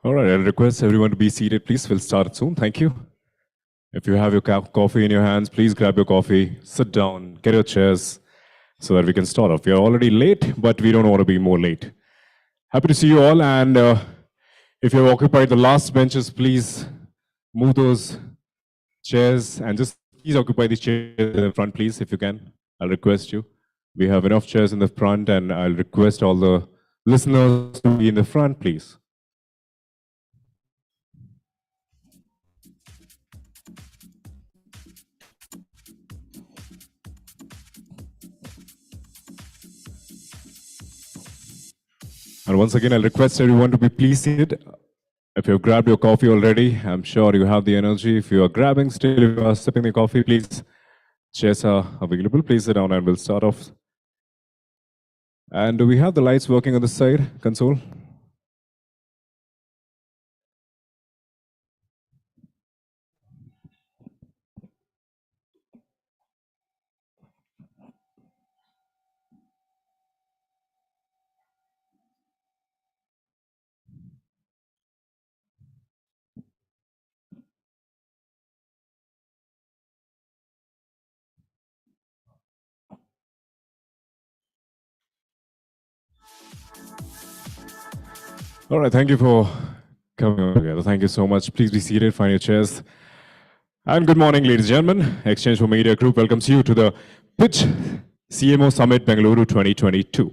All right, I'll request everyone to be seated, please. We'll start soon. Thank you. If you have your coffee in your hands, please grab your coffee, sit down, get your chairs so that we can start off. We are already late, but we don't want to be more late. Happy to see you all. And if you've occupied the last benches, please move those chairs and just please occupy these chairs in the front, please, if you can. I'll request you. We have enough chairs in the front, and I'll request all the listeners to be in the front, please. And once again, I'll request everyone to be please seated. If you've grabbed your coffee already, I'm sure you have the energy. If you are grabbing still, if you are sipping the coffee, please, chairs are available. Please sit down and we'll start off. And do we have the lights working on the side console? All right, thank you for coming together. Thank you so much. Please be seated, find your chairs. And good morning, ladies and gentlemen. Exchange for Media Group welcomes you to the Pitch CMO Summit Bengaluru 2022.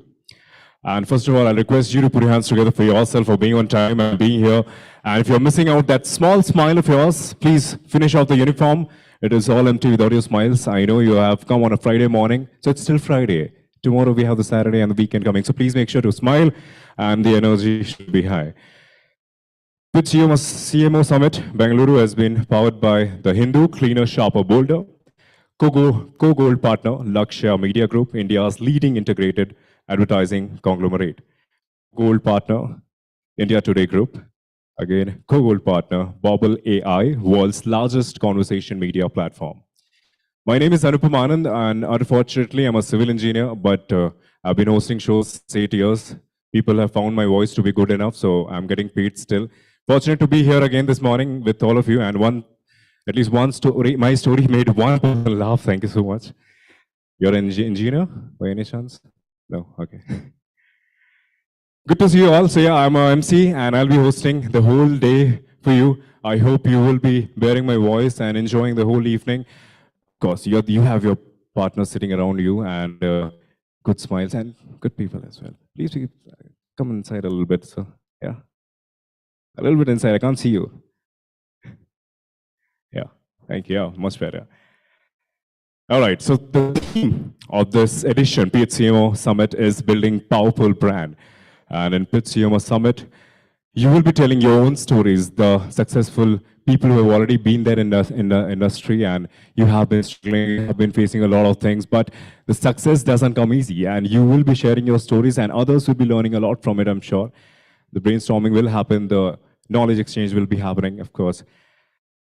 And first of all, I'll request you to put your hands together for yourself for being on time and being here. And if you're missing out that small smile of yours, please finish off the uniform. It is all empty without your smiles. I know you have come on a Friday morning, so it's still Friday. Tomorrow we have the Saturday and the weekend coming, so please make sure to smile and the energy should be high. Pitch CMO Summit Bengaluru has been powered by The Hindu, Cleaner, Sharper, Bolder, co-gold partner Lakshya Media Group, India's leading integrated advertising conglomerate. Gold partner India Today Group, again co-gold partner Bobble AI, world's largest conversation media platform. My name is Anupam Anand, and unfortunately I'm a civil engineer, but I've been hosting shows 8 years. People have found my voice to be good enough, so I'm getting paid still. Fortunate to be here again this morning with all of you, and at least one story, my story made one person laugh. Thank you so much. You're an engineer by any chance? No, okay. Good to see you all. So yeah, I'm a MC and I'll be hosting the whole day for you. I hope you will be bearing my voice and enjoying the whole evening. Of course, you have your partner sitting around you and good smiles and good people as well. Please come inside a little bit. So yeah, a little bit inside. I can't see you. Yeah, thank you. Yeah, much better. All right, so the theme of this edition, Pitch CMO Summit, is building powerful brand. And in Pitch CMO Summit, you will be telling your own stories, the successful people who have already been there in the industry, and you have been struggling, you have been facing a lot of things, but the success doesn't come easy, and you will be sharing your stories, and others will be learning a lot from it, I'm sure. The brainstorming will happen, the knowledge exchange will be happening, of course.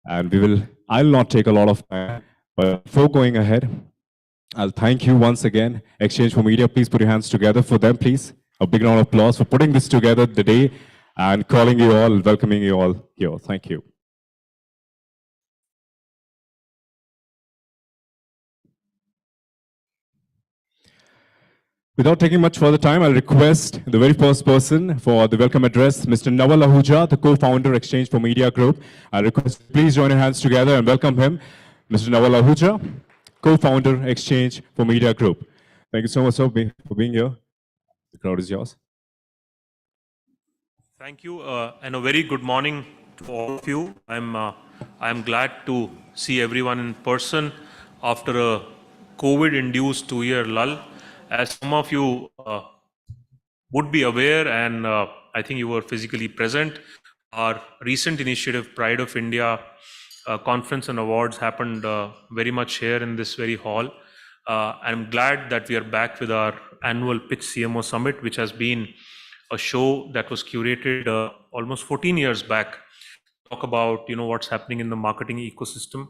And I'll not take a lot of time, but before going ahead, I'll thank you once again. Exchange for Media, please put your hands together for them, please. A big round of applause for putting this together today and calling you all, welcoming you all here. Thank you. Without taking much further time, I'll request the very first person for the welcome address, Mr. Naval Ahuja, the co-founder, Exchange for Media Group. I'll request, please join your hands together and welcome him, Mr. Naval Ahuja, co-founder, Exchange for Media Group. Thank you so much for being here. The crowd is yours. Thank you, and a very good morning to all of you. I'm glad to see everyone in person after a COVID-induced 2-year lull. As some of you would be aware, and I think you were physically present, our recent initiative, Pride of India Conference and Awards, happened very much here in this very hall. I'm glad that we are back with our annual Pitch CMO Summit, which has been a show that was curated almost 14 years back. Talk about what's happening in the marketing ecosystem.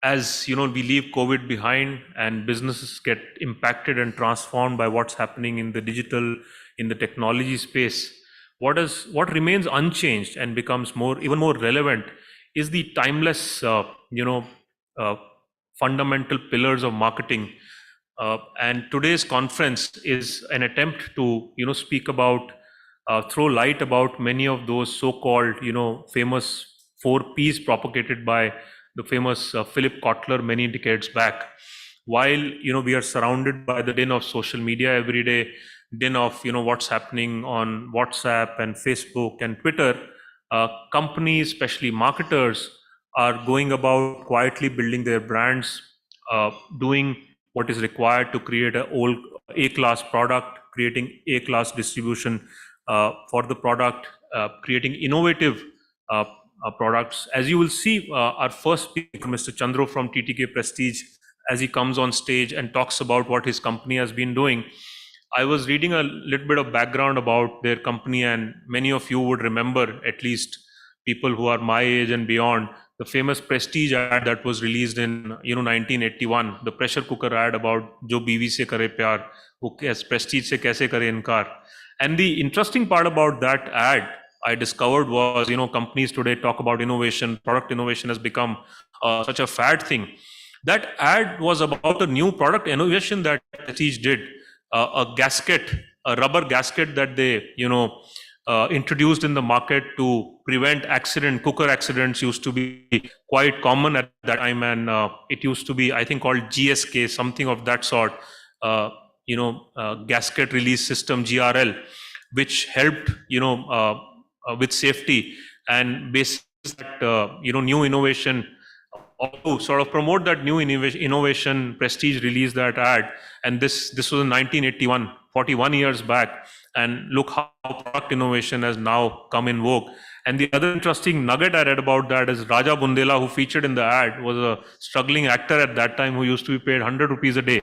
As we leave COVID behind and businesses get impacted and transformed by what's happening in the digital, in the technology space, what remains unchanged and becomes even more relevant is the timeless uh, fundamental pillars of marketing. And today's conference is an attempt to speak about, throw light about many of those so-called famous 4 Ps propagated by the famous Philip Kotler many decades back. While we are surrounded by the din of social media every day, din of what's happening on WhatsApp and Facebook and Twitter, companies, especially marketers, are going about quietly building their brands, doing what is required to create A-class product, creating A-class distribution for the product, creating innovative products. As you will see, our first speaker, Mr. Chandro from Ttk Prestige, as he comes on stage and talks about what his company has been doing. I was reading a little bit of background about their company, and many of you would remember, at least people who are my age and beyond, the famous Prestige ad that was released in 1981, the pressure cooker ad about "Jo बीवी से करे प्यार, वो Prestige से कैसे करे इनकार." And the interesting part about that ad, I discovered, was companies today talk about innovation, product innovation has become such a fad thing. That ad was about a new product innovation that Prestige did, a gasket, a rubber gasket that they introduced in the market to prevent accident. Cooker accidents used to be quite common at that time, and it used to be, I think, called GSK, something of that sort. Gasket release system, GRL, which helped with safety and basis that new innovation. To sort of promote that new innovation, Prestige released that ad, and this was in 1981, 41 years back. And look how product innovation has now come in vogue. And the other interesting nugget I read about that is Raja Bundela, who featured in the ad, was a struggling actor at that time who used to be paid 100 rupees a day.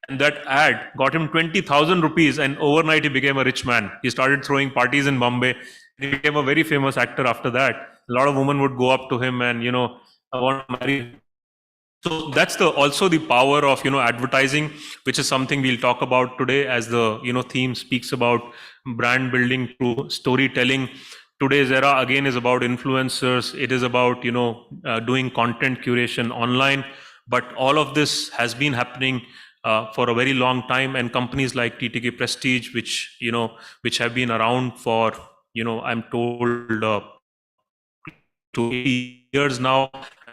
And that ad got him 20,000 rupees, and overnight he became a rich man. He started throwing parties in Bombay. He became a very famous actor after that. A lot of women would go up to him and I want to marry. So that's also the power of advertising, which is something we'll talk about today, as the theme speaks about brand building through storytelling. Today's era again is about influencers. It is about doing content curation online. But all of this has been happening for a very long time, and companies like Ttk Prestige, which have been around for I'm told to 80 years now,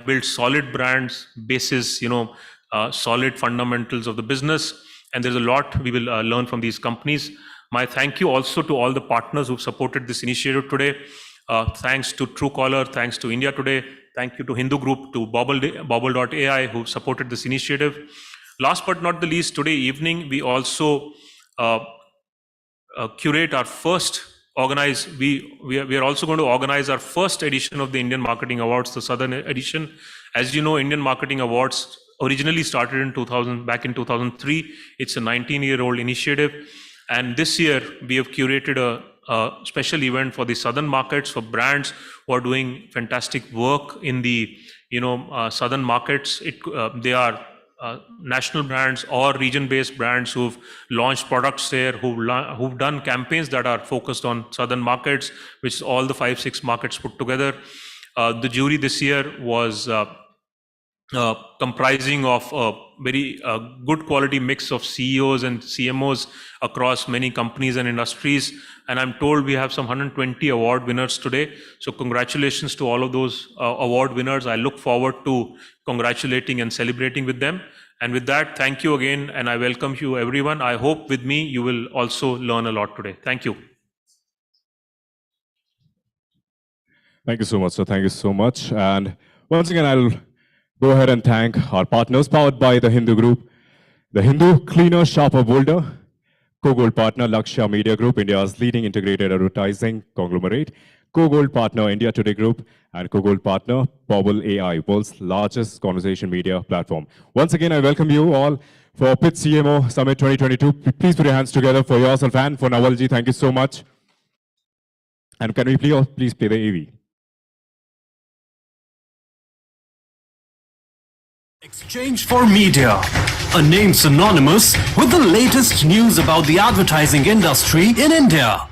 build solid brands, basis solid fundamentals of the business, and there's a lot we will learn from these companies. My thank you also to all the partners who've supported this initiative today. Thanks to Truecaller, thanks to India Today, thank you to Hindu Group, to Bobble.ai, who supported this initiative. Last but not the least, today evening we also curate our first we are also going to organize our first edition of the Indian Marketing Awards, the Southern edition. As you know, Indian Marketing Awards originally started back in 2003. It's a 19-year-old initiative, and this year we have curated a special event for the southern markets, for brands who are doing fantastic work in the southern markets. They are national brands or region-based brands who've launched products there, who've done campaigns that are focused on southern markets, which is all the 5-6 markets put together. The jury this year was comprising of a very good quality mix of CEOs and CMOs across many companies and industries. And I'm told we have some 120 award winners today. So congratulations to all of those award winners. I look forward to congratulating and celebrating with them. And with that, thank you again, and I welcome you everyone. I hope with me you will also learn a lot today. Thank you. Thank you so much, sir. Thank you so much. And once again, I'll go ahead and thank our partners powered by the Hindu Group, the Hindu Cleaner, Sharper, Bolder, Co-Gold Partner, Lakshya Media Group, India's leading integrated advertising conglomerate, Co-Gold Partner, India Today Group, and Co-Gold Partner, Bobble.ai, world's largest conversation media platform. Once again, I welcome you all for Pitch CMO Summit 2022. Please put your hands together for yourself and for Nawalji. Thank you so much. And can we please play the AV? Exchange for Media, a name synonymous with the latest news about the advertising industry in India.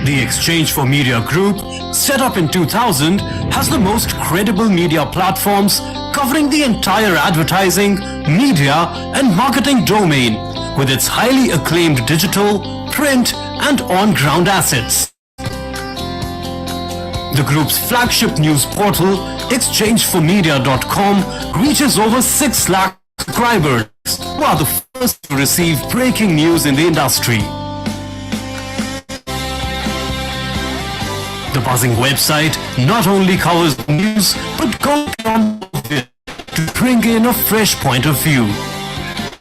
The Exchange for Media Group, set up in 2000, has the most credible media platforms covering the entire advertising, media and marketing domain with its highly acclaimed digital, print and on-ground assets. The group's flagship news portal, exchangeformedia.com, reaches over 6 lakh subscribers who are the first to receive breaking news in the industry. The buzzing website not only covers news but goes beyond it to bring in a fresh point of view.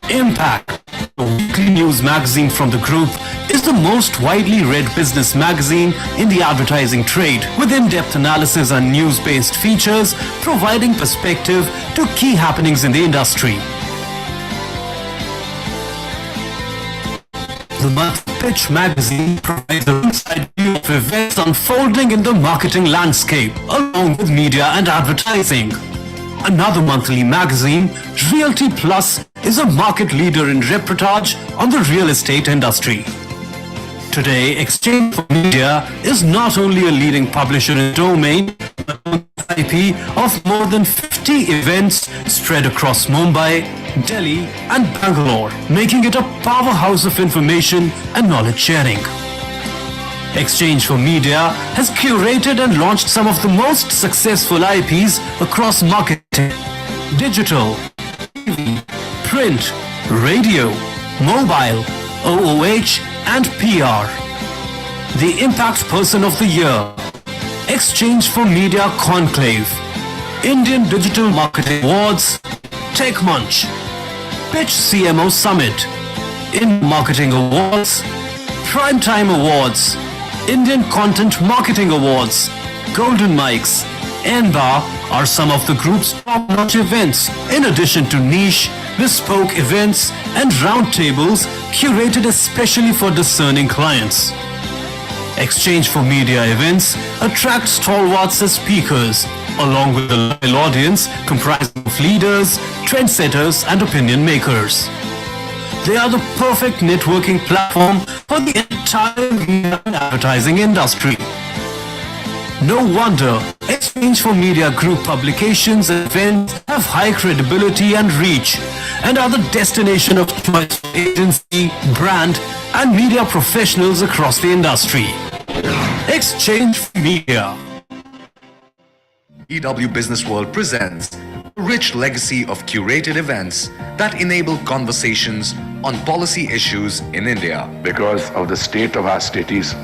Impact, a weekly news magazine from the group, is the most widely read business magazine in the advertising trade, with in-depth analysis and news-based features providing perspective to key happenings in the industry. The monthly Pitch magazine provides an inside view of events unfolding in the marketing landscape, along with media and advertising. Another monthly magazine, Realty Plus, is a market leader in reportage on the real estate industry. Today, Exchange for Media is not only a leading publisher in domain, but owns IP of more than 50 events spread across Mumbai, Delhi and Bangalore, making it a powerhouse of information and knowledge sharing. Exchange for Media has curated and launched some of the most successful IPs across marketing, digital, TV, print, radio, mobile, OOH and PR. The Impact Person of the Year, Exchange for Media Conclave, Indian Digital Marketing Awards, Tech Munch, Pitch CMO Summit, Indian Marketing Awards, Primetime Awards, Indian Content Marketing Awards, Golden Mics, NBAR are some of the group's top-notch events, in addition to niche, bespoke events and roundtables curated especially for discerning clients. Exchange for Media events attract stalwarts as speakers, along with a loyal audience comprising of leaders, trendsetters and opinion makers. They are the perfect networking platform for the entire media and advertising industry. No wonder Exchange for Media Group publications and events have high credibility and reach and are the destination of choice for agency, brand and media professionals across the industry. Exchange for Media. BW Business World presents a rich legacy of curated events that enable conversations on policy issues in India. Because of the state of our cities,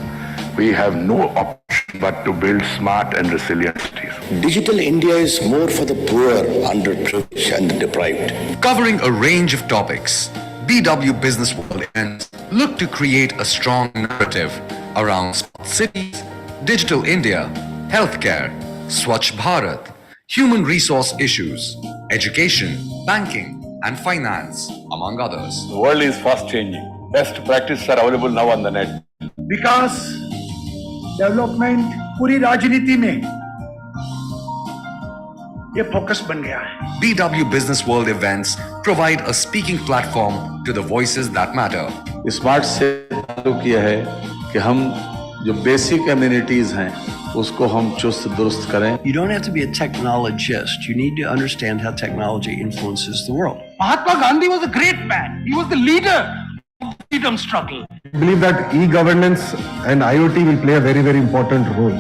we have no option but to build smart and resilient cities. Digital India is more for the poor, underprivileged and the deprived. Covering a range of topics, BW Business World events look to create a strong narrative around smart cities, digital India, healthcare, Swachh Bharat, human resource issues, education, banking and finance, among others. The world is fast changing. Best practices are available now on the net. Vikas development पूरी राजनीति में ये focus बन गया है. BW Business World events provide a speaking platform to the voices that matter. Smart से चालू किया है कि हम जो बेसिक एमिनिटीज हैं उसको हम चुस्त दुरुस्त करें. You don't have to be a technologist. You need to understand how technology influences the world. Mahatma Gandhi was a great man. He was the leader of the freedom struggle. I believe that e-governance and IoT will play a very, very important role.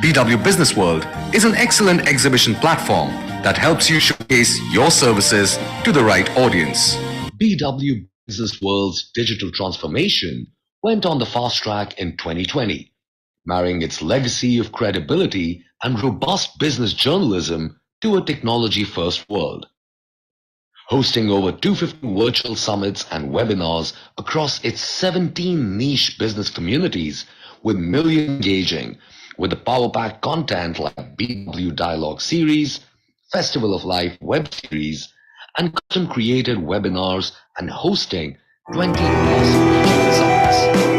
BW Business World is an excellent exhibition platform that helps you showcase your services to the right audience. BW Business World's digital transformation went on the fast track in 2020, marrying its legacy of credibility and robust business journalism to a technology-first world. Hosting over 250 virtual summits and webinars across its 17 niche business communities, with millions engaging with the power-packed content like BW Dialogue Series, Festival of Life web series, and custom-created webinars and hosting 20 plus virtual summits.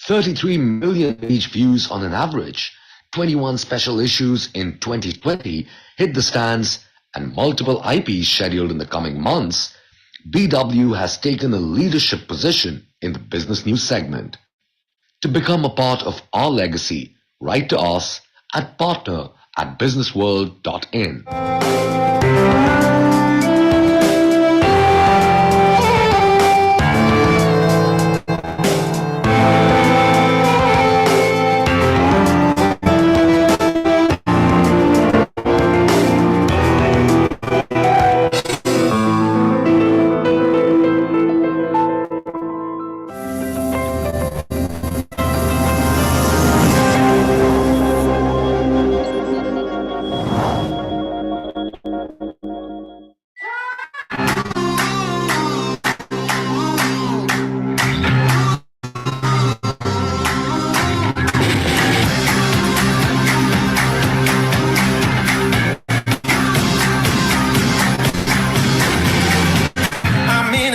33 million page views on an average, 21 special issues in 2020 hit the stands, and multiple IPs scheduled in the coming months, BW has taken a leadership position in the business news segment. To become a part of our legacy, write to us at partner@businessworld.in.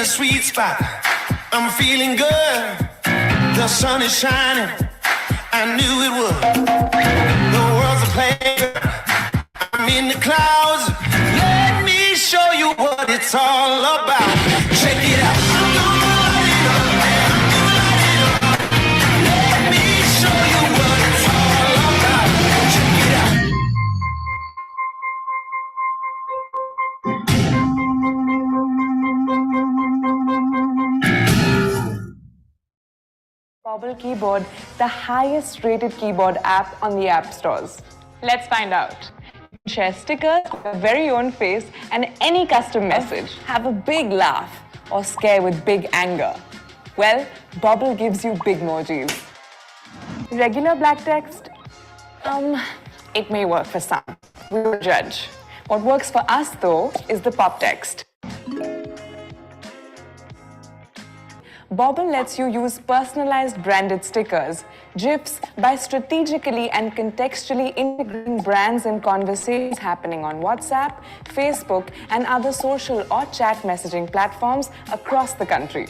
Sweet spot, I'm feeling good. The sun is shining, I knew it would. The world's a playground, I'm in the clouds. Let me show you what it's all about. Check it out. I'm gonna light it up, man. I'm gonna light it up. Let me show you what it's all about. Check it out. Bobble Keyboard, the highest rated keyboard app on the app stores. Let's find out. Share stickers, your very own face, and any custom message. Have a big laugh or scare with big anger. Well, Bobble gives you big emojis. Regular black text? It may work for some. We will judge. What works for us, though, is the pop text. Bobble lets you use personalized branded stickers, GIFs, by strategically and contextually integrating brands and conversations happening on WhatsApp, Facebook, and other social or chat messaging platforms across the country.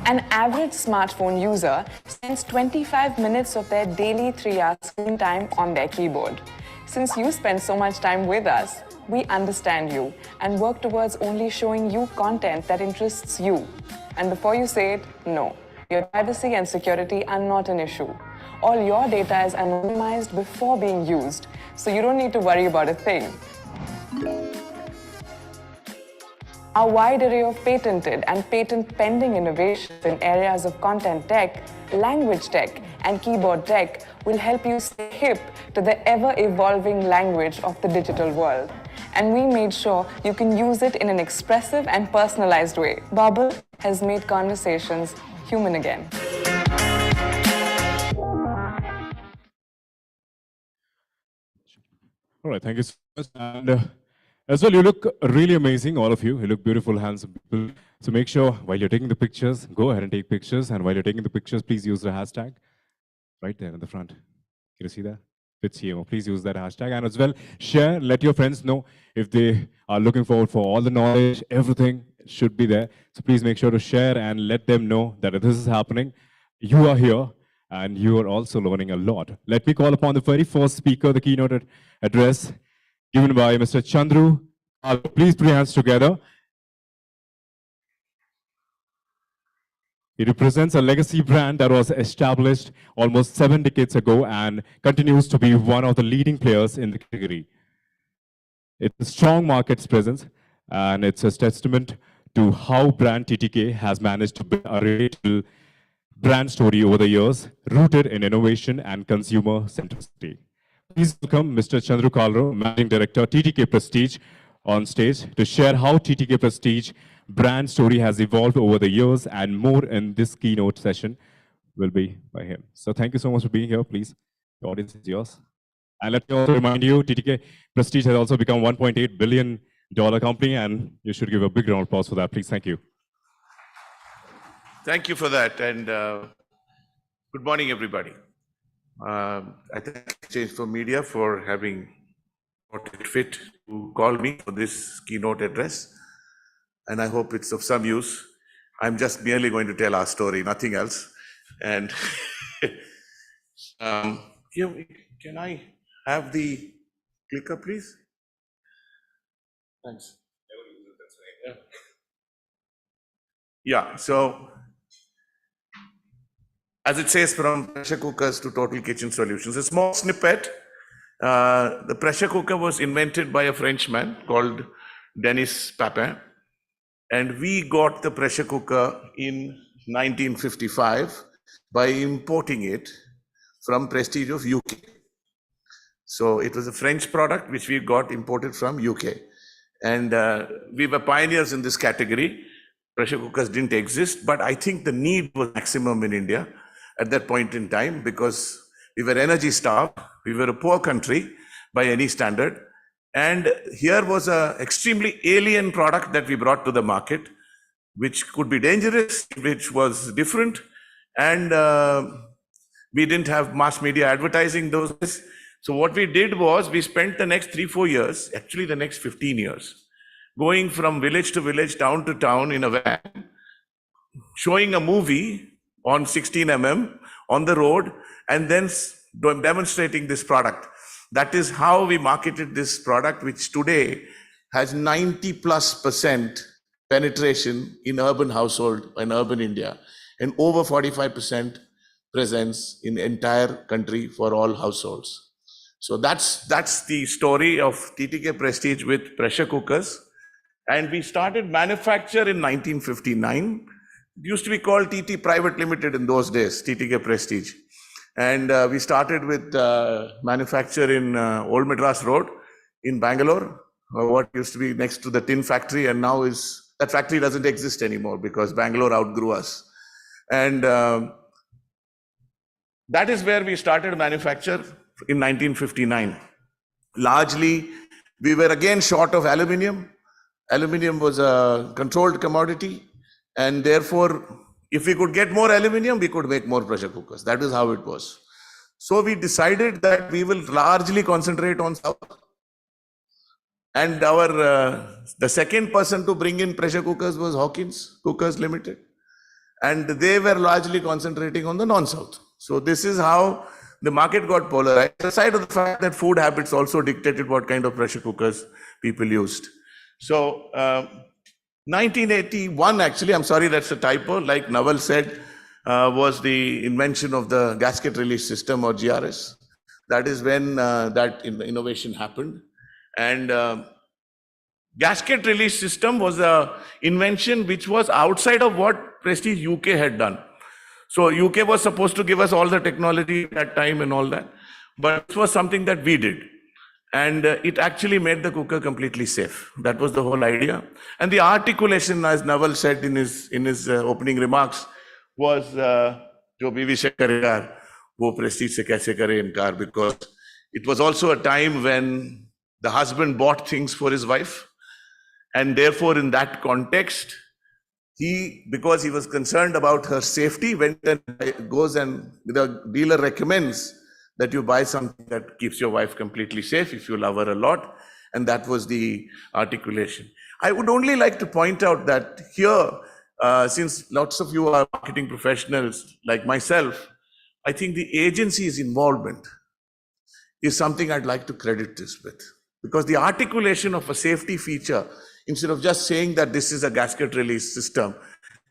An average smartphone user spends 25 minutes of their daily 3-hour screen time on their keyboard. Since you spend so much time with us, we understand you and work towards only showing you content that interests you. And before you say it, no. Your privacy and security are not an issue. All your data is anonymized before being used, so you don't need to worry about a thing. Our wide array of patented and patent-pending innovations in areas of content tech, language tech, and keyboard tech will help you stay hip to the ever-evolving language of the digital world. And we made sure you can use it in an expressive and personalized way. Bobble has made conversations human again. All right, thank you so much. And as well, you look really amazing, all of you. You look beautiful, handsome people. So make sure while you're taking the pictures, go ahead and take pictures. And while you're taking the pictures, please use the hashtag right there in the front. Can you see that? CMO. Please use that hashtag. And as well, share, let your friends know if they are looking forward for all the knowledge, everything should be there. So please make sure to share and let them know that this is happening. You are here and you are also learning a lot. Let me call upon the very first speaker, the keynote address given by Mr. Chandru. Please put your hands together. He represents a legacy brand that was established almost 7 decades ago and continues to be one of the leading players in the category. It's a strong market presence, and it's a testament to how brand Ttk has managed to build a relatable brand story over the years, rooted in innovation and consumer centricity. Please welcome Mr. Chandru Kalro, Managing Director, Ttk Prestige, on stage to share how Ttk Prestige brand story has evolved over the years, and more in this keynote session will be by him. So thank you so much for being here, please. The audience is yours. And let me also remind you, Ttk Prestige has also become a $1.8 billion company, and you should give a big round of applause for that, please. Thank you. Thank you for that, and good morning, everybody. I thank Exchange for Media for having thought it fit to call me for this keynote address, and I hope it's of some use. I'm just merely going to tell our story, nothing else. And can I have the clicker, please? Thanks. Yeah, so as it says, from pressure cookers to total kitchen solutions, a small snippet. The pressure cooker was invented by a Frenchman called Denis Papin, and we got the pressure cooker in 1955 by importing it from Prestige of UK. So it was a French product which we got imported from UK. And we were pioneers in this category. Pressure cookers didn't exist, but I think the need was maximum in India at that point in time because we were energy starved. We were a poor country by any standard. And here was an extremely alien product that we brought to the market, which could be dangerous, which was different. And we didn't have mass media advertising those days. So what we did was we spent the next 3-4 years, actually the next 15 years, going from village to village, town to town in a van, showing a movie on 16 mm on the road, and then demonstrating this product. That is how we marketed this product, which today has 90+% penetration in urban household in urban India, and over 45% presence in entire country for all households. So that's the story of Ttk Prestige with pressure cookers. And we started manufacture in 1959. It used to be called TT Private Limited in those days, Ttk Prestige. And we started with manufacture in Old Madras Road in Bangalore, what used to be next to the tin factory, and now that factory doesn't exist anymore because Bangalore outgrew us. And that is where we started manufacture in 1959. Largely, we were again short of aluminium. Aluminium was a controlled commodity, and therefore, if we could get more aluminium, we could make more pressure cookers. That is how it was. So we decided that we will largely concentrate on South. And the second person to bring in pressure cookers was Hawkins Cookers Limited. And they were largely concentrating on the non-South. So this is how the market got polarized, aside of the fact that food habits also dictated what kind of pressure cookers people used. So 1981, actually, I'm sorry, that's a typo, like Naval said, was the invention of the gasket release system, or GRS. That is when that innovation happened. And gasket release system was an invention which was outside of what Prestige UK had done. So UK was supposed to give us all the technology at that time and all that, but it was something that we did. And it actually made the cooker completely safe. That was the whole idea. And the articulation, as Naval said in his opening remarks, was "Jo biwi se karega, wo Prestige se kaise kare inkar," because it was also a time when the husband bought things for his wife, and therefore, in that context, because he was concerned about her safety, went and goes and the dealer recommends that you buy something that keeps your wife completely safe if you love her a lot. And that was the articulation. I would only like to point out that here, since lots of you are marketing professionals like myself, I think the agency's involvement is something I'd like to credit this with. Because the articulation of a safety feature, instead of just saying that this is a gasket release system,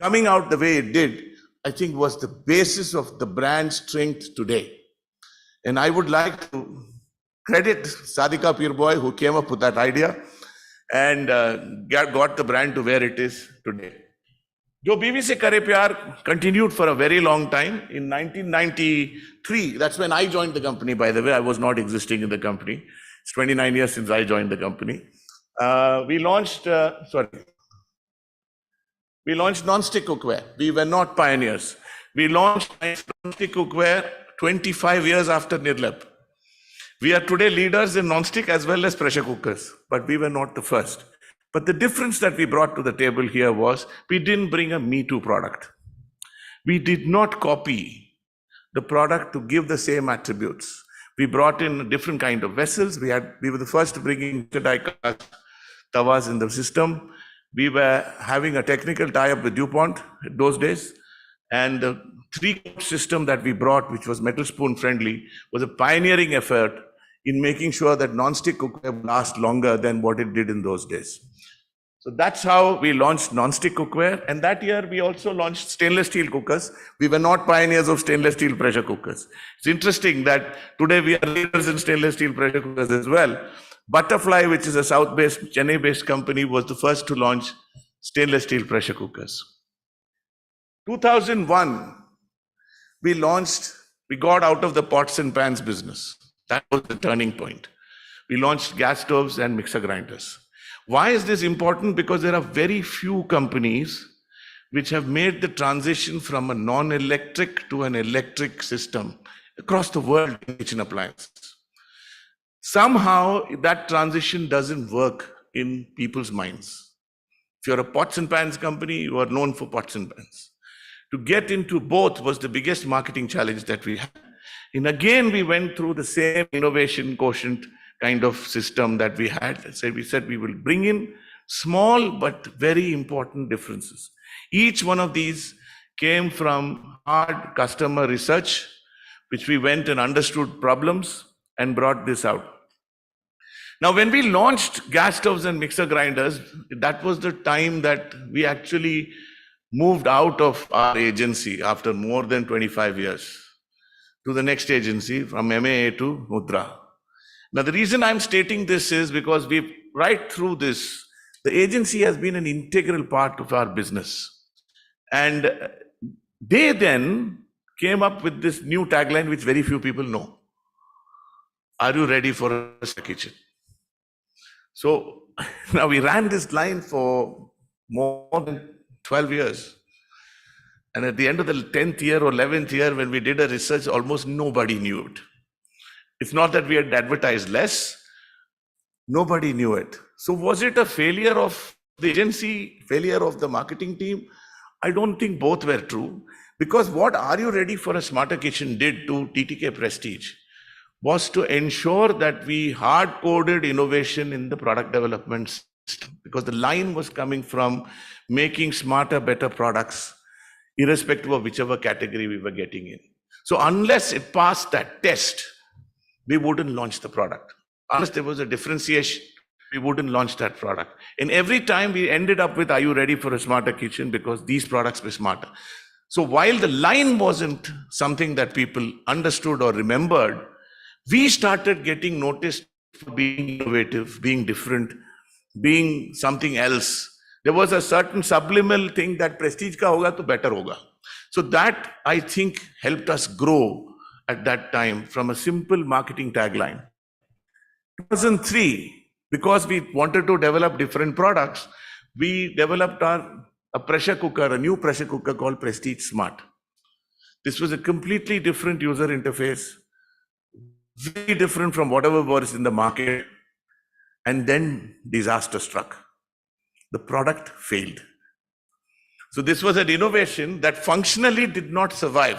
coming out the way it did, I think was the basis of the brand's strength today. And I would like to credit Sadika Pirboy, who came up with that idea and got the brand to where it is today. Jo Biwi Se Kare Pyar continued for a very long time. In 1993, that's when I joined the company, by the way. I was not existing in the company. It's 29 years since I joined the company. We launched non-stick cookware. We were not pioneers. We launched non-stick cookware 25 years after Nirlap. We are today leaders in non-stick as well as pressure cookers, but we were not the first. But the difference that we brought to the table here was we didn't bring a Me Too product. We did not copy the product to give the same attributes. We brought in a different kind of vessels. We were the first to bring in tawas in the system. We were having a technical tie-up with DuPont those days, and the three-cup system that we brought, which was metal spoon friendly, was a pioneering effort in making sure that non-stick cookware would last longer than what it did in those days. So that's how we launched non-stick cookware. And that year, we also launched stainless steel cookers. We were not pioneers of stainless steel pressure cookers. It's interesting that today we are leaders in stainless steel pressure cookers as well. Butterfly, which is a South-based, Chennai-based company, was the first to launch stainless steel pressure cookers. 2001, we got out of the pots and pans business. That was the turning point. We launched gas stoves and mixer grinders. Why is this important? Because there are very few companies which have made the transition from a non-electric to an electric system across the world in kitchen appliances. Somehow that transition doesn't work in people's minds. If you're a pots and pans company, you are known for pots and pans. To get into both was the biggest marketing challenge that we had. And again, we went through the same innovation quotient kind of system that we had. So we said we will bring in small but very important differences. Each one of these came from hard customer research, which we went and understood problems and brought this out. Now, when we launched gas stoves and mixer grinders, that was the time that we actually moved out of our agency after more than 25 years to the next agency, from MAA to Mudra. Now, the reason I'm stating this is because right through this, the agency has been an integral part of our business. And they then came up with this new tagline, which very few people know. Are you ready for a kitchen? So now we ran this line for more than 12 years. And at the end of the 10th year or 11th year, when we did a research, almost nobody knew it. It's not that we had advertised less, nobody knew it. So was it a failure of the agency, failure of the marketing team? I don't think both were true. Because what Are You Ready for a Smarter Kitchen did to Ttk Prestige was to ensure that we hard-coded innovation in the product development system. Because the line was coming from making smarter, better products, irrespective of whichever category we were getting in. So unless it passed that test, we wouldn't launch the product. Unless there was a differentiation, we wouldn't launch that product. And every time we ended up with, are you ready for a smarter kitchen? Because these products were smarter. So while the line wasn't something that people understood or remembered, we started getting noticed for being innovative, being different, being something else. There was a certain subliminal thing that prestige ka hoga to better hoga. So that, I think, helped us grow at that time from a simple marketing tagline. 2003, because we wanted to develop different products, we developed a pressure cooker, a new pressure cooker called Prestige Smart. This was a completely different user interface, very different from whatever was in the market. And then disaster struck. The product failed. So this was an innovation that functionally did not survive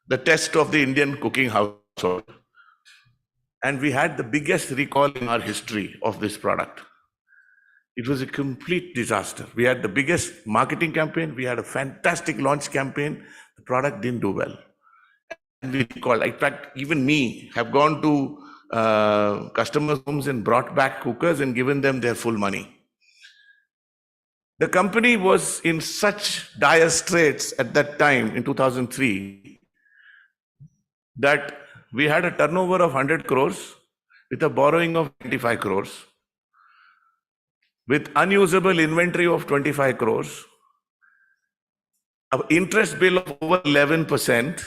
the test of the Indian cooking household. And we had the biggest recall in our history of this product. It was a complete disaster. We had the biggest marketing campaign. We had a fantastic launch campaign. The product didn't do well. And we recalled, in fact, even me have gone to customers' homes and brought back cookers and given them their full money. The company was in such dire straits at that time in 2003 that we had a turnover of 100 crores with a borrowing of 25 crores, with unusable inventory of 25 crores, an interest bill of over 11%.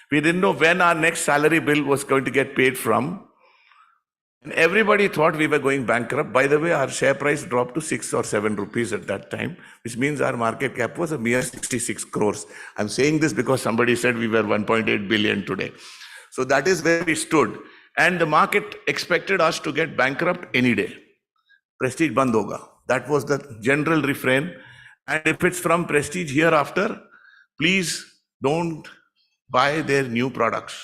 We didn't know when our next salary bill was going to get paid from. And everybody thought we were going bankrupt. By the way, our share price dropped to 6 or 7 rupees at that time, which means our market cap was a mere 66 crores. I'm saying this because somebody said we were 1.8 billion today. So that is where we stood. And the market expected us to get bankrupt any day. Prestige band hoga. That was the general refrain. And if it's from Prestige hereafter, please don't buy their new products.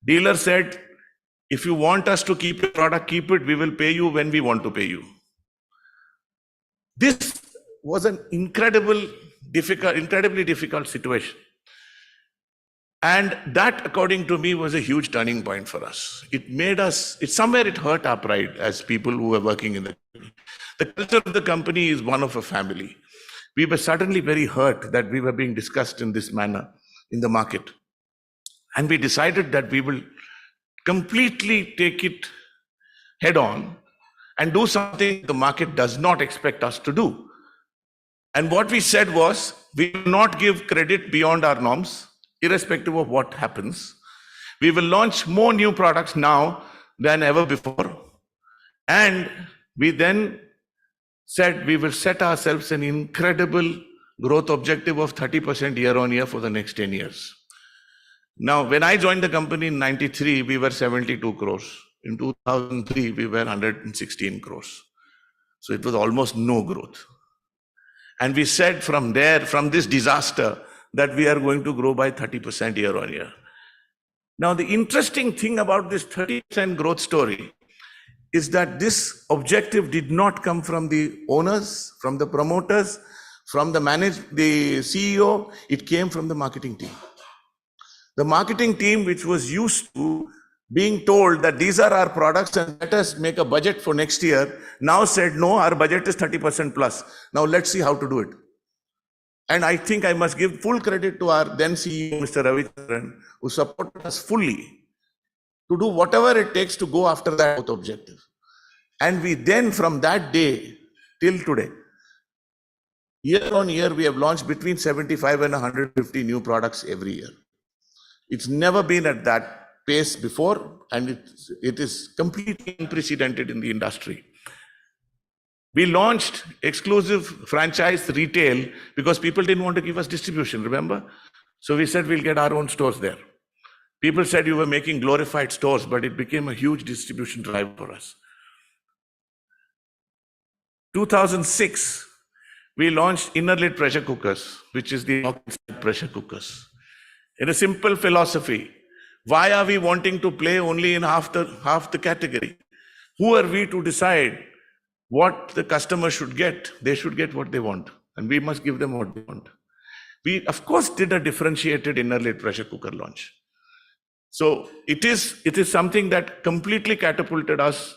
Dealer said, if you want us to keep your product, keep it. We will pay you when we want to pay you. This was an incredibly difficult situation. And that, according to me, was a huge turning point for us. It made us, somewhere it hurt our pride as people who were working in the company. The culture of the company is one of a family. We were suddenly very hurt that we were being discussed in this manner in the market. And we decided that we will completely take it head on and do something the market does not expect us to do. And what we said was, we will not give credit beyond our norms, irrespective of what happens. We will launch more new products now than ever before. And we then said we will set ourselves an incredible growth objective of 30% year on year for the next 10 years. Now, when I joined the company in 93, we were 72 crores. In 2003, we were 116 crores. So it was almost no growth. And we said from there, from this disaster, that we are going to grow by 30% year on year. Now, the interesting thing about this 30% growth story is that this objective did not come from the owners, from the promoters, from the CEO, it came from the marketing team. The marketing team, which was used to being told that these are our products and let us make a budget for next year, now said, no, our budget is 30% plus. Now let's see how to do it. And I think I must give full credit to our then CEO, Mr. Ravichandran, who supported us fully to do whatever it takes to go after that objective. And we then, from that day till today, year on year, we have launched between 75 and 150 new products every year. It's never been at that pace before, and it is completely unprecedented in the industry. We launched exclusive franchise retail because people didn't want to give us distribution, remember? So we said we'll get our own stores there. People said you were making glorified stores, but it became a huge distribution drive for us. 2006, we launched inner lid pressure cookers, which is the pressure cookers. In a simple philosophy, why are we wanting to play only in half the category? Who are we to decide what the customer should get? They should get what they want, and we must give them what they want. We, of course, did a differentiated inner lid pressure cooker launch. So it is something that completely catapulted us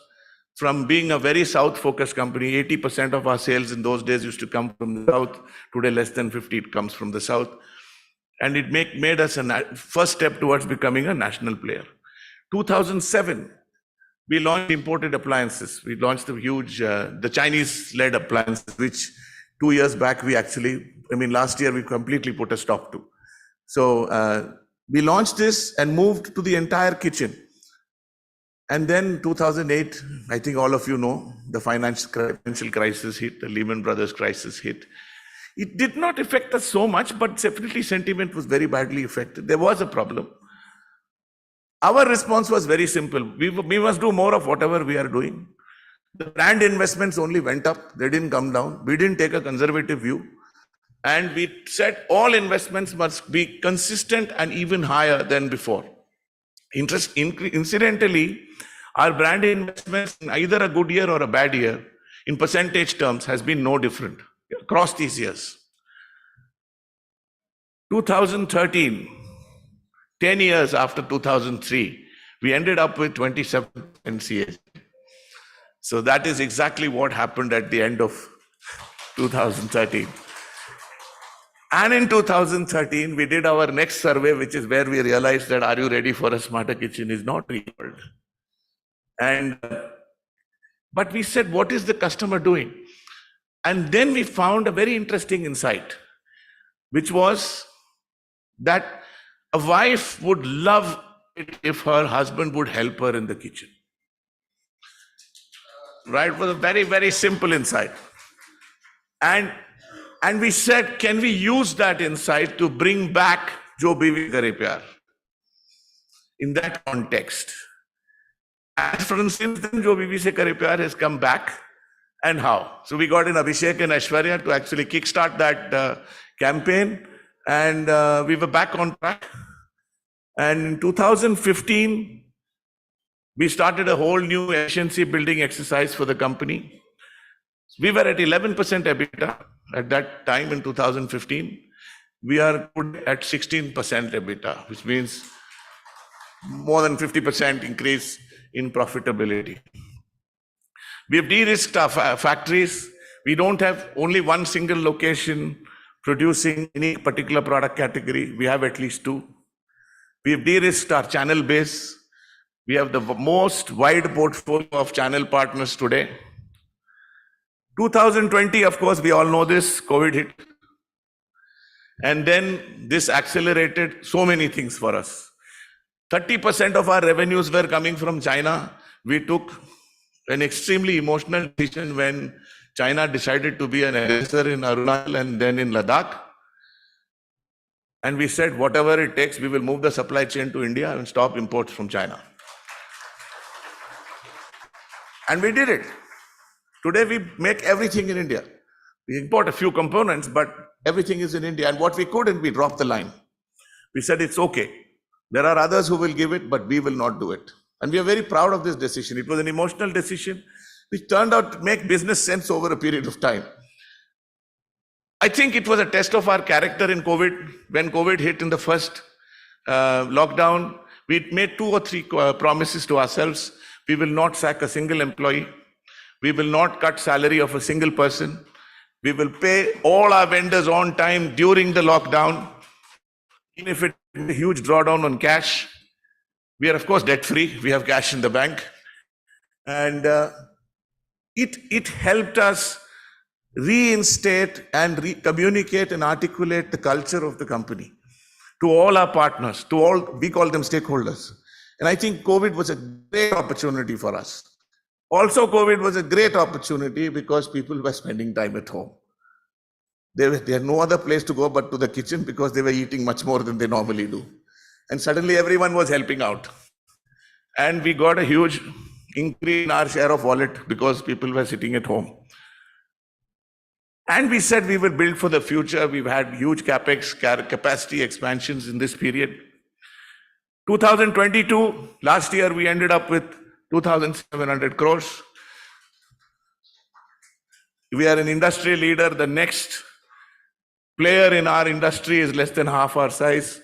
from being a very South-focused company. 80% of our sales in those days used to come from the South. Today, less than 50% comes from the South. And it made us a first step towards becoming a national player. 2007, we launched imported appliances. We launched the huge, the Chinese-led appliances, which 2 years back last year we completely put a stop to. So we launched this and moved to the entire kitchen. And then 2008, I think all of you know, the financial crisis hit, the Lehman Brothers crisis hit. It did not affect us so much, but definitely sentiment was very badly affected. There was a problem. Our response was very simple. We must do more of whatever we are doing. The brand investments only went up. They didn't come down. We didn't take a conservative view. And we said all investments must be consistent and even higher than before. Incidentally, our brand investments in either a good year or a bad year, in percentage terms, has been no different across these years. 2013, 10 years after 2003, we ended up with 27% CAGR. So that is exactly what happened at the end of 2013. And in 2013, we did our next survey, which is where we realized that Are You Ready for a Smarter Kitchen is not real. But we said, what is the customer doing? And then we found a very interesting insight, which was that a wife would love it if her husband would help her in the kitchen. Right? It was a very, very simple insight. And we said, can we use that insight to bring back Jo Biwi Kare Pyar in that context? And since then, Jo Biwi Se Kare Pyar has come back. And how? So we got in Abhishek and Aishwarya to actually kickstart that campaign. And we were back on track. And in 2015, we started a whole new efficiency building exercise for the company. We were at 11% EBITDA at that time in 2015. We are at 16% EBITDA, which means more than 50% increase in profitability. We have de-risked our factories. We don't have only one single location producing any particular product category. We have at least two. We have de-risked our channel base. We have the most wide portfolio of channel partners today. 2020, of course, we all know this, COVID hit. And then this accelerated so many things for us. 30% of our revenues were coming from China. We took an extremely emotional decision when China decided to be an aggressor in Arunachal and then in Ladakh. And we said, whatever it takes, we will move the supply chain to India and stop imports from China. And we did it. Today we make everything in India. We import a few components, but everything is in India. And what we couldn't, we dropped the line. We said, it's okay. There are others who will give it, but we will not do it. And we are very proud of this decision. It was an emotional decision, which turned out to make business sense over a period of time. I think it was a test of our character in COVID. When COVID hit in the first lockdown, we made 2 or 3 promises to ourselves. We will not sack a single employee. We will not cut salary of a single person. We will pay all our vendors on time during the lockdown, even if it is a huge drawdown on cash. We are, of course, debt-free. We have cash in the bank. And it helped us reinstate and communicate and articulate the culture of the company to all our partners, to all, we call them stakeholders. And I think COVID was a great opportunity for us. Also, COVID was a great opportunity because people were spending time at home. They had no other place to go but to the kitchen because they were eating much more than they normally do. And suddenly everyone was helping out. And we got a huge increase in our share of wallet because people were sitting at home. And we said we will build for the future. We've had huge capex, capacity expansions in this period. 2022, last year we ended up with 2,700 crores. We are an industry leader. The next player in our industry is less than half our size.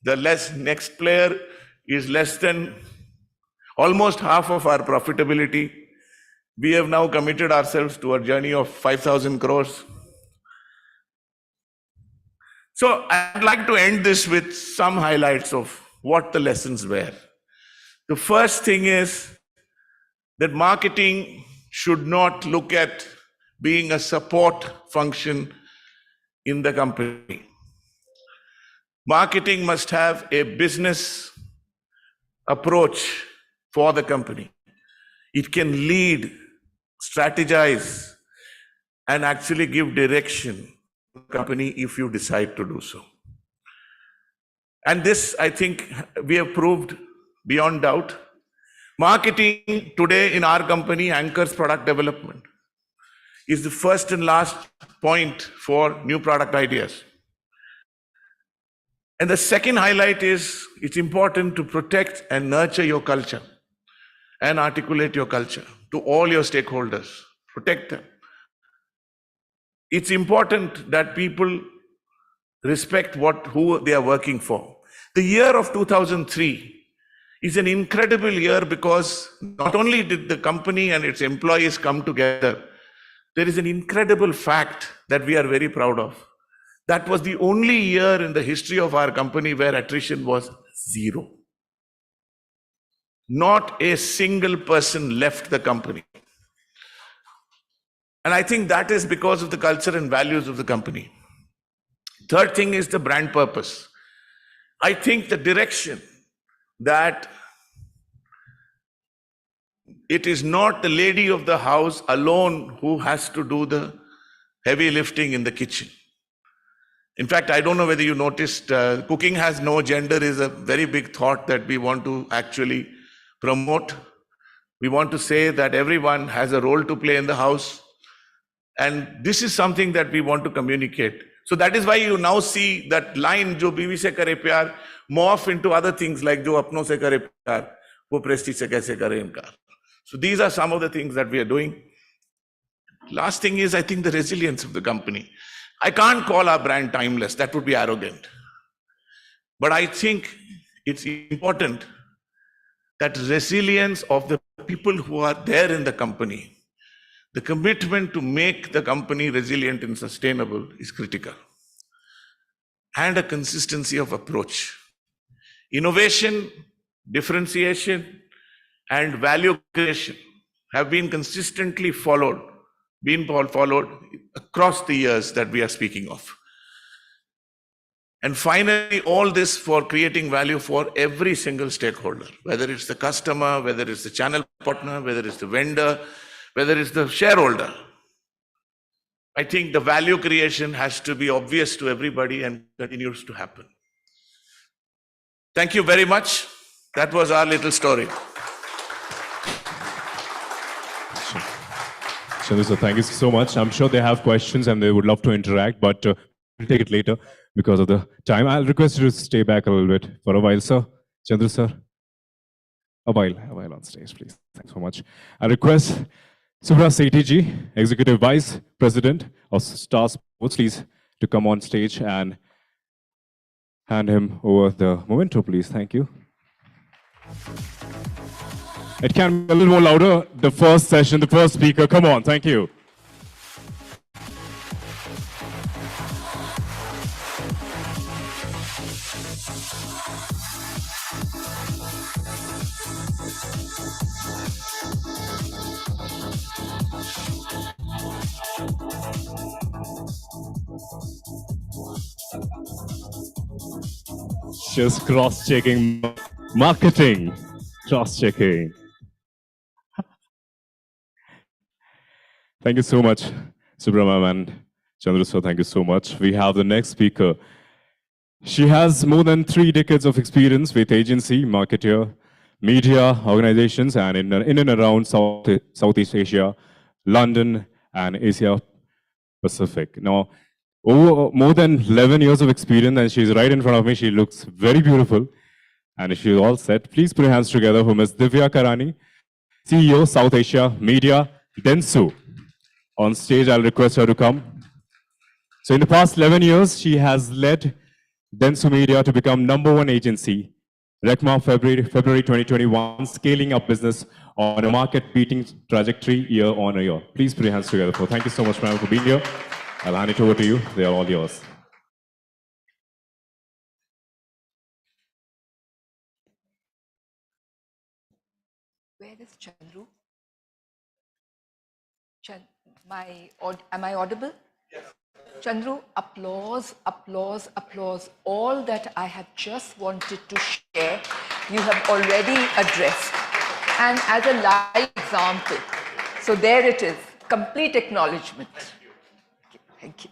The next player is less than almost half of our profitability. We have now committed ourselves to a journey of 5,000 crores. So I'd like to end this with some highlights of what the lessons were. The first thing is that marketing should not look at being a support function in the company. Marketing must have a business approach for the company. It can lead, strategize, and actually give direction to the company if you decide to do so. And this, I think, we have proved beyond doubt. Marketing today in our company anchors product development, is the first and last point for new product ideas. And the second highlight is it's important to protect and nurture your culture and articulate your culture to all your stakeholders. Protect them. It's important that people respect who they are working for. The year of 2003 is an incredible year because not only did the company and its employees come together, there is an incredible fact that we are very proud of. That was the only year in the history of our company where attrition was 0. Not a single person left the company. And I think that is because of the culture and values of the company. Third thing is the brand purpose. I think the direction that it is not the lady of the house alone who has to do the heavy lifting in the kitchen. In fact, I don't know whether you noticed, cooking has no gender is a very big thought that we want to actually promote. We want to say that everyone has a role to play in the house. And this is something that we want to communicate. So that is why you now see that line, jo बीवी से करे प्यार, morph into other things like जो अपनों से करे प्यार, वो Prestige से कैसे करे इनकार. So these are some of the things that we are doing. Last thing is, I think, the resilience of the company. I can't call our brand timeless. That would be arrogant. But I think it's important that resilience of the people who are there in the company, the commitment to make the company resilient and sustainable is critical. And a consistency of approach. Innovation, differentiation, and value creation have been consistently followed across the years that we are speaking of. And finally, all this for creating value for every single stakeholder, whether it's the customer, whether it's the channel partner, whether it's the vendor, whether it's the shareholder. I think the value creation has to be obvious to everybody and continues to happen. Thank you very much. That was our little story. Chandru sir, thank you so much. I'm sure they have questions and they would love to interact, but we'll take it later because of the time. I'll request you to stay back a little bit for a while, sir. Chandru sir, a while on stage, please. Thanks so much. I request Subra Sethi, Executive Vice President of Star Sports, please, to come on stage and hand him over the memento, please. Thank you. It can be a little more louder. The first session, the first speaker. Come on, thank you. Just cross-checking marketing. Cross-checking. Thank you so much, Subramam and Chandru sir. Thank you so much. We have the next speaker. She has more than 3 decades of experience with agency, marketer, media organizations, and in and around Southeast Asia, London, and Asia Pacific. Now, over more than 11 years of experience, and she's right in front of me. She looks very beautiful. And if she's all set, please put your hands together for Ms. Divya Karani, CEO, South Asia Media, Dentsu. On stage, I'll request her to come. So in the past 11 years, she has led Dentsu Media to become #1 agency. RECMA February 2021, scaling up business on a market-beating trajectory year on year. Please put your hands together for. Thank you so much, ma'am, for being here. I'll hand it over to you. They are all yours. Where is Chandru? Am I audible? Yes. Chandru, applause, applause, applause. All that I have just wanted to share, you have already addressed. And as a live example, so there it is, complete acknowledgement. Thank you.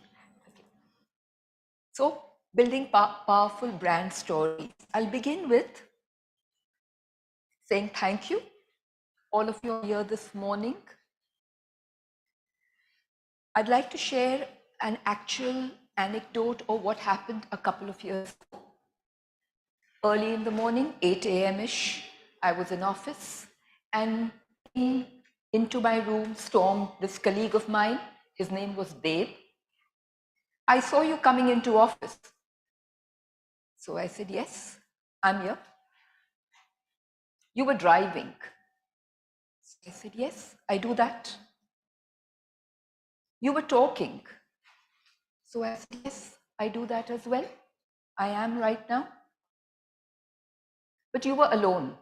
So, building powerful brand stories. I'll begin with saying thank you. All of you are here this morning. I'd like to share an actual anecdote of what happened a couple of years ago. Early in the morning, 8 a.m.-ish, I was in office and into my room stormed this colleague of mine. His name was Dave. I saw you coming into office. So I said, yes, I'm here. You were driving. So I said, yes, I do that. You were talking. So I said, yes, I do that as well. I am right now. But you were alone.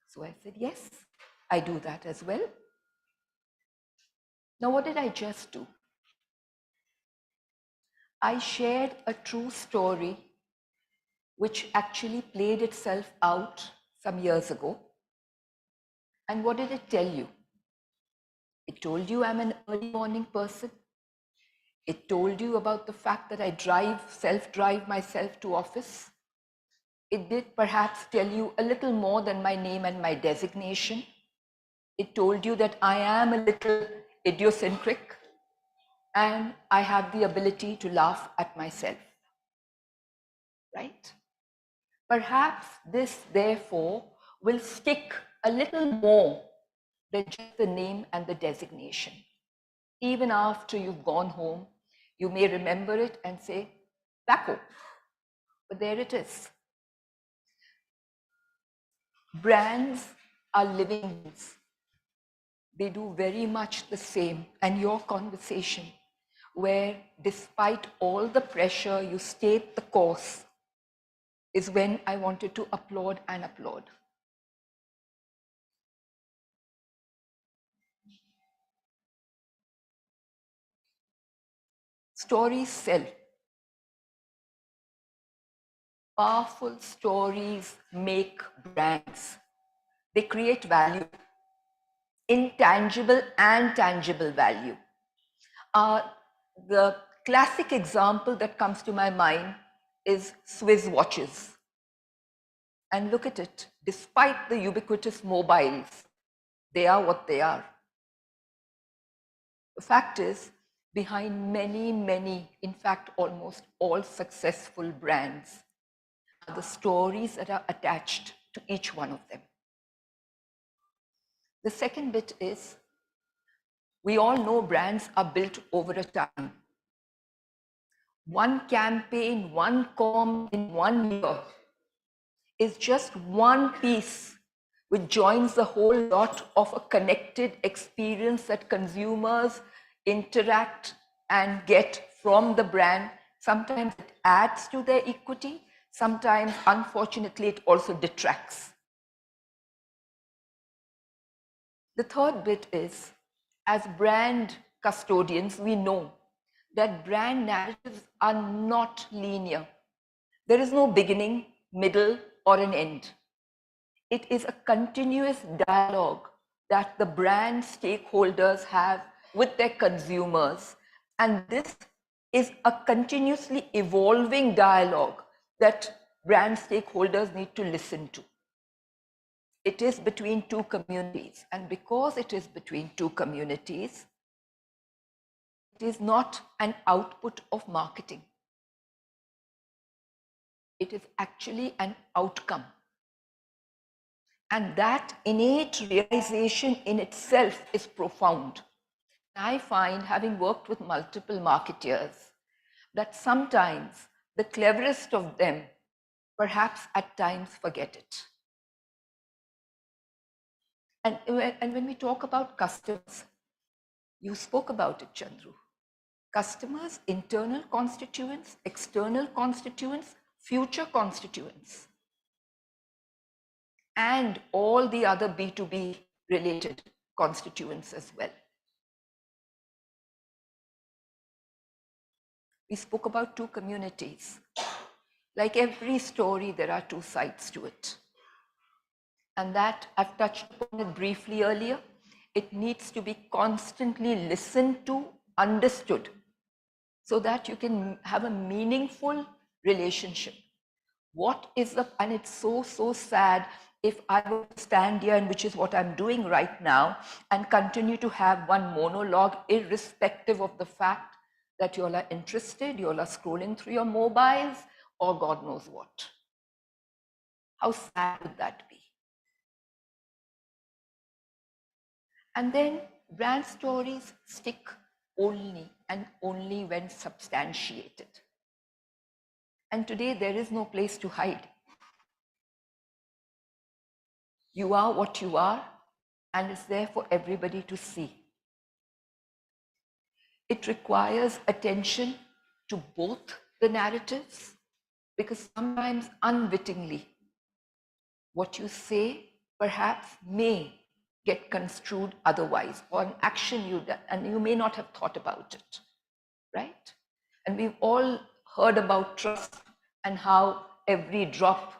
So I said, yes, I do that as well. Now, what did I just do? I shared a true story which actually played itself out some years ago. And what did it tell you? It told you I'm an early morning person. It told you about the fact that I self-drive myself to office. It did perhaps tell you a little more than my name and my designation. It told you that I am a little idiosyncratic and I have the ability to laugh at myself. Right? Perhaps this, therefore, will stick a little more than just the name and the designation. Even after you've gone home, you may remember it and say, Tacko. But there it is. Brands are living beings. They do very much the same. And your conversation, where despite all the pressure, you stayed the course, is when I wanted to applaud and applaud. Stories sell. Powerful stories make brands. They create value, intangible and tangible value. The classic example that comes to my mind is Swiss watches. And look at it, despite the ubiquitous mobiles, they are what they are. The fact is, behind many, in fact, almost all successful brands are the stories that are attached to each one of them. The second bit is, we all know brands are built over a time. One campaign, one comm in 1 year is just one piece which joins the whole lot of a connected experience that consumers interact and get from the brand. Sometimes it adds to their equity. Sometimes, unfortunately, it also detracts. The third bit is, as brand custodians, we know that brand narratives are not linear. There is no beginning, middle, or an end. It is a continuous dialogue that the brand stakeholders have with their consumers. And this is a continuously evolving dialogue that brand stakeholders need to listen to. It is between two communities. And because it is between two communities, it is not an output of marketing. It is actually an outcome. And that innate realization in itself is profound. I find, having worked with multiple marketeers, that sometimes the cleverest of them perhaps at times forget it. And when we talk about customers, you spoke about it, Chandru. Customers, internal constituents, external constituents, future constituents, and all the other B2B related constituents as well. We spoke about two communities. Like every story, there are two sides to it. And that, I've touched upon it briefly earlier, it needs to be constantly listened to, understood, so that you can have a meaningful relationship. What is the, and it's so sad if I were to stand here, and which is what I'm doing right now, and continue to have one monologue, irrespective of the fact that you all are interested, you all are scrolling through your mobiles, or God knows what. How sad would that be? And then brand stories stick only and only when substantiated. And today there is no place to hide. You are what you are, and it's there for everybody to see. It requires attention to both the narratives, because sometimes unwittingly, what you say perhaps may get construed otherwise, or an action you done, and you may not have thought about it, right? And we've all heard about trust and how every drop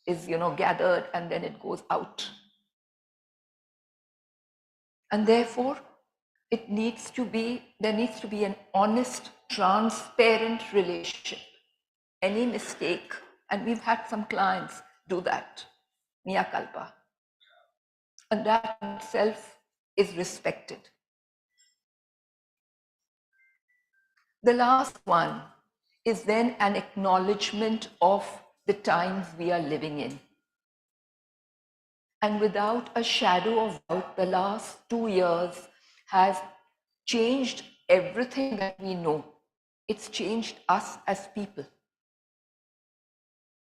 is, gathered and then it goes out. And therefore, there needs to be an honest, transparent relationship. Any mistake, and we've had some clients do that, mea culpa. And that in itself is respected. The last one is then an acknowledgement of the times we are living in. And without a shadow of doubt, the last 2 years has changed everything that we know. It's changed us as people.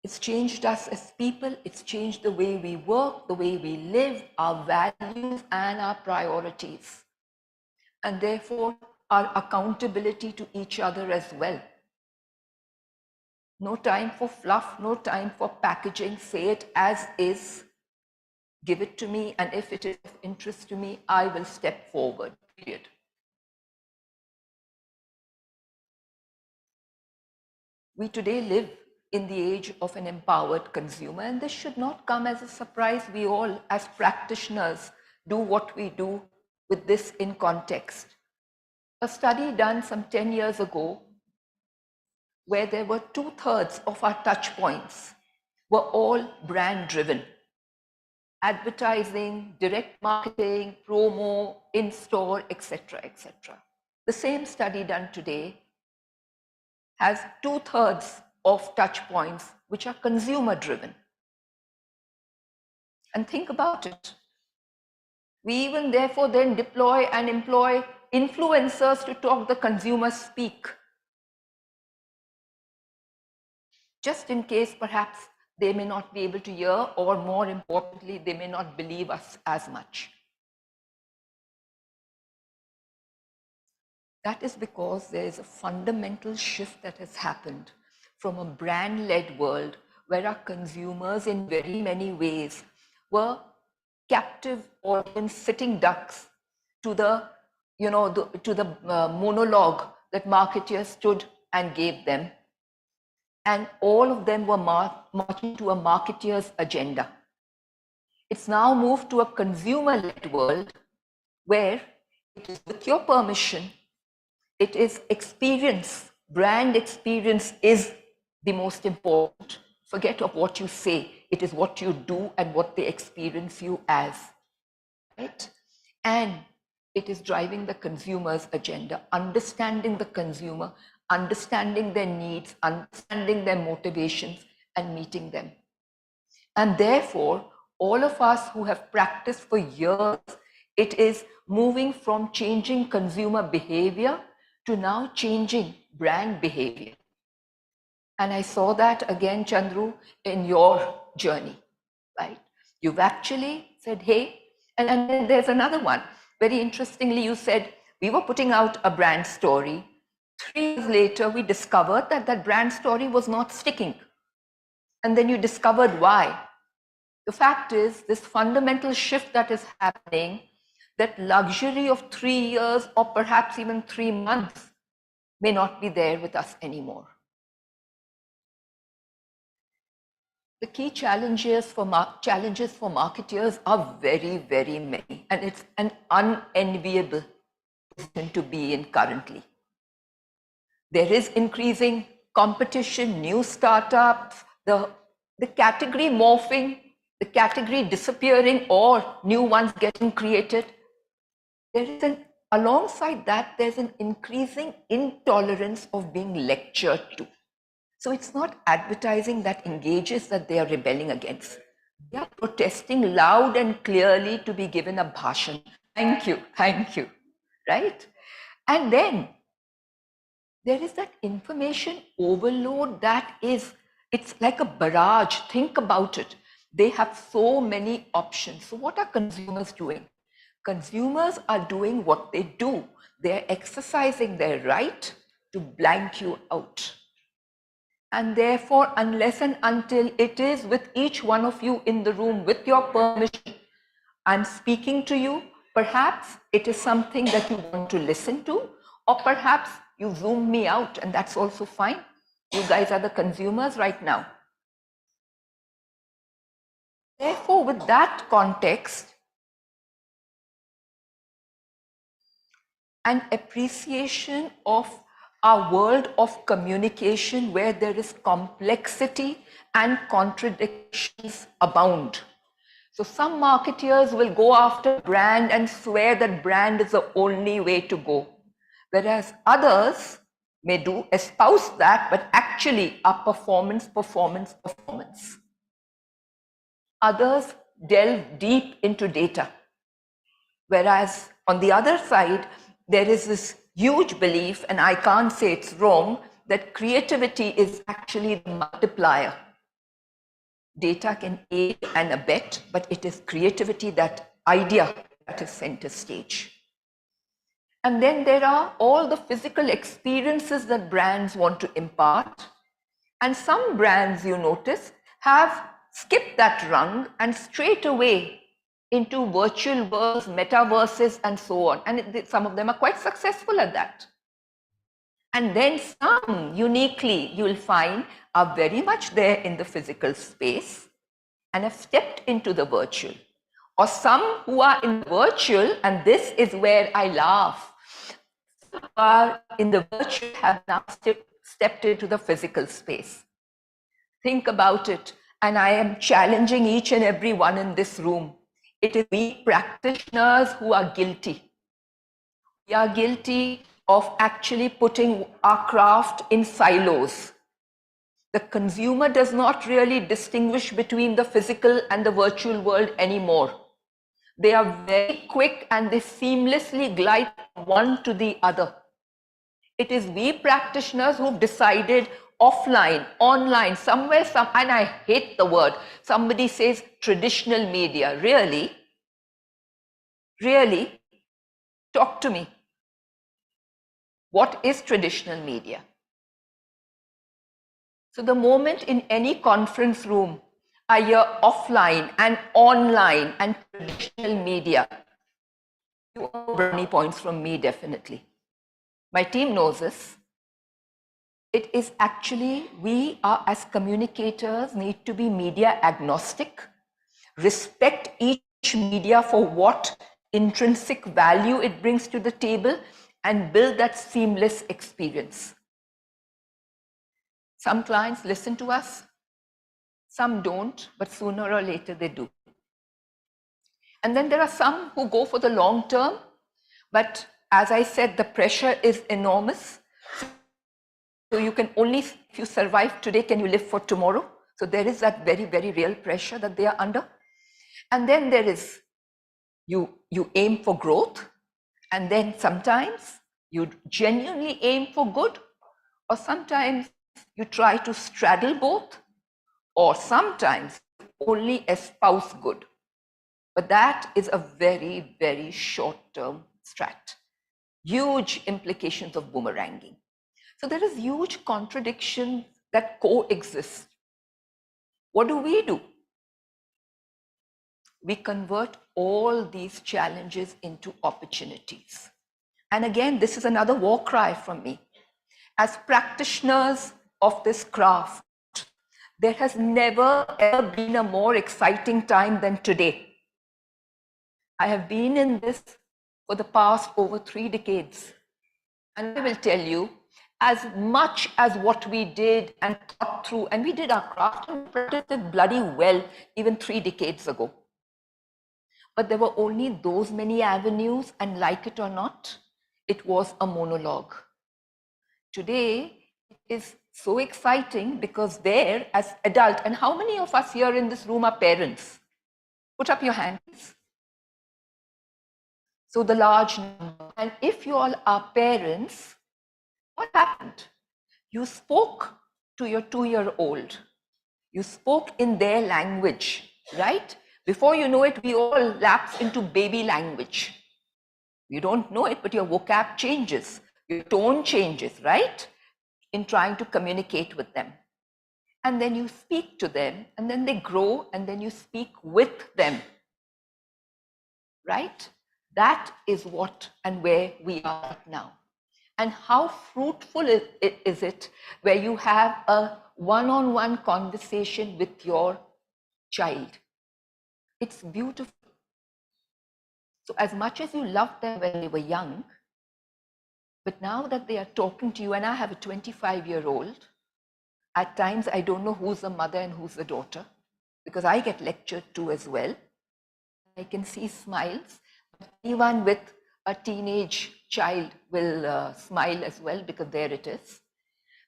It's changed us as people. It's changed the way we work, the way we live, our values and our priorities. And therefore, our accountability to each other as well. No time for fluff, no time for packaging. Say it as is. Give it to me, and if it is of interest to me, I will step forward, period. We today live in the age of an empowered consumer, and this should not come as a surprise. We all, as practitioners, do what we do with this in context. A study done some 10 years ago, where there were 2/3 of our touch points were all brand driven. Advertising, direct marketing, promo, in-store, etc., etc. The same study done today has 2/3 of touch points which are consumer driven. And think about it. We even therefore then deploy and employ influencers to talk the consumer speak. Just in case perhaps they may not be able to hear, or more importantly, they may not believe us as much. That is because there is a fundamental shift that has happened from a brand-led world where our consumers in very many ways were captive audience sitting ducks to the, monologue that marketers stood and gave them. And all of them were marching to a marketeer's agenda. It's now moved to a consumer-led world where it is with your permission, it is experience, brand experience is the most important. Forget of what you say, it is what you do and what they experience you as, right? And it is driving the consumer's agenda, understanding the consumer, understanding their needs, understanding their motivations and meeting them. And therefore, all of us who have practiced for years, it is moving from changing consumer behavior to now changing brand behavior. And I saw that again, Chandru, in your journey, right? You've actually said, hey, and then there's another one. Very interestingly, you said, we were putting out a brand story. 3 years later, we discovered that that brand story was not sticking. And then you discovered why. The fact is, this fundamental shift that is happening, that luxury of 3 years or perhaps even 3 months may not be there with us anymore. The key challenges for marketers are very, very many, and it's an unenviable position to be in currently. There is increasing competition, new startups, the category morphing, the category disappearing, or new ones getting created. There is alongside that, there's an increasing intolerance of being lectured to. So it's not advertising that engages that they are rebelling against. They are protesting loud and clearly to be given a bhashan. Thank you, right? And then there is that information overload that is, it's like a barrage. Think about it. They have so many options. So what are consumers doing? Consumers are doing what they do. They're exercising their right to blank you out. And therefore, unless and until it is with each one of you in the room with your permission, I'm speaking to you, perhaps it is something that you want to listen to, or perhaps you zoom me out, and that's also fine. You guys are the consumers right now. Therefore, with that context, an appreciation of our world of communication where there is complexity and contradictions abound. So some marketeers will go after brand and swear that brand is the only way to go, whereas others may espouse that, but actually are performance. Others delve deep into data. Whereas on the other side, there is this huge belief, and I can't say it's wrong, that creativity is actually the multiplier. Data can aid and abet, but it is creativity, that idea, that is center stage. And then there are all the physical experiences that brands want to impart. And some brands, you notice, have skipped that rung and straight away into virtual worlds, metaverses, and so on. And some of them are quite successful at that. And then some, uniquely, you will find, are very much there in the physical space and have stepped into the virtual. Or some who are in virtual, and this is where I laugh, who are in the virtual have now stepped into the physical space. Think about it, and I am challenging each and every one in this room. It is we practitioners who are guilty. We are guilty of actually putting our craft in silos. The consumer does not really distinguish between the physical and the virtual world anymore. They are very quick and they seamlessly glide from one to the other. It is we practitioners who've decided offline, online, somewhere, and I hate the word. Somebody says traditional media. Really? Really? Talk to me. What is traditional media? So the moment in any conference room I hear offline and online and traditional media, you earn brownie points from me, definitely. My team knows this. It is actually, we are as communicators need to be media agnostic, respect each media for what intrinsic value it brings to the table, and build that seamless experience. Some clients listen to us, some don't, but sooner or later they do. And then there are some who go for the long term, but as I said, the pressure is enormous. So you can only, if you survive today, can you live for tomorrow? So there is that very, very real pressure that they are under. And then there is, you aim for growth, and then sometimes you genuinely aim for good, or sometimes you try to straddle both, or sometimes only espouse good. But that is a very, very short-term strat. Huge implications of boomeranging. So there is huge contradiction that coexist. What do? We convert all these challenges into opportunities. And again, this is another war cry from me. As practitioners of this craft, there has never ever been a more exciting time than today. I have been in this for the past over 3 decades. And I will tell you, as much as what we did and thought through, and we did our craft and practiced it bloody well even 3 decades ago. But there were only those many avenues, and like it or not, it was a monologue. Today, it is so exciting because there, as adult, and how many of us here in this room are parents? Put up your hands. So the large number. And if you all are parents, what happened? You spoke to your 2-year-old. You spoke in their language, right? Before you know it, we all lapse into baby language. You don't know it, but your vocab changes. Your tone changes, right? In trying to communicate with them. And then you speak to them, and then they grow, and then you speak with them. Right? That is what and where we are now. And how fruitful is it where you have a one-on-one conversation with your child? It's beautiful. So as much as you loved them when they were young, but now that they are talking to you, and I have a 25-year-old, at times I don't know who's the mother and who's the daughter, because I get lectured to as well. I can see smiles. Anyone with a teenage child will smile as well, because there it is.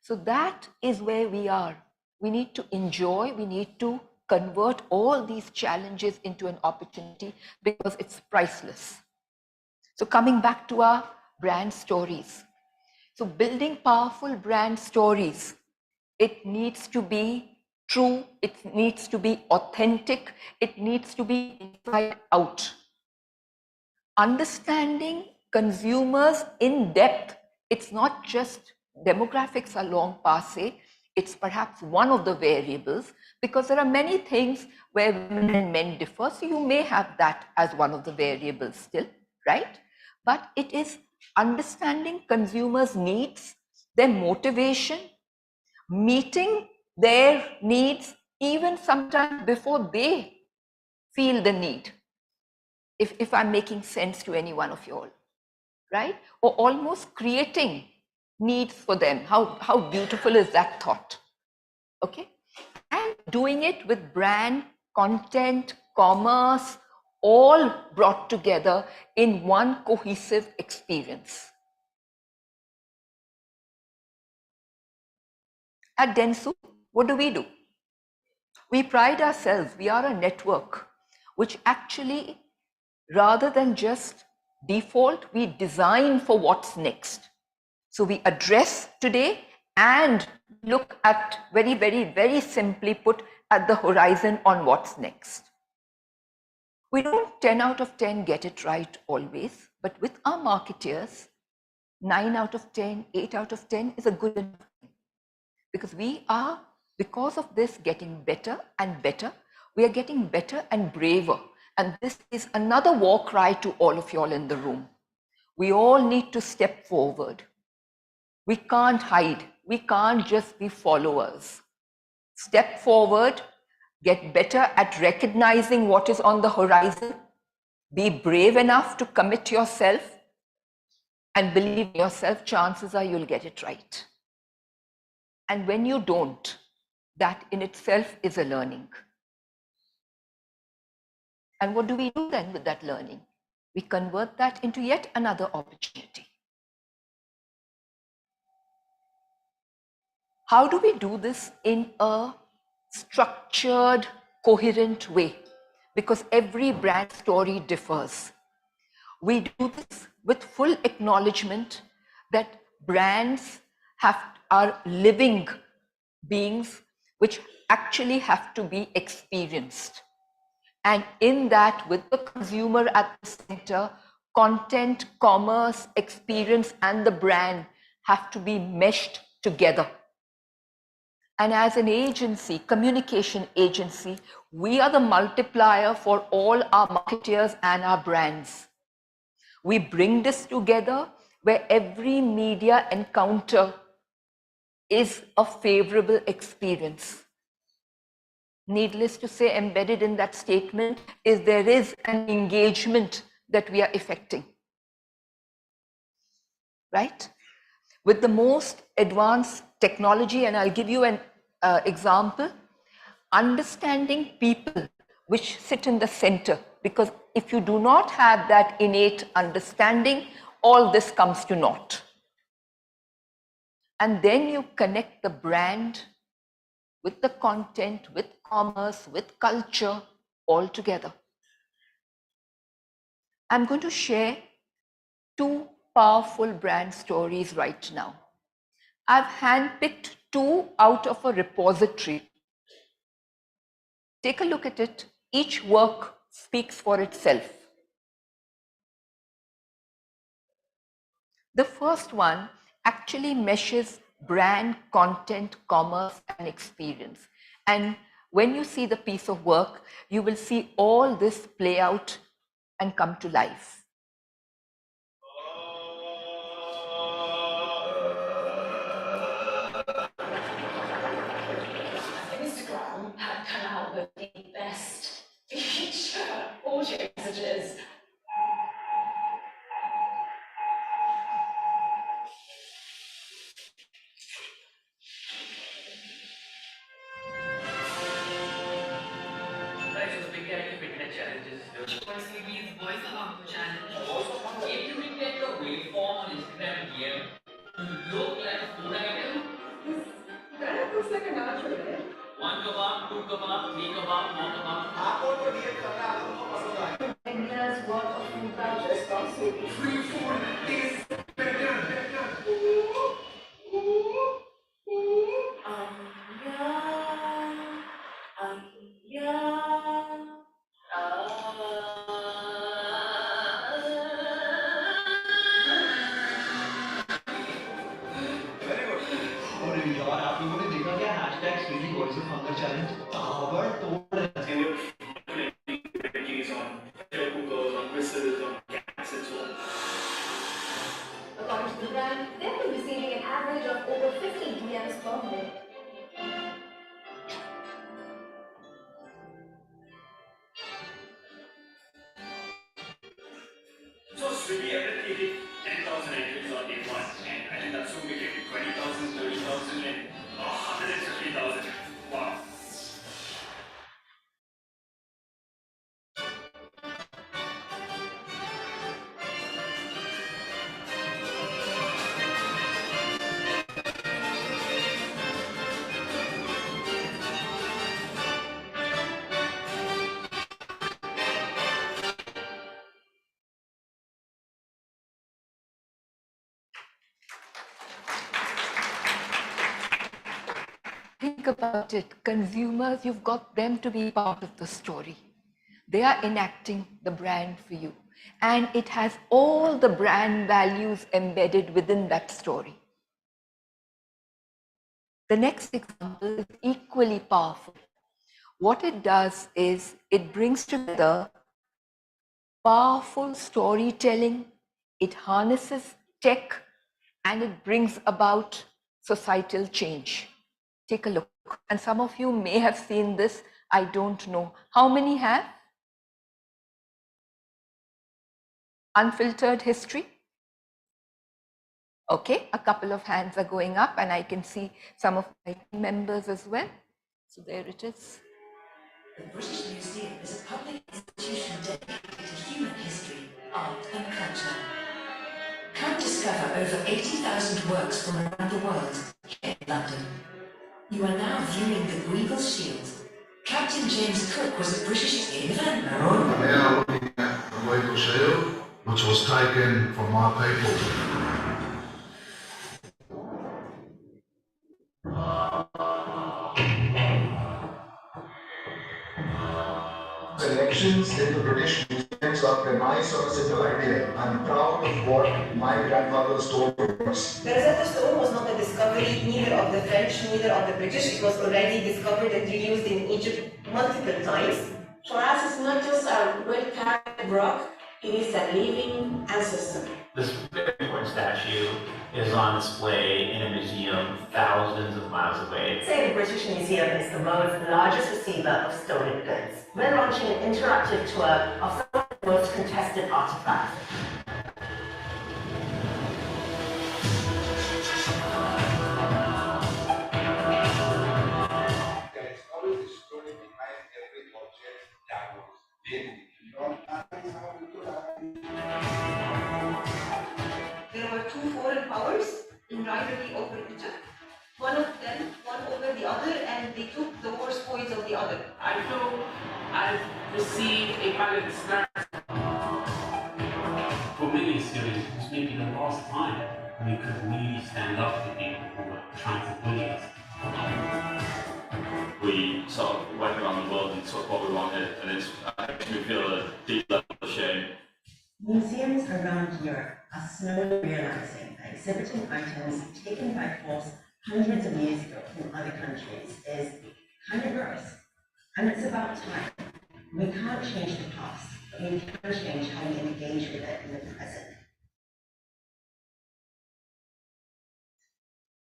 So that is where we are. We need to enjoy, we need to convert all these challenges into an opportunity because it's priceless. So coming back to our brand stories. So building powerful brand stories, it needs to be true, it needs to be authentic, it needs to be inside out. Understanding consumers in depth, it's not just demographics are long passé, it's perhaps one of the variables because there are many things where women and men differ. So you may have that as one of the variables still, right? But it is understanding consumers' needs, their motivation, meeting their needs even sometimes before they feel the need. If I'm making sense to any one of you all, right? Or almost creating needs for them. How beautiful is that thought? Okay. And doing it with brand, content, commerce, all brought together in one cohesive experience. At Dentsu, what do? We pride ourselves, we are a network which actually, rather than just default, we design for what's next. So we address today and look at very simply put at the horizon on what's next. We don't 10 out of 10 get it right always, but with our marketeers, 9 out of 10, 8 out of 10 is a good enough thing. Because we are, because of this, getting better and better. We are getting better and braver. And this is another war cry to all of you all in the room. We all need to step forward. We can't hide. We can't just be followers. Step forward, get better at recognizing what is on the horizon. Be brave enough to commit yourself and believe in yourself, chances are you'll get it right. And when you don't, that in itself is a learning. And what do we do then with that learning? We convert that into yet another opportunity. How do we do this in a structured, coherent way? Because every brand story differs. We do this with full acknowledgement that brands are living beings which actually have to be experienced. And in that, with the consumer at the center, content, commerce, experience, and the brand have to be meshed together. And as an agency, communication agency, we are the multiplier for all our marketeers and our brands. We bring this together where every media encounter is a favorable experience. Needless to say, embedded in that statement is there is an engagement that we are effecting, right? With the most advanced technology, and I'll give you an example, understanding people which sit in the center, because if you do not have that innate understanding, all this comes to naught. And then you connect the brand with the content, with commerce, with culture, all together. I'm going to share two powerful brand stories right now. I've handpicked two out of a repository. Take a look at it. Each work speaks for itself. The first one actually meshes brand, content, commerce, and experience. And when you see the piece of work, you will see all this play out and come to life. Instagram had come out with the best feature audio messages. CB's Voice of Humble challenge. If you can get your waveform on Instagram DM to look like a food item, this kind of looks like a natural, right? 1 kebab, 2 kebab, 3 kebab, 4 kebab. India's worth of food vouchers cost you. Free food is better. और यार आप लोगों ने देखा क्या hashtag Swiggy voice of hunger challenge खबर तोड़ According to the brand, they've been receiving an average of over 50 DMs per minute. So Swiggy every 10,000 entries on day one, and I think that's soon we get 20,000, 30,000, and 150,000. Wow. Think about it, consumers, you've got them to be part of the story. They are enacting the brand for you, and it has all the brand values embedded within that story. The next example is equally powerful. What it does is it brings together powerful storytelling, it harnesses tech, and it brings about societal change. Take a look. And some of you may have seen this, I don't know. How many have? Unfiltered history? Okay, a couple of hands are going up, and I can see some of my team members as well. So there it is. The British Museum is a public institution dedicated to human history, art and culture. Come discover over 80,000 works from around the world here in London. You are now viewing the Regal Shield. Captain James Cook was a British Air admiral. We are now looking at the Regal Shield, which was taken from my people. Elections in the British Museums are premise of a simple idea. I'm proud of what my grandfather's story was. The Rosetta Stone was not a discovery neither of the French, neither of the British. It was already discovered and reused in Egypt multiple times. For us, it's not just a well-carved rock, it is a living ancestor. This very important statue is on display in a museum thousands of miles away. Say the British Museum is the world's largest receiver of stolen goods. We're launching an interactive tour of some of the most contested artifacts. There were two foreign powers in rivalry over Egypt. One of them won over the other, and they took the war spoils of the other. I feel I've received a kind of snap. For many students, this may be the last time we could really stand up to people who were trying to bully us. We sort of went around the world and took what we wanted, and it makes me feel a deep level of shame. Museums around Europe are slowly realizing that exhibiting items taken by force hundreds of years ago from other countries is kind of gross. And it's about time. We can't change the past, but we can change how we engage with it in the present.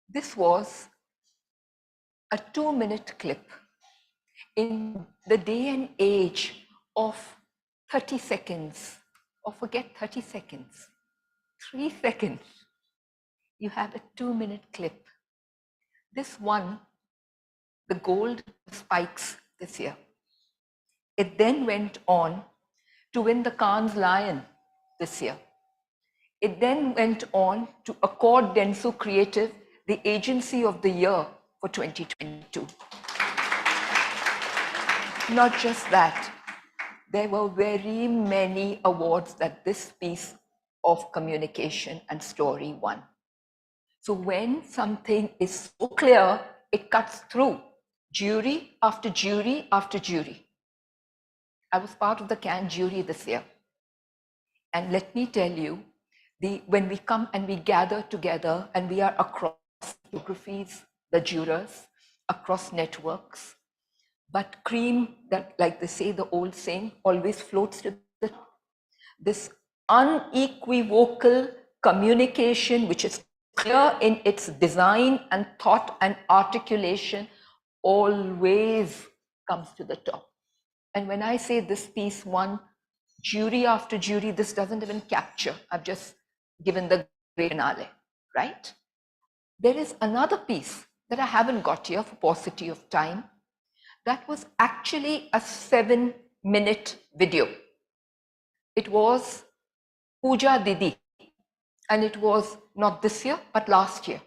This was a 2-minute clip in the day and age of 30 seconds, or forget 30 seconds, 3 seconds. You have a 2-minute clip. This won the gold spikes this year. It then went on to win the Cannes Lion this year. It then went on to accord Dentsu Creative the Agency of the Year for 2022. Not just that, there were very many awards that this piece of communication and story won. So when something is so clear, it cuts through jury after jury after jury. I was part of the Cannes jury this year. And let me tell you, when we come and we gather together and we are across geographies, the jurors, across networks, but cream, that, like they say, the old saying, always floats to this unequivocal communication, which is clear in its design and thought and articulation, always comes to the top. And when I say this piece won jury after jury, this doesn't even capture. I've just given the great finale, right? There is another piece that I haven't got here for paucity of time. That was actually a 7-minute video. It was Pooja Didi, and it was not this year, but last year.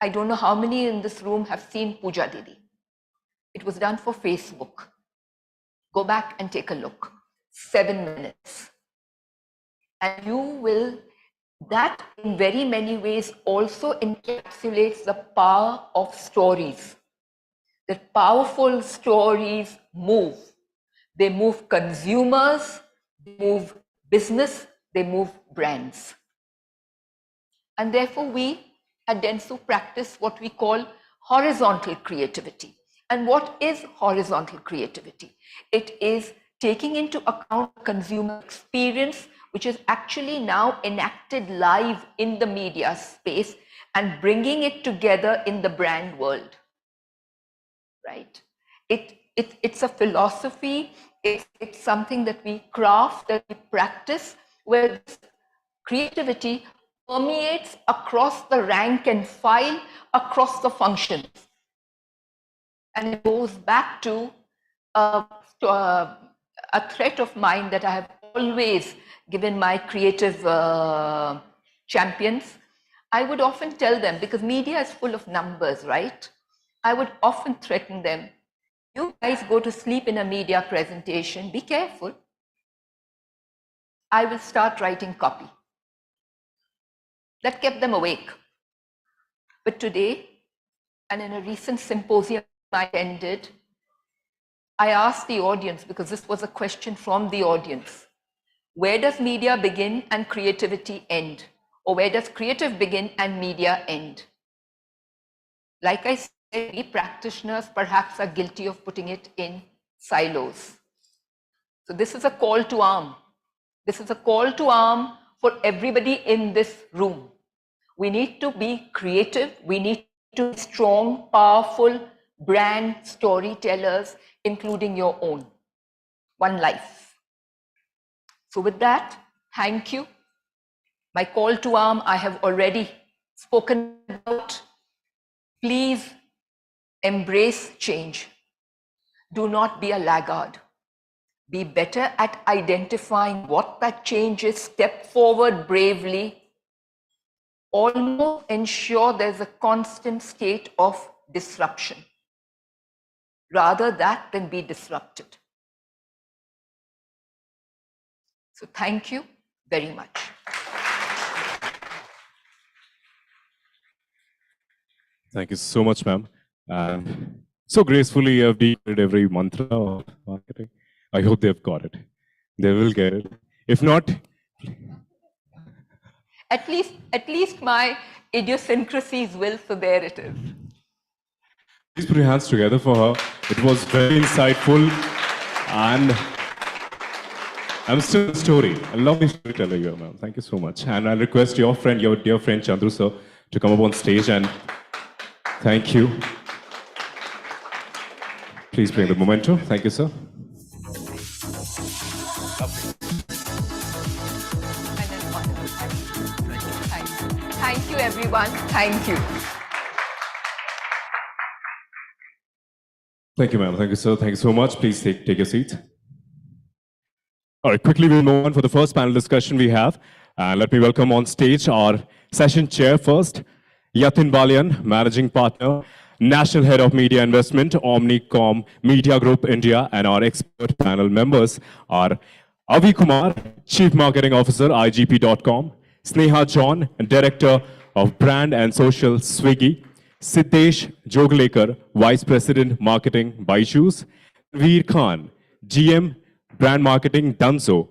I don't know how many in this room have seen Pooja Didi. It was done for Facebook. Go back and take a look. 7 minutes. And you will, that in very many ways also encapsulates the power of stories. That powerful stories move. They move consumers, they move business, they move brands. And therefore we at Dentsu practice what we call horizontal creativity. And what is horizontal creativity? It is taking into account consumer experience, which is actually now enacted live in the media space, and bringing it together in the brand world, right? It's a philosophy, it's something that we craft, that we practice, where creativity permeates across the rank and file, across the functions. And it goes back to a threat of mine that I have always given my creative champions. I would often tell them, because media is full of numbers, right? I would often threaten them, you guys go to sleep in a media presentation, be careful. I will start writing copy. That kept them awake. But today, and in a recent symposium I attended, I asked the audience, because this was a question from the audience, where does media begin and creativity end? Or where does creative begin and media end? Like I said, we practitioners perhaps are guilty of putting it in silos. So this is a call to arm. This is a call to arm for everybody in this room. We need to be creative. We need to be strong, powerful brand storytellers, including your own. One life. So with that, thank you. My call to arm, I have already spoken about. Please embrace change. Do not be a laggard. Be better at identifying what that change is. Step forward bravely. Almost ensure there's a constant state of disruption. Rather that than be disrupted. So thank you very much. Thank you so much, ma'am. And so gracefully you have decoded every mantra of marketing. I hope they've got it. They will get it. If not, at least my idiosyncrasies will, so there it is. please put your hands together for her. It was very insightful, and I'm still a story. A lovely storyteller you are, ma'am. Thank you so much. And I'll request your friend, your dear friend Chandru sir, to come up on stage and thank you. Please bring the memento. Thank you, sir. Thank you, everyone. Thank you. Thank you, ma'am. Thank you, sir. Thank you so much. Please take your seat. All right, quickly we'll move on for the first panel discussion we have. Let me welcome on stage our session chair first, Yatin Balian, Managing Partner, National Head of Media Investment, Omnicom Media Group India, and our expert panel members are Avi Kumar, Chief Marketing Officer, IGP.com, Sneha John, Director of Brand and Social, Swiggy, Siddesh Joglekar, Vice President, Marketing, Byju's, Veer Khan, GM, Brand Marketing, Dunzo,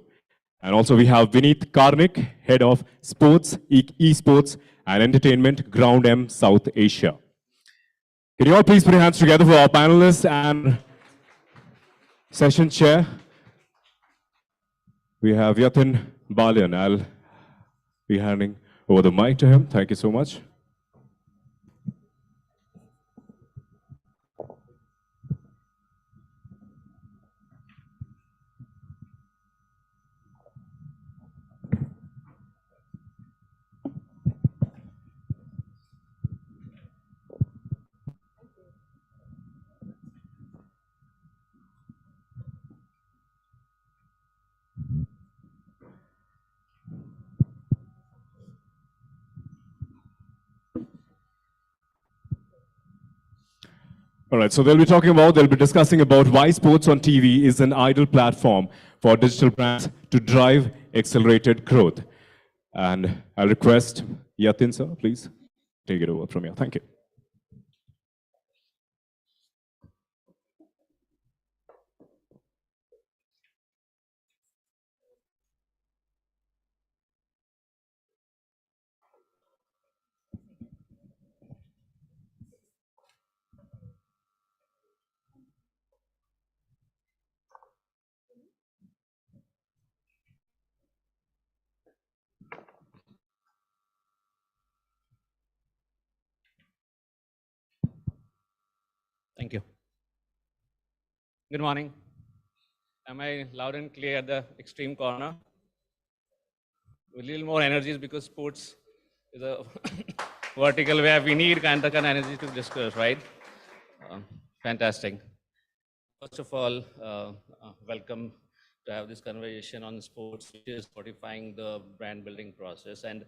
and also we have Vineet Karnik, Head of Sports, Esports and Entertainment, Ground M, South Asia. Can you all please put your hands together for our panelists and session chair? We have Yatin Balian. I'll be handing over the mic to him. Thank you so much. All right, so they'll be discussing about why sports on TV is an ideal platform for digital brands to drive accelerated growth. And I'll request Yatin, sir, please take it over from here. Thank you. Thank you. Good morning. Am I loud and clear at the extreme corner? With a little more energies because sports is a vertical where we need kind of energy to discuss, right? Fantastic. First of all, welcome to have this conversation on sports, which is fortifying the brand building process. And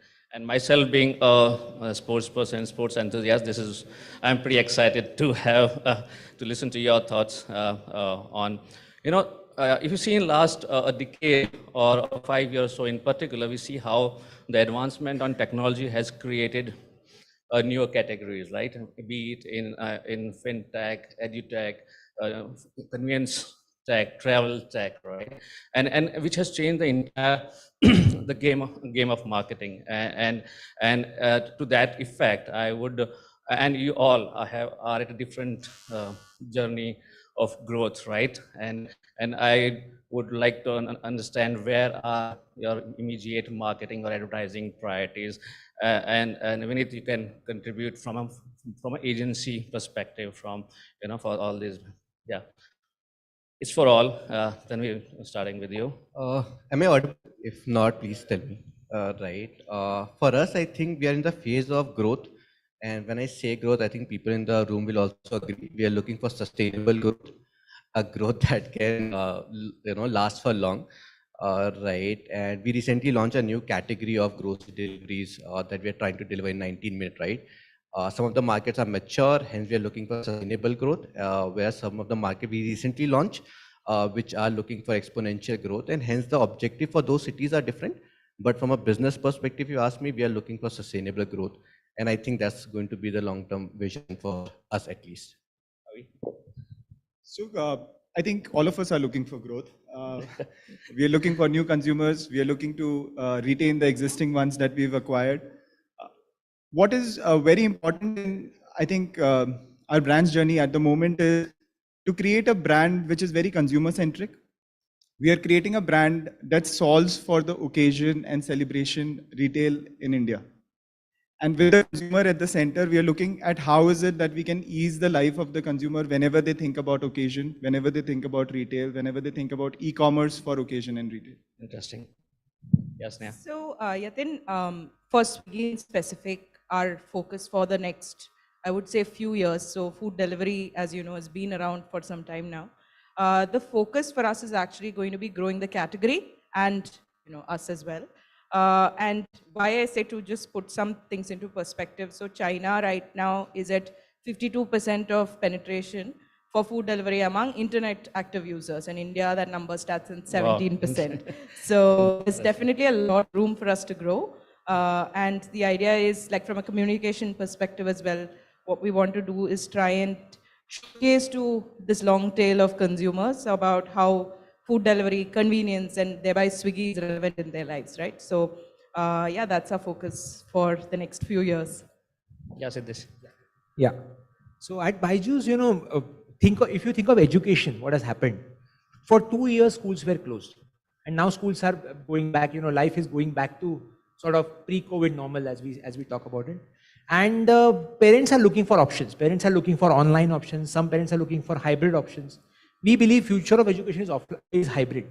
myself being a sports person, sports enthusiast, I'm pretty excited to have to listen to your thoughts on, if you see in last a decade or 5 years or so in particular, we see how the advancement on technology has created newer categories, right? Be it in fintech, edutech, convenience tech, travel tech, right? And which has changed the entire the game of marketing. And to that effect, I would, and you all are at a different journey of growth, right? And I would like to understand where are your immediate marketing or advertising priorities, and Vineet, you can contribute from an agency perspective, for all this. Yeah, it's for all. Then we're starting with you. Am I audible? If not, please tell me. Right. For us, I think we are in the phase of growth. And when I say growth, I think people in the room will also agree. We are looking for sustainable growth, a growth that can, last for long. Right. And we recently launched a new category of grocery deliveries that we are trying to deliver in 19 minutes, right? Some of the markets are mature, hence we are looking for sustainable growth, whereas some of the market we recently launched, which are looking for exponential growth, and hence the objective for those cities are different. But from a business perspective, you ask me, we are looking for sustainable growth. And I think that's going to be the long-term vision for us at least. So I think all of us are looking for growth. We are looking for new consumers. We are looking to retain the existing ones that we've acquired. What is very important in, I think, our brand's journey at the moment is to create a brand which is very consumer-centric. We are creating a brand that solves for the occasion and celebration retail in India. And with the consumer at the center, we are looking at how is it that we can ease the life of the consumer whenever they think about occasion, whenever they think about retail, whenever they think about e-commerce for occasion and retail. Interesting. Yes, Neha. So, Yatin, for Swiggy in specific, our focus for the next, I would say, few years. So, food delivery, as you know, has been around for some time now. The focus for us is actually going to be growing the category and us as well. And why I say to just put some things into perspective. So China right now is at 52% of penetration for food delivery among internet active users. In India, that number starts at 17%. So there's definitely a lot of room for us to grow. And the idea is, like, from a communication perspective as well, what we want to do is try and showcase to this long tail of consumers about how food delivery, convenience, and thereby Swiggy is relevant in their lives, right? So yeah, that's our focus for the next few years. Yeah, Siddesh. Yeah. So at Byju's, if you think of education, what has happened? For 2 years, schools were closed. And now schools are going back, life is going back to sort of pre-COVID normal as we talk about it. And parents are looking for options. Parents are looking for online options. Some parents are looking for hybrid options. We believe future of education is hybrid.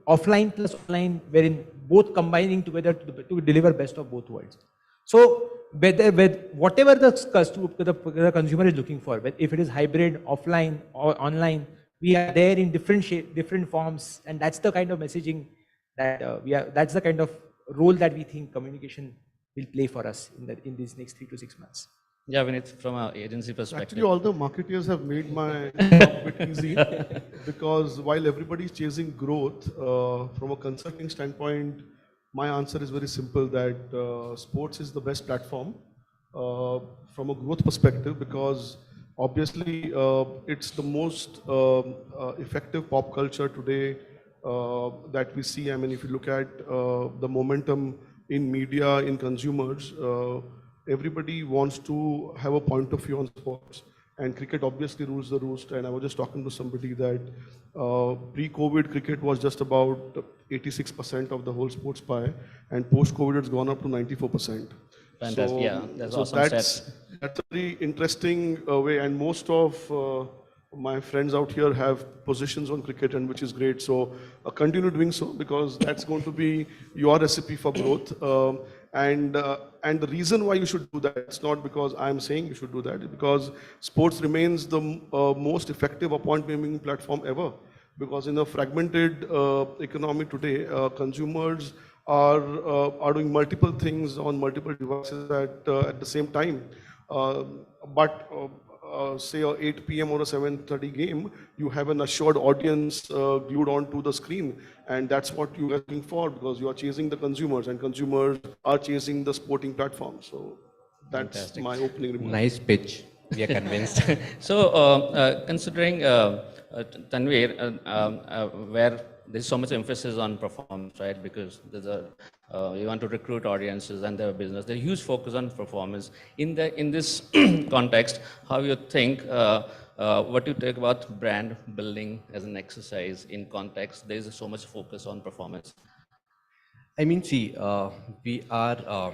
Offline plus online, wherein both combining together to deliver best of both worlds. So whatever the consumer is looking for, if it is hybrid, offline or online, we are there in different forms, and that's the kind of messaging that that's the kind of role that we think communication will play for us in these next 3 to 6 months. Yeah, Vinith, from an agency perspective. Actually, all the marketeers have made my job a bit easy, because while everybody's chasing growth, from a consulting standpoint, my answer is very simple, that sports is the best platform from a growth perspective, because obviously it's the most effective pop culture today that we see. I mean, if you look at the momentum in media, in consumers, everybody wants to have a point of view on sports, and cricket obviously rules the roost. And I was just talking to somebody that pre-COVID cricket was just about 86% of the whole sports pie, and post-COVID it's gone up to 94%. Fantastic. So, Yeah, that's so awesome that's a very interesting way, and most of my friends out here have positions on cricket, and which is great. So continue doing so, because that's going to be your recipe for growth. And the reason why you should do that, it's not because I'm saying you should do that, it's because sports remains the most effective appointment platform ever. Because in a fragmented economy today, consumers are doing multiple things on multiple devices at the same time. But say a 8 p.m. or a 7:30 game, you have an assured audience glued onto the screen, and that's what you are looking for, because you are chasing the consumers, and consumers are chasing the sporting platform. So that's Fantastic. my opening remark. Nice pitch. We are convinced. So considering Tanvir, where there's so much emphasis on performance, right? Because there's you want to recruit audiences and their business. There's a huge focus on performance. In this context, how you think, what you take about brand building as an exercise in context? There is so much focus on performance. I mean, see, we are,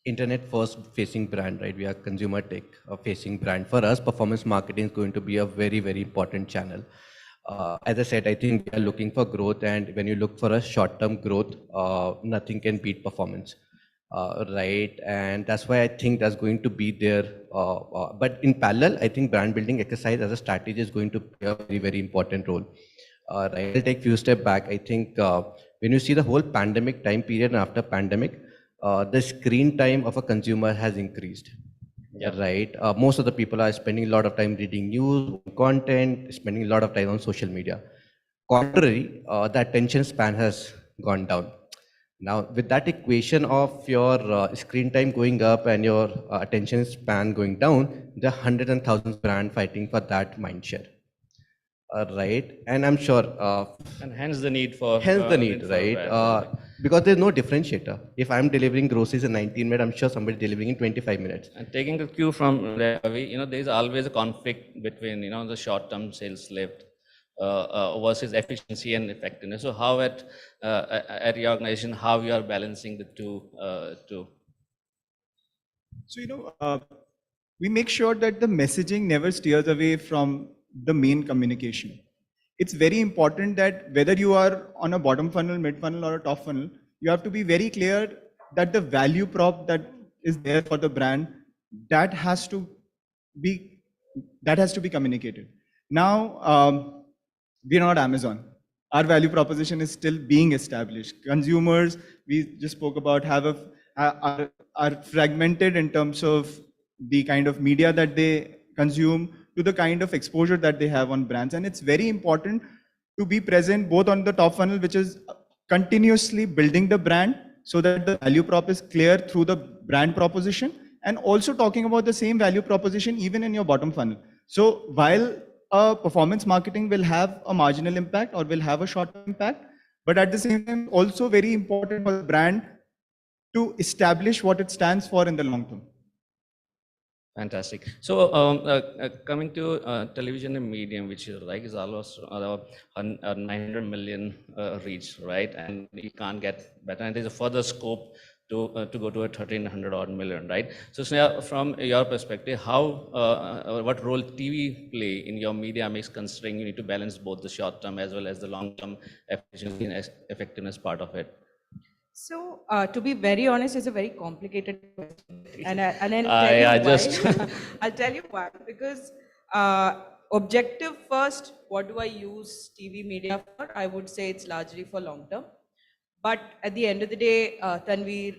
internet first facing brand, right? We are consumer tech facing brand. For us, performance marketing is going to be a very, very important channel. As I said, I think we are looking for growth, and when you look for a short-term growth, nothing can beat performance, right? And that's why I think that's going to be there. But in parallel, I think brand building exercise as a strategy is going to play a very, very important role. Right? I'll take a few steps back. I think when you see the whole pandemic time period and after pandemic, the screen time of a consumer has increased. Yeah. Right. Most of the people are spending a lot of time reading news, content, spending a lot of time on social media. Contrary, the attention span has gone down. Now, with that equation of your screen time going up and your attention span going down, there are hundreds and thousands of brands fighting for that mind share. Right, and I'm sure. And hence the need for. Right? Because there's no differentiator. If I'm delivering groceries in 19 minutes, I'm sure somebody's delivering in 25 minutes. And taking the cue from Ravi, there is always a conflict between, the short-term sales lift versus efficiency and effectiveness. So how at your organization, how you are balancing the two? So, we make sure that the messaging never steers away from the main communication. It's very important that whether you are on a bottom funnel, mid funnel, or a top funnel, you have to be very clear that the value prop that is there for the brand, that has to be communicated. Now, we're not Amazon. Our value proposition is still being established. Consumers, we just spoke about, have are fragmented in terms of the kind of media that they consume to the kind of exposure that they have on brands. And it's very important to be present both on the top funnel, which is continuously building the brand so that the value prop is clear through the brand proposition, and also talking about the same value proposition even in your bottom funnel. So while performance marketing will have a marginal impact or will have a short-term impact, but at the same time also very important for the brand to establish what it stands for in the long term. Fantastic. So coming to television and medium, which is like is almost 900 million reach, right? And you can't get better. And there's a further scope to go to a 1300 odd million, right? So Sneha, from your perspective, how what role TV play in your media mix, considering you need to balance both the short term as well as the long term efficiency and effectiveness part of it? So, to be very honest, it's a very complicated question, and I'll tell you why. I'll tell you why. Because objective first, what do I use TV media for? I would say it's largely for long term. But at the end of the day, Tanveer,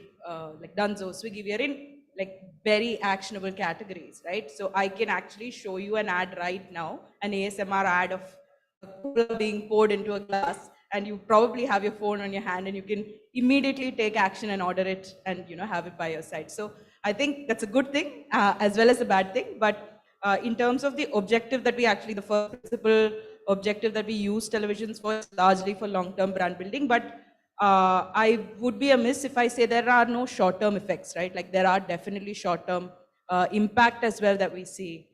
like Dunzo, Swiggy, we are in like very actionable categories, right? So I can actually show you an ad right now, an ASMR ad of a cola being poured into a glass, and you probably have your phone on your hand and you can immediately take action and order it and have it by your side. So I think that's a good thing as well as a bad thing. But in terms of the objective that we actually, the first principal objective that we use televisions for is largely for long-term brand building. But I would be amiss if I say there are no short-term effects, right? Like there are definitely short-term impact as well that we see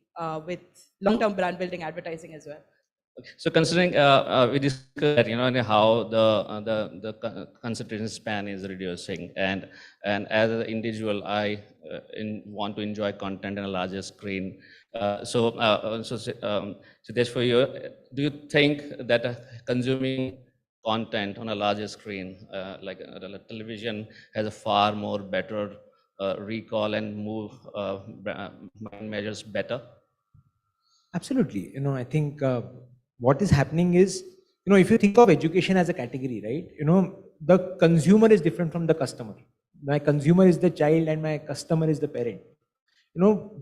with long-term brand building advertising as well. So considering we discussed that, and how the concentration span is reducing, and as an individual, I want to enjoy content on a larger screen. So Siddesh, for you, do you think that consuming content on a larger screen, like television, has a far more better recall and move measures better? Absolutely. I think what is happening is, if you think of education as a category, right? The consumer is different from the customer. My consumer is the child and my customer is the parent.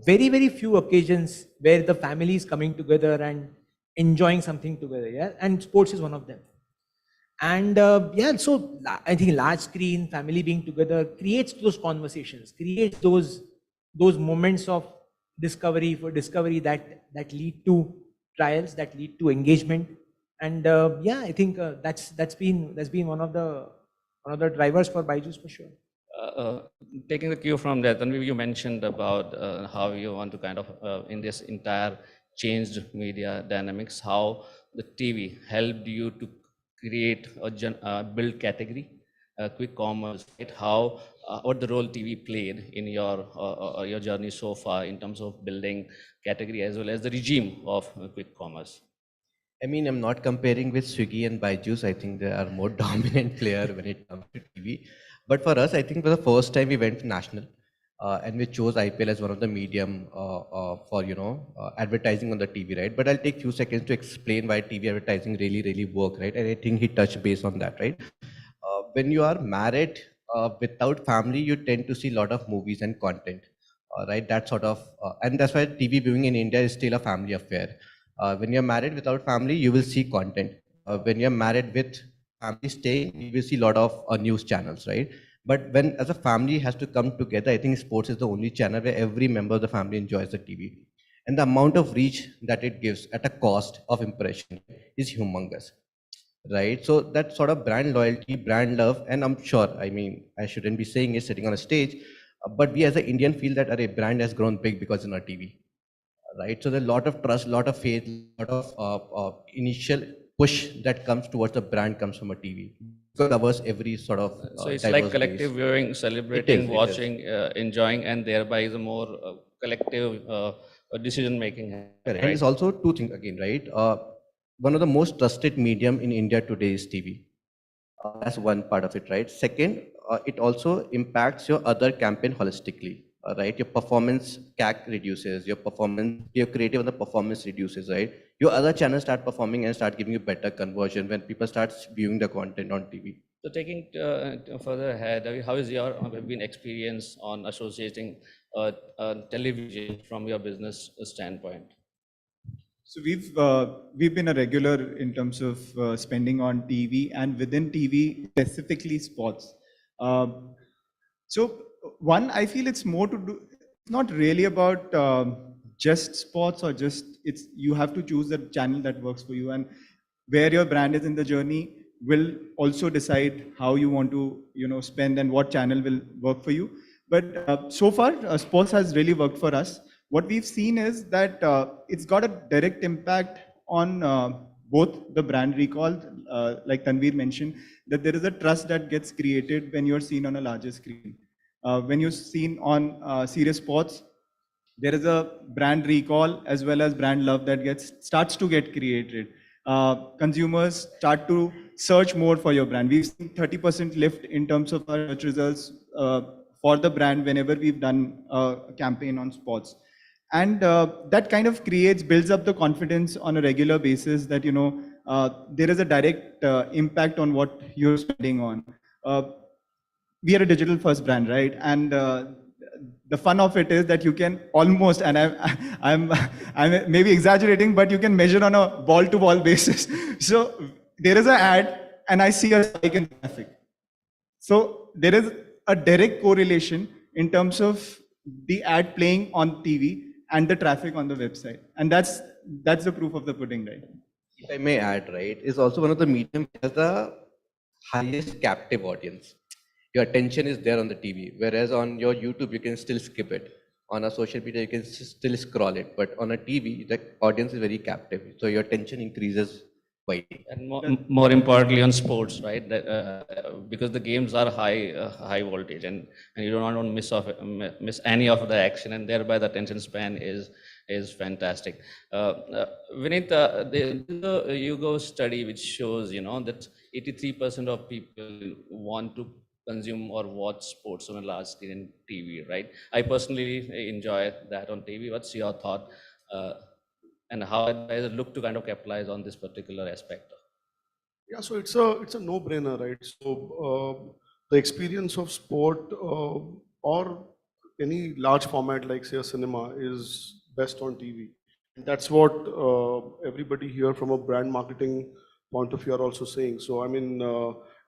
Very, very few occasions where the family is coming together and enjoying something together, yeah? And sports is one of them. And so I think large screen, family being together creates those conversations, creates those moments of discovery that lead to trials, that lead to engagement. And I think that's been one of the drivers for Byju's for sure. Taking the cue from that, and you mentioned about how you want to kind of in this entire changed media dynamics, how the TV helped you to create a build category, quick commerce, right? How what the role TV played in your journey so far in terms of building category as well as the regime of quick commerce? I mean, I'm not comparing with Swiggy and Byju's. I think they are more dominant player when it comes to TV. But for us, I think for the first time we went national, and we chose IPL as one of the medium for advertising on the TV, right? But I'll take few seconds to explain why TV advertising really work, right? And I think he touched base on that, right? When you are married without family, you tend to see a lot of movies and content, right? That sort of, and that's why TV viewing in India is still a family affair. When you're married without family, you will see content. When you're married with family staying, you will see a lot of news channels, right? But when as a family has to come together, I think sports is the only channel where every member of the family enjoys the TV. And the amount of reach that it gives at a cost of impression is humongous, right? So that sort of brand loyalty, brand love, and I'm sure, I mean, I shouldn't be saying it sitting on a stage, but we as an Indian feel that our brand has grown big because in our TV. Right, so there's a lot of trust, lot of faith, lot of initial push that comes towards the brand comes from a TV. So it covers every sort of. So it's like collective viewing, celebrating, watching, enjoying, and thereby is a more collective decision making. Right? And it's also two things again, right? One of the most trusted medium in India today is TV. That's one part of it, right? Second, it also impacts your other campaign holistically. Right, your performance CAC reduces, your creative on the performance reduces, right? Your other channels start performing and start giving you better conversion when people start viewing the content on TV. So taking further ahead, how is your been experience on associating television from your business standpoint? So we've been a regular in terms of spending on TV, and within TV specifically sports. So one, I feel it's more to do. It's not really about just sports or just it's. You have to choose the channel that works for you, and where your brand is in the journey will also decide how you want to spend and what channel will work for you. But so far, sports has really worked for us. What we've seen is that it's got a direct impact on both the brand recall, like Tanveer mentioned, that there is a trust that gets created when you're seen on a larger screen. When you're seen on serious sports, there is a brand recall as well as brand love that starts to get created. Consumers start to search more for your brand. We've seen 30% lift in terms of our search results for the brand whenever we've done a campaign on sports. And that kind of builds up the confidence on a regular basis that, there is a direct impact on what you're spending on. We are a digital first brand, right? And the fun of it is that you can almost, and I'm maybe exaggerating, but you can measure on a ball to ball basis. So there is an ad and I see a spike in traffic. So there is a direct correlation in terms of the ad playing on TV and the traffic on the website. And that's the proof of the pudding, right? If I may add, right, is also one of the medium which has the highest captive audience. Your attention is there on the TV, whereas on your YouTube, you can still skip it. On a social media, you can still scroll it. But on a TV, the audience is very captive. So your attention increases quite. And more importantly on sports, right? Because the games are high voltage and you don't want to miss any of the action, and thereby the attention span is fantastic. Vineet, the YouGo study which shows, that 83% of people want to consume or watch sports on a large screen in TV, right? I personally enjoy that on TV. What's your thought? And how advisors look to kind of capitalize on this particular aspect? Yeah, so it's a no-brainer, right? So the experience of sport or any large format like say a cinema is best on TV. And that's what everybody here from a brand marketing point of view are also saying. So I mean,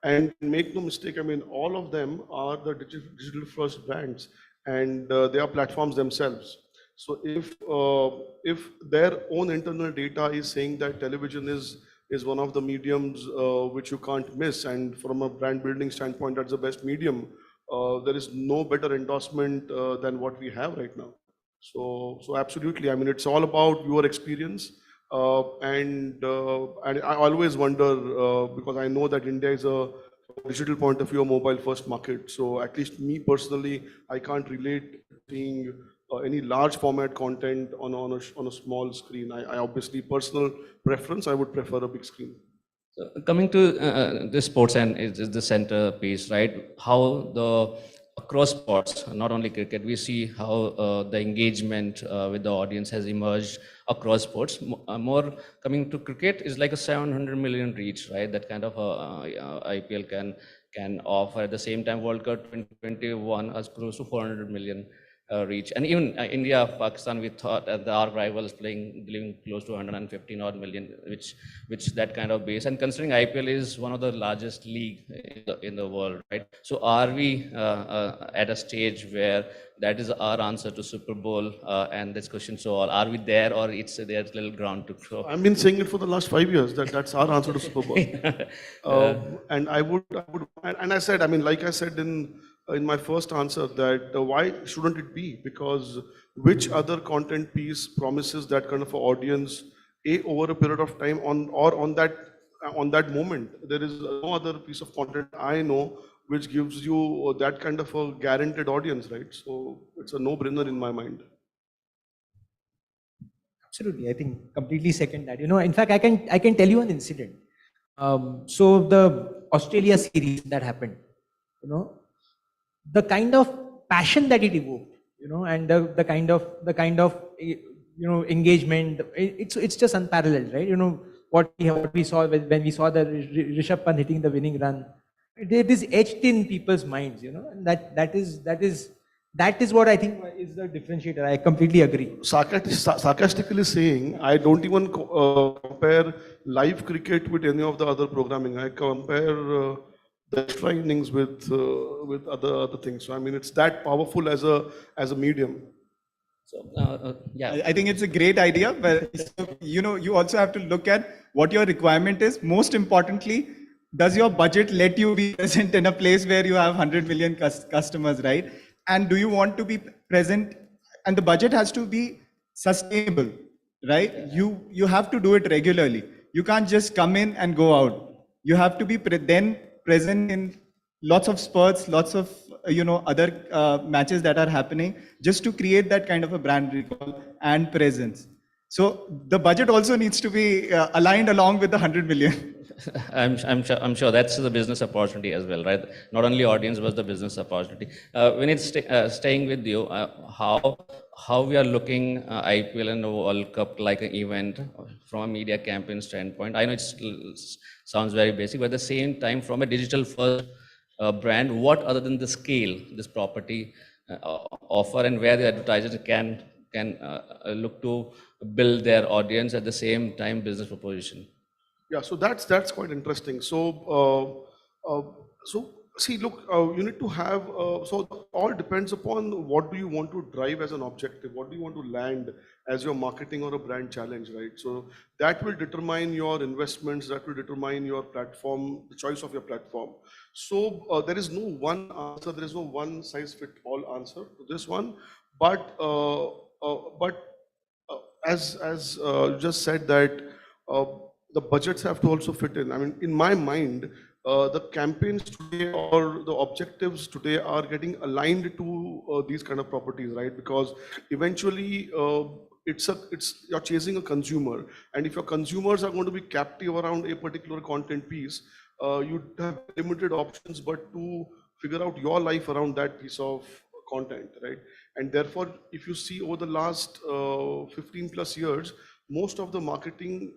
and make no mistake, I mean, all of them are the digital first brands, and they are platforms themselves. So if their own internal data is saying that television is one of the mediums which you can't miss, and from a brand building standpoint, that's the best medium, there is no better endorsement than what we have right now. So absolutely, I mean, it's all about your experience. And I always wonder, because I know that India is a digital point of view, a mobile first market. So at least me personally, I can't relate seeing any large format content on a small screen. I obviously, personal preference, I would prefer a big screen. So coming to the sports and is the centerpiece, right? How across sports, not only cricket, we see how the engagement with the audience has emerged across sports. More coming to cricket is like a 700 million reach, right? That kind of IPL can offer. At the same time, World Cup 2021 has close to 400 million reach. And even India, Pakistan, we thought that our rivals delivering close to 115 odd million, which that kind of base. And considering IPL is one of the largest league in the world, right? So are we at a stage where that is our answer to Super Bowl and this question? So are we there, or there's little ground to grow? I've been saying it for the last 5 years that's our answer to Super Bowl. And I would, and I said, I mean, like I said in my first answer, that why shouldn't it be? Because which other content piece promises that kind of an audience over a period of time on that moment? There is no other piece of content I know which gives you that kind of a guaranteed audience, right? So it's a no-brainer in my mind. Absolutely, I think completely second that. In fact, I can tell you an incident. So the Australia series that happened, the kind of passion that it evoked, and the kind of engagement, it's just unparalleled, right? What we saw when we saw the Rishabh Pant hitting the winning run, It is etched in people's minds, you know, and that is what I think is the differentiator. I completely agree. Sarcastically saying, I don't even compare live cricket with any of the other programming. I compare the extra innings with other things. So I mean, it's that powerful as a medium. So, I think it's a great idea, but you know, you also have to look at what your requirement is. Most importantly, does your budget let you be present in a place where you have 100 million customers, right? And do you want to be present? And the budget has to be sustainable, right? You have to do it regularly. You can't just come in and go out. You have to be then present in lots of spurts, lots of other matches that are happening, just to create that kind of a brand recall and presence. So the budget also needs to be aligned along with the 100 million. I'm sure that's the business opportunity as well, right? Not only audience, but the business opportunity. When it's staying with you, how we are looking IPL and the World Cup like an event from a media campaign standpoint. I know it sounds very basic, but at the same time, from a digital first brand, what other than the scale this property offer, and where the advertisers can look to build their audience at the same time business proposition? Yeah, so that's quite interesting. So see, look, you need to have, so all depends upon what do you want to drive as an objective, what do you want to land as your marketing or a brand challenge, right? So that will determine your investments, that will determine your platform, the choice of your platform. So there is no one answer, there is no one size fit all answer to this one, but as you just said that the budgets have to also fit in. I mean, in my mind, the campaigns today or the objectives today are getting aligned to these kind of properties, right? Because eventually you're chasing a consumer, and if your consumers are going to be captive around a particular content piece, you have limited options but to figure out your life around that piece of content, right? And therefore, if you see over the last 15 plus years, most of the marketing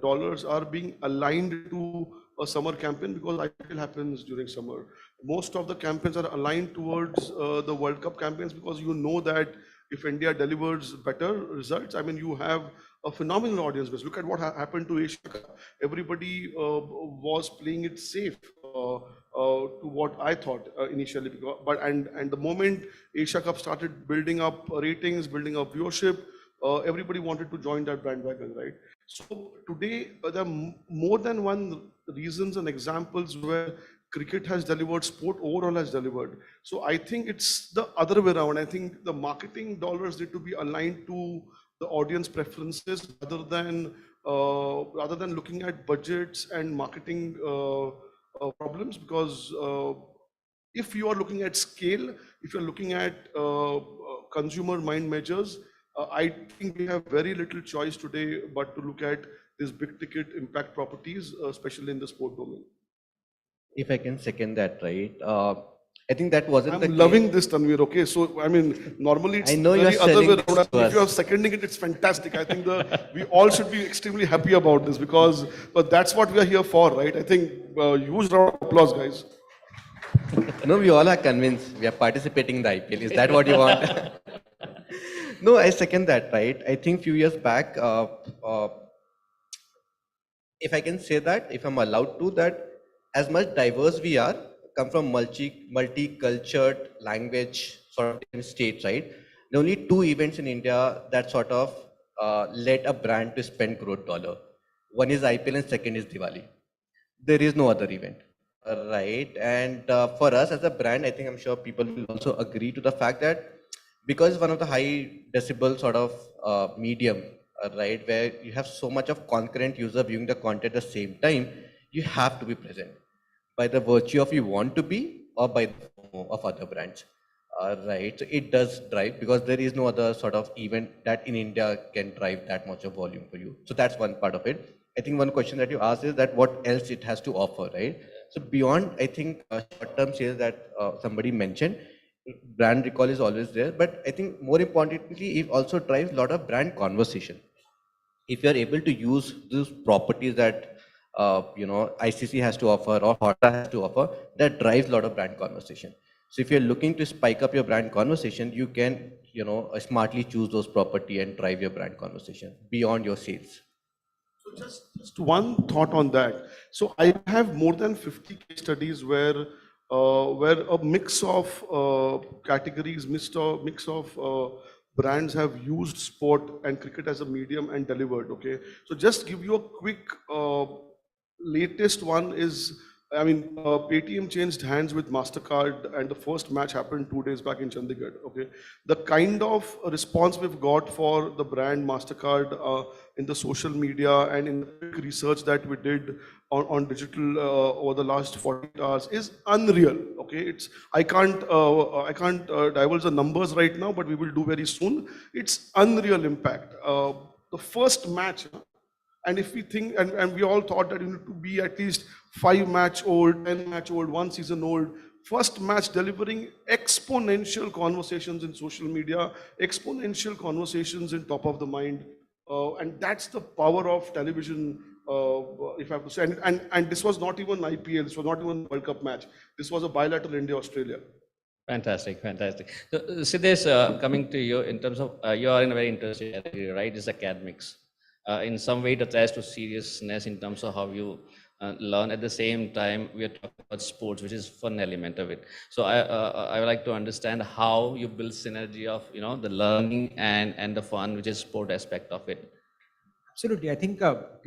dollars are being aligned to a summer campaign because IPL happens during summer. Most of the campaigns are aligned towards the World Cup campaigns because you know that if India delivers better results, I mean, you have a phenomenal audience base. Look at what happened to Asia Cup. Everybody was playing it safe to what I thought initially. And the moment Asia Cup started building up ratings, building up viewership, everybody wanted to join that bandwagon, right? So today, there are more than one reasons and examples where cricket has delivered, sport overall has delivered. So I think it's the other way around. I think the marketing dollars need to be aligned to the audience preferences rather than looking at budgets and marketing problems. Because if you are looking at scale, if you're looking at consumer mind measures, I think we have very little choice today but to look at these big ticket impact properties, especially in the sport domain. If I can second that, right? I think that wasn't I'm the case. loving this, Tanvir. Okay, so I mean, normally it's I know very you're other way selling this around. to If you're us. seconding it, it's fantastic. I think we all should be extremely happy about this because but that's what we are here for, right? I think huge round of applause, guys. No, we all are convinced we are participating in the IPL. Is that what you want? No, I second that, right? I think few years back, if I can say that, if I'm allowed to, that as much diverse we are, come from multi-cultured language sort of state, right? There are only two events in India that sort of led a brand to spend crore dollar. One is IPL and second is Diwali. There is no other event, right? And for us as a brand, I think I'm sure people will also agree to the fact that because it's one of the high decibel sort of medium, right, where you have so much of concurrent user viewing the content at the same time, you have to be present by the virtue of you want to be or by the FOMO of other brands, right? So it does drive because there is no other sort of event that in India can drive that much of volume for you. So that's one part of it. I think one question that you asked is that what else it has to offer, right? So beyond, I think, short-term sales that somebody mentioned, brand recall is always there, but I think more importantly, it also drives a lot of brand conversation. If you're able to use those properties that ICC has to offer or Hotta has to offer, that drives a lot of brand conversation. So if you're looking to spike up your brand conversation, you can, smartly choose those property and drive your brand conversation beyond your sales. So just one thought on that. So I have more than 50 case studies where a mix of categories, mix of brands have used sport and cricket as a medium and delivered. Okay, so just give you a quick latest one is, I mean, Paytm changed hands with MasterCard, and the first match happened 2 days back in Chandigarh. Okay, the kind of response we've got for the brand MasterCard in the social media and in the quick research that we did on digital over the last 48 hours is unreal. Okay, I can't divulge the numbers right now, but we will do very soon. It's unreal impact. The first match. And if we think, and we all thought that you need to be at least 5-match old, 10-match old, 1 season old, first match delivering exponential conversations in social media, exponential conversations in top of the mind. And that's the power of television, if I have to say. And this was not even IPL, this was not even World Cup match. This was a bilateral India-Australia. Fantastic, fantastic. So, Siddesh, coming to you in terms of, you are in a very interesting category, right? It's academics. In some way, it attached to seriousness in terms of how you learn. At the same time, we are talking about sports, which is fun element of it. So I would like to understand how you build synergy of the learning and the fun, which is sport aspect of it. Absolutely, I think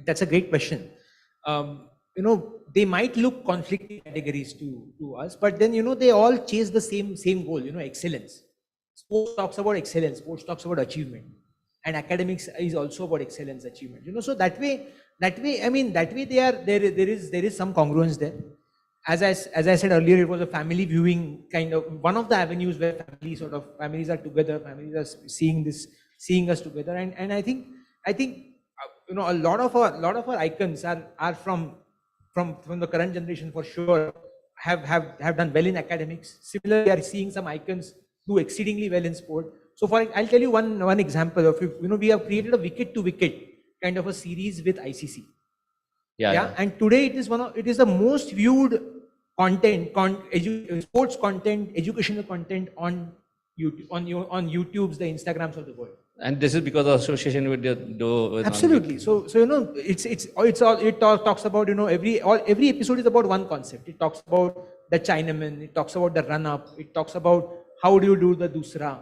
that's a great question. They might look conflicting categories to us, but then they all chase the same goal. Excellence. Sports talks about excellence. Sports talks about achievement. And academics is also about excellence achievement. So that way, I mean, that way there is some congruence there. As I said earlier, it was a family viewing kind of one of the avenues where families are together, families are seeing us together. And I think a lot of our icons are from the current generation for sure, have done well in academics. Similarly, we are seeing some icons do exceedingly well in sport. So I'll tell you one example of, we have created a wicket to wicket kind of a series with ICC. Yeah. And today it is the most viewed content, sports content, educational content on YouTube, on YouTube's, the Instagrams of the world. And this is because of association with absolutely. So it talks about every episode is about one concept. It talks about the Chinaman. It talks about the run up. It talks about how do you do the dusra.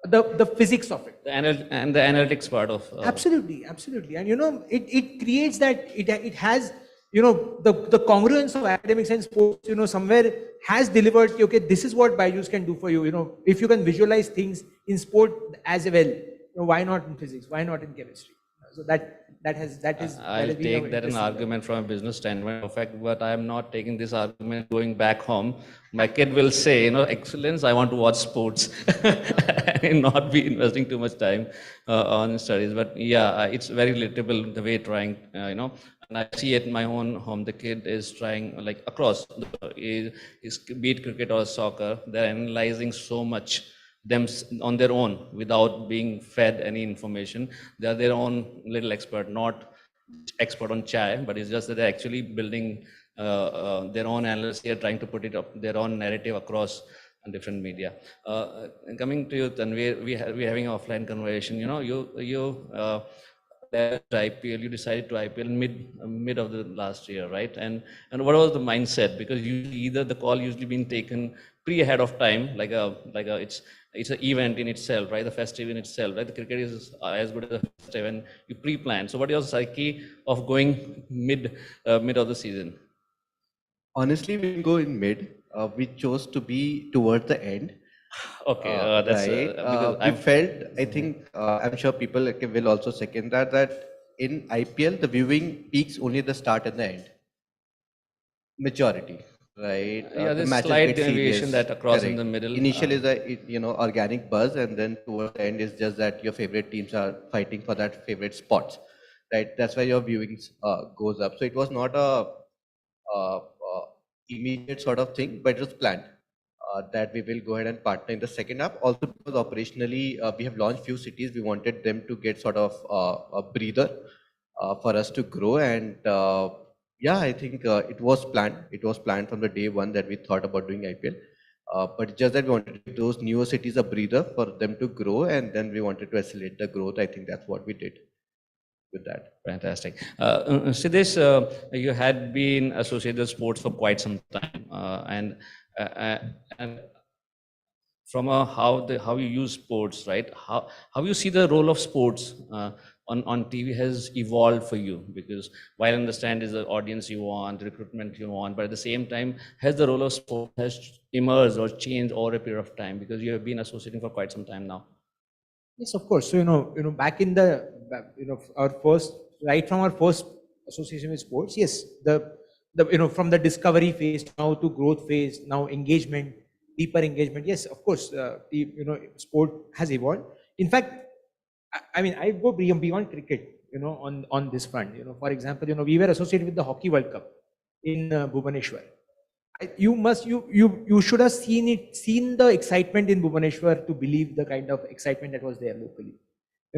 The physics of it, and the analytics part of absolutely, and it creates that it has the congruence of academics and sports somewhere has delivered. Okay, this is what Byju's can do for you. If you can visualize things in sport as well, why not in physics? Why not in chemistry? So I'll take that an argument from a business standpoint. In fact, but I am not taking this argument going back home. My kid will say, excellence, I want to watch sports and not be investing too much time on studies. But yeah, it's very relatable the way trying, and I see it in my own home. The kid is trying, like across, be it cricket or soccer, they're analyzing so much them on their own without being fed any information. They are their own little expert, not expert on chai, but it's just that they're actually building their own analysis here, trying to put it up their own narrative across different media. Coming to you, Tanvir, we're having an offline conversation. You IPL, you decided to IPL mid of the last year, right? And what was the mindset? Because either the call usually been taken ahead of time, like it's an event in itself, right? The festive in itself, right? The cricket is as good as a festive, and you pre-plan. So what is your psyche of going mid of the season? Honestly, we didn't go in mid. We chose to be towards the end. Okay, that's right. We felt, I think, I'm sure people will also second that in IPL, the viewing peaks only at the start and the end. Majority, right? Yeah, there's slight deviation that across in the middle. Initial is a organic buzz, and then towards the end is just that your favorite teams are fighting for that favorite spots, right? That's why your viewings goes up. So it was not a immediate sort of thing, but it was planned. That we will go ahead and partner in the second half. Also because operationally, we have launched few cities. We wanted them to get sort of a breather for us to grow, and Yeah, I think it was planned. It was planned from the day one that we thought about doing IPL. But just that we wanted to give those newer cities a breather for them to grow, and then we wanted to accelerate the growth. I think that's what we did with that. Fantastic. Siddesh, you had been associated with sports for quite some time, and from how you use sports, right? How you see the role of sports on TV has evolved for you, because while I understand is the audience you want, recruitment you want, but at the same time, has the role of sport has emerged or changed over a period of time, because you have been associating for quite some time now? Yes, of course. So back in our first, right from our first association with sports, yes, from the discovery phase now to growth phase, now engagement, deeper engagement. Yes, of course, sport has evolved. In fact, I mean, I go beyond cricket, on this front. For example, we were associated with the Hockey World Cup in Bhubaneswar. You should have seen the excitement in Bhubaneswar to believe the kind of excitement that was there locally.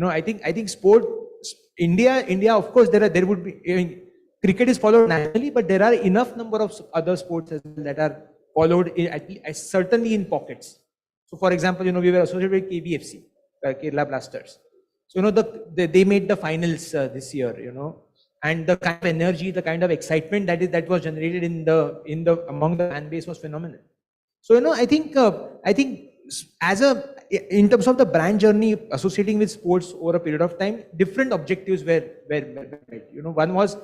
I think sport, India, of course, there would be, cricket is followed nationally, but there are enough number of other sports as well that are followed certainly in pockets. So, for example, we were associated with KBFC, Kerala Blasters. So, they made the finals this year, and the kind of energy, the kind of excitement that was generated among the fan base was phenomenal. So, I think in terms of the brand journey associating with sports over a period of time, different objectives were met. One was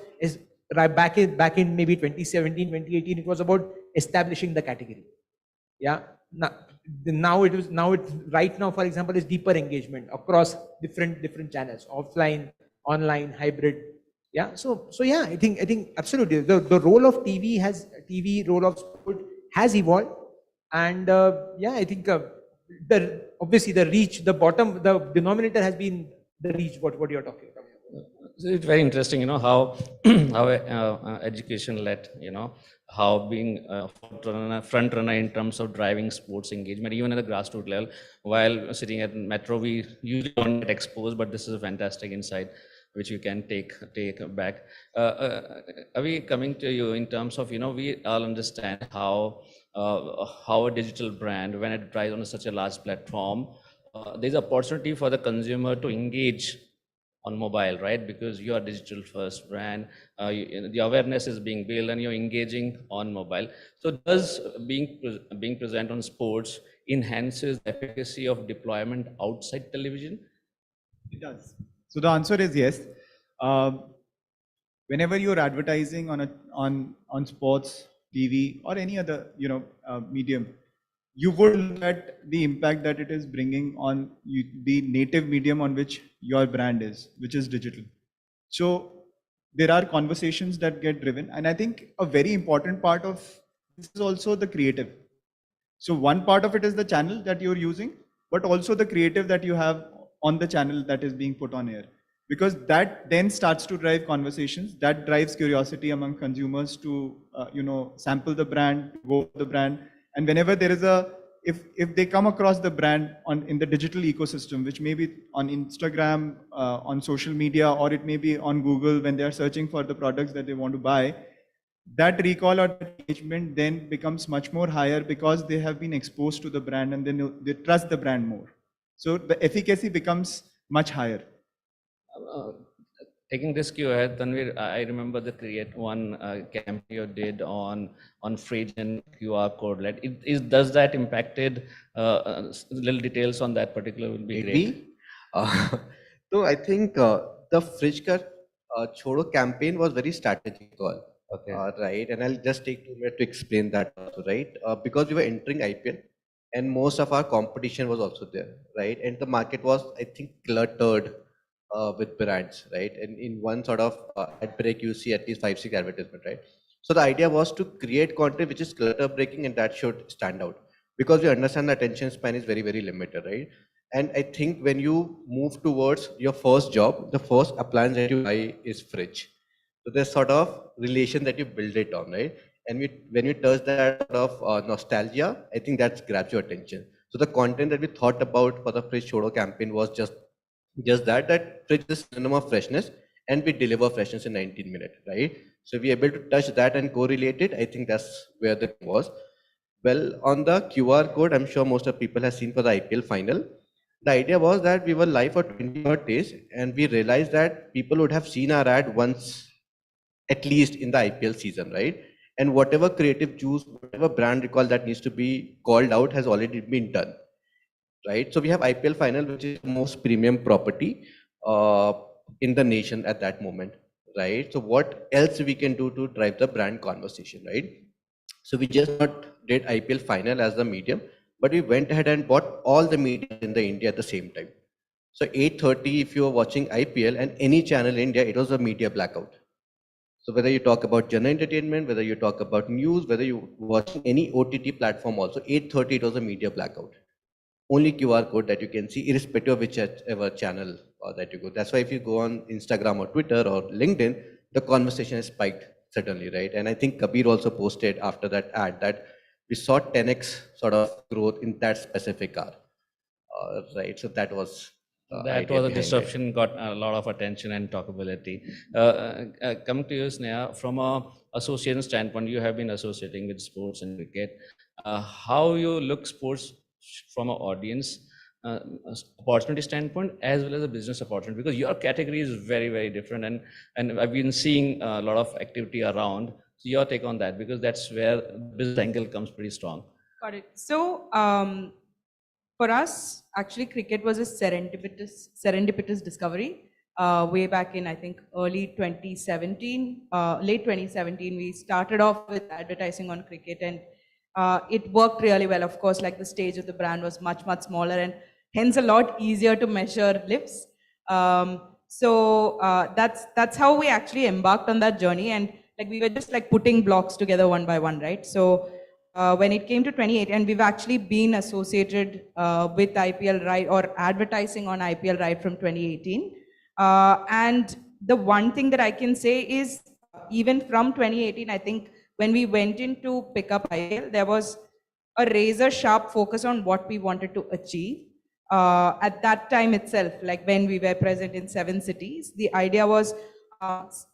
right back in maybe 2017, 2018, it was about establishing the category. Yeah. Now it's right now, for example, is deeper engagement across different channels, offline, online, hybrid. Yeah. So yeah, I think absolutely the role of TV role of sport has evolved, and yeah, I think obviously the reach, the denominator has been the reach. What you're talking about. So it's very interesting, how how education led, how being a front runner in terms of driving sports engagement, even at the grassroots level. While sitting at Metro, we usually don't get exposed, but this is a fantastic insight which you can take back. Are we coming to you in terms of, we all understand how a digital brand, when it drives on such a large platform, there's opportunity for the consumer to engage on mobile, right? Because you are digital first brand, the awareness is being built and you're engaging on mobile. So does being present on sports enhances the efficacy of deployment outside television? It does. So the answer is yes. Whenever you're advertising on sports, TV, or any other medium, you would look at the impact that it is bringing on the native medium on which your brand is, which is digital. So there are conversations that get driven, and I think a very important part of this is also the creative. So one part of it is the channel that you're using, but also the creative that you have on the channel that is being put on air, because that then starts to drive conversations, that drives curiosity among consumers to sample the brand, go for the brand. And whenever there is if they come across the brand in the digital ecosystem, which may be on Instagram, on social media, or it may be on Google when they are searching for the products that they want to buy, that recall or engagement then becomes much more higher because they have been exposed to the brand and then they trust the brand more. So the efficacy becomes much higher. Taking this cue ahead, Tanvir, I remember the create one campaign you did on fridge and QR code. Does that impacted? Little details on that particular will be great. So I think the fridge ka chodo campaign was very strategic call. Okay. Right, and I'll just take 2 minutes to explain that also, right? Because we were entering IPL, and most of our competition was also there, right? And the market was, I think, cluttered with brands, right? And in one sort of ad break, you see at least 5-6 advertisements, right? So the idea was to create content which is clutter breaking and that should stand out, because we understand the attention span is very, very limited, right? And I think when you move towards your first job, the first appliance that you buy is fridge. So there's sort of relation that you build it on, right? And when you touch that sort of nostalgia, I think that grabs your attention. So the content that we thought about for the Fridge Chodo campaign was just that fridge is synonym of freshness, and we deliver freshness in 19 minutes, right? So we are able to touch that and correlate it. I think that's where the thing was. Well, on the QR code, I'm sure most of people have seen for the IPL final. The idea was that we were live for 20 odd days, and we realized that people would have seen our ad once, at least in the IPL season, right? And whatever creative juice, whatever brand recall that needs to be called out has already been done, right? So we have IPL final, which is the most premium property in the nation at that moment, right? So what else we can do to drive the brand conversation, right? So we just not did IPL final as the medium, but we went ahead and bought all the media in the India at the same time. So 8:30, if you were watching IPL and any channel in India, it was a media blackout. So whether you talk about general entertainment, whether you talk about news, whether you watching any OTT platform also, 8:30 it was a media blackout. Only QR code that you can see, irrespective of whichever channel that you go. That's why if you go on Instagram or Twitter or LinkedIn, the conversation is spiked certainly, right? And I think Kabir also posted after that ad that we saw 10x sort of growth in that specific car, right? So that was that was a disruption, got a lot of attention and talkability. Coming to you, Sneha, from a association standpoint, you have been associating with sports and cricket. How you look sports from an audience opportunity standpoint as well as a business opportunity, because your category is very, very different, and I've been seeing a lot of activity around. So your take on that, because that's where business angle comes pretty strong. Got it. So for us, actually, cricket was a serendipitous discovery. Way back in, I think, early 2017, late 2017, we started off with advertising on cricket, and it worked really well. Of course, like the stage of the brand was much, much smaller, and hence a lot easier to measure lips. So that's how we actually embarked on that journey, and like we were just like putting blocks together one by one, right? So when it came to 2018, and we've actually been associated with IPL right or advertising on IPL right from 2018. And the one thing that I can say is even from 2018, I think when we went in to pick up IPL, there was a razor sharp focus on what we wanted to achieve. At that time itself, like when we were present in 7 cities, the idea was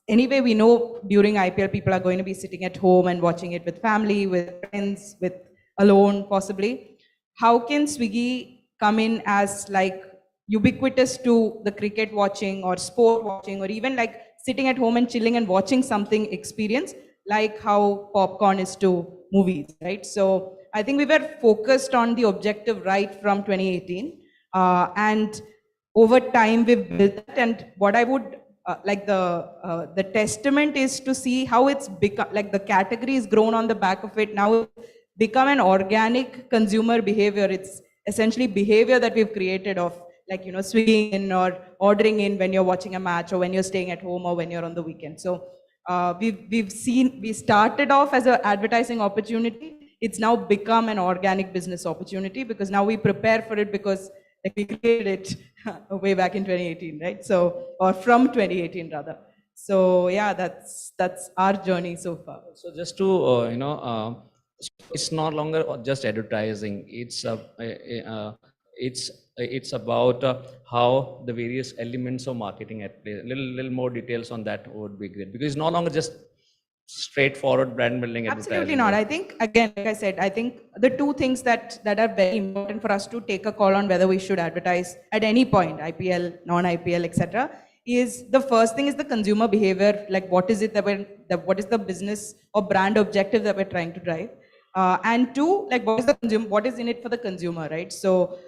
anyway, we know during IPL, people are going to be sitting at home and watching it with family, with friends, with alone, possibly. How can Swiggy come in as like ubiquitous to the cricket watching or sport watching, or even like sitting at home and chilling and watching something experience, like how popcorn is to movies, right? So I think we were focused on the objective right from 2018. And over time, we've built that. And what I would like the testament is to see how it's become, like the category is grown on the back of it. Now it's become an organic consumer behavior. It's essentially behavior that we've created of like, you know, swinging in or ordering in when you're watching a match or when you're staying at home or when you're on the weekend. So we started off as an advertising opportunity. It's now become an organic business opportunity because now we prepare for it because like we created it way back in 2018, right? So, or from 2018 rather. So yeah, that's our journey so far. So just to it's no longer just advertising. It's about how the various elements of marketing at play. Little more details on that would be great, because it's no longer just straightforward brand building advertising. Absolutely not. I think, again, like I said, I think the two things that are very important for us to take a call on whether we should advertise at any point, IPL, non-IPL, etc., is the first thing is the consumer behavior. Like what is it that what is the business or brand objective that we're trying to drive? And two, like what is in it for the consumer, right? So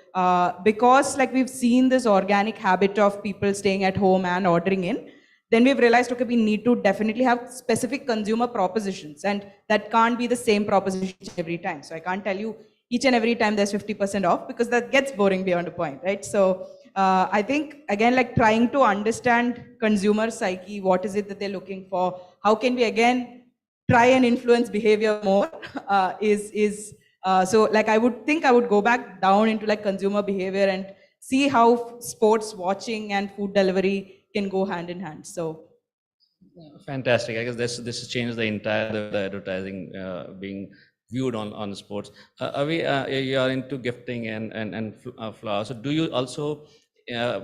because like we've seen this organic habit of people staying at home and ordering in, then we've realized, okay, we need to definitely have specific consumer propositions, and that can't be the same proposition every time. So I can't tell you each and every time there's 50% off, because that gets boring beyond a point, right? So I think, again, like trying to understand consumer psyche, what is it that they're looking for? How can we, again, try and influence behavior more so like I would think I would go back down into like consumer behavior and see how sports watching and food delivery can go hand in hand. So fantastic. I guess this has changed the entire the advertising being viewed on sports. Avi, you are into gifting and flowers. So do you also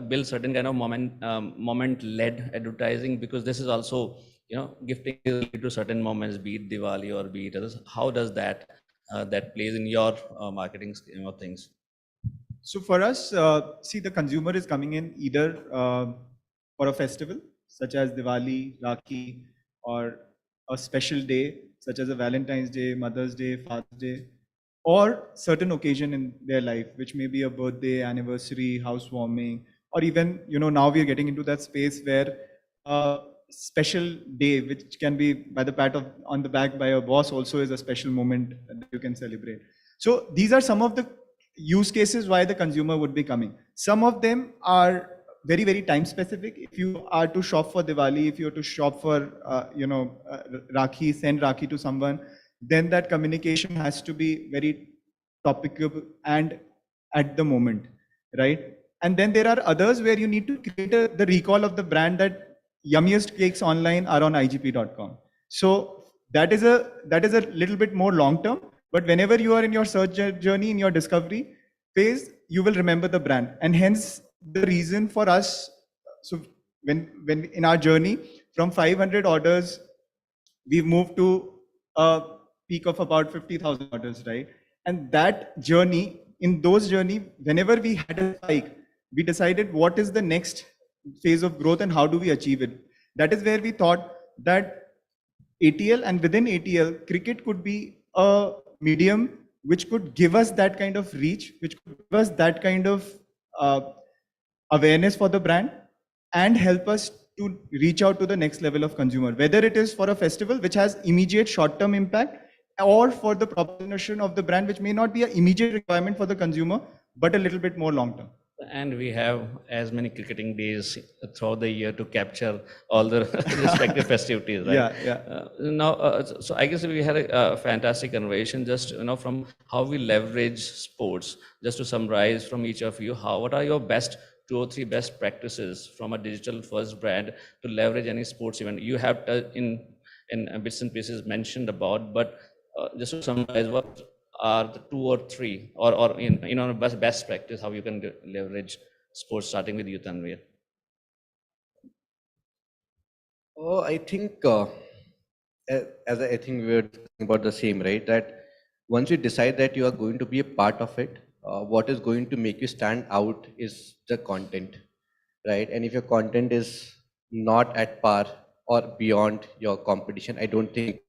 build certain kind of moment led advertising, because this is also gifting is to certain moments, be it Diwali or be it others. How does that that plays in your marketing scheme of things? So for us, see, the consumer is coming in either for a festival such as Diwali, Rakhi, or a special day such as a Valentine's Day, Mother's Day, Father's Day, or certain occasion in their life, which may be a birthday, anniversary, housewarming, or even, now we are getting into that space where a special day, which can be by the pat on the back by a boss, also is a special moment that you can celebrate. So these are some of the use cases why the consumer would be coming. Some of them are very, very time specific. If you are to shop for Diwali, if you are to shop for, Rakhi, send Rakhi to someone, then that communication has to be very topical and at the moment, right? And then there are others where you need to create the recall of the brand that yummiest cakes online are on igp.com. So that is a little bit more long term, but whenever you are in your search journey, in your discovery phase, you will remember the brand. And hence the reason for us, so when in our journey from 500 orders, we've moved to a peak of about 50,000 orders, right? And that journey, in those journey, whenever we had a spike, we decided what is the next phase of growth and how do we achieve it. That is where we thought that ATL, and within ATL, cricket could be a medium which could give us that kind of reach, which could give us that kind of awareness for the brand and help us to reach out to the next level of consumer, whether it is for a festival which has immediate short-term impact, or for the proposition of the brand which may not be an immediate requirement for the consumer, but a little bit more long-term. And we have as many cricketing days throughout the year to capture all the respective festivities, right? Yeah. So I guess we had a fantastic conversation, just from how we leverage sports. Just to summarize from each of you, what are your best 2 or 3 best practices from a digital first brand to leverage any sports event? You have in bits and pieces mentioned about, but just to summarize, what are the 2 or 3, or in best practice, how you can leverage sports, starting with you, Tanvir? Oh, I think, as I think we were talking about the same, right? That once you decide that you are going to be a part of it, what is going to make you stand out is the content, right? And if your content is not at par or beyond your competition, I don't think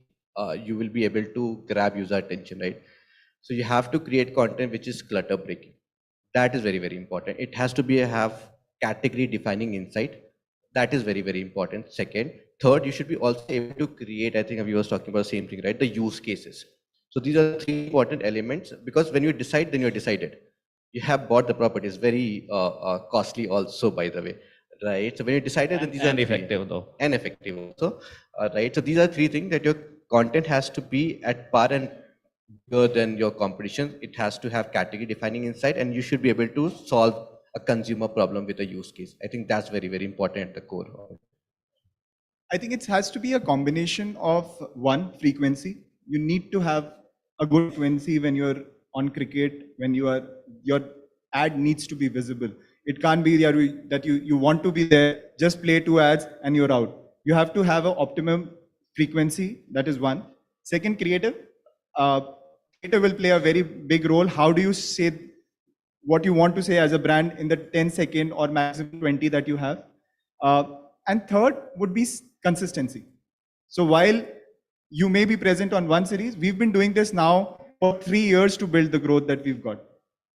you will be able to grab user attention, right? So you have to create content which is clutter breaking. That is very, very important. It has to have category defining insight. That is very, very important. Second, third, you should be also able to create, I think we was talking about the same thing, right? The use cases. So these are 3 important elements, because when you decide, then you're decided. You have bought the property. It's very costly also, by the way, right? So when you decided, then these are effective though. And effective also, right? So these are 3 things, that your content has to be at par and bigger than your competition. It has to have category defining insight, and you should be able to solve a consumer problem with a use case. I think that's very, very important at the core. I think it has to be a combination of, one, frequency. You need to have a good frequency when you're on cricket, when your ad needs to be visible. It can't be that you want to be there, just play 2 ads and you're out. You have to have an optimum frequency. That is one. Second, creative. Creative will play a very big role. How do you say what you want to say as a brand in the 10-second or maximum 20 that you have? And third would be consistency. So while you may be present on one series, we've been doing this now for 3 years to build the growth that we've got.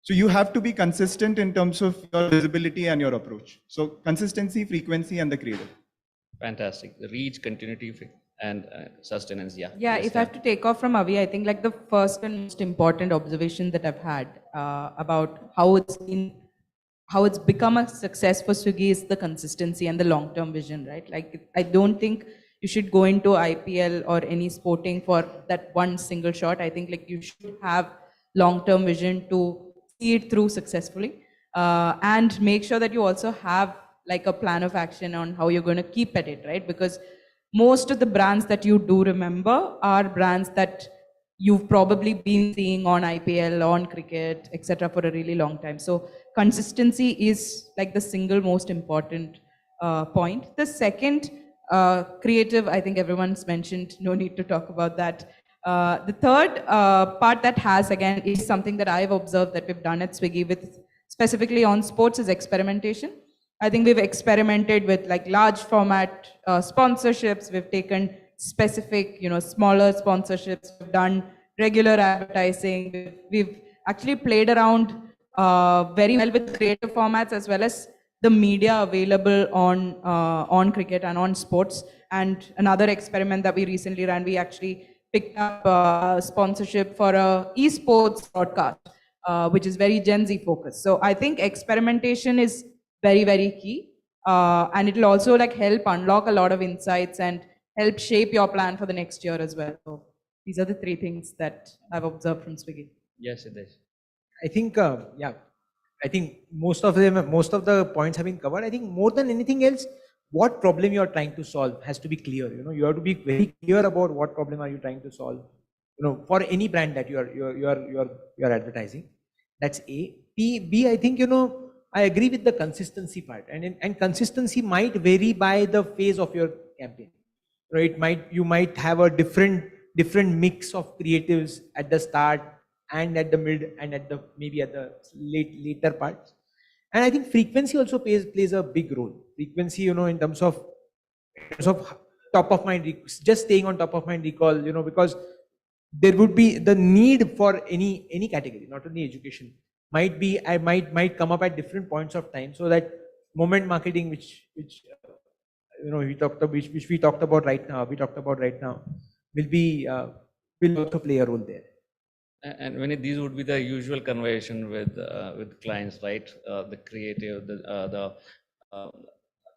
So you have to be consistent in terms of your visibility and your approach. So consistency, frequency, and the creative. Fantastic. The reach, continuity, and sustenance. Yeah. Yeah, if I have to take off from Avi, I think like the first and most important observation that I've had about how it's become a success for Swiggy is the consistency and the long-term vision, right? Like, I don't think you should go into IPL or any sporting for that one single shot. I think like you should have long-term vision to see it through successfully, and make sure that you also have like a plan of action on how you're going to keep at it, right? Because most of the brands that you do remember are brands that you've probably been seeing on IPL, on cricket, etc. for a really long time. So consistency is like the single most important point. The second, Creative, I think everyone's mentioned, no need to talk about that. The third part that has, again, is something that I've observed that we've done at Swiggy with specifically on sports is experimentation. I think we've experimented with like large format sponsorships. We've taken specific, smaller sponsorships. We've done regular advertising. We've actually played around very well with creative formats as well as the media available on cricket and on sports. And another experiment that we recently ran, we actually picked up sponsorship for a esports broadcast, which is very Gen Z focused. So I think experimentation is very, very key. And it'll also like help unlock a lot of insights and help shape your plan for the next year as well. So these are the three things that I've observed from Swiggy. Yes, it is. I think, yeah, I think most of the points have been covered. I think more than anything else, what problem you are trying to solve has to be clear. You have to be very clear about what problem are you trying to solve. For any brand that you are advertising. That's A. B. I think I agree with the consistency part, and consistency might vary by the phase of your campaign. You might have a different mix of creatives at the start and at the mid and at the maybe at the later parts. And I think frequency also plays a big role. Frequency, in terms of top of mind, just staying on top of mind recall, because there would be the need for any category, not only education, might come up at different points of time, so that moment marketing, which we talked about right now, will also play a role there. And when these would be the usual conversation with clients, right? The creative, the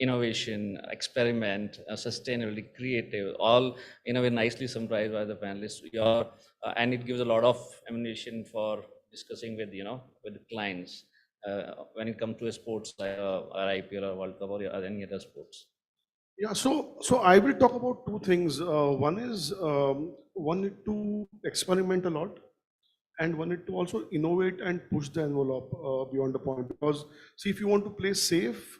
innovation, experiment, sustainability, creative, all in a way nicely summarized by the panelists. And it gives a lot of ammunition for discussing with with the clients when it comes to a sports like or IPL or World Cup or any other sports. Yeah, so I will talk about two things. One is one need to experiment a lot, and one need to also innovate and push the envelope beyond the point. Because see, if you want to play safe,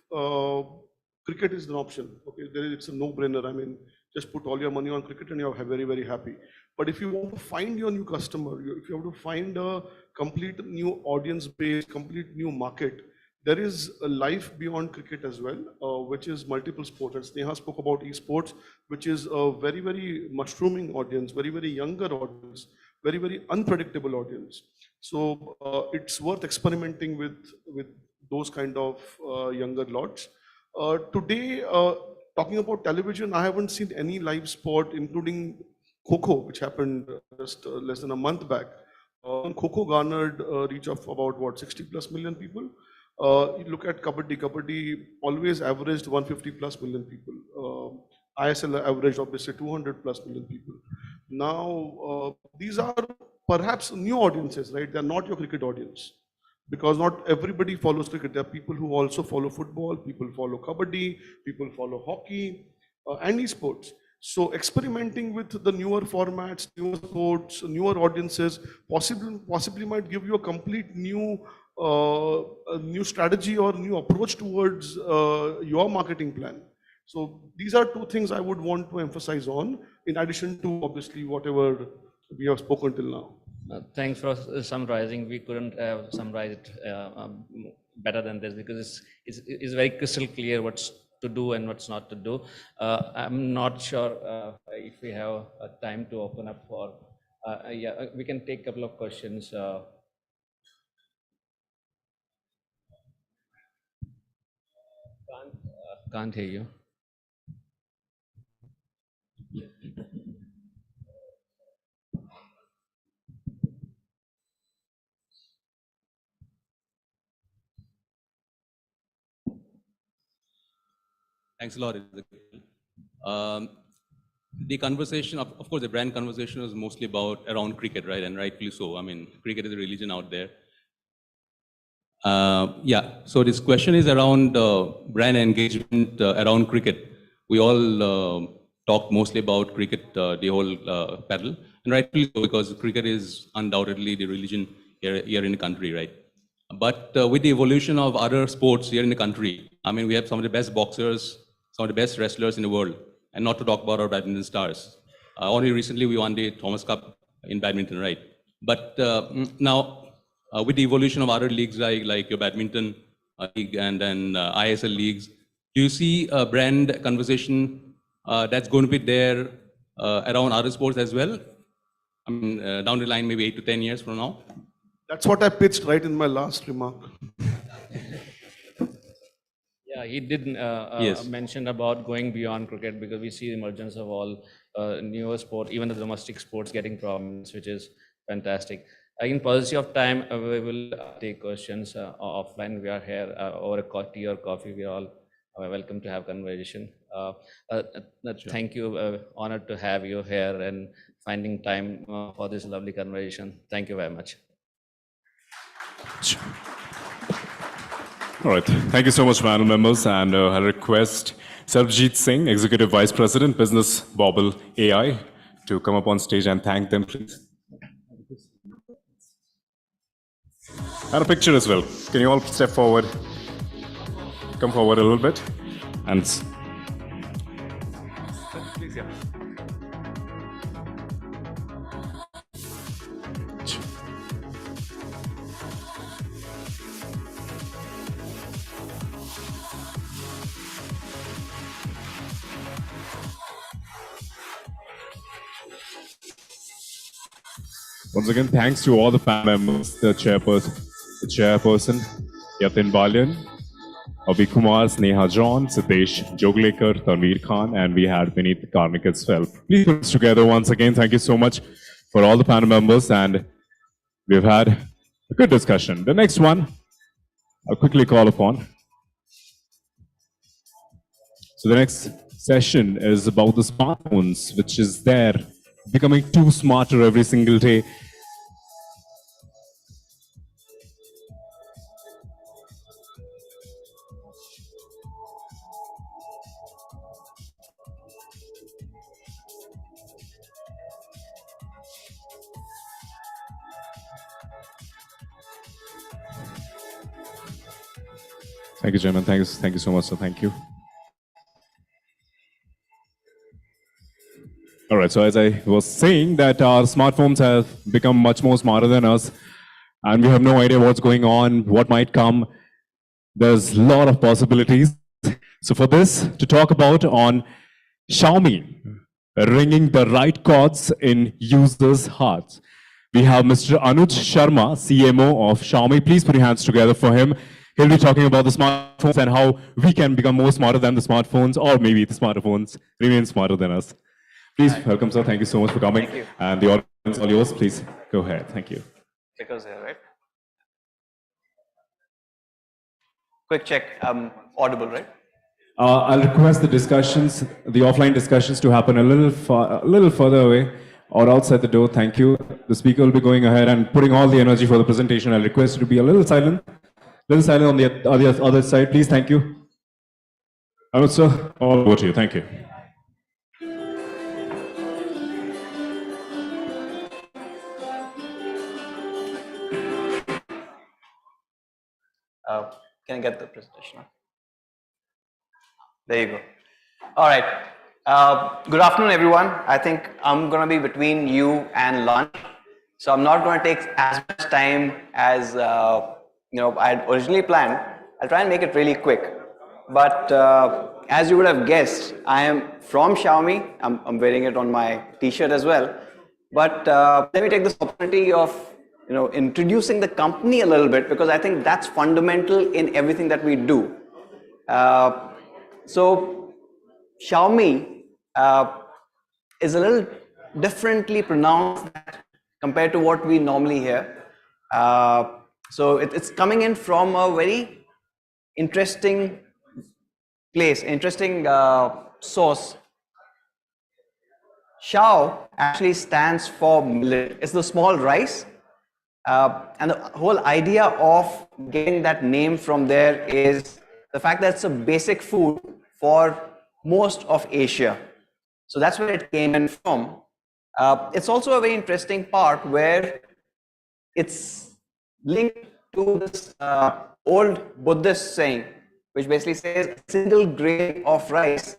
cricket is an option. Okay, it's a no-brainer. I mean, just put all your money on cricket and you're very, very happy. But if you want to find your new customer, if you have to find a complete new audience base, complete new market, there is a life beyond cricket as well, which is multiple sports. And Sneha spoke about esports, which is a very, very mushrooming audience, very, very younger audience, very, very unpredictable audience. So it's worth experimenting with those kind of younger lots. Today, talking about television, I haven't seen any live sport, including Kho, which happened just less than a month back. Kho garnered a reach of about 60+ million people. You look at Kabaddi always averaged 150+ million people. ISL averaged obviously 200+ million people. Now, these are perhaps new audiences, right? They're not your cricket audience, because not everybody follows cricket. There are people who also follow football, people follow Kabaddi, people follow hockey, and esports. So experimenting with the newer formats, newer sports, newer audiences, possibly might give you a complete new strategy or new approach towards your marketing plan. So these are two things I would want to emphasize on, in addition to obviously whatever we have spoken till now. Thanks for summarizing. We couldn't have summarized it better than this, because it's very crystal clear what's to do and what's not to do. I'm not sure if we have time to open up for, yeah, we can take a couple of questions. Can't hear you. Thanks a lot. The conversation, of course, the brand conversation is mostly around cricket, right? And rightfully so. I mean, cricket is a religion out there. Yeah, so this question is around brand engagement around cricket. We all talked mostly about cricket, the whole panel, and rightfully so, because cricket is undoubtedly the religion here in the country, right? But with the evolution of other sports here in the country, I mean, we have some of the best boxers, some of the best wrestlers in the world. and not to talk about our badminton stars. Only recently we won the Thomas Cup in badminton, right? But now, with the evolution of other leagues like your badminton league and then ISL leagues, do you see a brand conversation that's going to be there around other sports as well? I mean, down the line, maybe 8 to 10 years from now? That's what I pitched right in my last remark. Yeah, he did Yes. mention about going beyond cricket because we see the emergence of all newer sport, even the domestic sports getting prominence, which is fantastic. In policy of time, we will take questions offline. We are here over a tea or coffee. We are all welcome to have conversation. Thank you. Honored to have you here and finding time for this lovely conversation. Thank you very much. All right. Thank you so much, panel members. And I request Sarabjit Singh, Executive Vice President, Business Bobble AI, to come up on stage and thank them, please. And a picture as well. Can you all step forward? Come forward a little bit. And please, yeah. Once again, thanks to all the panel members, the chairperson, Yatin Balian, Abhi Kumar, Sneha John, Siddesh Joglekar, Tanveer Khan, and we had Vineet Karnik as well. Please put us together once again. Thank you so much for all the panel members, and we've had a good discussion. The next one, I'll quickly call upon. So the next session is about the smartphones, which is there, becoming too smarter every single day. Thank you, gentlemen. Thank you so much. So thank you. All right. So as I was saying, that our smartphones have become much more smarter than us, and we have no idea what's going on, what might come. There's a lot of possibilities. So for this to talk about on Xiaomi ringing the right chords in users' hearts, we have Mr. Anuj Sharma, CMO of Xiaomi. Please put your hands together for him. He'll be talking about the smartphones and how we can become more smarter than the smartphones, or maybe the smartphones remain smarter than us. Please welcome, sir. Thank you so much for coming. Thank you. And the audience, all yours. Please go ahead. Thank you. Clickers here, right? Quick check. Audible, right? I'll request the discussions, the offline discussions, to happen a little further away or outside the door. Thank you. The speaker will be going ahead and putting all the energy for the presentation. I'll request you to be a little silent on the other side, please. Thank you. Anuj, sir, all over to you. Thank you. Can I get the presentation? There you go. All right. Good afternoon, everyone. I think I'm going to be between you and lunch, so I'm not going to take as much time as I'd originally planned. I'll try and make it really quick. But as you would have guessed, I am from Xiaomi. I'm wearing it on my T-shirt as well. But let me take this opportunity of introducing the company a little bit, because I think that's fundamental in everything that we do. So Xiaomi is a little differently pronounced compared to what we normally hear. So it's coming in from a very interesting place, interesting source. Xiao actually stands for millet. It's the small rice. And the whole idea of getting that name from there is the fact that it's a basic food for most of Asia. So that's where it came in from. It's also a very interesting part where it's linked to this old Buddhist saying, which basically says a single grain of rice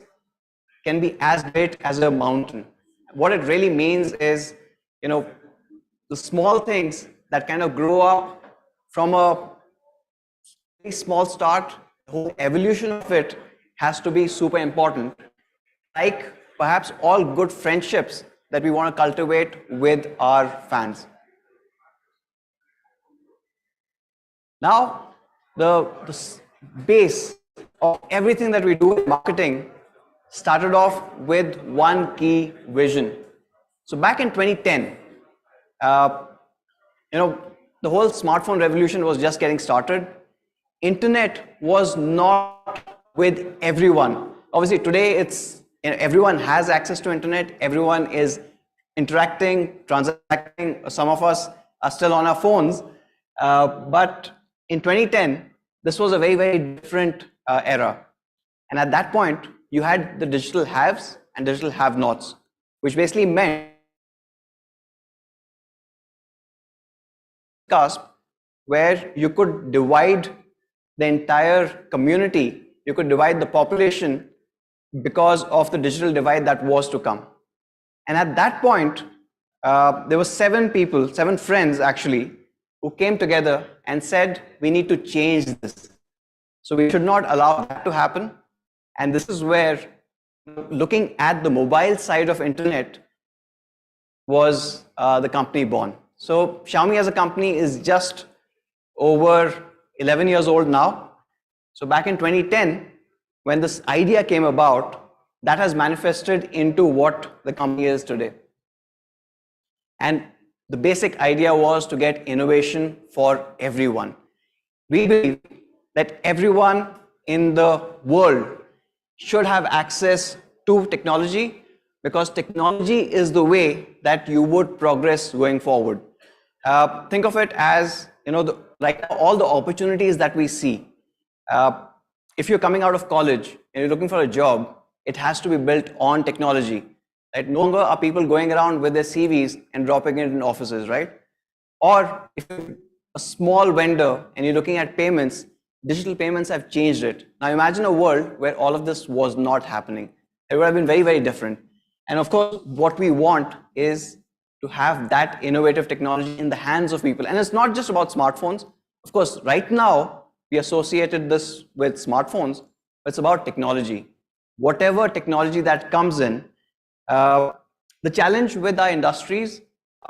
can be as great as a mountain. What it really means is, the small things that kind of grow up from a very small start, the whole evolution of it has to be super important. Like perhaps all good friendships that we want to cultivate with our fans. Now, the base of everything that we do in marketing started off with one key vision. So back in 2010, the whole smartphone revolution was just getting started. Internet was not with everyone. Obviously, today it's everyone has access to internet. Everyone is interacting, transacting. Some of us are still on our phones, but in 2010, this was a very, very different era. And at that point, you had the digital haves and digital have-nots, which basically meant cusp where you could divide the entire community, you could divide the population because of the digital divide that was to come. And at that point, there were 7 people, 7 friends actually, who came together and said, we need to change this. So we should not allow that to happen. And this is where looking at the mobile side of internet was the company born. So Xiaomi as a company is just over 11 years old now. So back in 2010, when this idea came about, that has manifested into what the company is today. And the basic idea was to get innovation for everyone. We believe that everyone in the world should have access to technology, because technology is the way that you would progress going forward. Think of it as, like all the opportunities that we see. If you're coming out of college and you're looking for a job, it has to be built on technology. Right? No longer are people going around with their CVs and dropping it in offices, right? Or if you're a small vendor and you're looking at payments, digital payments have changed it. Now imagine a world where all of this was not happening. It would have been very, very different. And of course, what we want is to have that innovative technology in the hands of people. And it's not just about smartphones. Of course, right now, we associated this with smartphones, but it's about technology. Whatever technology that comes in, the challenge with our industries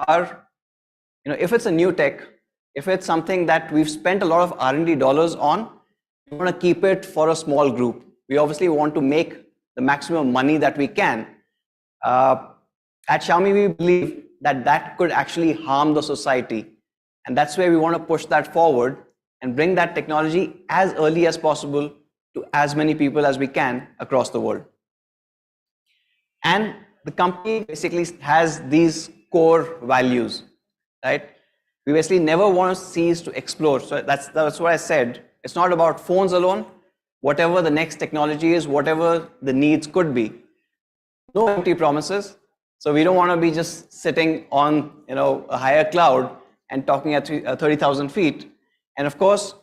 are, if it's a new tech, if it's something that we've spent a lot of R&D dollars on, we want to keep it for a small group. We obviously want to make the maximum money that we can. At Xiaomi, we believe that that could actually harm the society. And that's where we want to push that forward and bring that technology as early as possible to as many people as we can across the world. And the company basically has these core values, right? We basically never want to cease to explore. So that's what I said. It's not about phones alone. Whatever the next technology is, whatever the needs could be. No empty promises. So we don't want to be just sitting on a higher cloud and talking at 30,000 feet. And of course,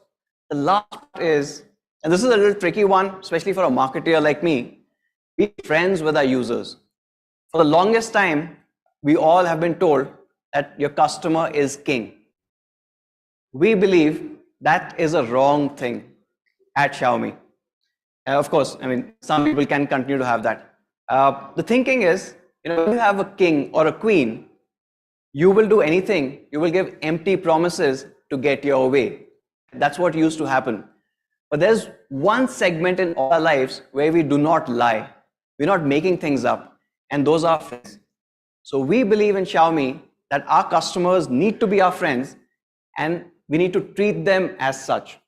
the last part is, and this is a little tricky one, especially for a marketer like me, be friends with our users. For the longest time, we all have been told that your customer is king. We believe that is a wrong thing at Xiaomi. Of course, some people can continue to have that. The thinking is, when you have a king or a queen, you will do anything. You will give empty promises to get your way. That's what used to happen. But there's one segment in all our lives where we do not lie. We're not making things up. And those are friends. So we believe in Xiaomi that our customers need to be our friends and we need to treat them as such.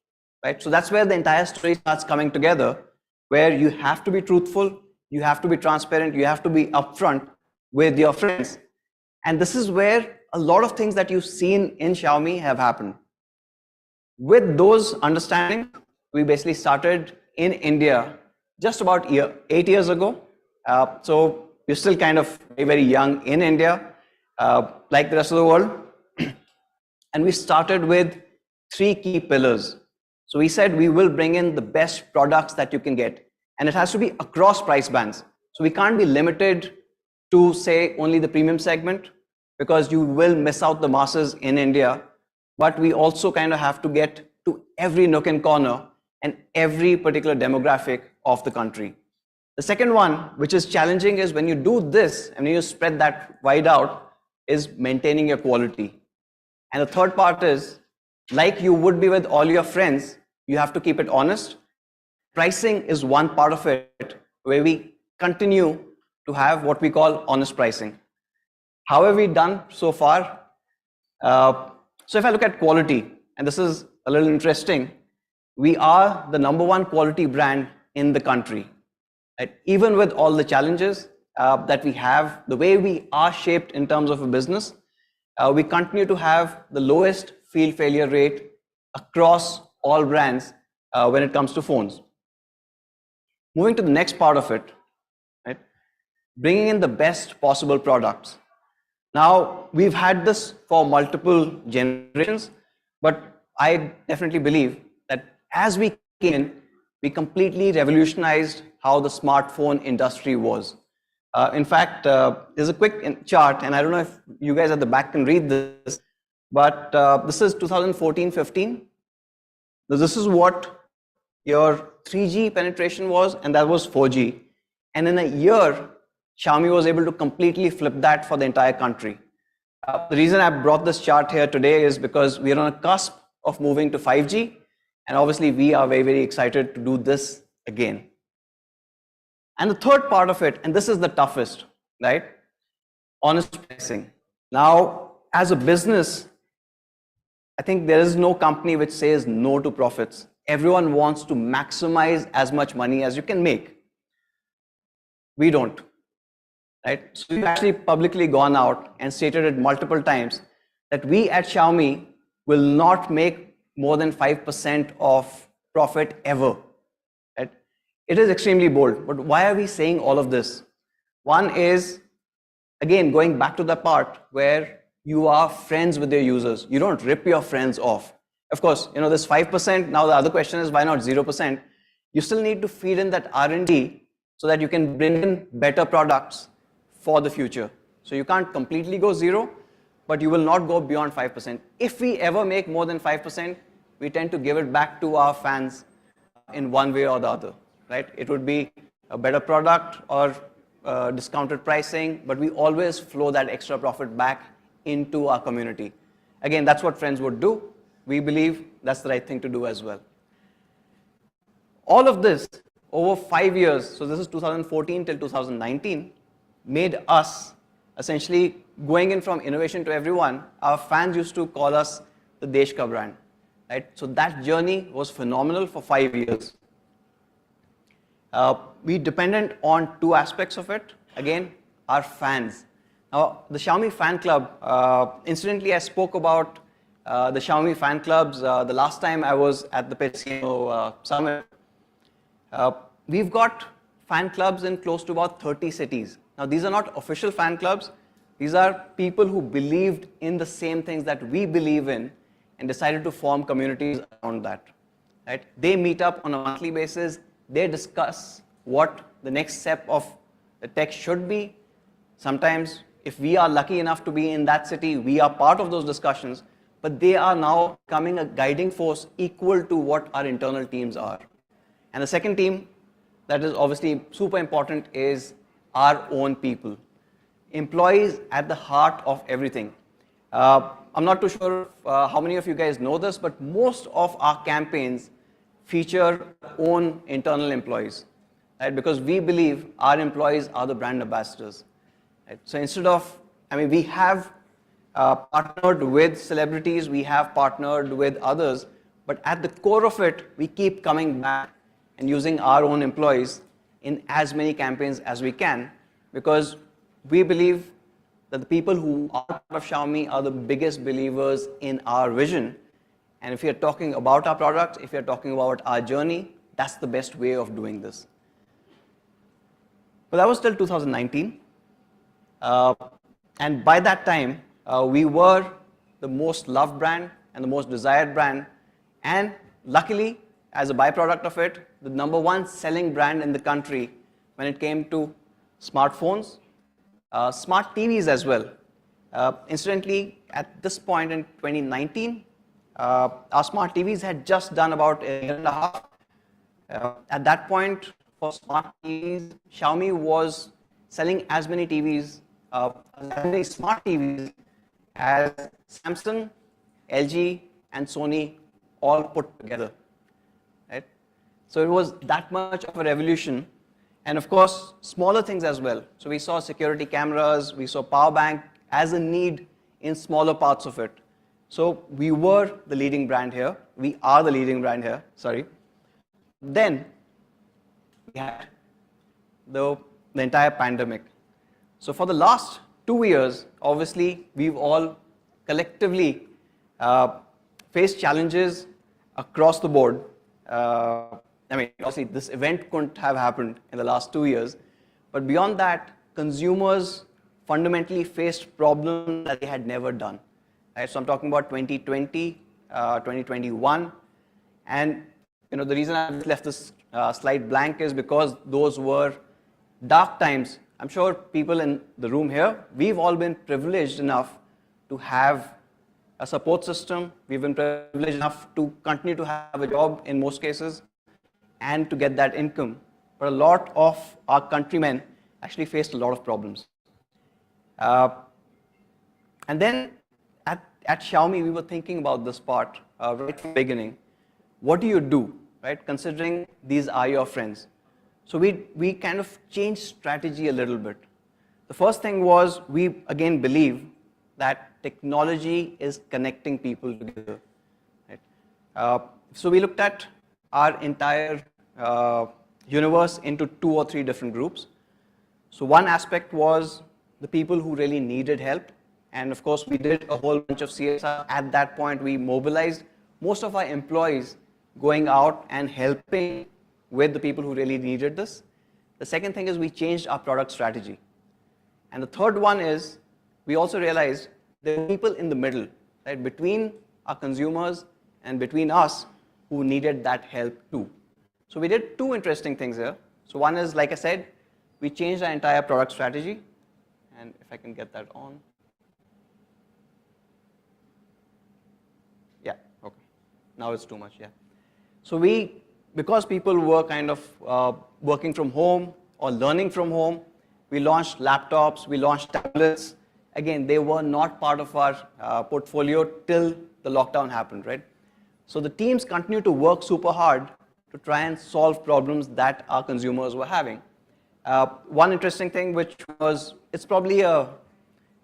Right? So that's where the entire story starts coming together, where you have to be truthful, you have to be transparent, you have to be upfront with your friends. And this is where a lot of things that you've seen in Xiaomi have happened. With those understandings, we basically started in India just about 8 years ago. So we're still kind of very, very young in India, like the rest of the world. And we started with 3 key pillars. So we said we will bring in the best products that you can get. And it has to be across price bands. So we can't be limited to say only the premium segment, because you will miss out the masses in India, but we also kind of have to get to every nook and corner and every particular demographic of the country. The second one, which is challenging, is when you do this and when you spread that wide out, is maintaining your quality. And the third part is, like you would be with all your friends, you have to keep it honest. Pricing is one part of it, where we continue to have what we call honest pricing. How have we done so far? So if I look at quality, and this is a little interesting, we are the #1 quality brand in the country. Right? Even with all the challenges that we have, the way we are shaped in terms of a business, we continue to have the lowest field failure rate across all brands when it comes to phones. Moving to the next part of it, right? Bringing in the best possible products. Now, we've had this for multiple generations, but I definitely believe that as we came in, we completely revolutionized how the smartphone industry was. In fact, there's a quick chart, and I don't know if you guys at the back can read this, but this is 2014-15. This is what your 3G penetration was, and that was 4G. And in a year, Xiaomi was able to completely flip that for the entire country. The reason I brought this chart here today is because we are on a cusp of moving to 5G, and obviously we are very, very excited to do this again. And the third part of it, and this is the toughest, right? Honest pricing. Now, as a business, I think there is no company which says no to profits. Everyone wants to maximize as much money as you can make. We don't, right? So we've actually publicly gone out and stated it multiple times that we at Xiaomi will not make more than 5% of profit ever. Right? It is extremely bold, but why are we saying all of this? One is, again, going back to the part where you are friends with your users. You don't rip your friends off. Of course, you know, this 5%, now the other question is why not 0%? You still need to feed in that R&D so that you can bring in better products for the future. So you can't completely go zero, but you will not go beyond 5%. If we ever make more than 5%, we tend to give it back to our fans in one way or the other, right? It would be a better product or discounted pricing, but we always flow that extra profit back into our community. Again, that's what friends would do. We believe that's the right thing to do as well. All of this over 5 years, so this is 2014 till 2019, made us essentially going in from innovation to everyone. Our fans used to call us the Desh Ka brand, right? So that journey was phenomenal for 5 years. We depended on two aspects of it. Again, our fans. Now, the Xiaomi fan club, incidentally, I spoke about the Xiaomi fan clubs the last time I was at the Pitch CMO summit. We've got fan clubs in close to about 30 cities. Now, these are not official fan clubs. These are people who believed in the same things that we believe in and decided to form communities around that. Right? They meet up on a monthly basis. They discuss what the next step of the tech should be. Sometimes, if we are lucky enough to be in that city, we are part of those discussions, but they are now becoming a guiding force equal to what our internal teams are. And the second team that is obviously super important is our own people. Employees at the heart of everything. I'm not too sure how many of you guys know this, but most of our campaigns feature own internal employees, right? Because we believe our employees are the brand ambassadors. Right? So instead of, we have partnered with celebrities, we have partnered with others, but at the core of it, we keep coming back and using our own employees in as many campaigns as we can, because we believe that the people who are part of Xiaomi are the biggest believers in our vision. And if you're talking about our product, if you're talking about our journey, that's the best way of doing this. But that was till 2019. And by that time, we were the most loved brand and the most desired brand. And luckily, as a byproduct of it, the #1 selling brand in the country when it came to smartphones, smart TVs as well. Incidentally, at this point in 2019, our smart TVs had just done about a year and a half. At that point, for smart TVs, Xiaomi was selling as many TVs, as many smart TVs as Samsung, LG, and Sony all put together. Right? So it was that much of a revolution. And of course, smaller things as well. So we saw security cameras, we saw power bank as a need in smaller parts of it. So we were the leading brand here. We are the leading brand here, sorry. Then we had the entire pandemic. So for the last 2 years, obviously, we've all collectively faced challenges across the board. I mean, obviously, this event couldn't have happened in the last 2 years. But beyond that, consumers fundamentally faced problems that they had never done. Right? So I'm talking about 2020, 2021. And the reason I left this slide blank is because those were dark times. I'm sure people in the room here, we've all been privileged enough to have a support system. We've been privileged enough to continue to have a job in most cases and to get that income. But a lot of our countrymen actually faced a lot of problems. And then at Xiaomi, we were thinking about this part right from the beginning. What do you do, right? Considering these are your friends. So we kind of changed strategy a little bit. The first thing was we again believe that technology is connecting people together. Right? So we looked at our entire universe into 2 or 3 different groups. So one aspect was the people who really needed help. And of course, we did a whole bunch of CSR. At that point, we mobilized most of our employees going out and helping with the people who really needed this. The second thing is we changed our product strategy. And the third one is we also realized there were people in the middle, right, between our consumers and between us who needed that help too. So we did 2 interesting things here. So one is, like I said, we changed our entire product strategy. And if I can get that on. Yeah, okay. Now it's too much, yeah. So because people were kind of working from home or learning from home, we launched laptops, we launched tablets. Again, they were not part of our portfolio till the lockdown happened, right? So the teams continued to work super hard to try and solve problems that our consumers were having. One interesting thing, which was, it's probably a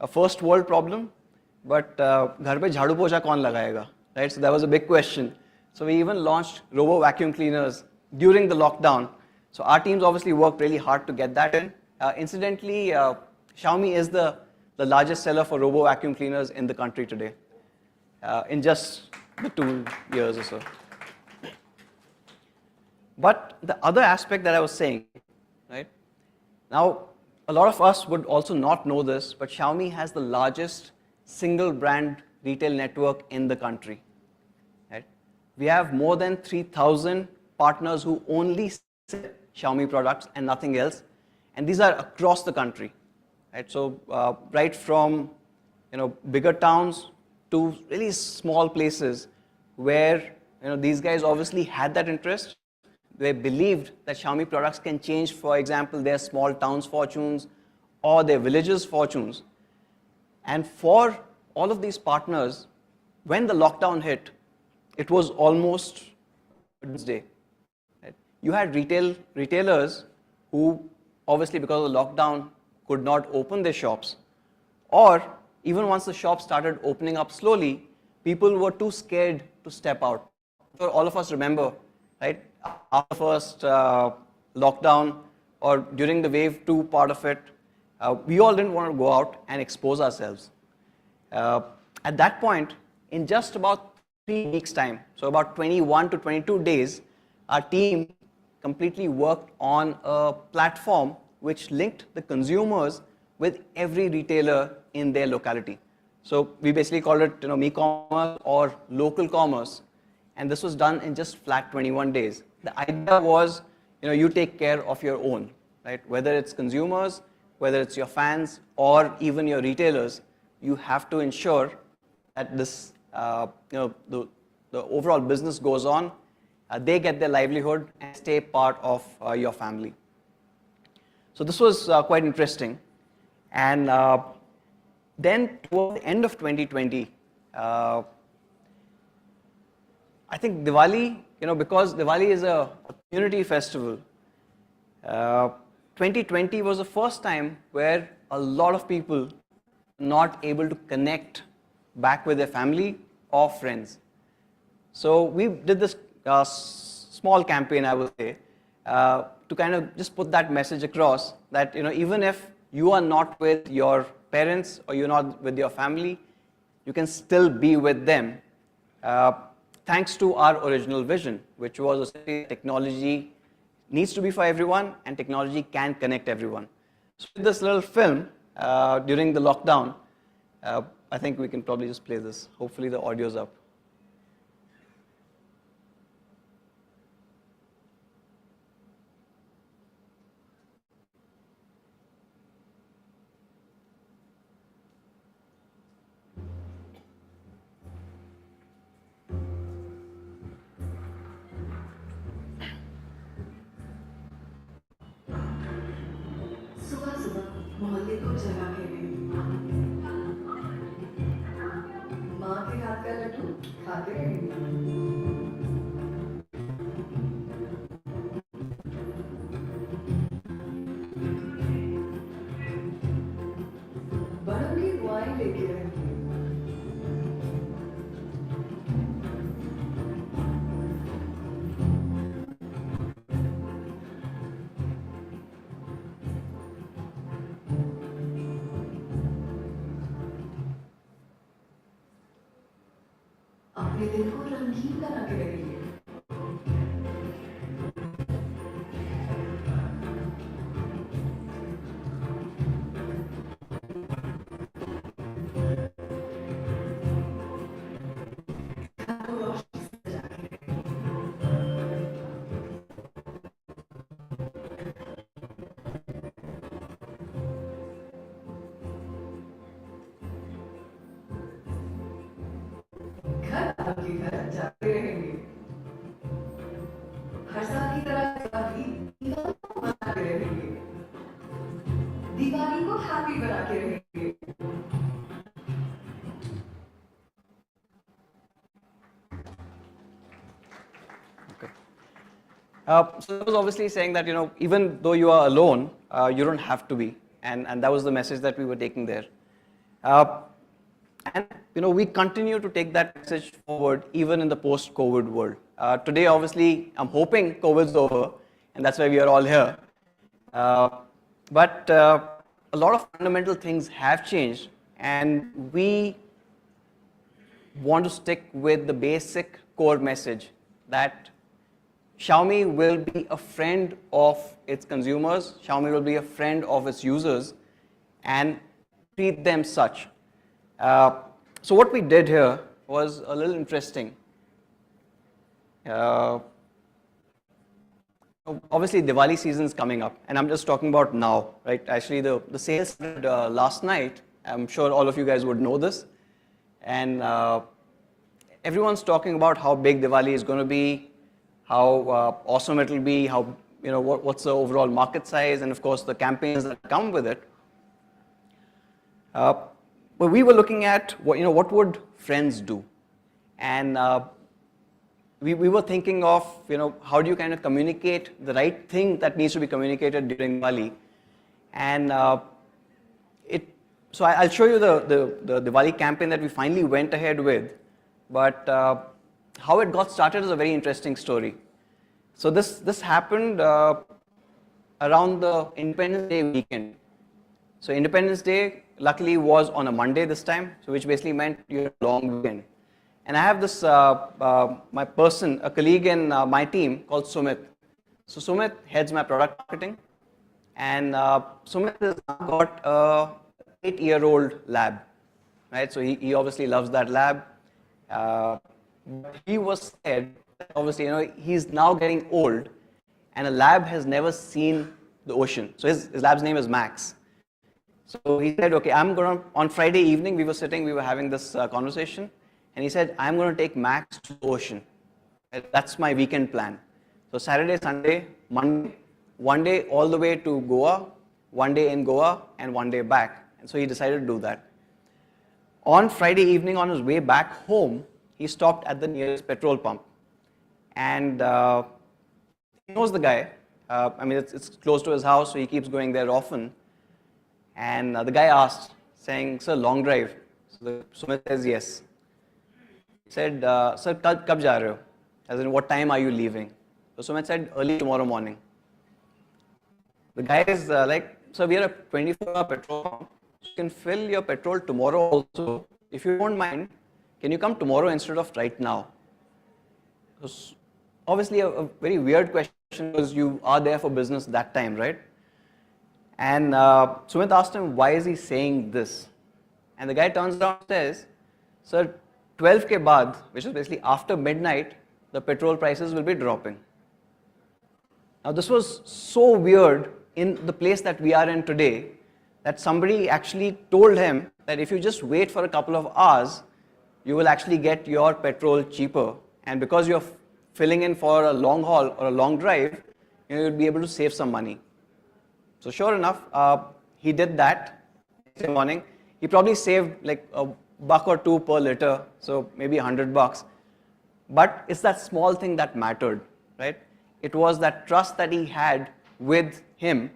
first world problem, but ghar pe jhadu pocha kaun lagayega, right? So that was a big question. So we even launched robo vacuum cleaners during the lockdown. So our teams obviously worked really hard to get that in. Incidentally, Xiaomi is the largest seller for robo vacuum cleaners in the country today, in just the 2 years or so. But the other aspect that I was saying, right? Now, a lot of us would also not know this, but Xiaomi has the largest single brand retail network in the country. Right? We have more than 3,000 partners who only sell Xiaomi products and nothing else. And these are across the country. Right? So right from bigger towns to really small places where these guys obviously had that interest. They believed that Xiaomi products can change, for example, their small towns' fortunes or their villages' fortunes. And for all of these partners, when the lockdown hit, it was almost doomsday. Right? You had retailers who, obviously because of the lockdown, could not open their shops. Or even once the shops started opening up slowly, people were too scared to step out. So all of us remember, right? After the first lockdown or during the wave 2 part of it, we all didn't want to go out and expose ourselves. At that point, in just about 3 weeks' time, so about 21 to 22 days, our team completely worked on a platform which linked the consumers with every retailer in their locality. So we basically called it me-commerce or local commerce. And this was done in just flat 21 days. The idea was, you take care of your own. right? Whether it's consumers, whether it's your fans, or even your retailers, you have to ensure that this, the overall business goes on, they get their livelihood and stay part of your family. So this was quite interesting. And then toward the end of 2020, I think Diwali, because Diwali is a community festival, 2020 was the first time where a lot of people not able to connect back with their family or friends. So we did this small campaign, I would say, to kind of just put that message across that even if you are not with your parents or you're not with your family, you can still be with them. Thanks to our original vision, which was technology needs to be for everyone and technology can connect everyone. So with this little film during the lockdown, I think we can probably just play this. Hopefully the audio's up. सुबह सुबह मोहल्ले को जगा के गई माँ के हाथ का लड्डू खाते रहेंगे बड़ों की दुआएं लेके रहेंगे अपने दिल को रंगीन बना के रहेंगे घर आपके घर जाते रहेंगे हर साल की तरह दिवाली को मनाते रहेंगे दिवाली को हैप्पी बना के रहेंगे So that was obviously saying that, even though you are alone, you don't have to be. And that was the message that we were taking there. And, we continue to take that message forward even in the post-COVID world. Today, obviously, I'm hoping COVID's over, and that's why we are all here. But a lot of fundamental things have changed, and we want to stick with the basic core message that Xiaomi will be a friend of its consumers, Xiaomi will be a friend of its users, and treat them such. So what we did here was a little interesting. Obviously, Diwali season is coming up, and I'm just talking about now, right? Actually, the sales started last night. I'm sure all of you guys would know this. And everyone's talking about how big Diwali is going to be, how awesome it will be, how, what's the overall market size, and of course, the campaigns that come with it. But we were looking at what would friends do, and we were thinking of how do you kind of communicate the right thing that needs to be communicated during Diwali, and so I'll show you the Diwali campaign that we finally went ahead with, but how it got started is a very interesting story. So this happened around the Independence Day weekend. So Independence Day, luckily, was on a Monday this time, so which basically meant you had a long weekend. And I have this, my person, a colleague in my team called Sumit. So Sumit heads my product marketing, and Sumit has now got a 8-year-old lab, right? So he obviously loves that lab. He was scared, obviously, he's now getting old, and a lab has never seen the ocean. So his lab's name is Max. So he said, okay, on Friday evening, we were having this conversation, and he said, I'm going to take Max to the ocean. That's my weekend plan. So Saturday, Sunday, Monday, one day all the way to Goa, one day in Goa, and one day back. And so he decided to do that. On Friday evening, on his way back home, he stopped at the nearest petrol pump. And he knows the guy. It's close to his house, so he keeps going there often. And the guy asked, saying, sir, long drive? So Sumit says, yes. He said, sir, kab ja rahe ho? As in, what time are you leaving? So Sumit said, early tomorrow morning. The guy is like, sir, we are a 24-hour petrol pump. You can fill your petrol tomorrow also. If you don't mind, can you come tomorrow instead of right now? So obviously a very weird question, because you are there for business that time, right? And Sumit asked him, why is he saying this? And the guy turns around and says, sir, 12 ke baad, which is basically after midnight, the petrol prices will be dropping. Now this was so weird in the place that we are in today, that somebody actually told him that if you just wait for a couple of hours, you will actually get your petrol cheaper. And because you're filling in for a long haul or a long drive, you'll be able to save some money. So sure enough, he did that next morning. He probably saved like $1 or $2 per liter, so maybe $100. But it's that small thing that mattered, right? It was that trust that he had with him,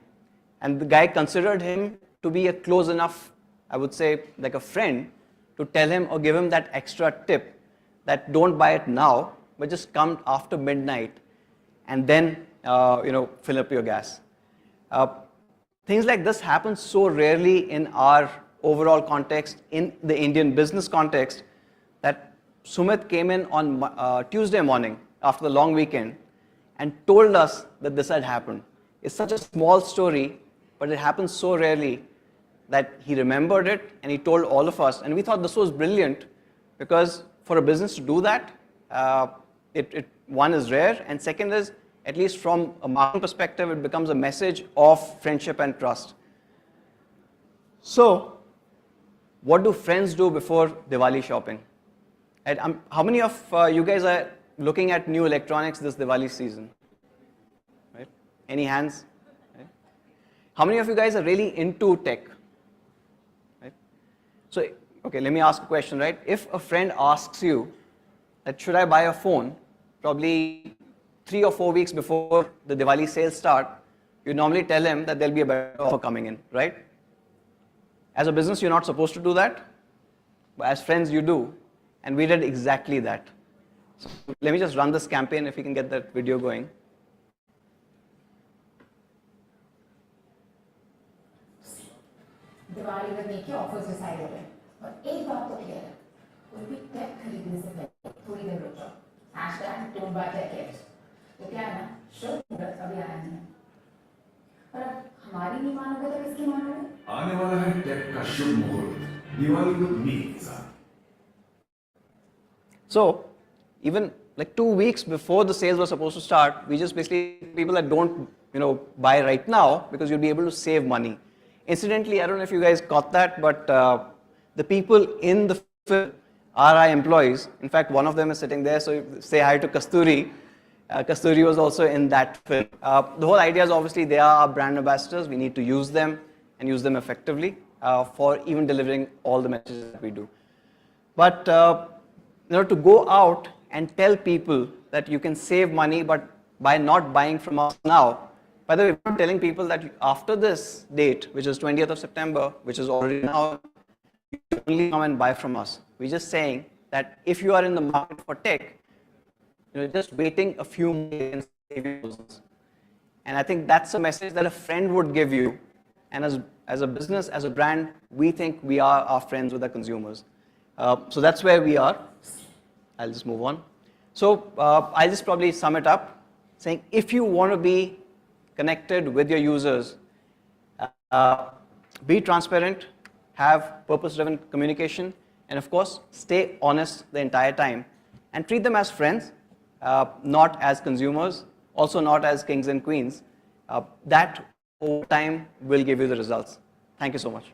and the guy considered him to be a close enough, I would say, like a friend, to tell him or give him that extra tip that don't buy it now, but just come after midnight and then fill up your gas. Things like this happen so rarely in our overall context, in the Indian business context, that Sumit came in on Tuesday morning after the long weekend and told us that this had happened. It's such a small story, but it happens so rarely that he remembered it and he told all of us. And we thought this was brilliant, because for a business to do that, one is rare, and second is, at least from a marketing perspective, it becomes a message of friendship and trust. So, what do friends do before Diwali shopping? And how many of you guys are looking at new electronics this Diwali season? Right? Any hands? Right? How many of you guys are really into tech? Right? So, okay, let me ask a question, right? If a friend asks you that should I buy a phone, probably 3 or 4 weeks before the Diwali sales start, you normally tell him that there'll be a better offer coming in, right? As a business, you're not supposed to do that, but as friends, you do. And we did exactly that. So let me just run this campaign, if we can get that video going. Diwali करने के offers decide हो गए, और एक बात तो clear है, कोई भी टेक खरीदने से पहले थोड़ी देर रुक जाओ, #don't buy tech yet। तो क्या है ना, शुभ मुहूर्त अभी आया नहीं है, पर अब हमारी नहीं मानोगे तो किसकी मानोगे? आने वाला है टेक का शुभ मुहूर्त, दिवाली विद मी के साथ। So, even like 2 weeks before the sales were supposed to start, we just basically, people that don't, buy right now, because you'll be able to save money. Incidentally, I don't know if you guys caught that, but the people in the film are our employees. In fact, one of them is sitting there, so say hi to Kasturi. Kasturi was also in that film. The whole idea is obviously they are our brand ambassadors. We need to use them and use them effectively for even delivering all the messages that we do. But to go out and tell people that you can save money, but by not buying from us now. By the way, we're not telling people that after this date, which is 20th of September, which is already now, you can only come and buy from us. We're just saying that if you are in the market for tech, just waiting a few months can save you business. And I think that's a message that a friend would give you. And as a business, as a brand, we think we are our friends with our consumers. So that's where we are. I'll just move on. So I'll just probably sum it up, saying if you want to be connected with your users, be transparent, have purpose-driven communication, and of course, stay honest the entire time, and treat them as friends, not as consumers, also not as kings and queens. That over time will give you the results. Thank you so much.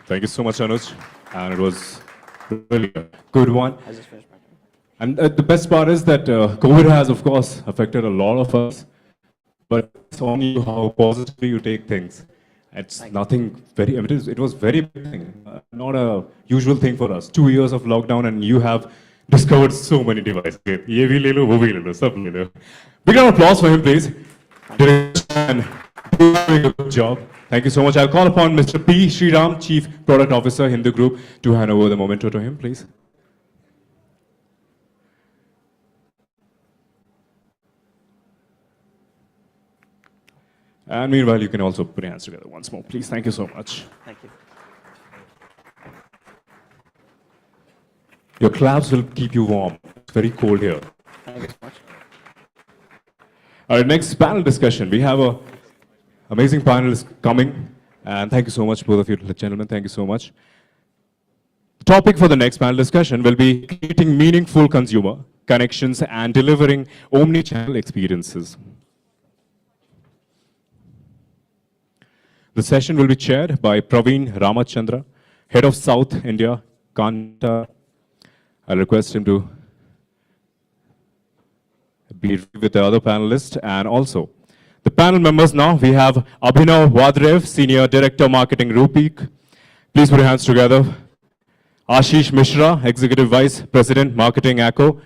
Thank you so much, Anuj. And it was really a good one. I just finished my time. And the best part is that COVID has, of course, affected a lot of us. But it's on you how positively you take things. It's nothing very, it was very big thing, not a usual thing for us. 2 years of lockdown and you have discovered so many devices. Ye bhi le lo, wo bhi le lo, sab le lo. Big round of applause for him, please. And doing a good job. Thank you so much. I'll call upon Mr. P. Sriram, Chief Product Officer, Hindu Group, to hand over the memento to him, please. And meanwhile, you can also put your hands together once more, please. Thank you so much. Thank you. Your claps will keep you warm. It's very cold here. Thank you so much. All right, next panel discussion. We have a amazing panelists coming. And thank you so much, both of you gentlemen. Thank you so much. The topic for the next panel discussion will be creating meaningful consumer connections and delivering omni-channel experiences. The session will be chaired by Praveen Ramachandra, Head of South India, Kanta. I'll request him to be with the other panelists. And also, the panel members now, we have Abhinav Wadrev, Senior Director Marketing, Rupeek. Please put your hands together. Ashish Mishra, Executive Vice President, Marketing, ACO.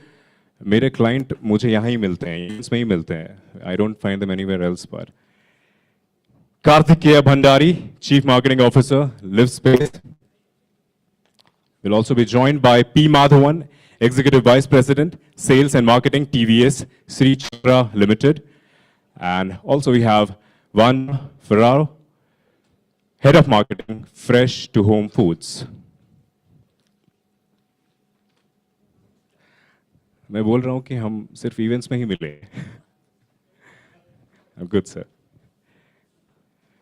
मेरे client मुझे यहाँ ही मिलते हैं, इसमें ही मिलते हैं. I don't find them anywhere else, but. Karthikeya Bhandari, Chief Marketing Officer, LiveSpace. We'll also be joined by P. Madhavan, Executive Vice President, Sales and Marketing, TVS, Sri Chitra Limited. And also we have Van Ferraro, Head of Marketing, Fresh to Home Foods. मैं बोल रहा हूँ कि हम सिर्फ events में ही मिले. I'm good, sir.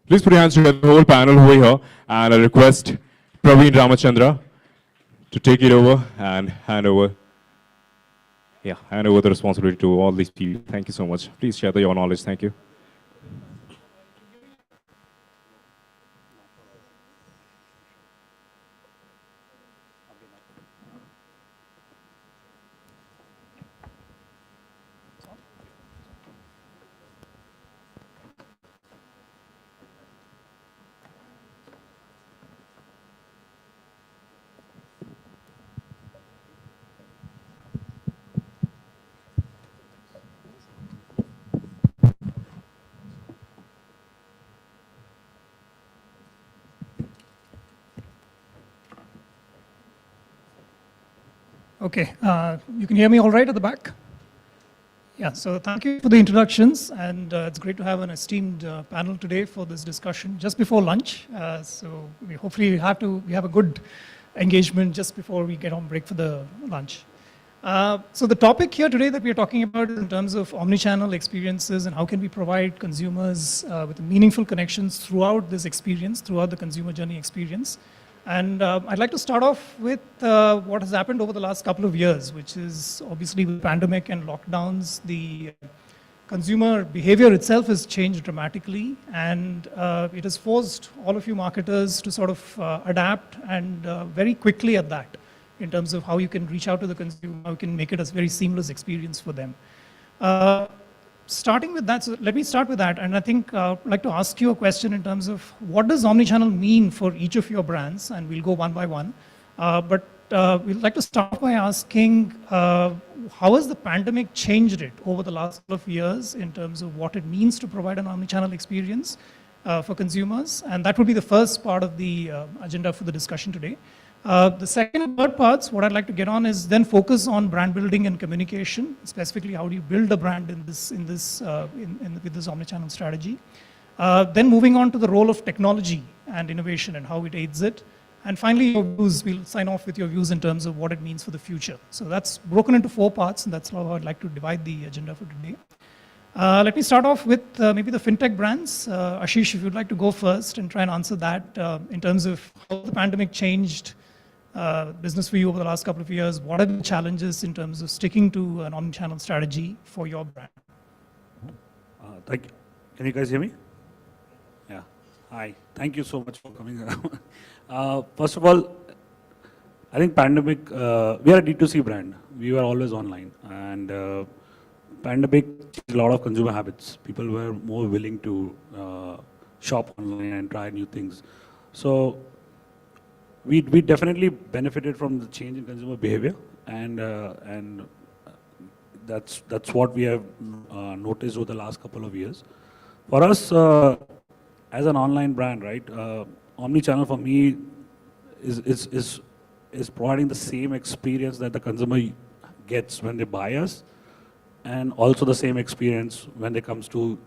Please put your hands together, the whole panel over here, and I request Praveen Ramachandra to take it over and hand over the responsibility to all these people. Thank you so much. Please share your knowledge. Thank you. Okay, you can hear me all right at the back? Yeah, so thank you for the introductions, and it's great to have an esteemed panel today for this discussion just before lunch. So hopefully we have a good engagement just before we get on break for the lunch. So the topic here today that we are talking about is in terms of omnichannel experiences and how can we provide consumers with meaningful connections throughout this experience, throughout the consumer journey experience. And I'd like to start off with what has happened over the last couple of years, which is obviously with the pandemic and lockdowns, the consumer behavior itself has changed dramatically, and it has forced all of you marketers to sort of adapt, and very quickly at that, in terms of how you can reach out to the consumer, how you can make it a very seamless experience for them. Starting with that, so let me start with that, and I think I'd like to ask you a question in terms of what does omnichannel mean for each of your brands, and we'll go one by one. But we'd like to start by asking how has the pandemic changed it over the last couple of years in terms of what it means to provide an omnichannel experience for consumers, and that would be the first part of the agenda for the discussion today. The second and third parts, what I'd like to get on is then focus on brand building and communication, specifically how do you build a brand with this omnichannel strategy. Then moving on to the role of technology and innovation and how it aids it. And finally, your views, we'll sign off with your views in terms of what it means for the future. So that's broken into 4 parts, and that's how I'd like to divide the agenda for today. Let me start off with maybe the fintech brands. Ashish, if you'd like to go first and try and answer that in terms of how the pandemic changed business for you over the last couple of years. What are the challenges in terms of sticking to an omnichannel strategy for your brand? Can you guys hear me? Yeah. Hi. Thank you so much for coming. First of all, I think pandemic, we are a D2C brand. We were always online. And pandemic changed a lot of consumer habits. People were more willing to shop online and try new things. So we definitely benefited from the change in consumer behavior. And that's what we have noticed over the last couple of years. For us, as an online brand, right, Omnichannel for me is providing the same experience that the consumer gets when they buy us, and also the same experience when it comes to,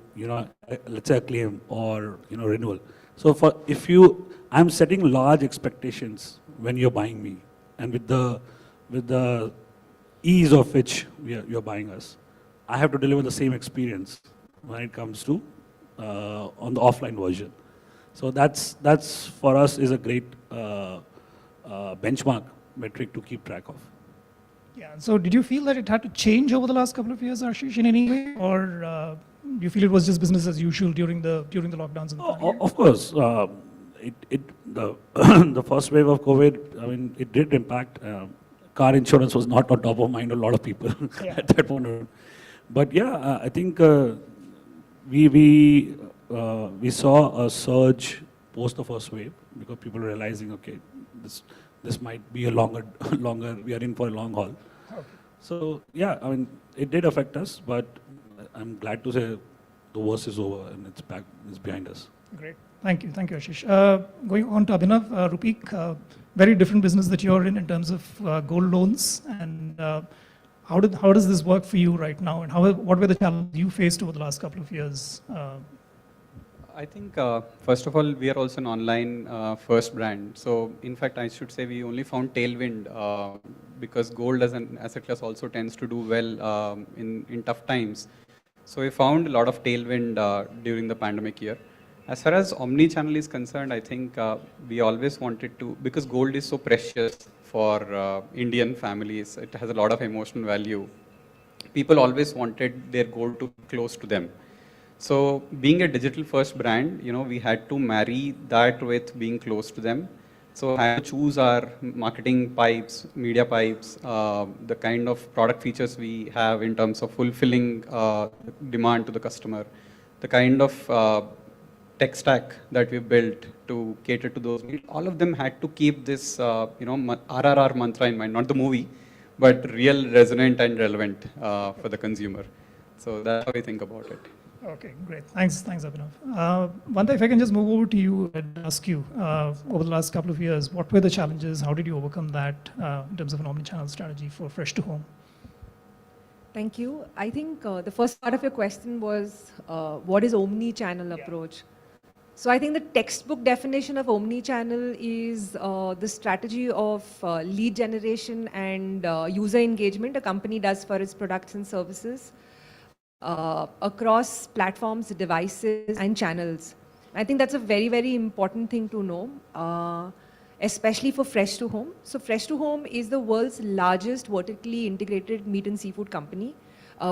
let's say a claim or, renewal. So I'm setting large expectations when you're buying me, and with the ease of which you're buying us, I have to deliver the same experience when it comes to on the offline version. So that's for us is a great benchmark metric to keep track of. Yeah. So did you feel that it had to change over the last couple of years, Ashish, in any way, or do you feel it was just business as usual during the lockdowns? And Of course, the first wave of COVID, I mean, it did impact. Car insurance was not on top of mind a lot of people at that point. But yeah, I think we saw a surge post the first wave because people were realizing, okay, this might be a longer, we are in for a long haul. Okay. So yeah, I mean, it did affect us, but I'm glad to say the worst is over and it's behind us. Great. Thank you, Ashish. Going on to Abhinav, Rupik, very different business that you're in terms of gold loans, and how does this work for you right now, and what were the challenges you faced over the last couple of years? I think, first of all, we are also an online first brand. So in fact, I should say we only found tailwind because gold as an asset class also tends to do well in tough times. So we found a lot of tailwind during the pandemic year. As far as Omnichannel is concerned, I think we always wanted to, because gold is so precious for Indian families, it has a lot of emotional value. People always wanted their gold to be close to them. So being a digital first brand, we had to marry that with being close to them. So I had to choose our marketing pipes, media pipes, the kind of product features we have in terms of fulfilling demand to the customer, the kind of tech stack that we built to cater to those needs. All of them had to keep this, RRR mantra in mind, not the movie, but real, resonant, and relevant for the consumer. So that's how we think about it. Okay, great. Thanks, Abhinav. Vanda, if I can just move over to you and ask you, over the last couple of years, what were the challenges? How did you overcome that in terms of an omnichannel strategy for Fresh to Home? Thank you. I think the first part of your question was, what is omni-channel approach? So I think the textbook definition of omni-channel is the strategy of lead generation and user engagement a company does for its products and services across platforms, devices, and channels. I think that's a very, very important thing to know, especially for Fresh to Home. So Fresh to Home is the world's largest vertically integrated meat and seafood company.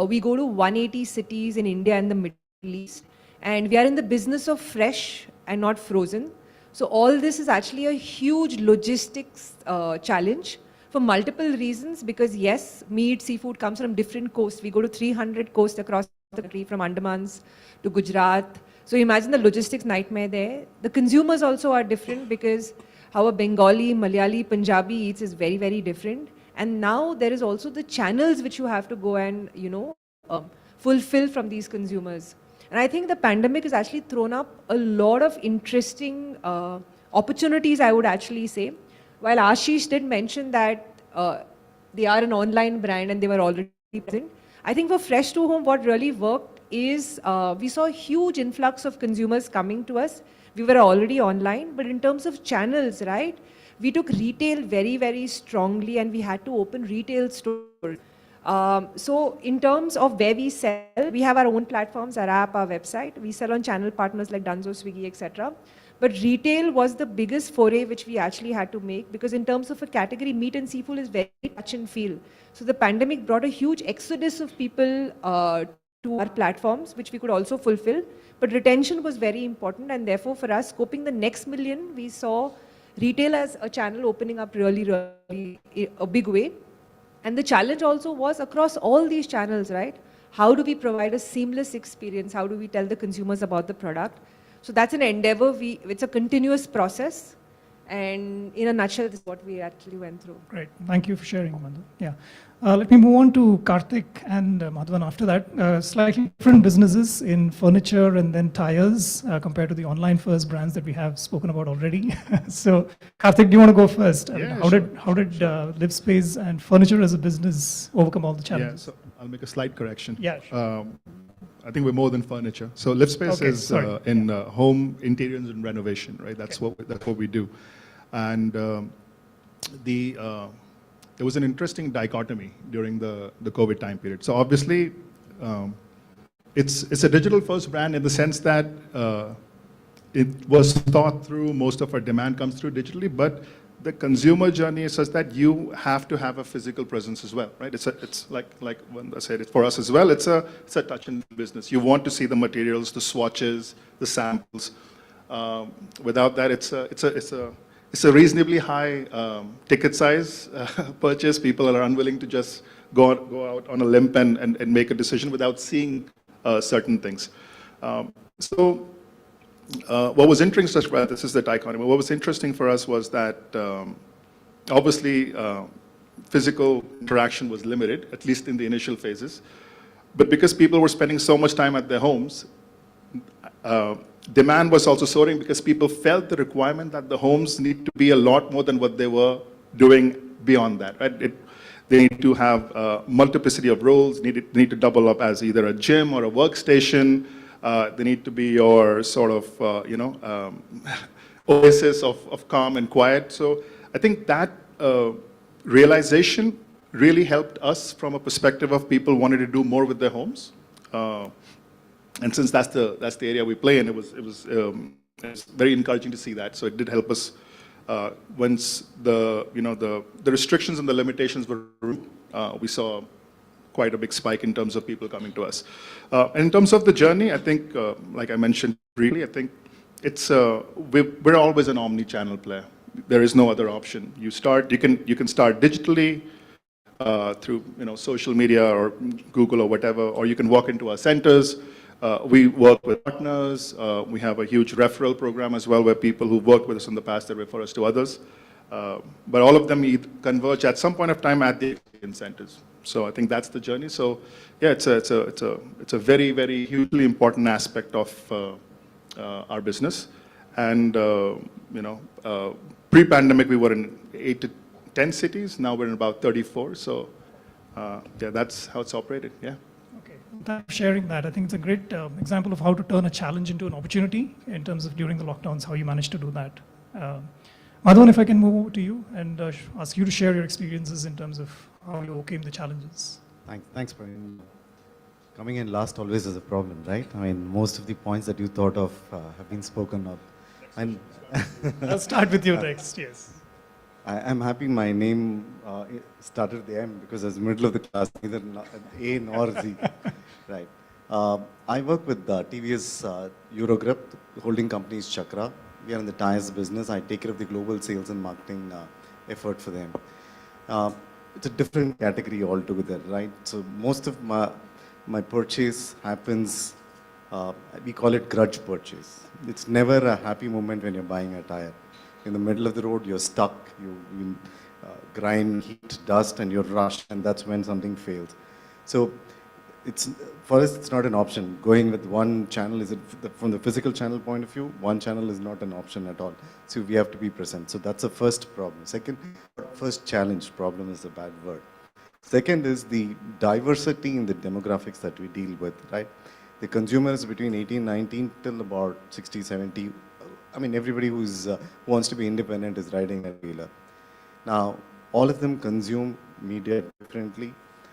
We go to 180 cities in India and the Middle East, and we are in the business of fresh and not frozen. So all this is actually a huge logistics challenge for multiple reasons, because yes, meat, seafood comes from different coasts. We go to 300 coasts across the country, from Andamans to Gujarat. So imagine the logistics nightmare there. The consumers also are different, because how a Bengali, Malayali, Punjabi eats is very, very different. And now there is also the channels which you have to go and, fulfill from these consumers. And I think the pandemic has actually thrown up a lot of interesting opportunities, I would actually say. While Ashish did mention that they are an online brand and they were already present, I think for Fresh to Home, what really worked is we saw a huge influx of consumers coming to us. We were already online, but in terms of channels, right, we took retail very, very strongly, and we had to open retail stores. So in terms of where we sell, we have our own platforms, our app, our website. We sell on channel partners like Dunzo, Swiggy, etc. But retail was the biggest foray which we actually had to make, because in terms of a category, meat and seafood is very touch and feel. So the pandemic brought a huge exodus of people to our platforms, which we could also fulfill. But retention was very important, and therefore for us, scoping the next million, we saw retail as a channel opening up really, really a big way. And the challenge also was across all these channels, right? How do we provide a seamless experience? How do we tell the consumers about the product? So that's an endeavor. It's a continuous process. And in a nutshell, this is what we actually went through. Great. Thank you for sharing, Madhu. Yeah. Let me move on to Karthik and Madhavan after that. Slightly different businesses in furniture and then tires compared to the online first brands that we have spoken about already. So, Karthik, do you want to go first? Yeah, how did LiveSpace and furniture as a business overcome all the challenges? Yeah, so I'll make a slight correction. Yeah, sure. I think we're more than furniture. So LiveSpace is in home interiors and renovation, right? That's what we do. And there was an interesting dichotomy during the COVID time period. So obviously, it's a digital-first brand in the sense that it was thought through. Most of our demand comes through digitally, but the consumer journey is such that you have to have a physical presence as well, right? It's like when I said it for us as well. It's a touch and business. You want to see the materials, the swatches, the samples. Without that, it's a reasonably high ticket size purchase. People are unwilling to just go out on a limb and make a decision without seeing certain things. What was interesting, this is the dichotomy. What was interesting for us was that obviously physical interaction was limited, at least in the initial phases. But because people were spending so much time at their homes, demand was also soaring because people felt the requirement that the homes need to be a lot more than what they were doing beyond that, right? They need to have multiplicity of roles, need to double up as either a gym or a workstation. They need to be your sort of, oasis of calm and quiet. So I think that realization really helped us from a perspective of people wanting to do more with their homes. And since that's the area we play in, it was very encouraging to see that. So it did help us once the restrictions and the limitations were removed. We saw quite a big spike in terms of people coming to us. In terms of the journey, I think, like I mentioned briefly, I think we're always an omni-channel player. There is no other option. You can start digitally through social media or Google or whatever, or you can walk into our centers. We work with partners. We have a huge referral program as well, where people who've worked with us in the past, they refer us to others. But all of them converge at some point of time at the experience centers. So I think that's the journey. So yeah, it's a very, very hugely important aspect of our business. And pre-pandemic we were in 8 to 10 cities. Now we're in about 34. So yeah, that's how it's operated. Yeah. Okay, thanks for sharing that. I think it's a great example of how to turn a challenge into an opportunity in terms of during the lockdowns, how you managed to do that. Madhavan, if I can move over to you and ask you to share your experiences in terms of how you overcame the challenges. Thanks, Praveen. Coming in last always is a problem, right? I mean, most of the points that you thought of have been spoken of. And I'll start with you next, yes. I'm happy my name started at the M because I was middle of the class, neither A nor Z. Right. I work with TVS Eurogrip, the holding company is Chakra. We are in the tires business. I take care of the global sales and marketing effort for them. It's a different category altogether, right? So most of my purchase happens, we call it grudge purchase. It's never a happy moment when you're buying a tire. In the middle of the road, you're stuck, you grind, heat, dust, and you're rushed, and that's when something fails. So for us, it's not an option. Going with one channel, from the physical channel point of view, one channel is not an option at all. So we have to be present. So that's the first problem. First challenge, problem is a bad word. Second is the diversity in the demographics that we deal with, right? The consumers between 18, 19 till about 60, 70, I mean, everybody who wants to be independent is riding a wheeler. Now, all of them consume media differently,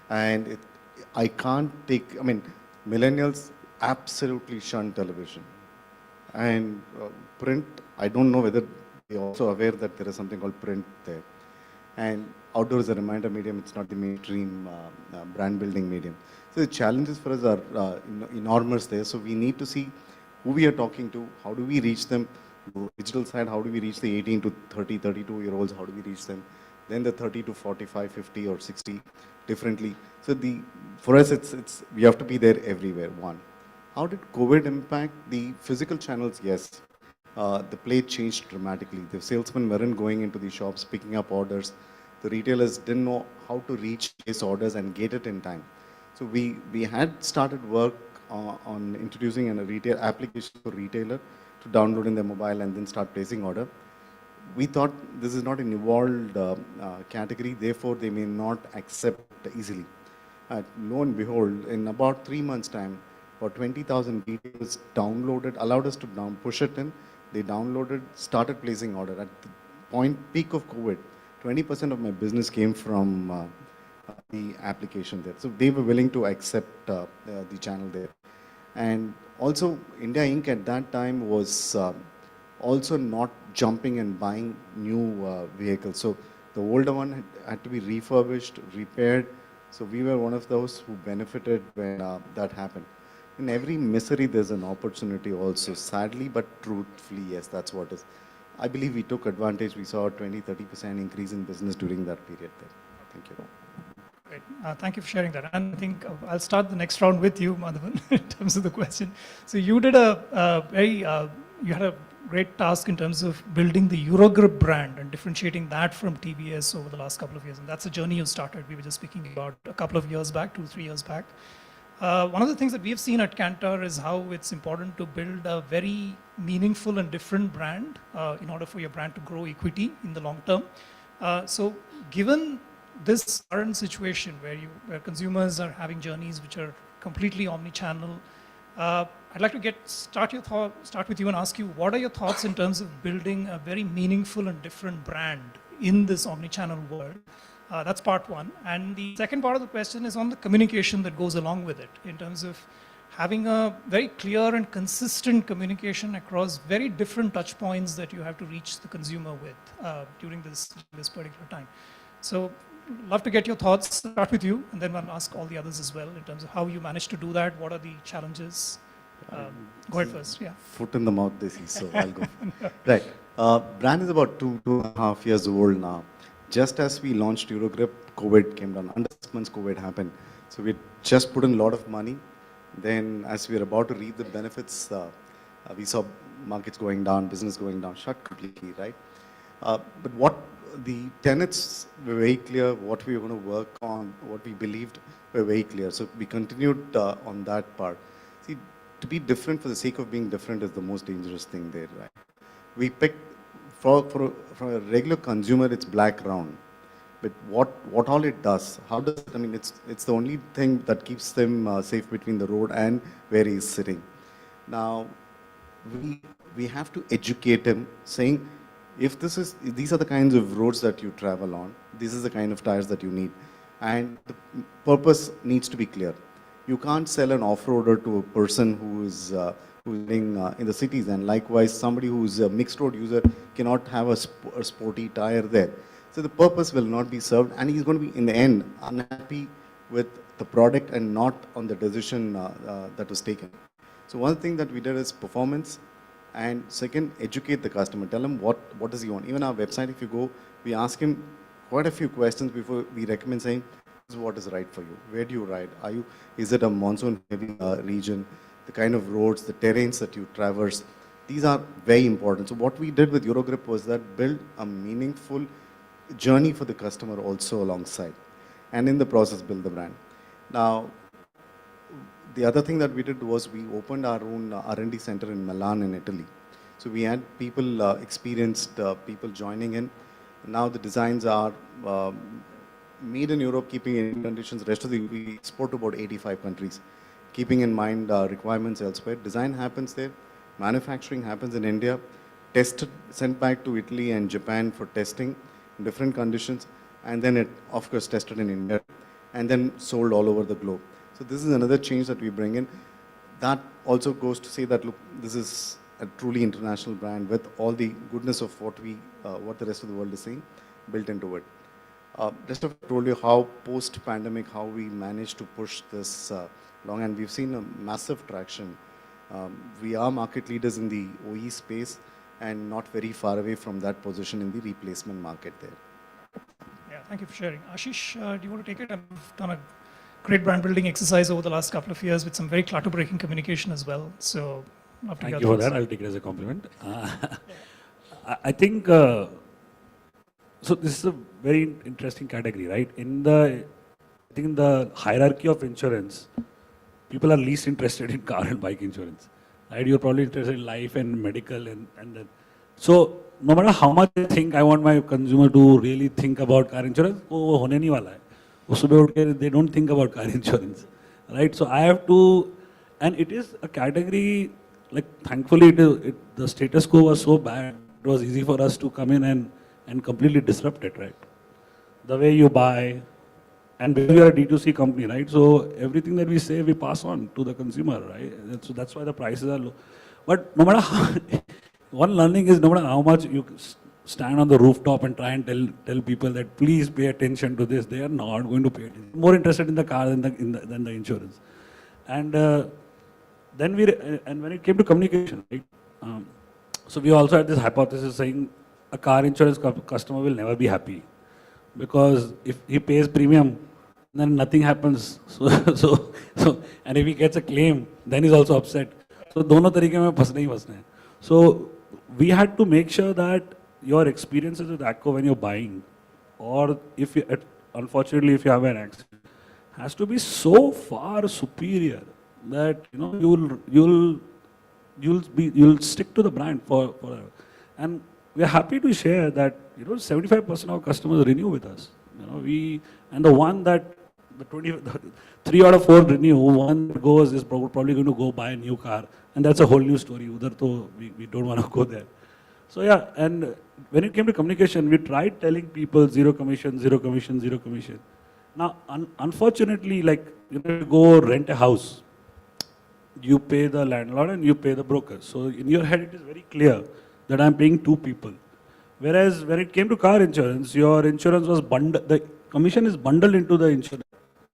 and I can't take, I mean, millennials absolutely shun television. And print, I don't know whether they're also aware that there is something called print there. And outdoor is a reminder medium, it's not the mainstream brand building medium. So the challenges for us are enormous there. So we need to see who we are talking to, how do we reach them. The digital side, how do we reach the 18 to 30, 32-year-olds, how do we reach them? Then the 30 to 45, 50 or 60 differently. So for us, we have to be there everywhere, one. How did COVID impact the physical channels? Yes. The play changed dramatically. The salesmen weren't going into the shops, picking up orders. The retailers didn't know how to reach these orders and get it in time. So we had started work on introducing a retail application for retailer to download in their mobile and then start placing order. We thought this is not an evolved category, therefore they may not accept easily. Lo and behold, in about 3 months' time, about 20,000 retailers downloaded, allowed us to push it in. They downloaded, started placing order. At the peak of COVID, 20% of my business came from the application there. So they were willing to accept the channel there. And also, India Inc. at that time was also not jumping and buying new vehicles. So the older one had to be refurbished, repaired. So we were one of those who benefited when that happened. In every misery, there's an opportunity also. Sadly, but truthfully, yes, that's what is. I believe we took advantage. We saw a 20-30% increase in business during that period there. Thank you. Great. Thank you for sharing that. And I think I'll start the next round with you, Madhavan, in terms of the question. So you did you had a great task in terms of building the Eurogrip brand and differentiating that from TVS over the last couple of years. And that's a journey you started. We were just speaking about a couple of years back, 2-3 years back. One of the things that we have seen at Kantar is how it's important to build a very meaningful and different brand in order for your brand to grow equity in the long term. So given this current situation where consumers are having journeys which are completely omni-channel, I'd like to start with you and ask you, what are your thoughts in terms of building a very meaningful and different brand in this omni-channel world? That's part one. And the second part of the question is on the communication that goes along with it, in terms of having a very clear and consistent communication across very different touch points that you have to reach the consumer with during this particular time. So love to get your thoughts. Start with you, and then I'll ask all the others as well in terms of how you managed to do that. What are the challenges? Go ahead first. Yeah. Foot in the mouth, they see, so I'll go. Right. Brand is about 2.5 years old now. Just as we launched Eurogrip, COVID came down. Under 6 months, COVID happened. So we just put in a lot of money. Then as we were about to reap the benefits, we saw markets going down, business going down, shut completely, right? But what the tenets were very clear, what we were going to work on, what we believed were very clear. So we continued on that part. See, to be different for the sake of being different is the most dangerous thing there, right? We picked, for a regular consumer, it's black round. But what all it does, how does it, I mean, it's the only thing that keeps them safe between the road and where he's sitting. Now, we have to educate him, saying, if these are the kinds of roads that you travel on, this is the kind of tires that you need. And the purpose needs to be clear. You can't sell an off-roader to a person who's living in the cities, and likewise somebody who's a mixed road user cannot have a sporty tire there. So the purpose will not be served, and he's going to be in the end unhappy with the product and not on the decision that was taken. So one thing that we did is performance, and second, educate the customer. Tell him what does he want. Even our website, if you go, we ask him quite a few questions before we recommend, saying, this is what is right for you. Where do you ride? Is it a monsoon heavy region? The kind of roads, the terrains that you traverse, these are very important. So what we did with Eurogrip was that build a meaningful journey for the customer also alongside, and in the process build the brand. Now, the other thing that we did was we opened our own R&D center in Milan in Italy. So we had people, experienced people joining in. Now the designs are made in Europe, keeping in conditions. Rest of we export to about 85 countries, keeping in mind requirements elsewhere. Design happens there, manufacturing happens in India, tested, sent back to Italy and Japan for testing in different conditions, and then it, of course, tested in India, and then sold all over the globe. So this is another change that we bring in. That also goes to say that, look, this is a truly international brand with all the goodness of what the rest of the world is saying built into it. Just have told you how post-pandemic, how we managed to push this long, and we've seen a massive traction. We are market leaders in the OE space and not very far away from that position in the replacement market there. Yeah, thank you for sharing. Ashish, do you want to take it? I've done a great brand building exercise over the last couple of years with some very clutter-breaking communication as well. So, after Thank you for that. I'll take it as a compliment. I think, so this is a very interesting category, right? I think in the hierarchy of insurance, people are least interested in car and bike insurance, right? You're probably interested in life and medical and then. So no matter how much I think I want my consumer to really think about car insurance, वो होने नहीं वाला है. वो सुबह उठ के they don't think about car insurance, right? So I have to, and it is a category, like thankfully the status quo was so bad, it was easy for us to come in and completely disrupt it, right? The way you buy, and because we are a D2C company, right? So everything that we say, we pass on to the consumer, right? So that's why the prices are low. But no matter how, one learning is no matter how much you stand on the rooftop and try and tell people that please pay attention to this, they are not going to pay attention. More interested in the car than the insurance. And then when it came to communication, right? So we also had this hypothesis saying a car insurance customer will never be happy because if he pays premium, then nothing happens. So and if he gets a claim, then he's also upset. So दोनों तरीके में फंसने ही फंसने हैं. So we had to make sure that your experiences with ACCO when you're buying, or if you, unfortunately if you have an accident, has to be so far superior that you'll stick to the brand forever. And we are happy to share that 75% of customers renew with us. And the one that the 3 out of 4 renew, one goes is probably going to go buy a new car, and that's a whole new story. Udhar to we don't want to go there. So yeah, and when it came to communication, we tried telling people zero commission, zero commission, zero commission. Now, unfortunately, like you go rent a house, you pay the landlord and you pay the broker. So in your head, it is very clear that I'm paying 2 people. Whereas when it came to car insurance, your insurance was bundled, the commission is bundled into the insurance.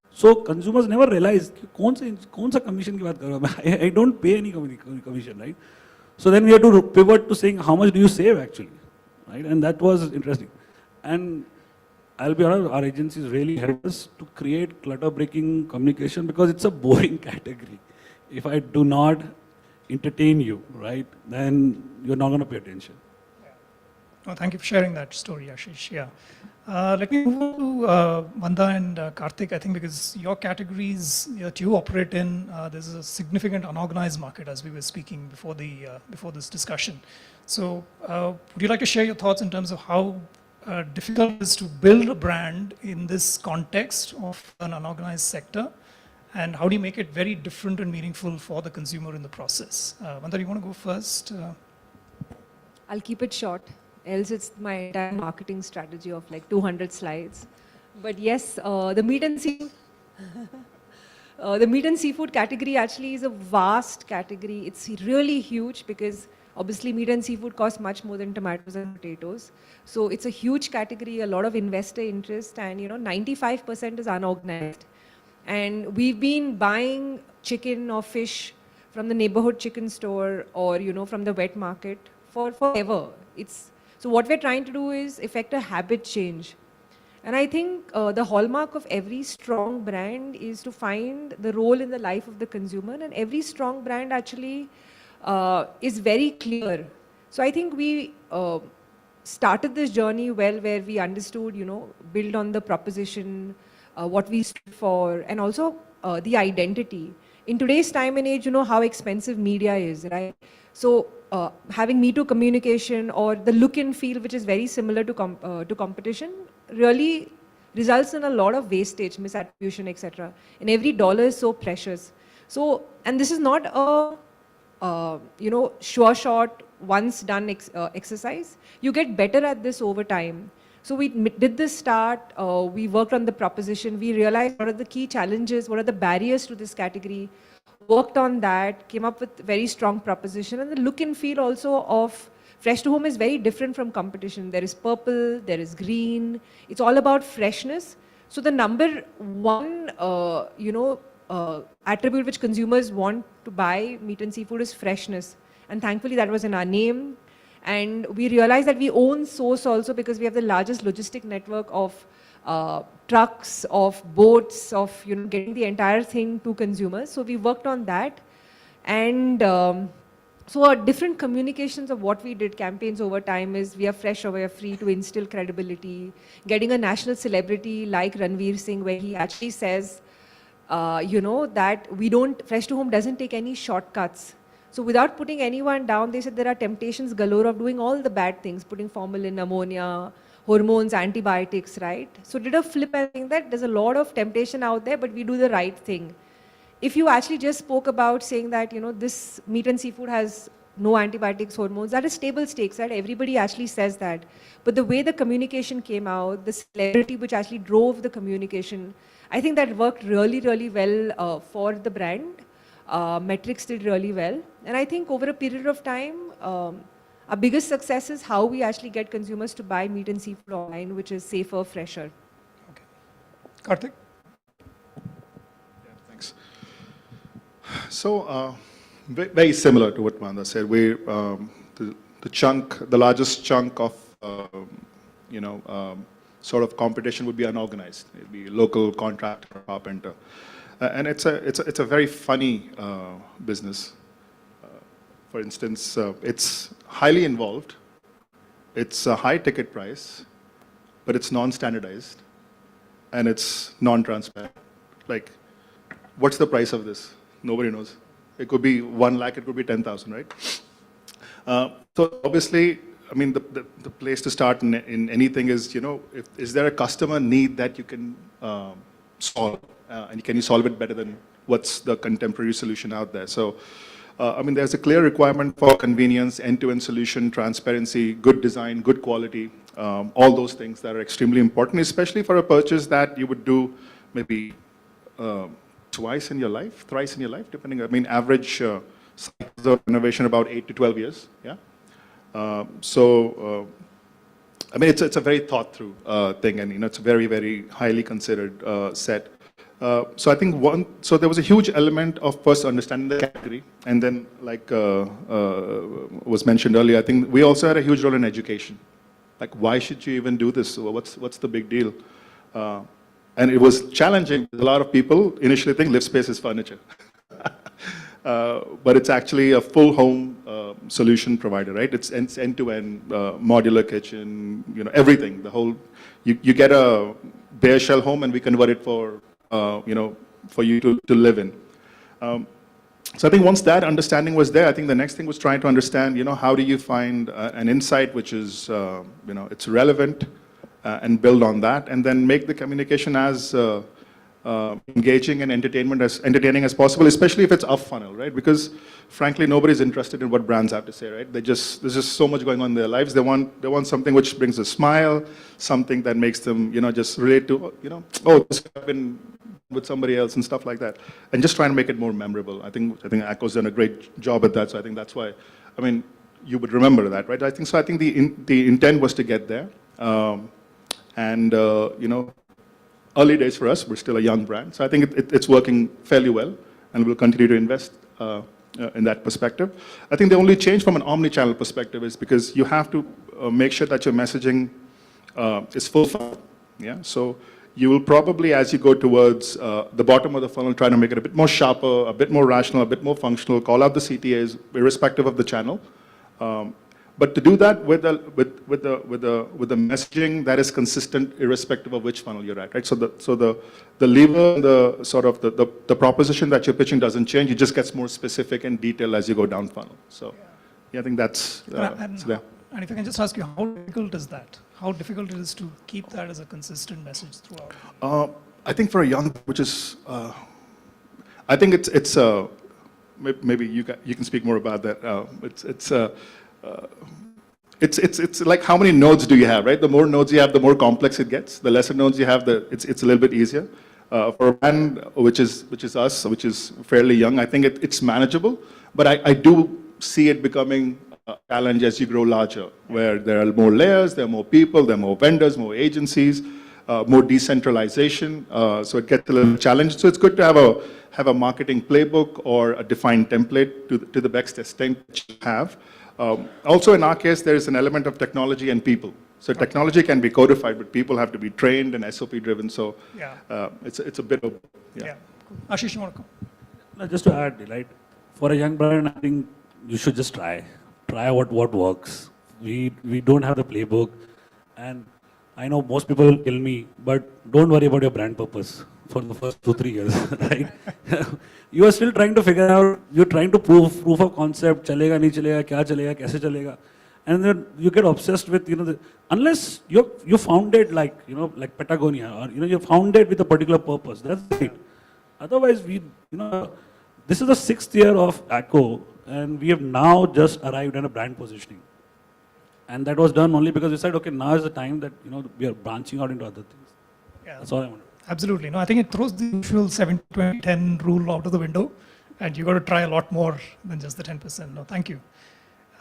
So consumers never realize, कौन सा commission की बात कर रहा हूँ? I don't pay any commission, right? So then we had to pivot to saying, how much do you save actually, right? And that was interesting. And I'll be honest, our agencies really helped us to create clutter-breaking communication because it's a boring category. If I do not entertain you, right, then you're not going to pay attention. Well, thank you for sharing that story, Ashish. Yeah. Let me move on to Vanda and Karthik, I think, because your categories that you operate in, there's a significant unorganized market, as we were speaking before this discussion. So would you like to share your thoughts in terms of how difficult it is to build a brand in this context of an unorganized sector? And how do you make it very different and meaningful for the consumer in the process? Vanda, you want to go first? I'll keep it short. Else it's my entire marketing strategy of like 200 slides. But yes, the meat and seafood, the meat and seafood category actually is a vast category. It's really huge because obviously meat and seafood cost much more than tomatoes and potatoes. So it's a huge category, a lot of investor interest, and 95% is unorganized. And we've been buying chicken or fish from the neighborhood chicken store or from the wet market for forever. So what we're trying to do is effect a habit change. And I think the hallmark of every strong brand is to find the role in the life of the consumer, and every strong brand actually is very clear. So I think we started this journey well, where we understood, build on the proposition, what we stood for, and also the identity. In today's time and age, how expensive media is, right? So having Me Too communication or the look and feel, which is very similar to competition, really results in a lot of wastage, misattribution, etc. And every dollar is so precious. So, and this is not a sure shot, once done exercise. You get better at this over time. So we did this start, we worked on the proposition, we realized what are the key challenges, what are the barriers to this category, worked on that, came up with very strong proposition, and the look and feel also of Fresh to home is very different from competition. There is purple, there is green. It's all about freshness. So the number one, attribute which consumers want to buy meat and seafood is freshness. And thankfully that was in our name. And we realized that we own source also because we have the largest logistic network of trucks, of boats, of getting the entire thing to consumers. So we worked on that. And so our different communications of what we did, campaigns over time, is we are fresh or we are free to instill credibility. Getting a national celebrity like Ranveer Singh, where he actually says, that Fresh to Home doesn't take any shortcuts. So without putting anyone down, they said there are temptations galore of doing all the bad things, putting formalin, ammonia, hormones, antibiotics, right? So did a flip and think that there's a lot of temptation out there, but we do the right thing. If you actually just spoke about saying that, this meat and seafood has no antibiotics, hormones, that is table stakes, right? Everybody actually says that. But the way the communication came out, the celebrity which actually drove the communication, I think that worked really, really well for the brand. Metrics did really well. And I think over a period of time, our biggest success is how we actually get consumers to buy meat and seafood online, which is safer, fresher. Okay. Karthik? Thanks. So, very similar to what Manda said. We the largest chunk of sort of competition would be unorganized. It'd be local contractor or carpenter, and it's a very funny business. For instance, it's highly involved. It's a high ticket price, but it's non-standardized, and it's non-transparent. Like, what's the price of this? Nobody knows. It could be 1 lakh, it could be 10,000, right? So obviously, I mean, the place to start in anything is, is there a customer need that you can solve? And can you solve it better than what's the contemporary solution out there? So, I mean, there's a clear requirement for convenience, end-to-end solution, transparency, good design, good quality, all those things that are extremely important, especially for a purchase that you would do maybe twice in your life, thrice in your life, depending. I mean, average cycles of renovation about 8 to 12 years. Yeah. I mean, it's a very thought through thing, and it's a very, very highly considered set. So I think so there was a huge element of first understanding the category, and then like was mentioned earlier, I think we also had a huge role in education. Like, why should you even do this? What's the big deal? And it was challenging. A lot of people initially think lift space is furniture. But it's actually a full home solution provider, right? It's end-to-end, modular kitchen, everything. The whole, you get a bare shell home and we convert it for, for you to live in. So I think once that understanding was there, I think the next thing was trying to understand, how do you find an insight which is, it's relevant, and build on that, and then make the communication as engaging and entertaining as possible, especially if it's up funnel, right? Because frankly, nobody's interested in what brands have to say, right? There's just so much going on in their lives. They want something which brings a smile, something that makes them, just relate to, oh, this could have been with somebody else and stuff like that, and just trying to make it more memorable. I think Akko's done a great job at that. So I think that's why, I mean, you would remember that, right? I think the intent was to get there. Early days for us, we're still a young brand. So I think it's working fairly well, and we'll continue to invest in that perspective. I think the only change from an omni-channel perspective is because you have to make sure that your messaging is full funnel. Yeah. So you will probably, as you go towards the bottom of the funnel, try to make it a bit more sharper, a bit more rational, a bit more functional, call out the CTAs, irrespective of the channel. But to do that with the messaging that is consistent, irrespective of which funnel you're at, right? So the lever, the sort of the proposition that you're pitching doesn't change. It just gets more specific and detailed as you go down funnel. So yeah, I think that's there. And if I can just ask you, how difficult is that? How difficult it is to keep that as a consistent message throughout? I think for a young, which is, I think it's maybe you can speak more about that. It's like how many nodes do you have, right? The more nodes you have, the more complex it gets. The lesser nodes you have, it's a little bit easier. For a brand which is us, which is fairly young, I think it's manageable. But I do see it becoming challenge as you grow larger, where there are more layers, there are more people, there are more vendors, more agencies, more decentralization. So it gets a little challenging. So it's good to have a marketing playbook or a defined template to the best extent that you have. Also, in our case, there is an element of technology and people. So technology can be codified, but people have to be trained and SOP driven. So it's a bit of Ashish, you want to come? No, just to add, right? For a young brand, I think you should just try what works. We don't have the playbook, and I know most people will kill me, but don't worry about your brand purpose for the first 2-3 years, right? You are still trying to figure out. You're trying to proof of concept. Chalega, nahi chalega, kya chalega, kaise chalega, and then you get obsessed with unless you founded like Patagonia, or you founded with a particular purpose. That's it. Otherwise, this is the 6th year of ACO, and we have now just arrived at a brand positioning. And that was done only because we said, okay, now is the time that we are branching out into other things. Yeah, that's all I want. Absolutely. No, I think it throws the usual 70-20-10 rule out of the window, and you got to try a lot more than just the 10%. No, thank you.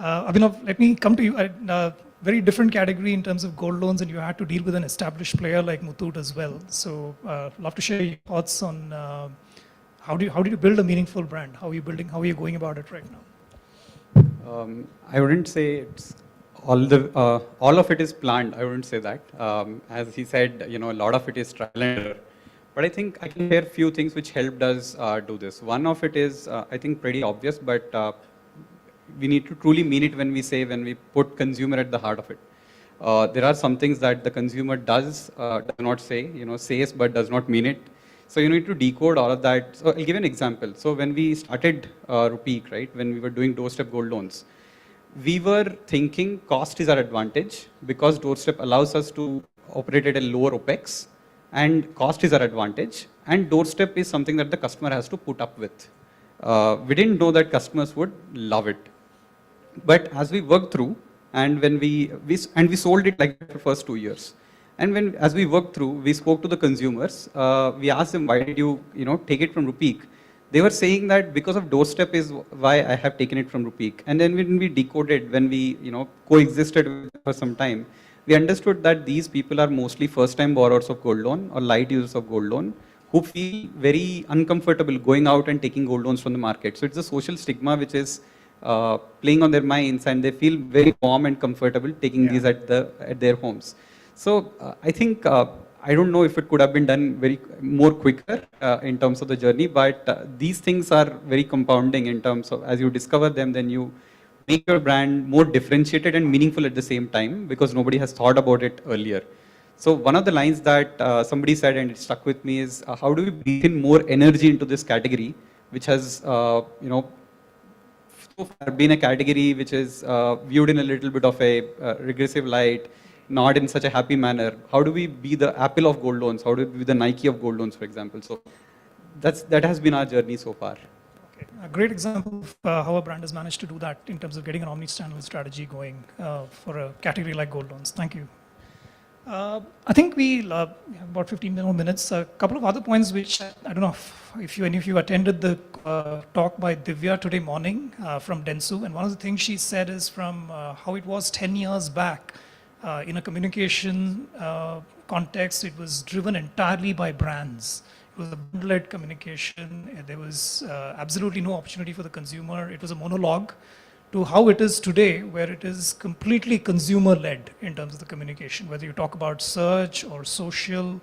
Abhinav, let me come to you. Very different category in terms of gold loans, and you had to deal with an established player like Muthoot as well. So, love to share your thoughts on how did you build a meaningful brand? How are you building? How are you going about it right now? I wouldn't say it's all of it is planned. I wouldn't say that. As he said, a lot of it is trial and error. But I think I can share a few things which helped us do this. One of it is, I think, pretty obvious, but we need to truly mean it when we put consumer at the heart of it. There are some things that the consumer does not say, says but does not mean it. So you need to decode all of that. So I'll give an example. So when we started Rupeek, right, when we were doing doorstep gold loans, we were thinking cost is our advantage because doorstep allows us to operate at a lower OPEX, and cost is our advantage, and doorstep is something that the customer has to put up with. We didn't know that customers would love it. But as we worked through, and when we sold it like the first 2 years, and as we worked through, we spoke to the consumers. We asked them, why did you take it from Rupeek? They were saying that because of doorstep is why I have taken it from Rupeek. And then when we decoded, when we coexisted for some time, we understood that these people are mostly first-time borrowers of gold loan or light users of gold loan who feel very uncomfortable going out and taking gold loans from the market. So it's a social stigma which is playing on their minds, and they feel very warm and comfortable taking these at their homes. So I think I don't know if it could have been done more quicker in terms of the journey, but these things are very compounding in terms of as you discover them, then you make your brand more differentiated and meaningful at the same time because nobody has thought about it earlier. So one of the lines that somebody said and it stuck with me is how do we breathe in more energy into this category, which has so far been a category which is viewed in a little bit of a regressive light, not in such a happy manner. How do we be the Apple of gold loans? How do we be the Nike of gold loans, for example? So that has been our journey so far. Okay. A great example of how a brand has managed to do that in terms of getting an omnichannel strategy going for a category like gold loans. Thank you. I think we have about 15 more minutes. A couple of other points which I don't know if any of you attended the talk by Divya today morning from Dentsu, and one of the things she said is from how it was 10 years back in a communication context, it was driven entirely by brands. It was a brand-led communication. There was absolutely no opportunity for the consumer. It was a monologue, to how it is today, where it is completely consumer-led in terms of the communication, whether you talk about search or social,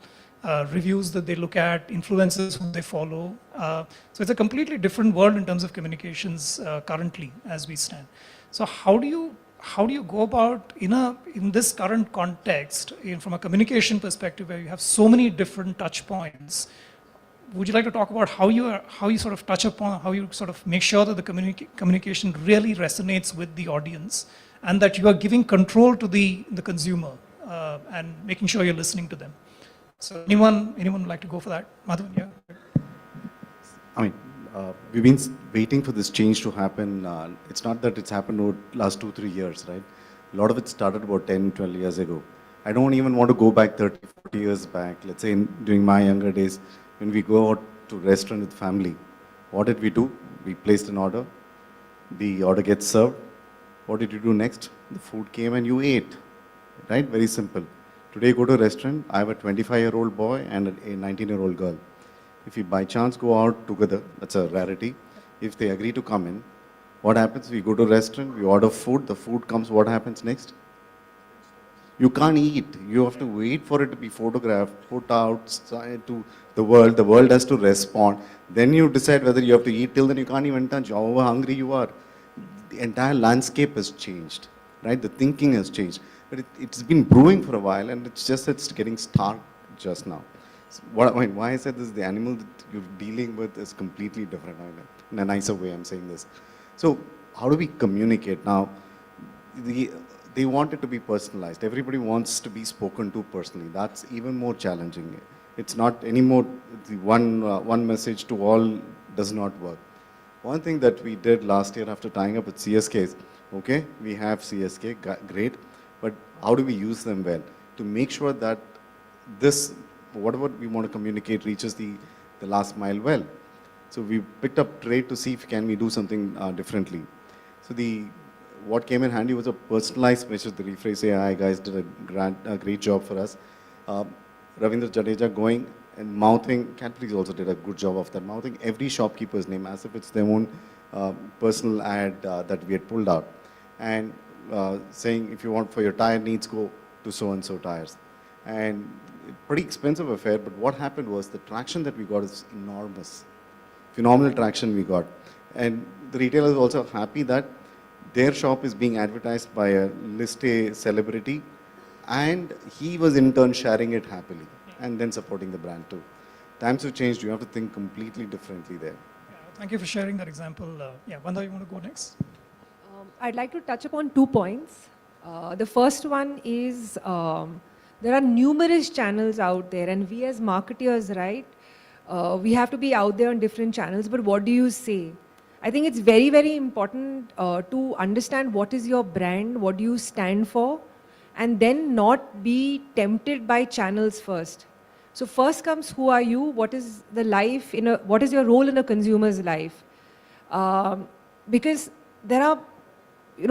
reviews that they look at, influencers whom they follow. So it's a completely different world in terms of communications currently as we stand. So how do you go about in this current context, from a communication perspective, where you have so many different touch points? Would you like to talk about how you sort of touch upon, how you sort of make sure that the communication really resonates with the audience, and that you are giving control to the consumer and making sure you're listening to them? So anyone would like to go for that? Madhavan, yeah. I mean, we've been waiting for this change to happen. It's not that it's happened over the last 2-3 years, right? A lot of it started about 10-12 years ago. I don't even want to go back 30-40 years back. Let's say during my younger days, when we go out to restaurant with family, what did we do? We placed an order, the order gets served, What did you do next? The food came and you ate, right? Very simple. Today you go to a restaurant, I have a 25-year-old boy and a 19-year-old girl. If we by chance go out together, that's a rarity. If they agree to come in, what happens? We go to a restaurant, we order food, the food comes, what happens next? You can't eat. You have to wait for it to be photographed, put out to the world has to respond. Then you decide whether you have to eat. Till then you can't even touch however hungry you are. The entire landscape has changed, right? The thinking has changed. But it's been brewing for a while and it's getting stark just now. So why I said this, the animal that you're dealing with is completely different. In a nicer way, I'm saying this. So how do we communicate now? They want it to be personalized. Everybody wants to be spoken to personally. That's even more challenging. It's not anymore the one message to all does not work. One thing that we did last year after tying up with CSK is, okay, we have CSK, great, but how do we use them well to make sure that this, whatever we want to communicate reaches the last mile well. So we picked up trade to see if can we do something differently. So what came in handy was a personalized message. The rephrase AI guys did a great job for us. Ravindra Jadeja going and mouthing, Cadbury's also did a good job of that, mouthing every shopkeeper's name as if it's their own personal ad that we had pulled out. And saying, if you want for your tire needs, go to so-and-so tires. And pretty expensive affair, but what happened was the traction that we got is enormous. Phenomenal traction we got. And the retailer is also happy that their shop is being advertised by a list A celebrity, and he was in turn sharing it happily and then supporting the brand too. Times have changed. You have to think completely differently there. Yeah, thank you for sharing that example. Vanda, you want to go next? I'd like to touch upon 2 points. The first one is there are numerous channels out there, and we as marketers, right, we have to be out there on different channels, but what do you say? I think it's very, very important to understand what is your brand, what do you stand for, and then not be tempted by channels first. So first comes who are you, what is the life, what is your role in a consumer's life? Because there are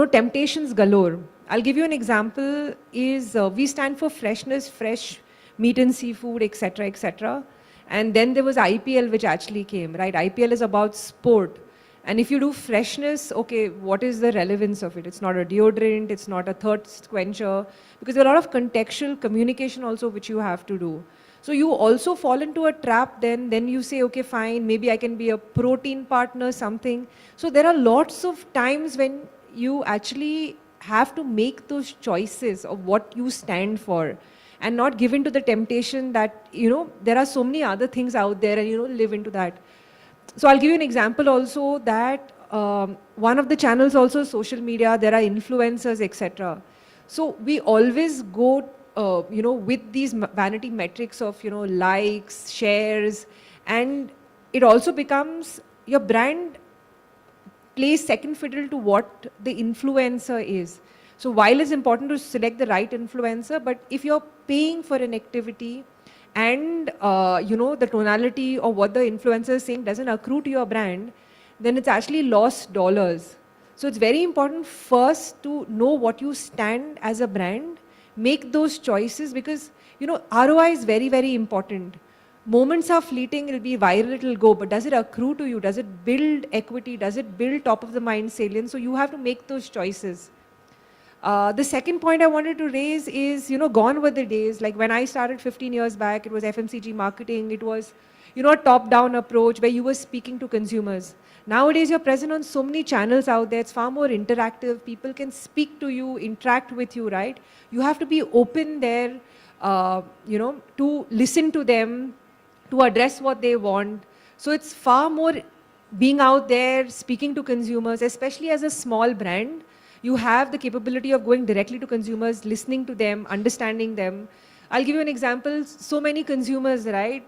temptations galore. I'll give you an example is we stand for freshness, fresh meat and seafood, etc., etc. And then there was IPL which actually came, right? IPL is about sport. And if you do freshness, okay, what is the relevance of it? It's not a deodorant, it's not a thirst quencher, because there are a lot of contextual communication also which you have to do. So you also fall into a trap then you say, okay, fine, maybe I can be a protein partner, something. So there are lots of times when you actually have to make those choices of what you stand for and not give in to the temptation that, there are so many other things out there and, live into that. So I'll give you an example also that one of the channels also social media, there are influencers, etc. So we always go, with these vanity metrics of, likes, shares, and it also becomes your brand plays second fiddle to what the influencer is. So while it's important to select the right influencer, but if you're paying for an activity and the tonality of what the influencer is saying doesn't accrue to your brand, then it's actually lost dollars. So it's very important first to know what you stand as a brand, make those choices because ROI is very, very important. Moments are fleeting, it'll be viral, it'll go, but does it accrue to you? Does it build equity? Does it build top of the mind salience? So you have to make those choices. The second point I wanted to raise is, gone were the days, like when I started 15 years back, it was FMCG marketing, it was, a top-down approach where you were speaking to consumers. Nowadays, you're present on so many channels out there, it's far more interactive, people can speak to you, interact with you, right? You have to be open there, to listen to them, to address what they want. So it's far more being out there, speaking to consumers, especially as a small brand. You have the capability of going directly to consumers, listening to them, understanding them. I'll give you an example. So many consumers, right?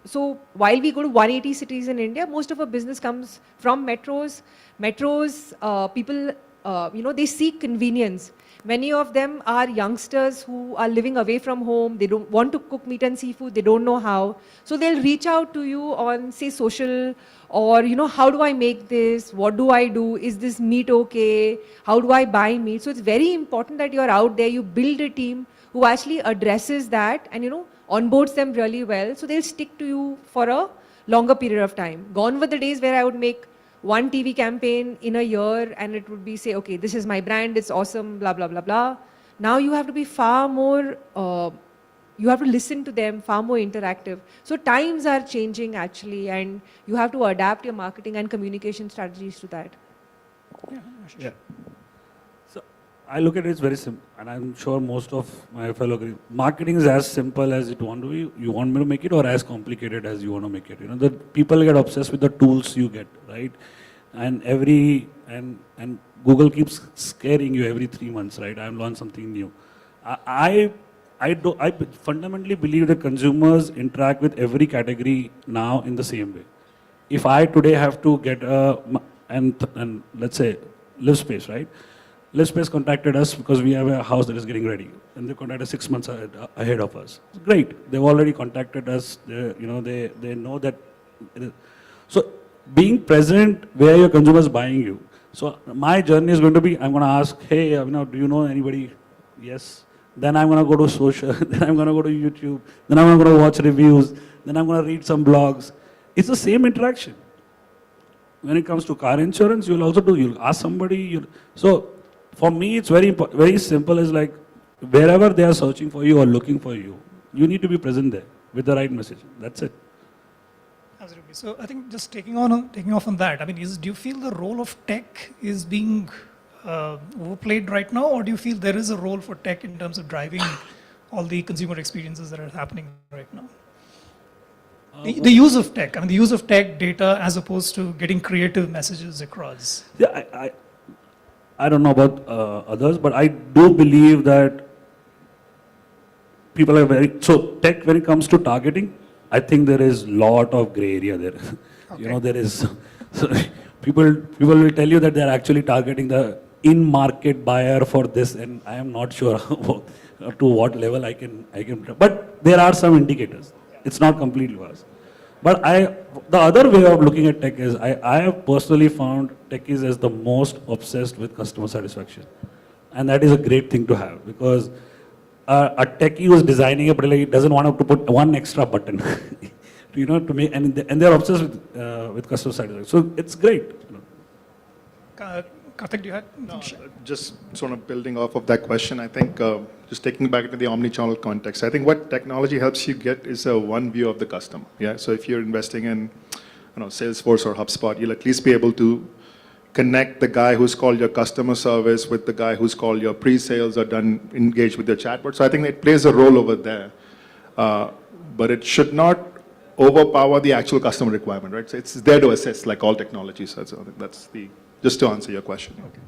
So while we go to 180 cities in India, most of our business comes from metros. Metros, people they seek convenience. Many of them are youngsters who are living away from home. They don't want to cook meat and seafood. They don't know how. So they'll reach out to you on, say, social, or, how do I make this? What do I do? Is this meat okay? How do I buy meat? So it's very important that you're out there. You build a team who actually addresses that and, onboards them really well. So they'll stick to you for a longer period of time. Gone were the days where I would make one TV campaign in a year and it would be say, okay, this is my brand, it's awesome, blah, blah, blah, blah. Now you have to be far more, you have to listen to them, far more interactive. So times are changing actually, and you have to adapt your marketing and communication strategies to that. Yeah. So I look at it as very simple, and I'm sure most of my fellow agree. Marketing is as simple as it want to be, you want me to make it, or as complicated as you want to make it. The people get obsessed with the tools you get, right? And and Google keeps scaring you every 3 months, right? I've learned something new. I fundamentally believe that consumers interact with every category now in the same way. If I today have to get and let's say LiveSpace, right? LiveSpace contacted us because we have a house that is getting ready, and they contacted 6 months ahead of us. Great, they've already contacted us. They know that. So being present where your consumer is buying you. So my journey is going to be, I'm going to ask, hey, do you know anybody? Yes. Then I'm going to go to social. Then I'm going to go to YouTube. Then I'm going to watch reviews. Then I'm going to read some blogs. It's the same interaction. When it comes to car insurance, you'll ask somebody. So for me, it's very simple. It's like wherever they are searching for you or looking for you, you need to be present there with the right message. That's it. Absolutely. So I think just taking off on that, do you feel the role of tech is being overplayed right now, or do you feel there is a role for tech in terms of driving all the consumer experiences that are happening right now? The use of tech, the use of tech data as opposed to getting creative messages across. Yeah, I don't know about others, but I do believe that people are so tech when it comes to targeting, I think there is a lot of gray area there. Okay. There is, so people will tell you that they're actually targeting the in-market buyer for this, and I am not sure to what level I can, but there are some indicators. It's not completely was. But the other way of looking at tech is, I have personally found techies as the most obsessed with customer satisfaction. And that is a great thing to have, because a techie who is designing a product doesn't want to put one extra button, to make, and they're obsessed with customer satisfaction. So it's great. Karthik, do you have? No, just sort of building off of that question, I think just taking it back into the omnichannel context, I think what technology helps you get is a one view of the customer. Yeah. So if you're investing in, Salesforce or HubSpot, you'll at least be able to connect the guy who's called your customer service with the guy who's called your pre-sales or engaged with your chatbot. So I think it plays a role over there, but it should not overpower the actual customer requirement, right? So it's there to assist, like all technologies. So I think that's just to answer your question. Okay.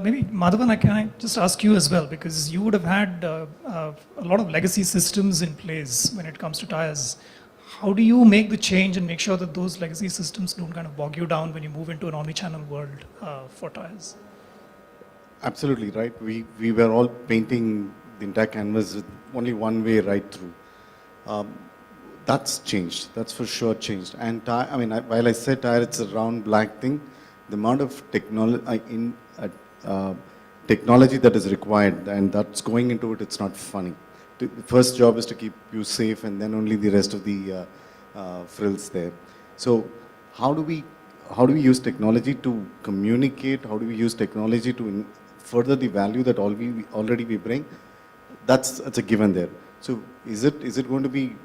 Maybe Madhavan, can I just ask you as well, because you would have had a lot of legacy systems in place when it comes to tires. How do you make the change and make sure that those legacy systems don't kind of bog you down when you move into an omnichannel world for tires? Absolutely, right. We were all painting the entire canvas with only one way right through. That's changed. That's for sure changed. And while I said tire, it's a round black thing. The amount of technology that is required and that's going into it, it's not funny. The first job is to keep you safe, and then only the rest of the frills there. So how do we use technology to communicate? How do we use technology to further the value that already we bring? That's a given there. So is it going to be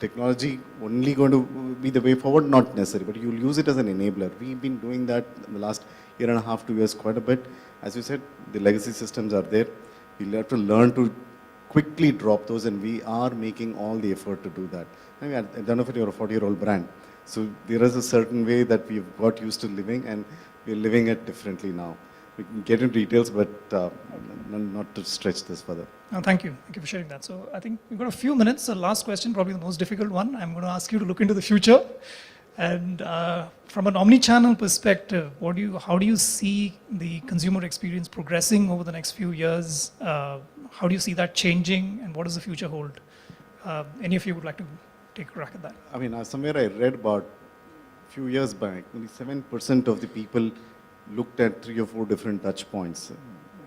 technology only going to be the way forward? Not necessary, but you'll use it as an enabler. We've been doing that in the last 1.5 to 2 years quite a bit. As you said, the legacy systems are there. We'll have to learn to quickly drop those, and we are making all the effort to do that. I don't know if you're a 40-year-old brand. So there is a certain way that we've got used to living, and we're living it differently now. We can get into details, but not to stretch this further. No, thank you. Thank you for sharing that. So I think we've got a few minutes. The last question, probably the most difficult one. I'm going to ask you to look into the future. And from an omni-channel perspective, how do you see the consumer experience progressing over the next few years? How do you see that changing, and what does the future hold? Any of you would like to take a crack at that? I mean, somewhere I read about a few years back, only 7% of the people looked at 3 or 4 different touch points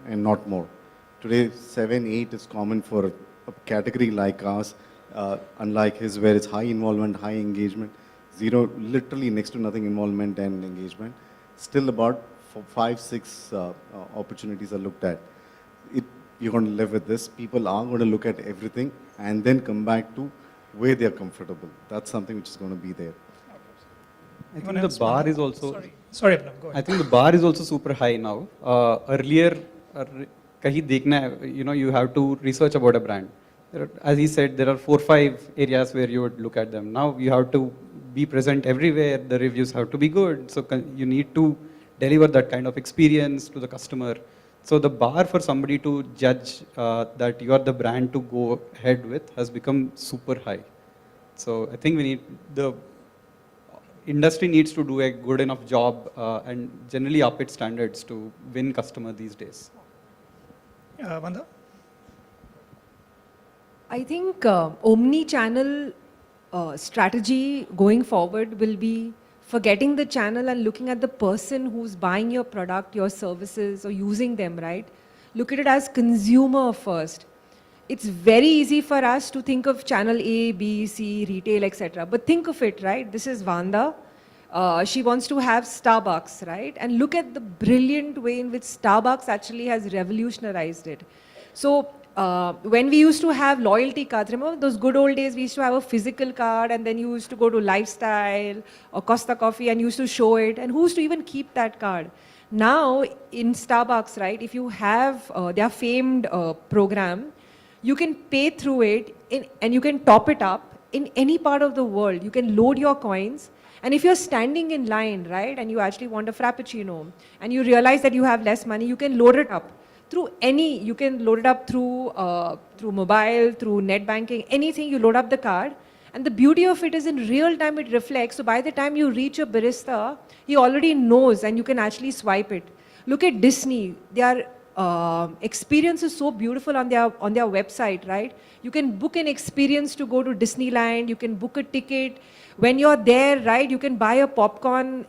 and not more. Today, 7, 8 is common for a category like ours, unlike his, where it's high involvement, high engagement, zero, literally next to nothing involvement and engagement. Still about 5, 6 opportunities are looked at. You're going to live with this. People are going to look at everything and then come back to where they're comfortable. That's something which is going to be there. I think the bar is also. Sorry, Abhinav, go ahead. I think the bar is also super high now. Earlier, kahi dekhna hai, you have to research about a brand. As he said, there are 4 or 5 areas where you would look at them. Now you have to be present everywhere. The reviews have to be good. So you need to deliver that kind of experience to the customer. So the bar for somebody to judge that you are the brand to go ahead with has become super high. So I think the industry needs to do a good enough job and generally up its standards to win customer these days. Vanda? I think omni-channel strategy going forward will be forgetting the channel and looking at the person who's buying your product, your services, or using them, right? Look at it as consumer first. It's very easy for us to think of channel A, B, C, retail, etc. But think of it, right? This is Vanda. She wants to have Starbucks, right? And look at the brilliant way in which Starbucks actually has revolutionized it. So when we used to have loyalty cards, remember those good old days, we used to have a physical card and then you used to go to Lifestyle or Costa Coffee and you used to show it. And who used to even keep that card? Now in Starbucks, right, if you have their famed program, you can pay through it and you can top it up in any part of the world. You can load your coins. And if you're standing in line, right, and you actually want a Frappuccino and you realize that you have less money, you can load it up. You can load it up through mobile, through net banking, anything, you load up the card. And the beauty of it is in real time it reflects. So by the time you reach a barista, he already knows and you can actually swipe it. Look at Disney. Their experience is so beautiful on their website, right? You can book an experience to go to Disneyland. You can book a ticket. When you're there, right, you can buy a popcorn.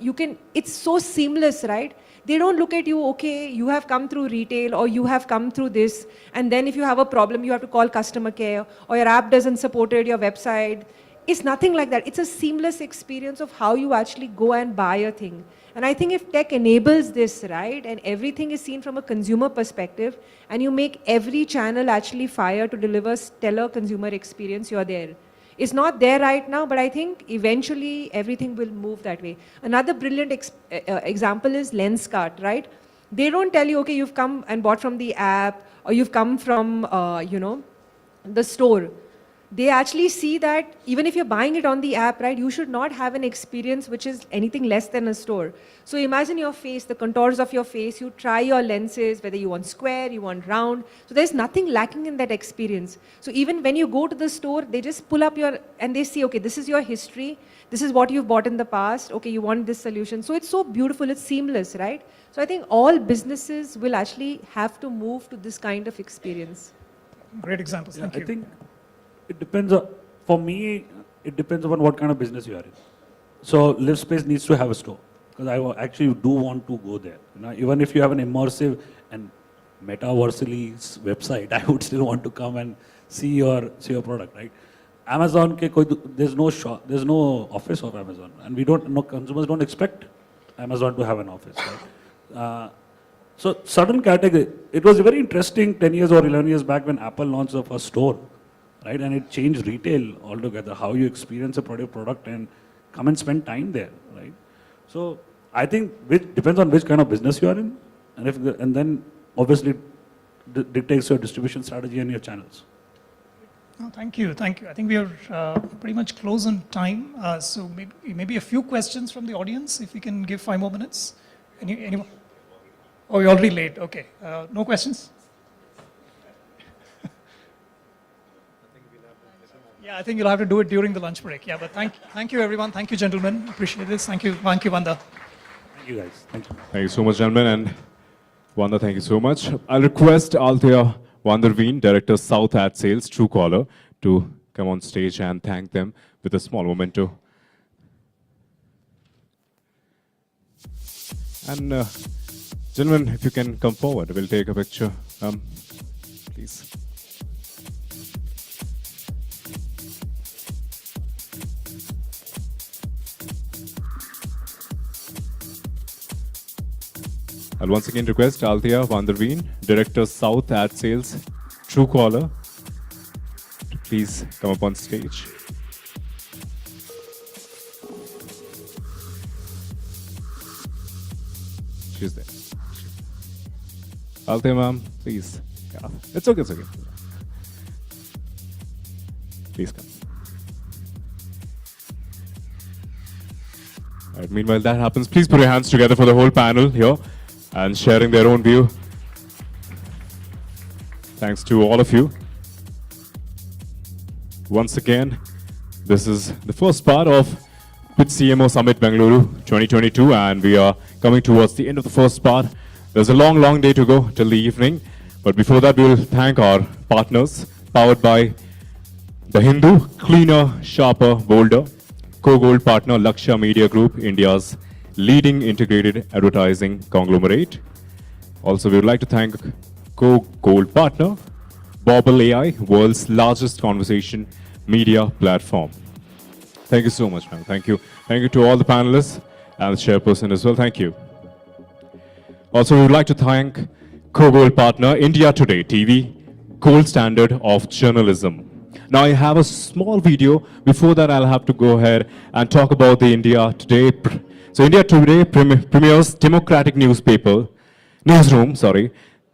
It's so seamless, right? They don't look at you, okay, you have come through retail or you have come through this, and then if you have a problem, you have to call customer care, or your app doesn't support your website. It's nothing like that. It's a seamless experience of how you actually go and buy a thing. And I think if tech enables this, right, and everything is seen from a consumer perspective, and you make every channel actually fire to deliver stellar consumer experience, you're there. It's not there right now, but I think eventually everything will move that way. Another brilliant example is Lenskart, right? They don't tell you, okay, you've come and bought from the app, or you've come from, the store. They actually see that even if you're buying it on the app, right, you should not have an experience which is anything less than a store. So imagine your face, the contours of your face, you try your lenses, whether you want square, you want round. So there's nothing lacking in that experience. So even when you go to the store, they just pull up and they see, okay, this is your history, this is what you've bought in the past, okay, you want this solution. So it's so beautiful, it's seamless, right? So I think all businesses will actually have to move to this kind of experience. Great examples, thank you. I think it depends, for me, it depends upon what kind of business you are in. So Live Space needs to have a store, because I actually do want to go there. Even if you have an immersive and metaversally website, I would still want to come and see your product, right? Amazon, there's no shop, there's no office of Amazon, and consumers don't expect Amazon to have an office, right? So certain category, it was very interesting 10 years or 11 years back when Apple launched the first store. Right? And it changed retail altogether, how you experience a product and come and spend time there, right? So I think it depends on which kind of business you are in, and then obviously dictates your distribution strategy and your channels. Oh, thank you. I think we are pretty much close on time. So maybe a few questions from the audience, if we can give 5 more minutes. Anyone? Oh, you're already late. Okay. No questions? I think you'll have to do it during the lunch break. Yeah, but thank you everyone. Thank you, gentlemen. Appreciate this. Thank you, Vanda. Thank you, guys. Thank you. Thank you so much, gentlemen. And Wanda, thank you so much. I'll request Althea Vanderveen, Director South Ad Sales, Truecaller, to come on stage and thank them with a small memento. And gentlemen, if you can come forward, we'll take a picture. Please. I'll once again request Althea Vanderveen, Director South Ad Sales, Truecaller, to please come up on stage. She's there. Althea, ma'am, please. Yeah. It's okay, it's okay. Please come. All right, meanwhile that happens, please put your hands together for the whole panel here and sharing their own view. Thanks to all of you. Once again, this is the first part of Pitch CMO Summit Bengaluru 2022, and we are coming towards the end of the first part. There's a long, long day to go till the evening, but before that, we will thank our partners, powered by The Hindu, Cleaner, Sharper, Bolder, Co-Gold partner Lakshya Media Group, India's leading integrated advertising conglomerate. Also, we would like to thank Co-Gold partner Bobble AI, world's largest conversation media platform. Thank you so much, ma'am. Thank you. Thank you to all the panelists and the chairperson as well. Thank you. Also, we would like to thank Co-Gold partner India Today TV, gold standard of journalism. Now, I have a small video. Before that, I'll have to go ahead and talk about the India Today. So, India Today premieres Democratic Newsroom.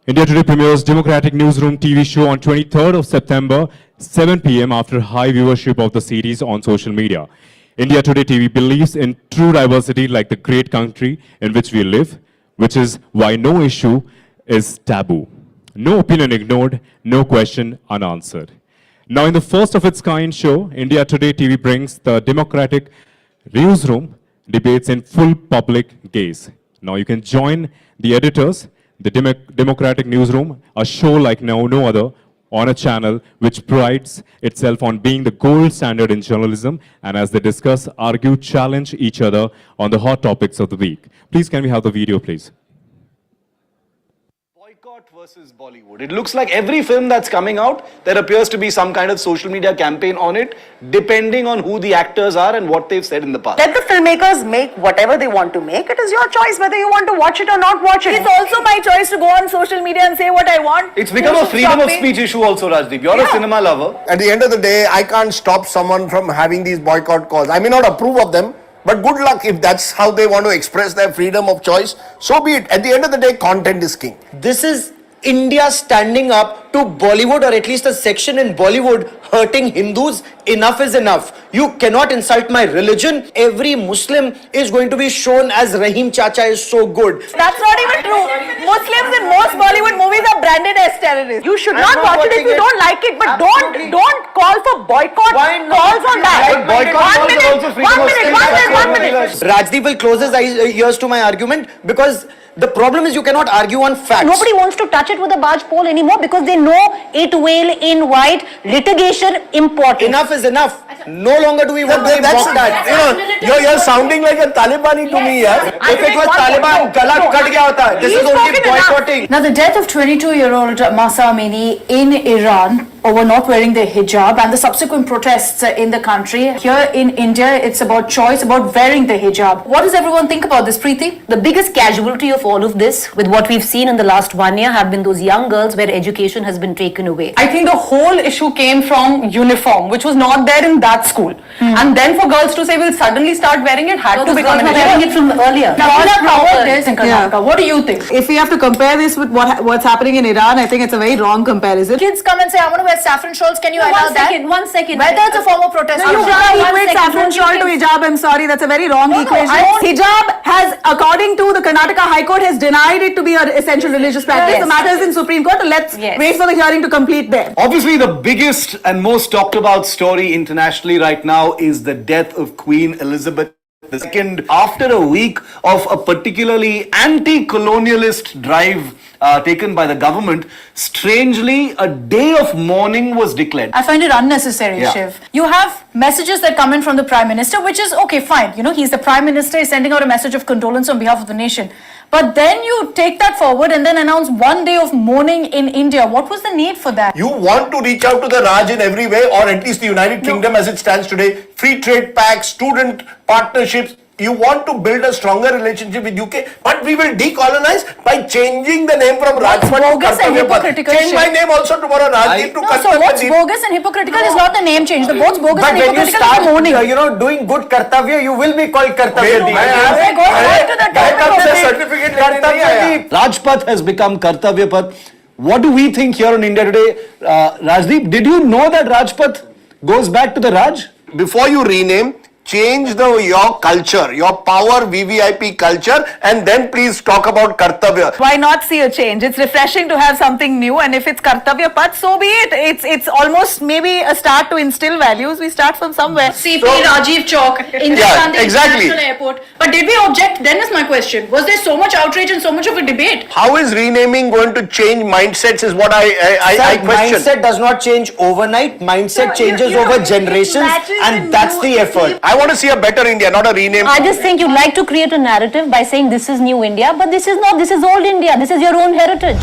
India Today premieres Democratic Newsroom TV show on 23rd of September, 7 p.m. after high viewership of the series on social media. India Today TV believes in true diversity like the great country in which we live, which is why no issue is taboo. No opinion ignored, no question unanswered. Now, in the first of its kind show, India Today TV brings the Democratic Newsroom debates in full public gaze. Now, you can join the editors, the Democratic Newsroom, a show like no other, on a channel which prides itself on being the gold standard in journalism, and as they discuss, argue, challenge each other on the hot topics of the week. Please, can we have the video, please? Versus Bollywood. It looks like every film that's coming out, there appears to be some kind of social media campaign on it, depending on who the actors are and what they've said in the past. Let the filmmakers make whatever they want to make. It is your choice whether you want to watch it or not watch it. It's also my choice to go on social media and say what I want. It's become a freedom of speech issue also, Rajdeep. You're a cinema lover. At the end of the day, I can't stop someone from having these boycott calls. I may not approve of them, but good luck if that's how they want to express their freedom of choice. So be it. At the end of the day, content is king. This is India standing up to Bollywood, or at least a section in Bollywood hurting Hindus. Enough is enough. You cannot insult my religion. Every Muslim is going to be shown as Rahim Chacha is so good. That's not even true. Muslims in most Bollywood movies are branded as terrorists. You should not watch it if you don't like it, but don't call for boycott calls on that. One minute. Rajdeep will close his ears to my argument, because the problem is you cannot argue on facts. Nobody wants to touch it with a barge pole anymore because they know it will invite litigation important. Enough is enough. No longer do we want to invoke that. You're sounding like a Talibani to me, yeah? If it was Taliban, gala kat gaya hota. This is only boycotting. Now, the death of 22-year-old Mahsa Amini in Iran over not wearing the hijab and the subsequent protests in the country. Here in India, it's about choice, about wearing the hijab. What does everyone think about this, Preeti? The biggest casualty of all of this, with what we've seen in the last 1 year, have been those young girls where education has been taken away. I think the whole issue came from uniform, which was not there in that school. And then for girls to say we'll suddenly start wearing it had to become an issue. Wearing it from earlier. Now, we have covered this in Karnataka. What do you think? If we have to compare this with what's happening in Iran, I think it's a very wrong comparison. Kids come and say, I want to wear wear saffron shawls, can you No, allow one that? second, 1 second. Whether it's a form of protest. No, or you not. can't One equate second, saffron don't you shawl to think- hijab. I'm sorry, that's a very wrong No, no, equation. I don't- Hijab has, according to the Karnataka High Court, has denied it to be an essential religious practice. Yes. The matter is in Supreme Court. Let's wait for the hearing to complete there. Obviously, the biggest and most talked about story internationally right now is the death of Queen Elizabeth II. After a week of a particularly anti-colonialist drive taken by the government, strangely, a day of mourning was declared. I find it unnecessary, Yeah. Shiv. You have messages that come in from the Prime Minister, which is okay, fine. You know, he's the Prime Minister, he's sending out a message of condolence on behalf of the nation. But then you take that forward and then announce 1 day of mourning in India. What was the need for that? You want to reach out to the Raj in every way, or at least the United Kingdom as it stands today, free trade pacts, student partnerships. You want to build a stronger relationship with UK, but we will decolonize by changing the name from Rajpat to bogus and Kartavya Path. hypocritical, Change my Shiv. name also tomorrow, Rajdeep, to No, so Kartavya what's Deep. bogus and hypocritical is not the name change. The both bogus But and when you hypocritical is start, the mourning. doing good kartavya, you will be called kartavya. Go back to the topic of the Rajpath has become Kartavya Path. What do we think here in India today? Rajdeep, did you know that Rajpath goes back to the Raj? Before you rename, change your culture, your power VVIP culture, and then please talk about Kartavya. Why not see a change? It's refreshing to have something new, and if it's Kartavya Path, so be it. It's almost maybe a start to instill values. We start from somewhere. CP, Rajiv Chowk, Indira Yeah, Gandhi exactly. International Airport. But did we object? Then is my question. Was there so much outrage and so much of a debate? How is renaming going to change mindsets is what I Sir, question. mindset does not change overnight. Mindset changes over generations, and that's the effort. I want to see a better India, not a rename. I just think you'd like to create a narrative by saying this is new India, but this is not. This is old India. This is your own heritage.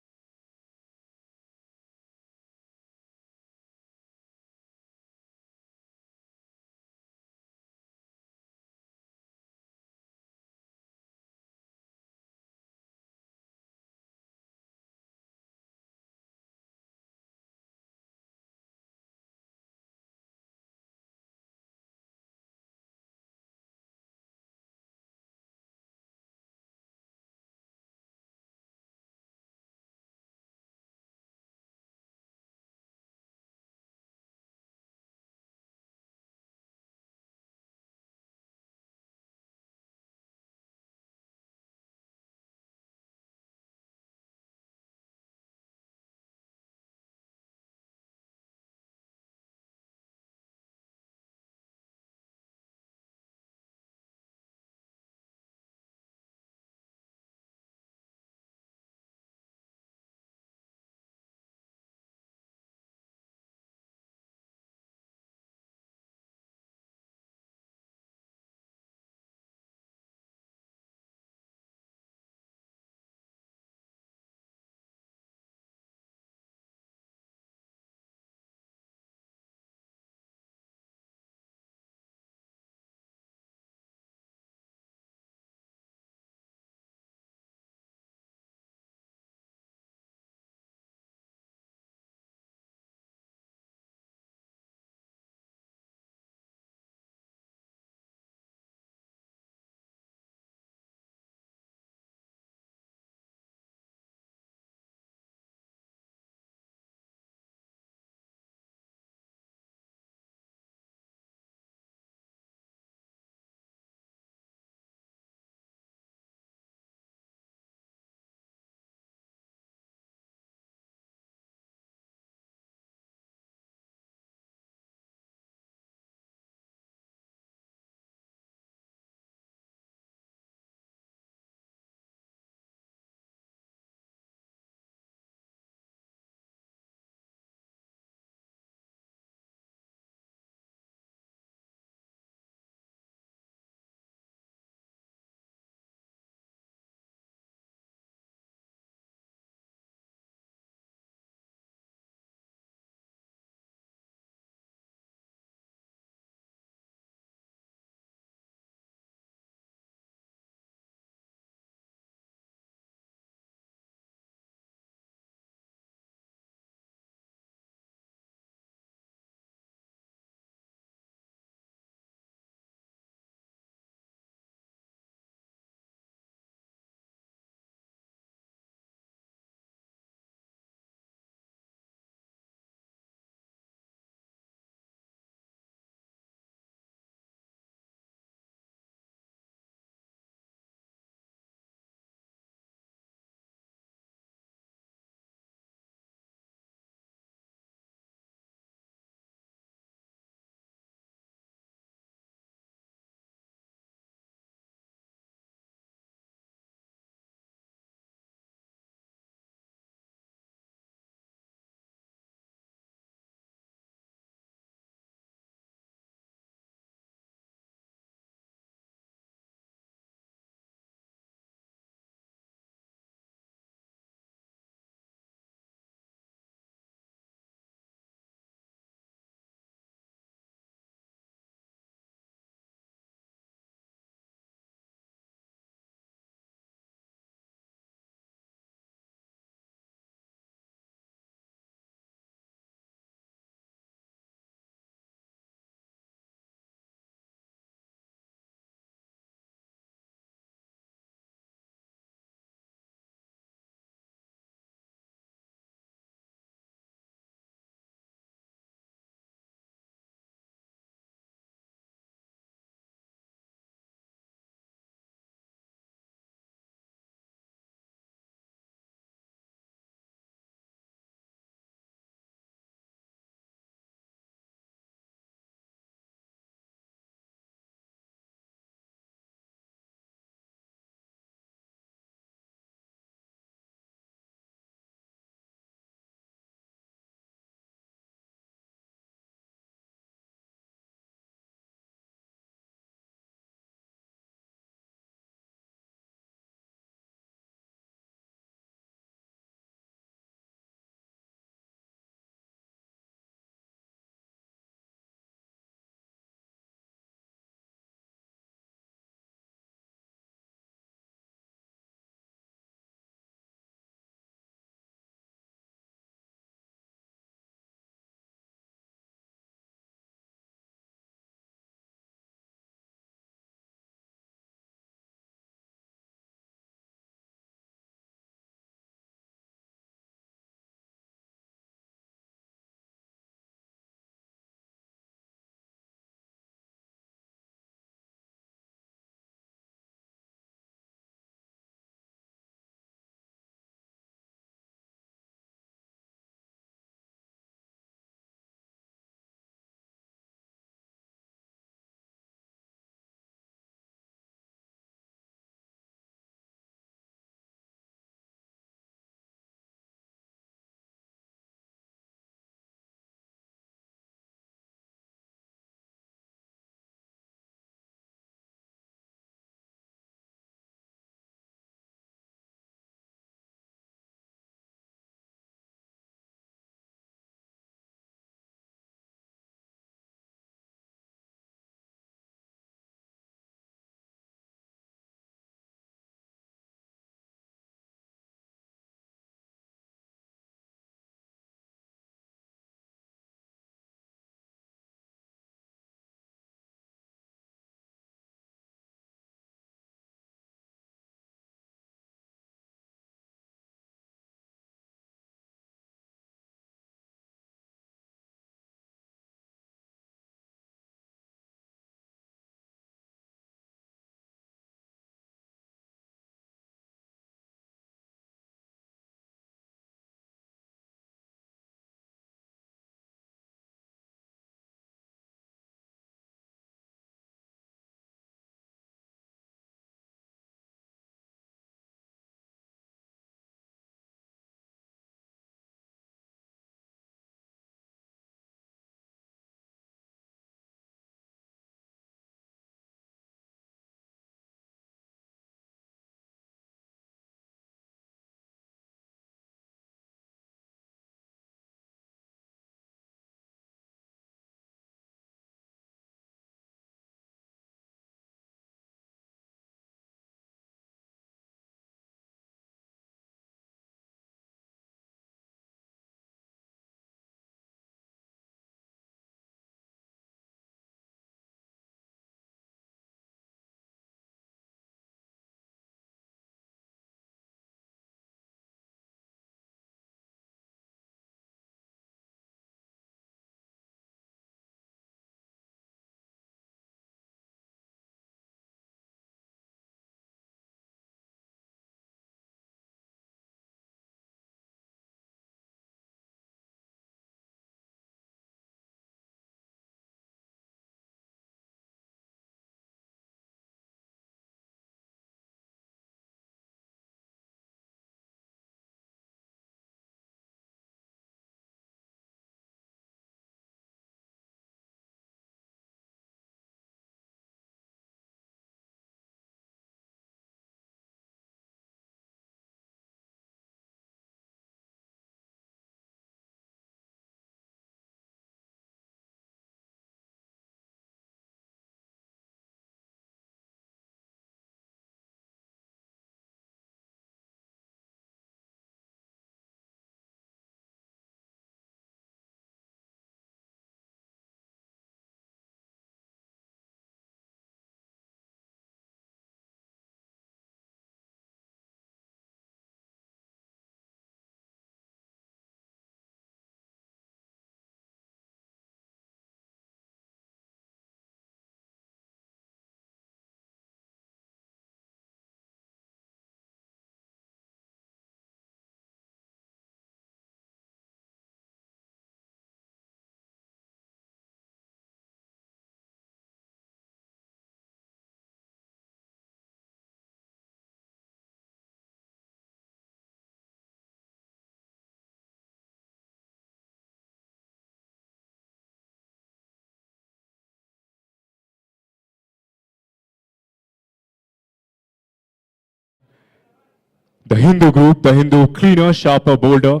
The Hindu Group, the Hindu Cleaner, Sharper, Bolder,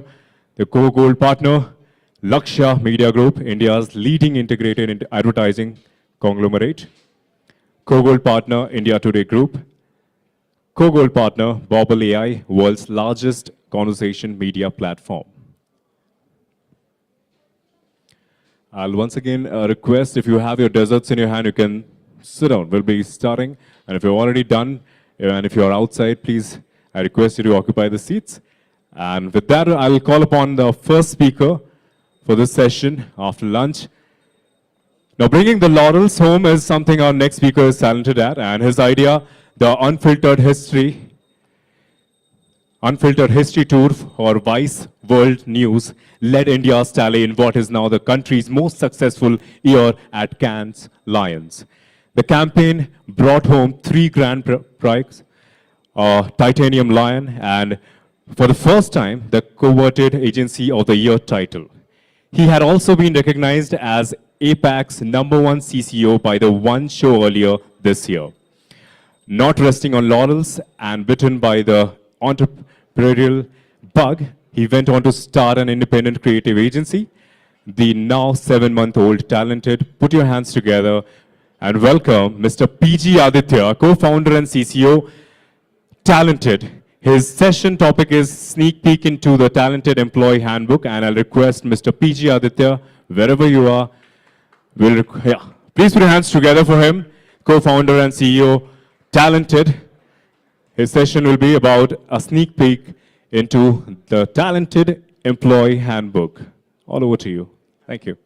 the co-gold partner, Lakshya Media Group, India's leading integrated advertising conglomerate, co-gold partner, India Today Group, co-gold partner, Bobble AI, world's largest conversation media platform. I'll once again request if you have your desserts in your hand, you can sit down. We'll be starting. And if you're already done, and if you're outside, please, I request you to occupy the seats. And with that, I'll call upon the first speaker for this session after lunch. Now, bringing the laurels home is something our next speaker is talented at, and his idea, the Unfiltered History Tour for Vice World News, led India's tally in what is now the country's most successful year at Cannes Lions. The campaign brought home 3 grand prizes, a Titanium Lion, and for the first time, the Coveted Agency of the Year title. He had also been recognized as APAC's #1 CCO by the One Show earlier this year. Not resting on laurels and bitten by the entrepreneurial bug, he went on to start an independent creative agency. The now 7-month-old talented, put your hands together and welcome Mr. PG Aditya, co-founder and CCO, Talented. His session topic is Sneak Peek into the Talented Employee Handbook, and I'll request Mr. PG Aditya, wherever you are, please put your hands together for him, co-founder and CEO, Talented. His session will be about a sneak peek into the Talented Employee Handbook. All over to you. Thank you.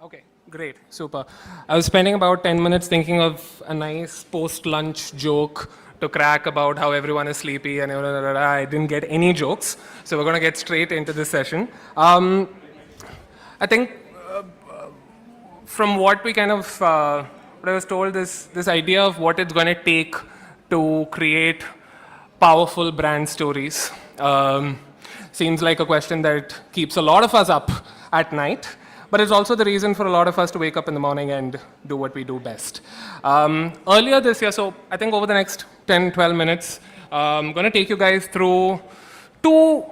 Okay, great, super. I was spending about 10 minutes thinking of a nice post-lunch joke to crack about how everyone is sleepy and I didn't get any jokes. So we're going to get straight into this session. I think from what we kind of, what I was told, this idea of what it's going to take to create powerful brand stories seems like a question that keeps a lot of us up at night. But it's also the reason for a lot of us to wake up in the morning and do what we do best. Earlier this year, so I think over the next 10, 12 minutes, I'm going to take you guys through 2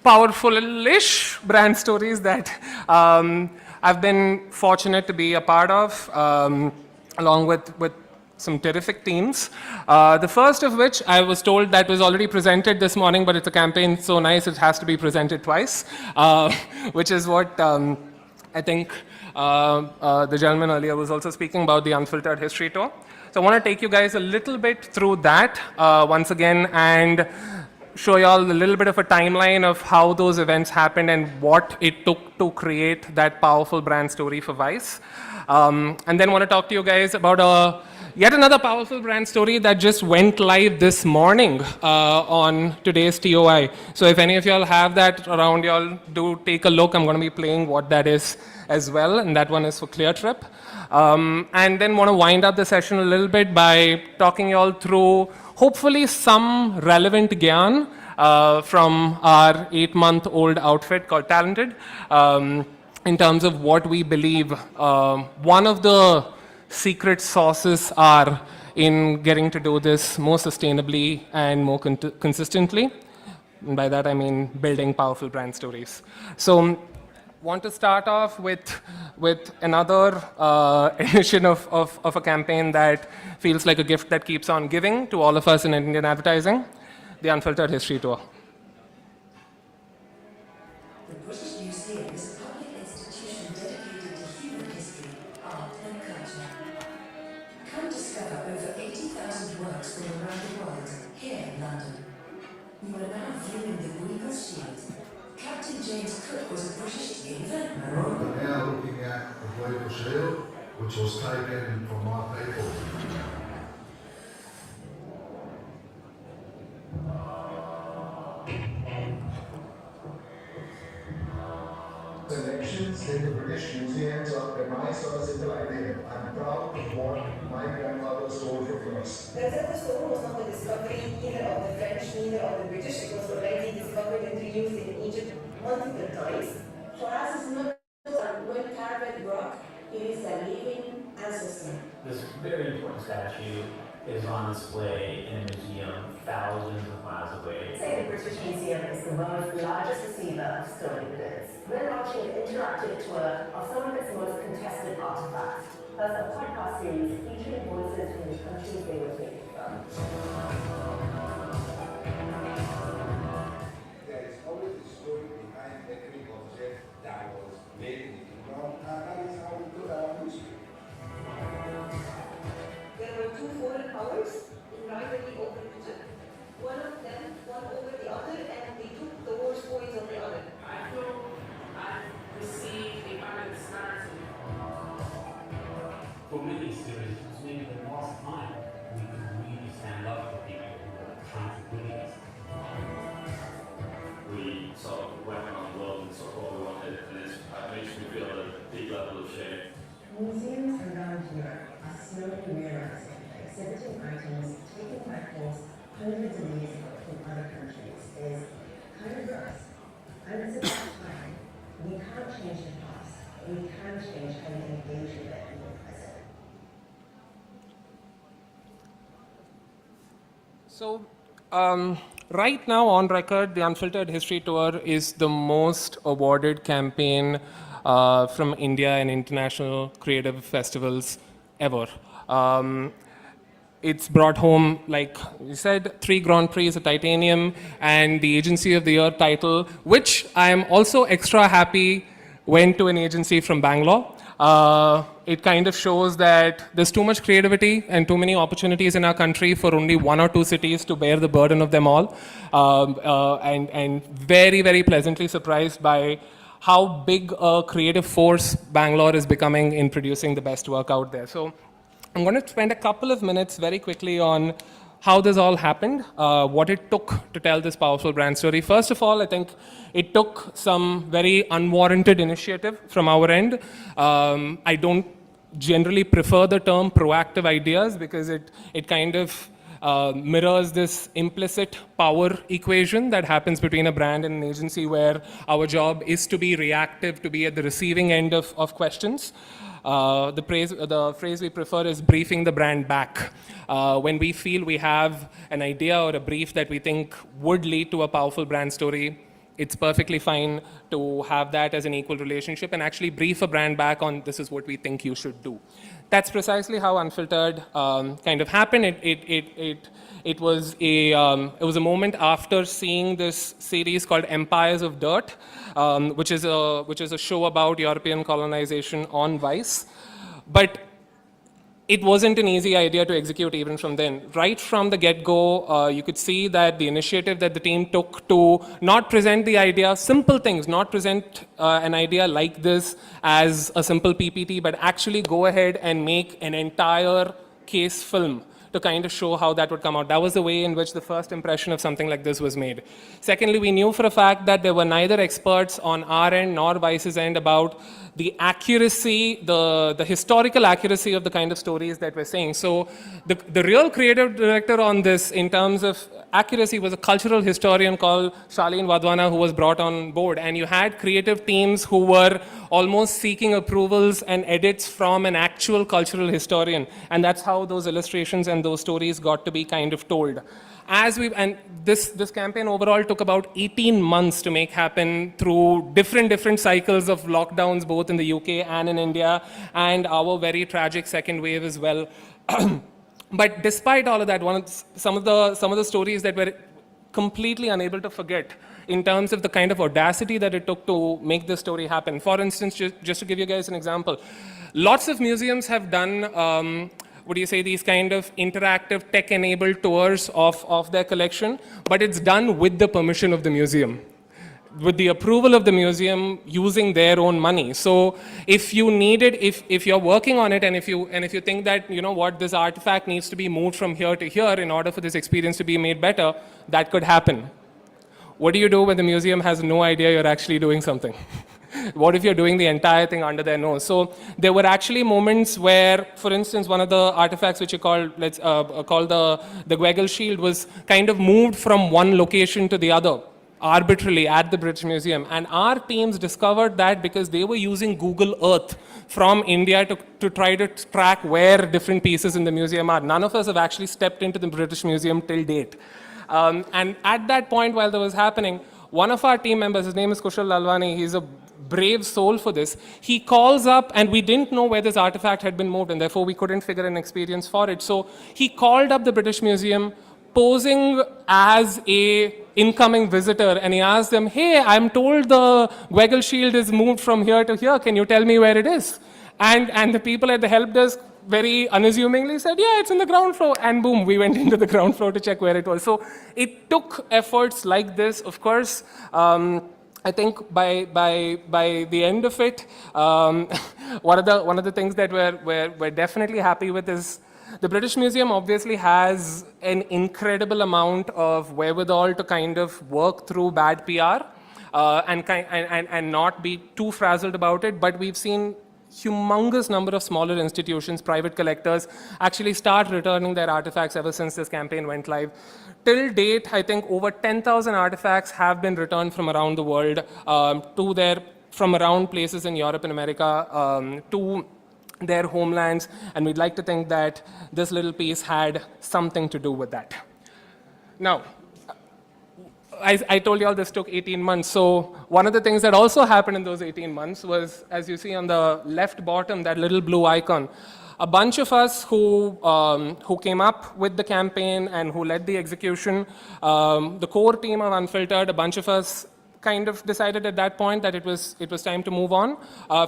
powerful-ish brand stories that I've been fortunate to be a part of, along with some terrific teams. The first of which I was told that was already presented this morning, but it's a campaign so nice it has to be presented twice, which is what I think the gentleman earlier was also speaking about, the Unfiltered History Tour. So I want to take you guys a little bit through that once again and show you all a little bit of a timeline of how those events happened and what it took to create that powerful brand story for Vice. And then want to talk to you guys about yet another powerful brand story that just went live this morning on today's TOI. So if any of y'all have that around y'all, do take a look. I'm going to be playing what that is as well, and that one is for ClearTrip. And then want to wind up the session a little bit by talking y'all through hopefully some relevant gyan from our 8-month-old outfit called Talented in terms of what we believe one of the secret sauces are in getting to do this more sustainably and more consistently. And by that I mean building powerful brand stories. So want to start off with another edition of a campaign that feels like a gift that keeps on giving to all of us in Indian advertising, the Unfiltered History Tour. The British Museum is a public institution dedicated to human history, art and culture. Come discover over 80,000 works from around the world, here in London. You are now viewing the Regal Shield. Captain James Cook was a British inventor. We're now looking at the Regal Shield, which was taken from my people. Selections in the British museums are premised on a simple idea. I'm proud of what my grandmother stole from us. The Rosetta Stone was not the discovery either of the French, neither of the British. It was already discovered and reused in Egypt multiple times. For us, it's not when carved rock, This very important statue is on display in a museum thousands of miles away. Say the British Museum is the world's largest receiver of stolen goods. We're launching an interactive tour of some of its most contested artifacts, plus a podcast series featuring voices from the countries they were taken from. There is always a story behind every object that was made in Iran, and that is how we do our history. There were two foreign powers in rivalry over Egypt. One of them won over the other, and they took the war spoils of the other. I feel I've received a kind of narrative. For many series, it's maybe the last time we could really stand up for people who are trying to bully us. We sort of went around the world and sort of what we wanted, and it makes me feel a deep level of shame. Museums around Europe are slowly realizing that exhibiting items taken by force hundreds of years ago from other countries is kind of gross. And it's about time. We can't change the past, but we can change how we engage with it in the present. So, right now on record, the Unfiltered History Tour is the most awarded campaign from India and international creative festivals ever. It's brought home, like you said, 3 Grand Prix, a Titanium, and the Agency of the Year title, which I am also extra happy went to an agency from Bangalore. It kind of shows that there's too much creativity and too many opportunities in our country for only 1 or 2 cities to bear the burden of them all. And very, very pleasantly surprised by how big a creative force Bangalore is becoming in producing the best work out there. So I'm going to spend a couple of minutes very quickly on how this all happened, what it took to tell this powerful brand story. First of all, I think it took some very unwarranted initiative from our end. I don't generally prefer the term proactive ideas because it kind of mirrors this implicit power equation that happens between a brand and an agency where our job is to be reactive, to be at the receiving end of questions. The phrase we prefer is briefing the brand back. When we feel we have an idea or a brief that we think would lead to a powerful brand story, it's perfectly fine to have that as an equal relationship and actually brief a brand back on this is what we think you should do. That's precisely how Unfiltered kind of happened. It was a moment after seeing this series called Empires of Dirt, which is a show about European colonization on Vice. But it wasn't an easy idea to execute even from then. Right from the get-go, you could see that the initiative that the team took to not present the idea, simple things, not present an idea like this as a simple PPT, but actually go ahead and make an entire case film to kind of show how that would come out. That was the way in which the first impression of something like this was made. Secondly, we knew for a fact that there were neither experts on our end nor Vice's end about the accuracy, the historical accuracy of the kind of stories that we're saying. So the real creative director on this in terms of accuracy was a cultural historian called Shaleen Wadhwana, who was brought on board. And you had creative teams who were almost seeking approvals and edits from an actual cultural historian. And that's how those illustrations and those stories got to be kind of told. And this campaign overall took about 18 months to make happen through different cycles of lockdowns, both in the UK and in India, and our very tragic second wave as well. But despite all of that, some of the stories that we're completely unable to forget in terms of the kind of audacity that it took to make this story happen. For instance, just to give you guys an example, lots of museums have done these kind of interactive tech-enabled tours of their collection, but it's done with the permission of the museum, with the approval of the museum using their own money. So if you need it, if you're working on it and if you think that, you know what, this artifact needs to be moved from here to here in order for this experience to be made better, that could happen. What do you do when the museum has no idea you're actually doing something? What if you're doing the entire thing under their nose? So there were actually moments where, for instance, one of the artifacts which you called the Gwegel Shield was kind of moved from one location to the other. arbitrarily at the British Museum. And our teams discovered that because they were using Google Earth from India to try to track where different pieces in the museum are. None of us have actually stepped into the British Museum till date. And at that point, while that was happening, one of our team members, his name is Kushal Lalwani, he's a brave soul for this. He calls up, and we didn't know where this artifact had been moved, and therefore we couldn't figure an experience for it. So he called up the British Museum, posing as a incoming visitor, and he asked them, hey, I'm told the Weigel shield is moved from here to here. Can you tell me where it is? And the people at the help desk very unassumingly said, yeah, it's in the ground floor. And boom, we went into the ground floor to check where it was. So it took efforts like this, of course. I think by the end of it, one of the things that we're definitely happy with is the British Museum obviously has an incredible amount of wherewithal to kind of work through bad PR and not be too frazzled about it. But we've seen humongous number of smaller institutions, private collectors, actually start returning their artifacts ever since this campaign went live. Till date, I think over 10,000 artifacts have been returned from around the world from around places in Europe and America to their homelands, and we'd like to think that this little piece had something to do with that. Now, I told you all this took 18 months. So one of the things that also happened in those 18 months was, as you see on the left bottom, that little blue icon, a bunch of us who came up with the campaign and who led the execution, the core team of Unfiltered, a bunch of us kind of decided at that point that it was time to move on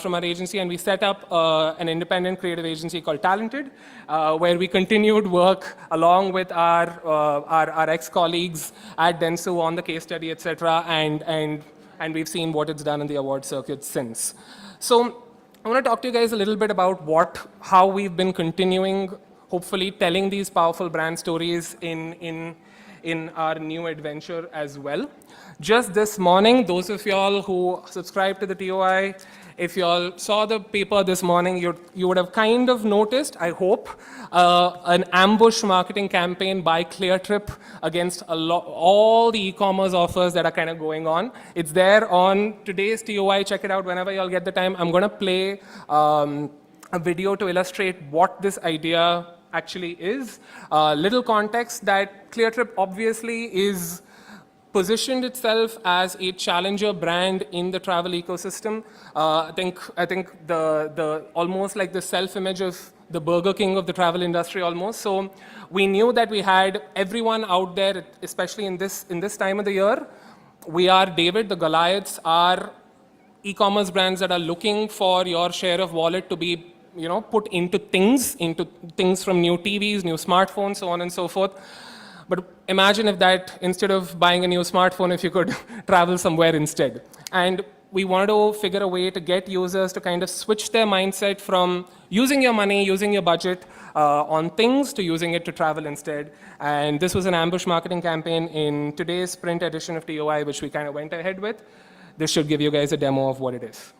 from our agency, and we set up an independent creative agency called Talented, where we continued work along with our ex-colleagues at Dentsu on the case study, etc., and we've seen what it's done in the award circuit since. So I want to talk to you guys a little bit about how we've been continuing, hopefully telling these powerful brand stories in our new adventure as well. Just this morning, those of y'all who subscribe to the TOI, if y'all saw the paper this morning, you would have kind of noticed, I hope, an ambush marketing campaign by ClearTrip against all the e-commerce offers that are kind of going on. It's there on today's TOI. Check it out whenever y'all get the time. I'm going to play a video to illustrate what this idea actually is. Little context that ClearTrip obviously is positioned itself as a challenger brand in the travel ecosystem. I think the almost like the self-image of the Burger King of the travel industry almost. So we knew that we had everyone out there, especially in this time of the year. We are David, the Goliaths are e-commerce brands that are looking for your share of wallet to be put into things from new TVs, new smartphones, so on and so forth. But imagine if that, instead of buying a new smartphone, if you could travel somewhere instead. And we wanted to figure a way to get users to kind of switch their mindset from using your money, using your budget on things to using it to travel instead. And this was an ambush marketing campaign in today's print edition of TOI, which we kind of went ahead with. This should give you guys a demo of what it is.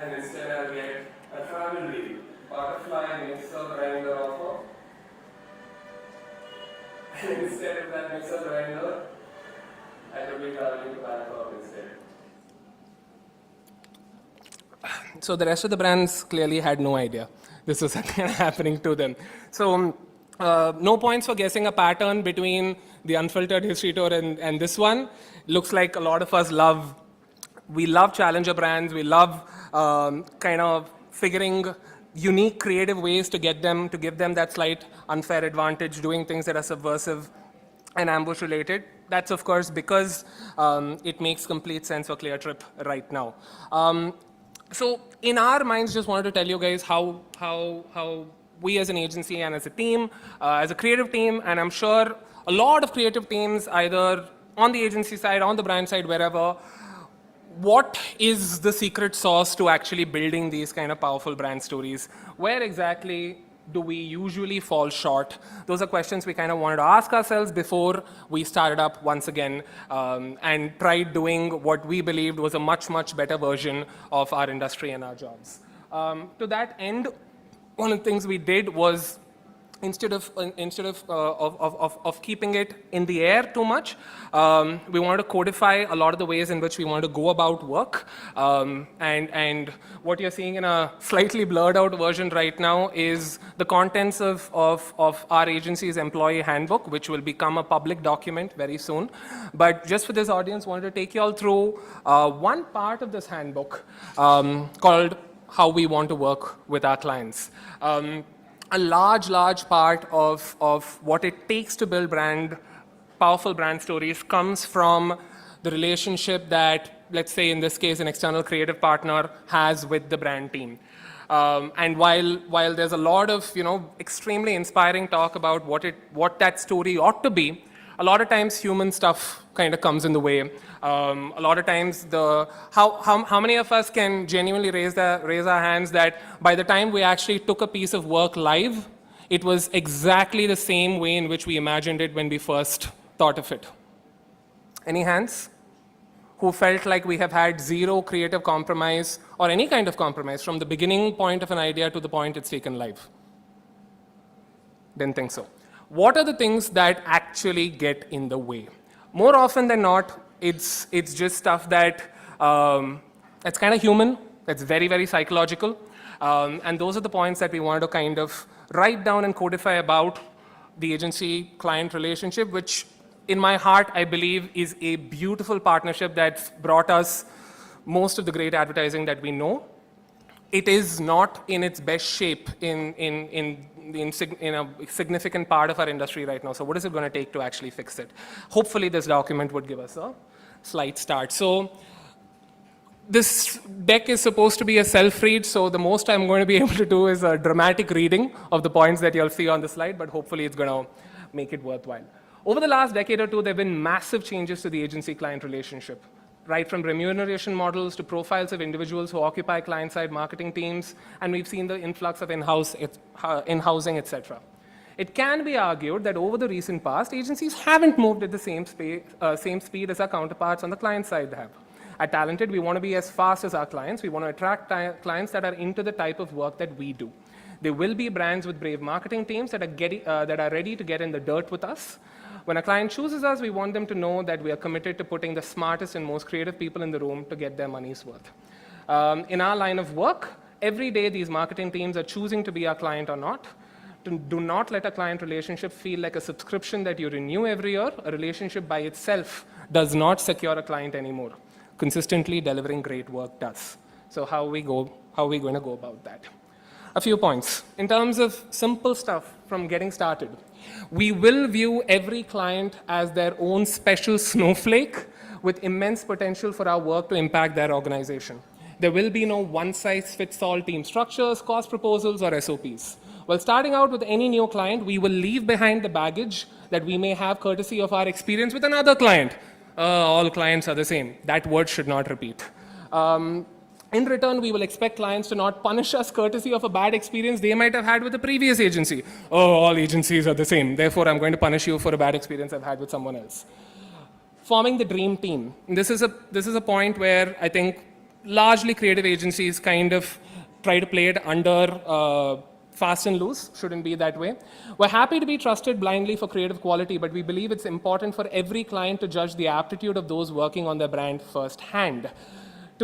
And instead I'll get a travel deal, butterfly mixer grinder offer. And instead of that mixer grinder, I could be traveling to Bangkok instead. So the rest of the brands clearly had no idea this was happening to them. So no points for guessing a pattern between the Unfiltered history tour and this one. Looks like a lot of us love challenger brands. We love kind of figuring unique creative ways to give them that slight unfair advantage, doing things that are subversive and ambush related. That's of course because it makes complete sense for ClearTrip right now. So in our minds, just wanted to tell you guys how we as an agency and as a team, as a creative team, and I'm sure a lot of creative teams, either on the agency side, on the brand side, wherever, what is the secret sauce to actually building these kind of powerful brand stories? Where exactly do we usually fall short? Those are questions we kind of wanted to ask ourselves before we started up once again and tried doing what we believed was a much, much better version of our industry and our jobs. To that end, one of the things we did was instead of keeping it in the air too much, we wanted to codify a lot of the ways in which we want to go about work. And what you're seeing in a slightly blurred out version right now is the contents of our agency's employee handbook, which will become a public document very soon. But just for this audience, wanted to take you all through one part of this handbook called How We Want to Work with Our Clients. A large part of what it takes to build powerful brand stories comes from the relationship that, let's say in this case, an external creative partner has with the brand team. And while there's a lot of extremely inspiring talk about what that story ought to be, a lot of times human stuff kind of comes in the way. A lot of times how many of us can genuinely raise our hands that by the time we actually took a piece of work live, it was exactly the same way in which we imagined it when we first thought of it? Any hands? Who felt like we have had zero creative compromise or any kind of compromise from the beginning point of an idea to the point it's taken live? Didn't think so. What are the things that actually get in the way? More often than not, it's just stuff that that's kind of human, that's very, very psychological. And those are the points that we want to kind of write down and codify about the agency-client relationship, which in my heart, I believe, is a beautiful partnership that's brought us most of the great advertising that we know. It is not in its best shape in a significant part of our industry right now. So what is it going to take to actually fix it? Hopefully this document would give us a slight start. So this deck is supposed to be a self-read, so the most I'm going to be able to do is a dramatic reading of the points that you'll see on the slide, but hopefully it's going to make it worthwhile. Over the last decade or two, there have been massive changes to the agency-client relationship, right from remuneration models to profiles of individuals who occupy client-side marketing teams, and we've seen the influx of in-housing, etc. It can be argued that over the recent past, agencies haven't moved at the same speed as our counterparts on the client side have. At Talented, we want to be as fast as our clients. We want to attract clients that are into the type of work that we do. There will be brands with brave marketing teams that are ready to get in the dirt with us. When a client chooses us, we want them to know that we are committed to putting the smartest and most creative people in the room to get their money's worth. In our line of work, every day these marketing teams are choosing to be our client or not. Do not let a client relationship feel like a subscription that you renew every year. A relationship by itself does not secure a client anymore. Consistently delivering great work does. So how are we going to go about that? A few points. In terms of simple stuff from getting started, we will view every client as their own special snowflake with immense potential for our work to impact their organization. There will be no one-size-fits-all team structures, cost proposals, or SOPs. While starting out with any new client, we will leave behind the baggage that we may have courtesy of our experience with another client. All clients are the same. That word should not repeat. In return, we will expect clients to not punish us courtesy of a bad experience they might have had with a previous agency. All agencies are the same. Therefore, I'm going to punish you for a bad experience I've had with someone else. Forming the dream team. This is a point where I think largely creative agencies kind of try to play it under fast and loose. Shouldn't be that way. We're happy to be trusted blindly for creative quality, but we believe it's important for every client to judge the aptitude of those working on their brand firsthand.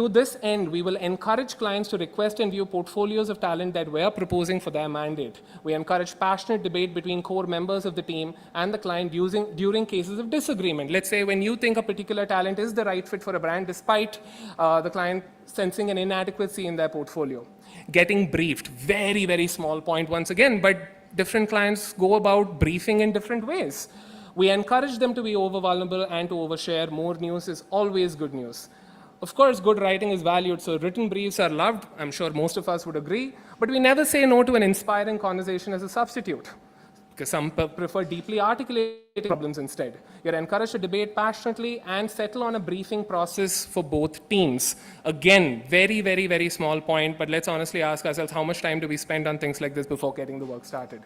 To this end, we will encourage clients to request and view portfolios of talent that we are proposing for their mandate. We encourage passionate debate between core members of the team and the client during cases of disagreement. Let's say when you think a particular talent is the right fit for a brand, despite the client sensing an inadequacy in their portfolio. Getting briefed, very, very small point once again, but different clients go about briefing in different ways. We encourage them to be over-vulnerable and to overshare. More news is always good news. Of course, good writing is valued, so written briefs are loved. I'm sure most of us would agree. But we never say no to an inspiring conversation as a substitute, because some prefer deeply articulated problems instead. You're encouraged to debate passionately and settle on a briefing process for both teams. Again, very, very, very small point, but let's honestly ask ourselves, how much time do we spend on things like this before getting the work started?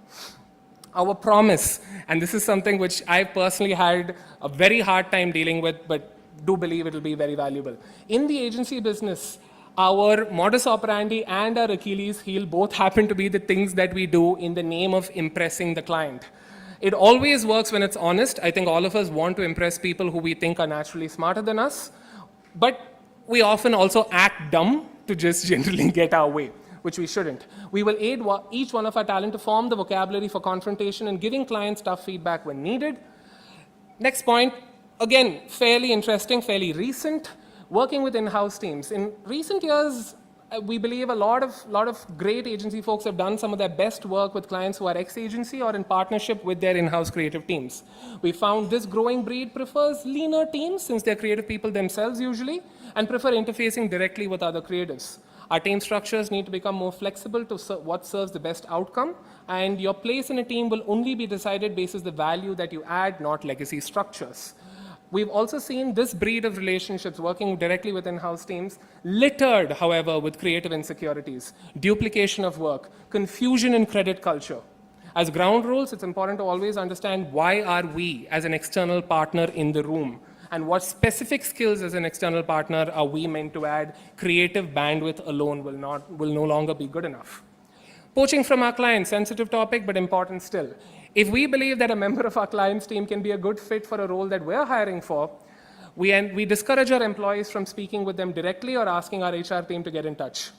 Our promise, and this is something which I personally had a very hard time dealing with, but do believe it will be very valuable. In the agency business, our modus operandi and our Achilles heel both happen to be the things that we do in the name of impressing the client. It always works when it's honest. I think all of us want to impress people who we think are naturally smarter than us, but we often also act dumb to just generally get our way, which we shouldn't. We will aid each one of our talent to form the vocabulary for confrontation and giving clients tough feedback when needed. Next point, again, fairly interesting, fairly recent, working with in-house teams. In recent years, we believe a lot of great agency folks have done some of their best work with clients who are ex-agency or in partnership with their in-house creative teams. We found this growing breed prefers leaner teams, since they're creative people themselves usually, and prefer interfacing directly with other creatives. Our team structures need to become more flexible to what serves the best outcome, and your place in a team will only be decided based on the value that you add, not legacy structures. We've also seen this breed of relationships working directly with in-house teams littered, however, with creative insecurities, duplication of work, confusion in credit culture. As ground rules, it's important to always understand why are we as an external partner in the room, and what specific skills as an external partner are we meant to add. Creative bandwidth alone will no longer be good enough. Poaching from our clients, sensitive topic, but important still. If we believe that a member of our client's team can be a good fit for a role that we're hiring for, we discourage our employees from speaking with them directly or asking our HR team to get in touch.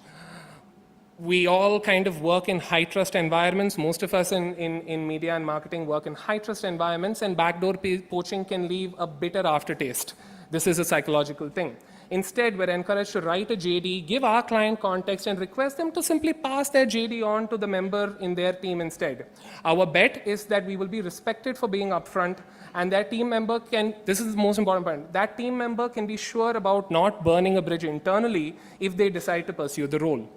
We all kind of work in high-trust environments. Most of us in media and marketing work in high-trust environments, and backdoor poaching can leave a bitter aftertaste. This is a psychological thing. Instead, we're encouraged to write a JD, give our client context, and request them to simply pass their JD on to the member in their team instead. Our bet is that we will be respected for being upfront, and that team member can, this is the most important point, that team member can be sure about not burning a bridge internally if they decide to pursue the role.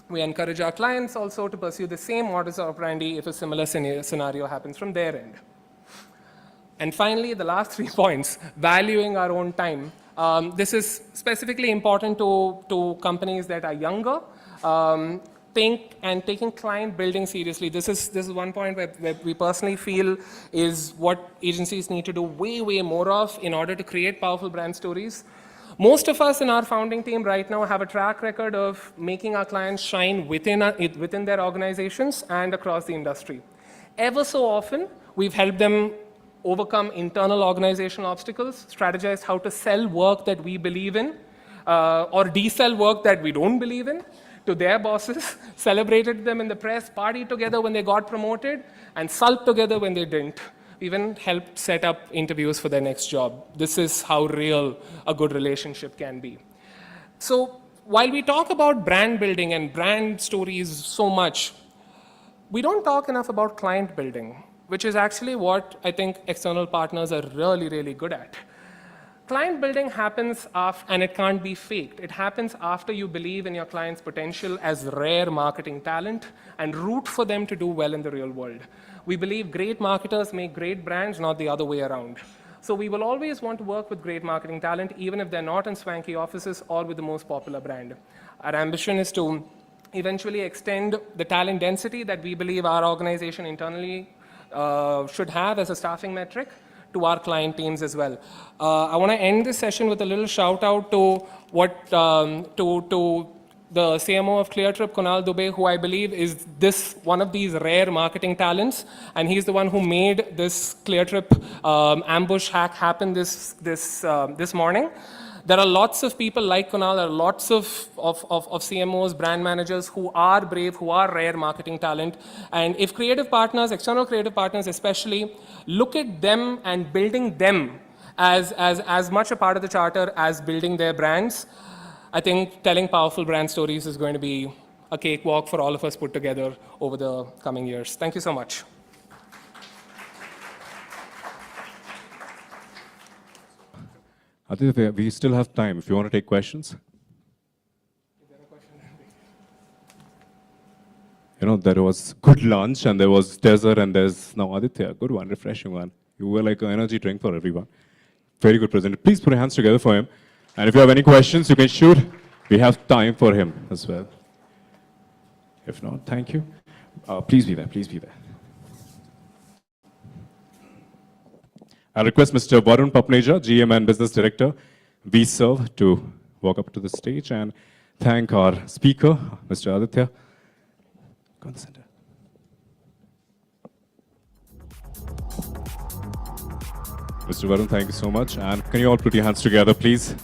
We encourage our clients also to pursue the same modus operandi if a similar scenario happens from their end. And finally, the last 3 points, valuing our own time. This is specifically important to companies that are younger. Taking client building seriously. This is one point where we personally feel is what agencies need to do way, way more of in order to create powerful brand stories. Most of us in our founding team right now have a track record of making our clients shine within their organizations and across the industry. Ever so often, we've helped them overcome internal organizational obstacles, strategize how to sell work that we believe in, or de-sell work that we don't believe in to their bosses, celebrated them in the press, partied together when they got promoted, and sulked together when they didn't. We even helped set up interviews for their next job. This is how real a good relationship can be. So while we talk about brand building and brand stories so much, we don't talk enough about client building, which is actually what I think external partners are really, really good at. Client building happens and it can't be faked. It happens after you believe in your client's potential as rare marketing talent and root for them to do well in the real world. We believe great marketers make great brands, not the other way around. So we will always want to work with great marketing talent, even if they're not in swanky offices or with the most popular brand. Our ambition is to eventually extend the talent density that we believe our organization internally should have as a staffing metric to our client teams as well. I want to end this session with a little shout out to the CMO of ClearTrip, Kunal Dubey, who I believe is one of these rare marketing talents, and he's the one who made this ClearTrip ambush hack happen this morning. There are lots of people like Kunal, there are lots of CMOs, brand managers who are brave, who are rare marketing talent. And if creative partners, external creative partners especially, look at them and building them as much a part of the charter as building their brands, I think telling powerful brand stories is going to be a cakewalk for all of us put together over the coming years. Thank you so much. Aditya, we still have time if you want to take questions. You know, there was good lunch and there was dessert and there's now Aditya, good one, refreshing one. You were like an energy drink for everyone. Very good presenter. Please put your hands together for him. And if you have any questions, you can shoot. We have time for him as well. If not, thank you. Please be there, please be there. I request Mr. Varun Papneja, GM and Business Director, VServe, to walk up to the stage and thank our speaker, Mr. Aditya. Go in the center. Mr. Varun, thank you so much. And can you all put your hands together, please?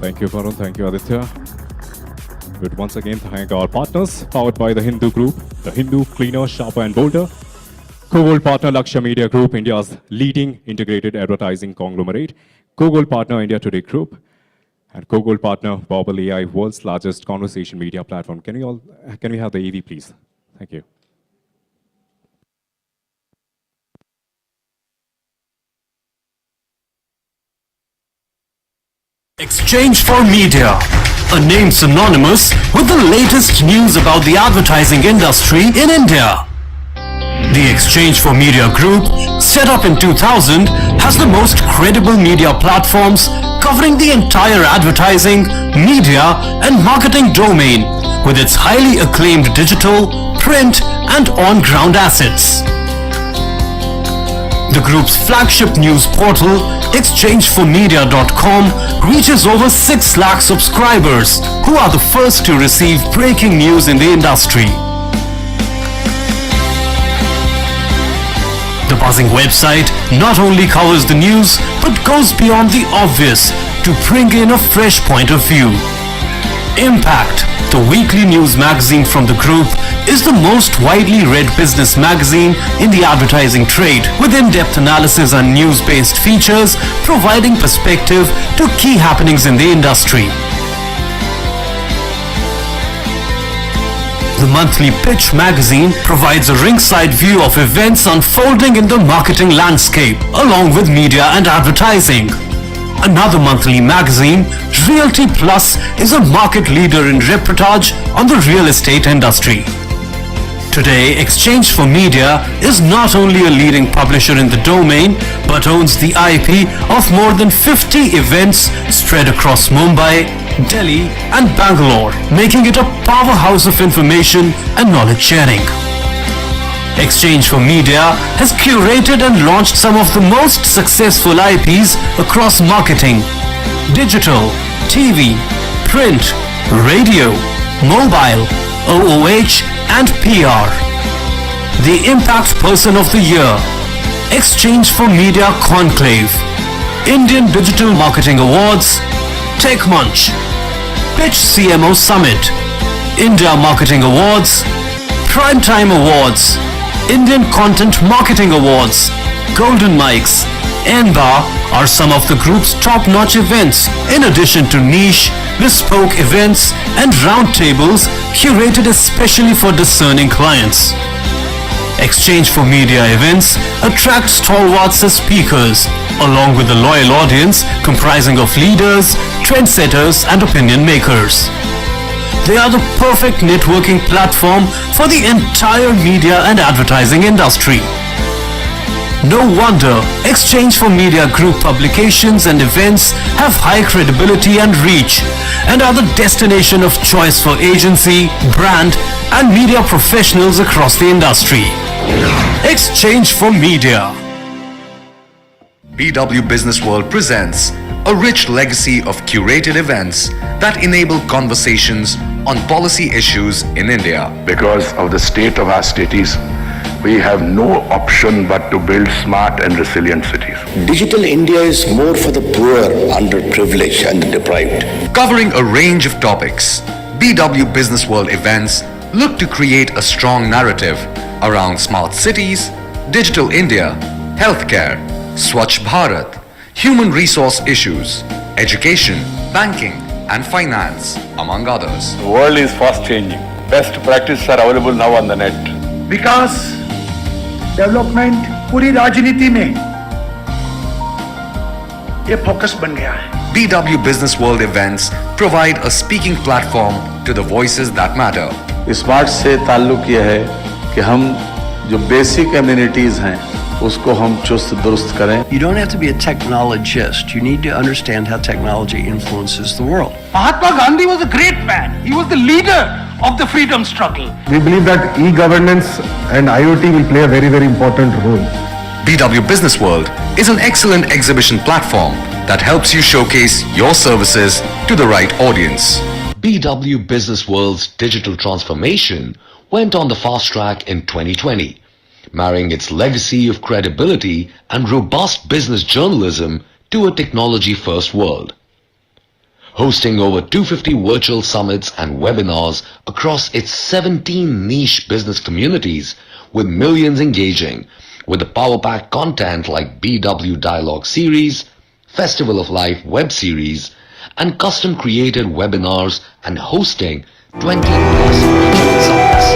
Thank you, Varun. Thank you, Aditya. We'd once again thank our partners, powered by the Hindu Group, the Hindu, Cleaner, Sharper and Bolder. Co-Gold partner, Lakshya Media Group, India's leading integrated advertising conglomerate. Co-Gold partner, India Today Group. And Co-Gold partner, Bobble AI, world's largest conversation media platform. Can we have the AV, please? Thank you. Exchange for Media, a name synonymous with the latest news about the advertising industry in India. The Exchange for Media Group, set up in 2000, has the most credible media platforms covering the entire advertising, media and marketing domain with its highly acclaimed digital, print and on-ground assets. The group's flagship news portal, exchangeformedia.com, reaches over 6 lakh subscribers who are the first to receive breaking news in the industry. The buzzing website not only covers the news but goes beyond the obvious to bring in a fresh point of view. Impact, the weekly news magazine from the group, is the most widely read business magazine in the advertising trade, with in-depth analysis and news-based features providing perspective to key happenings in the industry. The monthly Pitch magazine provides a ringside view of events unfolding in the marketing landscape, along with media and advertising. Another monthly magazine, Realty Plus, is a market leader in reportage on the real estate industry. Today, Exchange for Media is not only a leading publisher in the domain, but owns the IP of more than 50 events spread across Mumbai, Delhi and Bangalore, making it a powerhouse of information and knowledge sharing. Exchange for Media has curated and launched some of the most successful IPs across marketing, digital, TV, print, radio, mobile, OOH and PR. The Impact Person of the Year, Exchange for Media Conclave, Indian Digital Marketing Awards, Tech Munch, Pitch CMO Summit, India Marketing Awards, Primetime Awards, Indian Content Marketing Awards, Golden Mics, NBAR are some of the group's top-notch events, in addition to niche, bespoke events and roundtables curated especially for discerning clients. Exchange for Media events attract stalwarts as speakers, along with a loyal audience comprising of leaders, trendsetters and opinion makers. They are the perfect networking platform for the entire media and advertising industry. No wonder Exchange for Media Group publications and events have high credibility and reach and are the destination of choice for agency, brand and media professionals across the industry. Exchange for Media. BW Business World presents a rich legacy of curated events that enable conversations on policy issues in India. Because of the state of our cities, we have no option but to build smart and resilient cities. Digital India is more for the poor, underprivileged and the deprived. Covering a range of topics, BW Business World events look to create a strong narrative around smart cities, digital India, healthcare, Swachh Bharat, human resource issues, education, banking and finance, among others. The world is fast changing. Best practices are available now on the net. Vikas development पूरी राजनीति में ये focus बन गया है. BW Business World events provide a speaking platform to the voices that matter. Smart से ताल्लुक यह है कि हम जो बेसिक एमिनिटीज हैं उसको हम चुस्त दुरुस्त करें. You don't have to be a technologist. You need to understand how technology influences the world. Mahatma Gandhi was a great man. He was the leader of the freedom struggle. We believe that e-governance and IoT will play a very, very important role. BW Business World is an excellent exhibition platform that helps you showcase your services to the right audience. BW Business World's digital transformation went on the fast track in 2020, marrying its legacy of credibility and robust business journalism to a technology-first world. Hosting over 250 virtual summits and webinars across its 17 niche business communities, with millions engaging with the power-packed content like BW Dialogue Series, Festival of Life web series, and custom-created webinars and hosting 20+ virtual summits.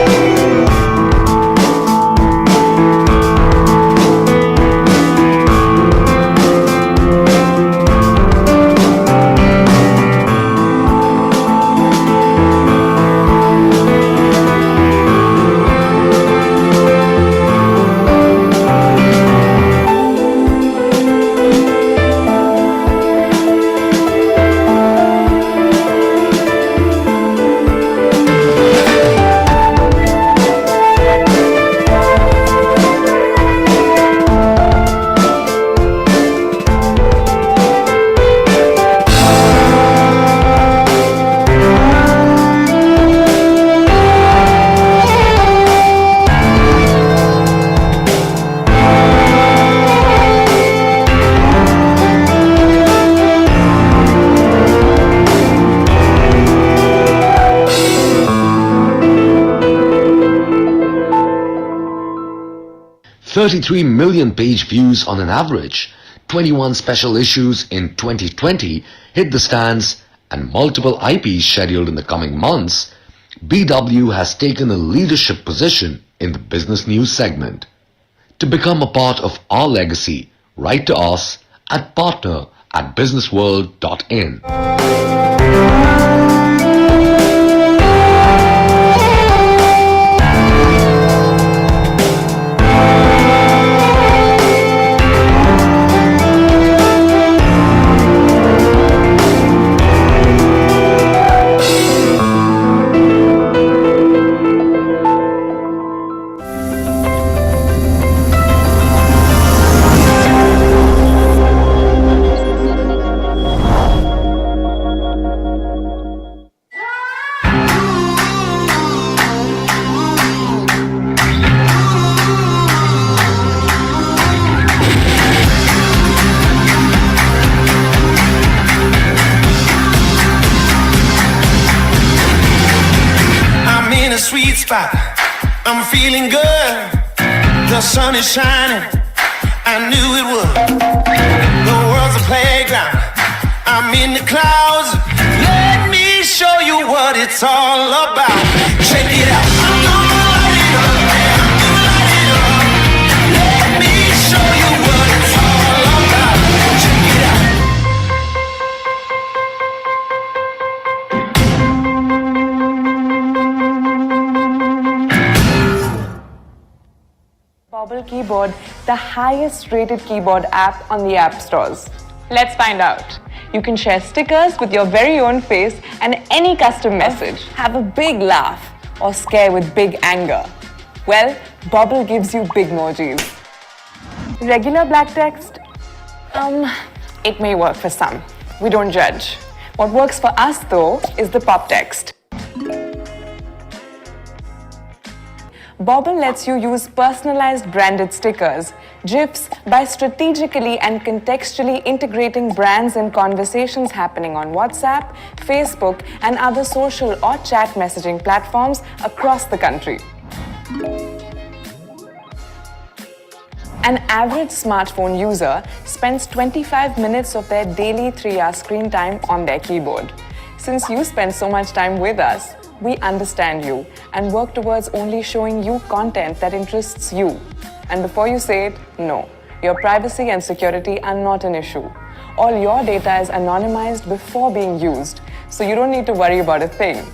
33 million page views on an average, 21 special issues in 2020 hit the stands, and multiple IPs scheduled in the coming months, BW has taken a leadership position in the business news segment. To become a part of our legacy, write to us at partner@businessworld.in. Sweet spot, I'm feeling good. The sun is shining, I knew it would. The world's a playground, I'm in the clouds. Let me show you what it's all about. Check it out, I'm gonna light it up, man, I'm gonna light it up. Let me show you what it's all about. Check it out. Bobble Keyboard, the highest rated keyboard app on the app stores. Let's find out. You can share stickers with your very own face and any custom message. Have a big laugh or scare with big anger. Well, Bobble gives you big emojis. Regular black text, It may work for some. We don't judge. What works for us though is the pop text. Bobble lets you use personalized branded stickers, GIFs, by strategically and contextually integrating brands and conversations happening on WhatsApp, Facebook, and other social or chat messaging platforms across the country. An average smartphone user spends 25 minutes of their daily 3-hour screen time on their keyboard. Since you spend so much time with us, we understand you and work towards only showing you content that interests you. And before you say it, no, your privacy and security are not an issue. All your data is anonymized before being used, so you don't need to worry about a thing.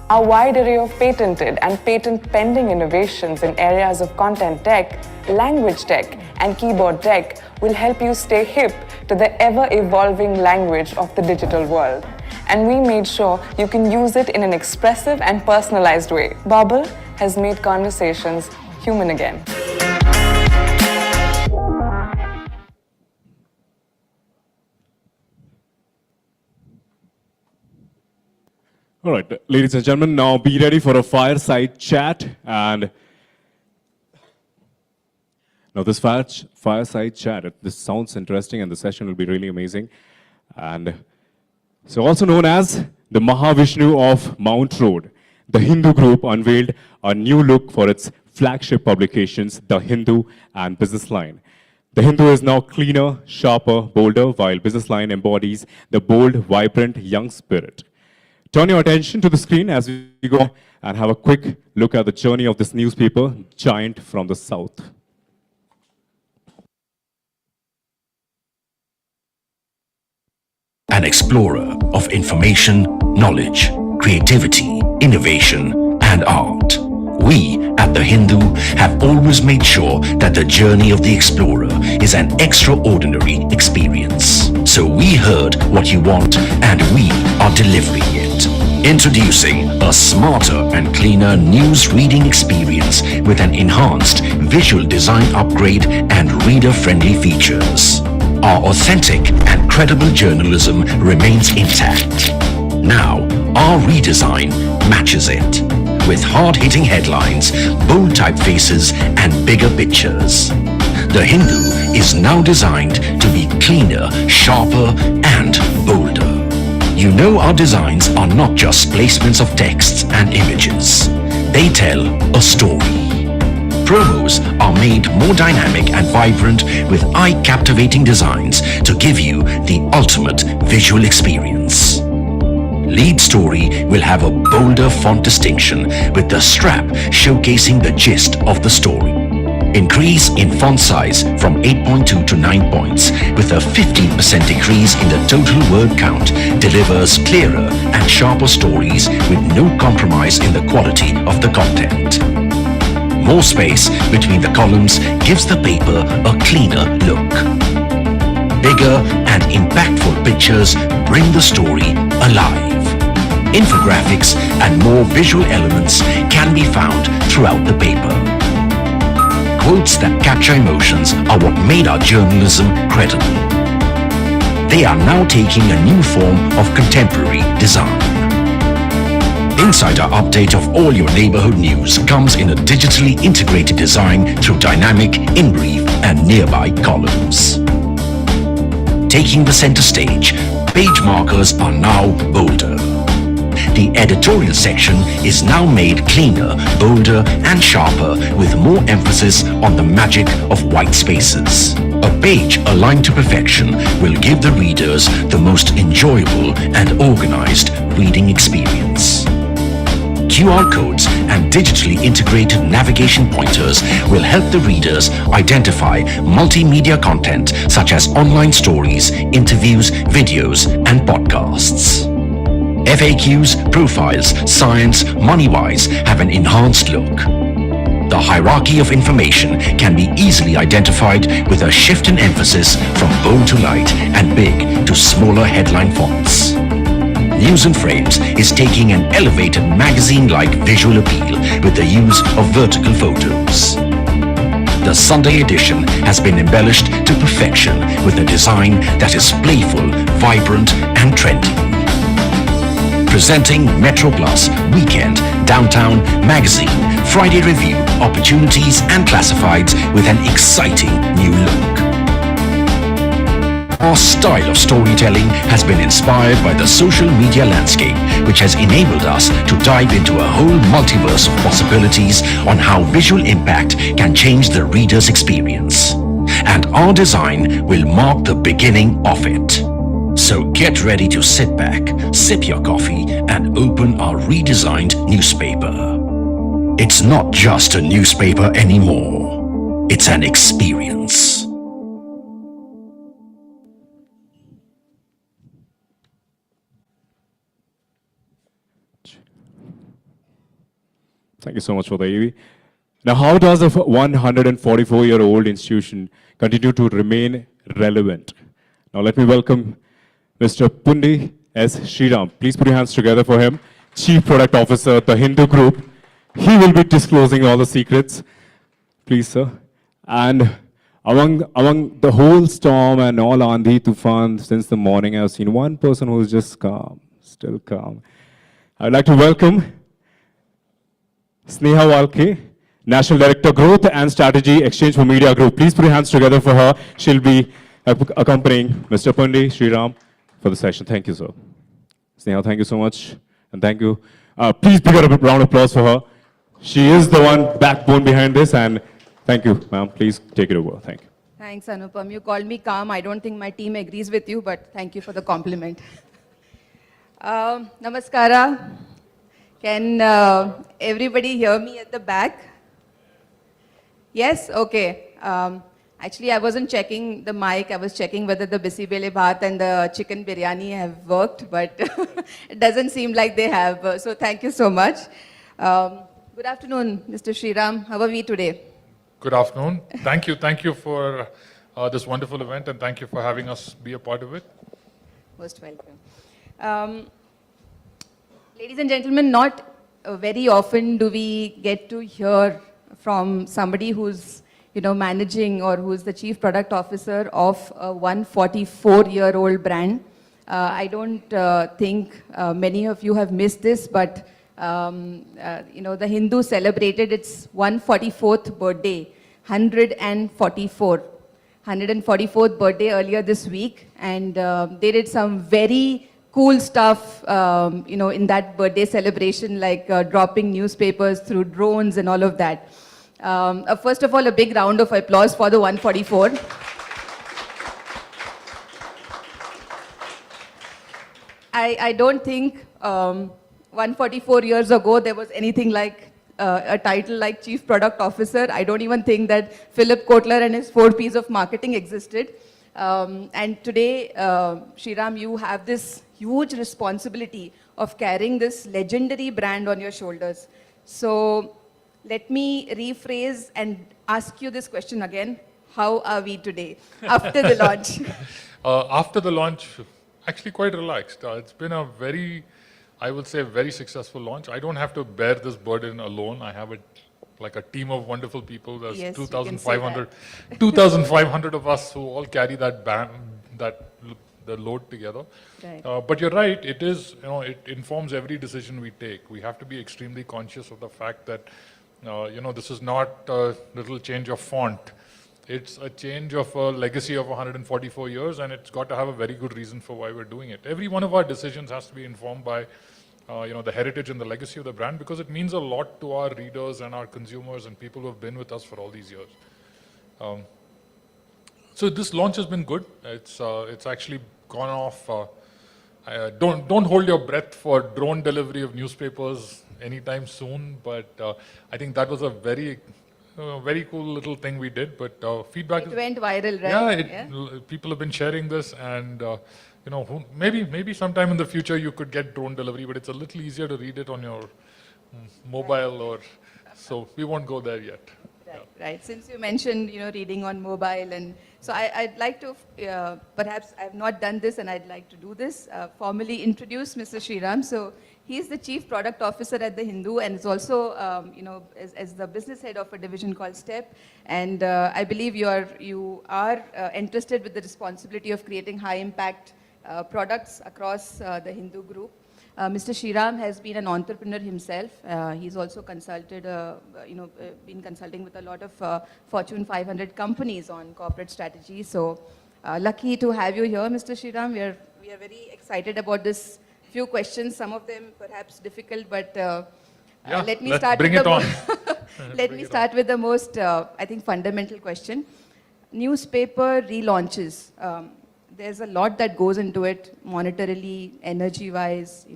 Our wide array of patented and patent-pending innovations in areas of content tech, language tech, and keyboard tech will help you stay hip to the ever-evolving language of the digital world. And we made sure you can use it in an expressive and personalized way. Bobble has made conversations human again. All right, ladies and gentlemen, now be ready for a fireside chat. And now this fireside chat, this sounds interesting and the session will be really amazing. And so also known as the Mahavishnu of Mount Road, the Hindu Group unveiled a new look for its flagship publications, The Hindu and Business Line. The Hindu is now cleaner, sharper, bolder, while Business Line embodies the bold, vibrant, young spirit. Turn your attention to the screen as we go and have a quick look at the journey of this newspaper giant from the south. An explorer of information, knowledge, creativity, innovation, and art. We at The Hindu have always made sure that the journey of the explorer is an extraordinary experience. So we heard what you want and we are delivering it. Introducing a smarter and cleaner news reading experience with an enhanced visual design upgrade and reader-friendly features. Our authentic and credible journalism remains intact. Now, our redesign matches it. With hard-hitting headlines, bold typefaces, and bigger pictures. The Hindu is now designed to be cleaner, sharper, and bolder. You know our designs are not just placements of texts and images. They tell a story. Promos are made more dynamic and vibrant with eye-captivating designs to give you the ultimate visual experience. Lead story will have a bolder font distinction with the strap showcasing the gist of the story. Increase in font size from 8.2 to 9 points with a 15% decrease in the total word count delivers clearer and sharper stories with no compromise in the quality of the content. More space between the columns gives the paper a cleaner look. Bigger and impactful pictures bring the story alive. Infographics and more visual elements can be found throughout the paper. Quotes that capture emotions are what made our journalism credible. They are now taking a new form of contemporary design. Insider update of all your neighborhood news comes in a digitally integrated design through dynamic, in-brief, and nearby columns. Taking the center stage, page markers are now bolder. The editorial section is now made cleaner, bolder, and sharper with more emphasis on the magic of white spaces. A page aligned to perfection will give the readers the most enjoyable and organized reading experience. QR codes and digitally integrated navigation pointers will help the readers identify multimedia content such as online stories, interviews, videos, and podcasts. FAQs, profiles, science, money-wise have an enhanced look. The hierarchy of information can be easily identified with a shift in emphasis from bold to light and big to smaller headline fonts. News in Frames is taking an elevated magazine-like visual appeal with the use of vertical photos. the Sunday edition has been embellished to perfection with a design that is playful, vibrant and trendy. Presenting Metro Plus, Weekend, Downtown, Magazine, Friday Review, Opportunities and Classifieds with an exciting new look. Our style of storytelling has been inspired by the social media landscape, which has enabled us to dive into a whole multiverse of possibilities on how visual impact can change the reader's experience. And our design will mark the beginning of it. So get ready to sit back, sip your coffee, and open our redesigned newspaper. It's not just a newspaper anymore. It's an experience. Thank you so much for the AV. Now, how does a 144-year-old institution continue to remain relevant? Now, let me welcome Mr. Pundi S. Sriram. Please put your hands together for him. Chief Product Officer at the Hindu Group. He will be disclosing all the secrets. Please, sir. And among the whole storm and all Andhi Tufan since the morning, I've seen one person who is just calm, still calm. I'd like to welcome Sneha Walke, National Director, Growth and Strategy, Exchange for Media Group. Please put your hands together for her. She'll be accompanying Mr. Pundi Sriram for the session. Thank you, sir. Sneha, thank you so much. And thank you. Please give her a round of applause for her. She is the one backbone behind this. And thank you, ma'am. Please take it over. Thank you. Thanks, Anupam. You called me calm. I don't think my team agrees with you, but thank you for the compliment. Namaskara. Can everybody hear me at the back? Yes? Okay. Actually, I wasn't checking the mic. I was checking whether the bisi bele bhat and the chicken biryani have worked, but it doesn't seem like they have. So thank you so much. Good afternoon, Mr. Sriram. How are we today? Good afternoon. Thank you. Thank you for this wonderful event, and thank you for having us be a part of it. Most welcome. Ladies and gentlemen, not very often do we get to hear from somebody who's managing or who's the chief product officer of a 144-year-old brand. I don't think many of you have missed this, but the Hindu celebrated its 144th birthday, 144th birthday earlier this week, and they did some very cool stuff, in that birthday celebration, like dropping newspapers through drones and all of that. First of all, a big round of applause for the 144. I don't think 144 years ago there was anything like a title like Chief Product Officer. I don't even think that Philip Kotler and his 4 Ps of marketing existed. And today, Sriram, you have this huge responsibility of carrying this legendary brand on your shoulders. So let me rephrase and ask you this question again. How are we today after the launch? After the launch, actually quite relaxed. It's been a very, I would say, very successful launch. I don't have to bear this burden alone. I have like a team of wonderful people. There's Yes, 2,500 of us who all carry that the load together. Right. But you're right, it is, it informs every decision we take. We have to be extremely conscious of the fact that, this is not a little change of font. It's a change of a legacy of 144 years, and it's got to have a very good reason for why we're doing it. Every one of our decisions has to be informed by the heritage and the legacy of the brand, because it means a lot to our readers and our consumers and people who have been with us for all these years. So this launch has been good. It's actually gone off. Don't hold your breath for drone delivery of newspapers anytime soon, but I think that was a very cool little thing we did. But feedback went viral, right? Yeah, people have been sharing this, and maybe sometime in the future you could get drone delivery, but it's a little easier to read it on your mobile, or so we won't go there yet. Right. Since you mentioned, reading on mobile, and so I'd like to, perhaps I've not done this, and I'd like to do this, formally introduce Mr. Sriram. So he's the Chief Product Officer at the Hindu, and is also, as the business head of a division called STEP. And I believe you are entrusted with the responsibility of creating high impact products across the Hindu group. Mr. Sriram has been an entrepreneur himself. He's also consulted, been consulting with a lot of Fortune 500 companies on corporate strategy. So lucky to have you here, Mr. Sriram. We are very excited about this. Few questions, some of them perhaps difficult, but let me start with the most, I think, fundamental question. Newspaper relaunches. There's a lot that goes into it, monetarily, energy-wise,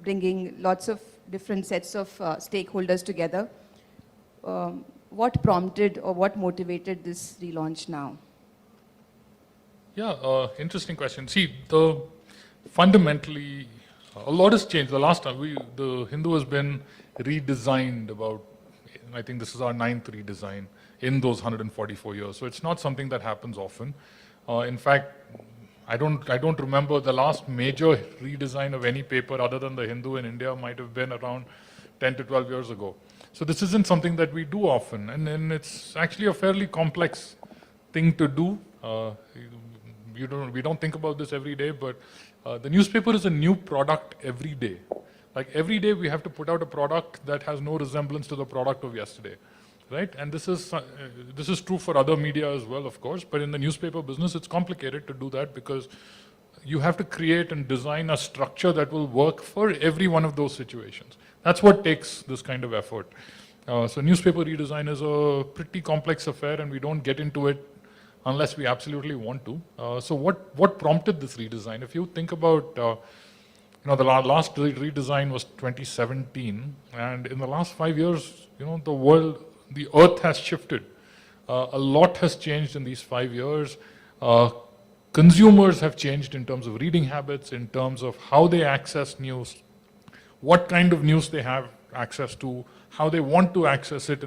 bringing lots of different sets of stakeholders together. What prompted or what motivated this relaunch now? Yeah, interesting question. See, fundamentally, a lot has changed. The last time, the Hindu has been redesigned about, I think this is our 9th redesign in those 144 years. So it's not something that happens often. In fact, I don't remember the last major redesign of any paper other than the Hindu in India might have been around 10 to 12 years ago. So this isn't something that we do often, and it's actually a fairly complex thing to do. We don't think about this every day, but the newspaper is a new product every day. Like every day we have to put out a product that has no resemblance to the product of yesterday. Right, and this is true for other media as well, of course. But in the newspaper business, it's complicated to do that because you have to create and design a structure that will work for every one of those situations. That's what takes this kind of effort. So newspaper redesign is a pretty complex affair, and we don't get into it unless we absolutely want to. So what prompted this redesign? If you think about, the last redesign was 2017, and in the last 5 years, the earth has shifted. A lot has changed in these 5 years. Consumers have changed in terms of reading habits, in terms of how they access news, what kind of news they have access to, how they want to access it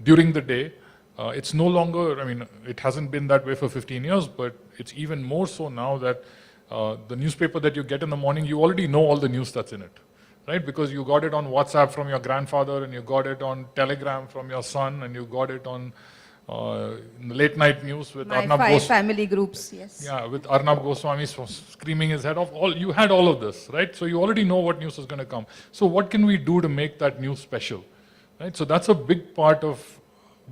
during the day. It's no longer, it hasn't been that way for 15 years, but it's even more so now that the newspaper that you get in the morning, you already know all the news that's in it. Right, because you got it on WhatsApp from your grandfather, and you got it on Telegram from your son, and you got it on late night news with Arnab Goswami. Family groups, yes. Yeah, with Arnab Goswami screaming his head off. You had all of this, right? So you already know what news is going to come. So what can we do to make that news special? Right. So that's a big part of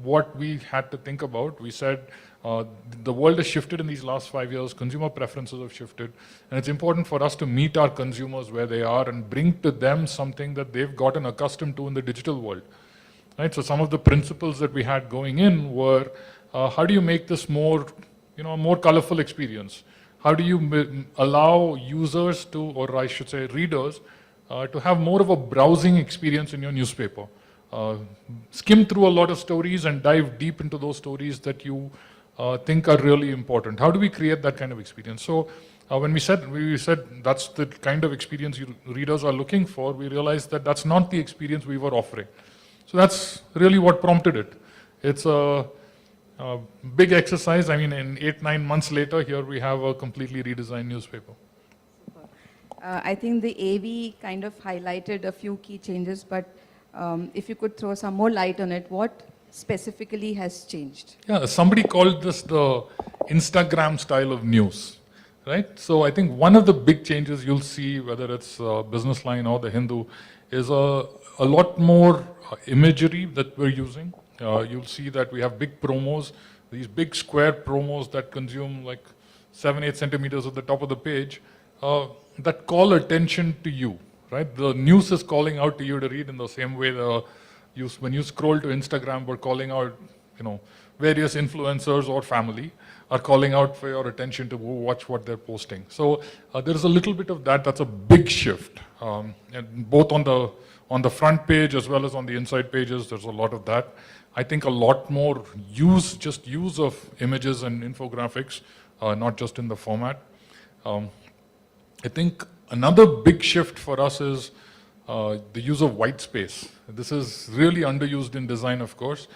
what we had to think about. We said the world has shifted in these last 5 years, consumer preferences have shifted, and it's important for us to meet our consumers where they are and bring to them something that they've gotten accustomed to in the digital world. Right? So some of the principles that we had going in were, how do you make this more, a more colorful experience? How do you allow users to, or I should say readers, to have more of a browsing experience in your newspaper? Skim through a lot of stories and dive deep into those stories that you think are really important. How do we create that kind of experience? So when we said that's the kind of experience readers are looking for, we realized that that's not the experience we were offering. So that's really what prompted it. It's a big exercise. In 8-9 months later, here we have a completely redesigned newspaper. I think the AV kind of highlighted a few key changes, but if you could throw some more light on it, what specifically has changed? Yeah, somebody called this the Instagram style of news, right? So I think one of the big changes you'll see, whether it's Business Line or the Hindu, is a lot more imagery that we're using. You'll see that we have big promos, these big square promos that consume like 7-8 centimeters at the top of the page, that call attention to you, right? The news is calling out to you to read in the same way when you scroll to Instagram, we're calling out, various influencers or family are calling out for your attention to watch what they're posting. So there's a little bit of that. That's a big shift, and both on the front page as well as on the inside pages. There's a lot of that. I think a lot more use of images and infographics, not just in the format. I think another big shift for us is the use of white space. This is really underused in design, of course.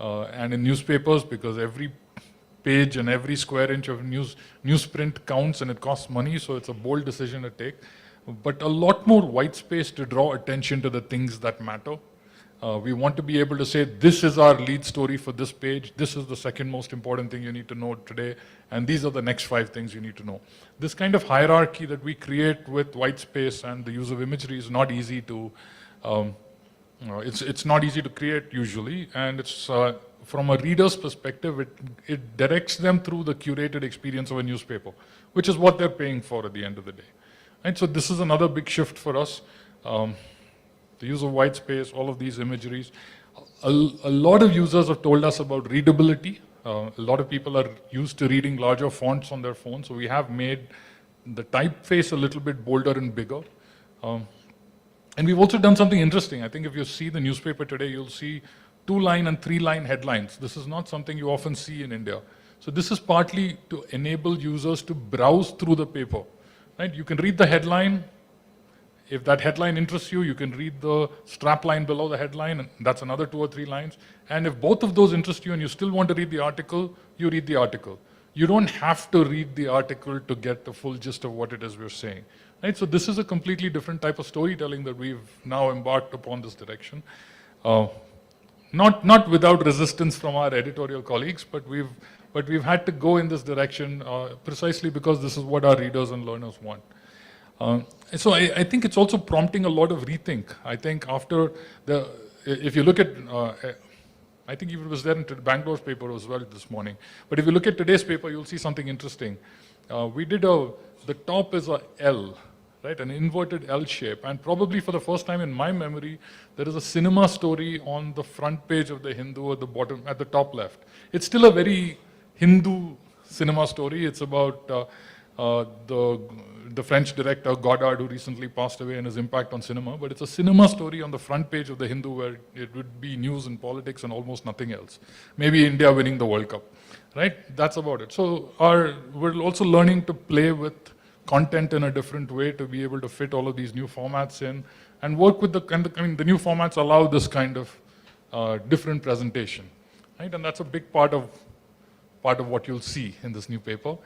and in newspapers, because every page and every square inch of newsprint counts and it costs money, so it's a bold decision to take. But a lot more white space to draw attention to the things that matter. We want to be able to say, this is our lead story for this page, this is the second most important thing you need to know today, and these are the next 5 things you need to know. This kind of hierarchy that we create with white space and the use of imagery is not easy to, it's not easy to create usually, and it's, from a reader's perspective, it directs them through the curated experience of a newspaper, which is what they're paying for at the end of the day. And so this is another big shift for us. The use of white space, all of these imageries. A lot of users have told us about readability. A lot of people are used to reading larger fonts on their phone, so we have made the typeface a little bit bolder and bigger. And we've also done something interesting. I think if you see the newspaper today, you'll see 2-line and 3-line headlines. This is not something you often see in India. So this is partly to enable users to browse through the paper. Right? You can read the headline. If that headline interests you, you can read the strap line below the headline, and that's another 2 or 3 lines. And if both of those interest you and you still want to read the article, you read the article. You don't have to read the article to get the full gist of what it is we're saying. Right? So this is a completely different type of storytelling that we've now embarked upon this direction. Not without resistance from our editorial colleagues, but we've had to go in this direction precisely because this is what our readers and learners want. So I think it's also prompting a lot of rethink. I think after if you look at, I think it was there in Bangalore's paper as well this morning, but if you look at today's paper, you'll see something interesting. We did the top is a L, right, an inverted L shape, and probably for the first time in my memory, there is a cinema story on the front page of the Hindu at the bottom, at the top left. It's still a very Hindu cinema story. It's about the French director Godard, who recently passed away, and his impact on cinema. But it's a cinema story on the front page of the Hindu, where it would be news and politics and almost nothing else. Maybe India winning the World Cup, right? That's about it. So we're also learning to play with content in a different way to be able to fit all of these new formats in and work with the new formats allow this kind of different presentation, right? And that's a big part of what you'll see in this new paper.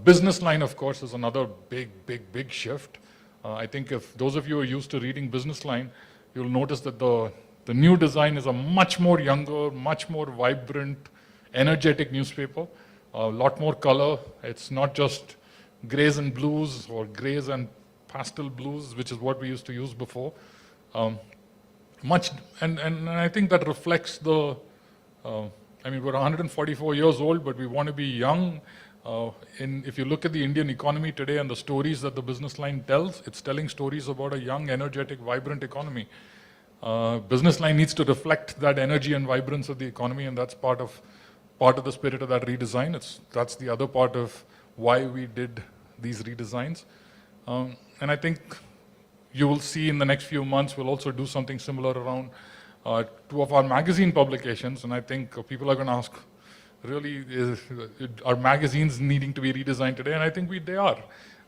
Business line, of course, is another big shift. I think if those of you who are used to reading Business Line, you'll notice that the new design is a much more younger, much more vibrant, energetic newspaper. A lot more color. It's not just grays and blues or grays and pastel blues, which is what we used to use before. And I think that reflects the. I mean, we're 144 years old, but we want to be young. If you look at the Indian economy today and the stories that the Business Line tells, it's telling stories about a young, energetic, vibrant economy. Business Line needs to reflect that energy and vibrance of the economy, and that's part of the spirit of that redesign. That's the other part of why we did these redesigns. And I think you will see in the next few months, we'll also do something similar around 2 of our magazine publications, and I think people are going to ask, really, are magazines needing to be redesigned today? And I think they are.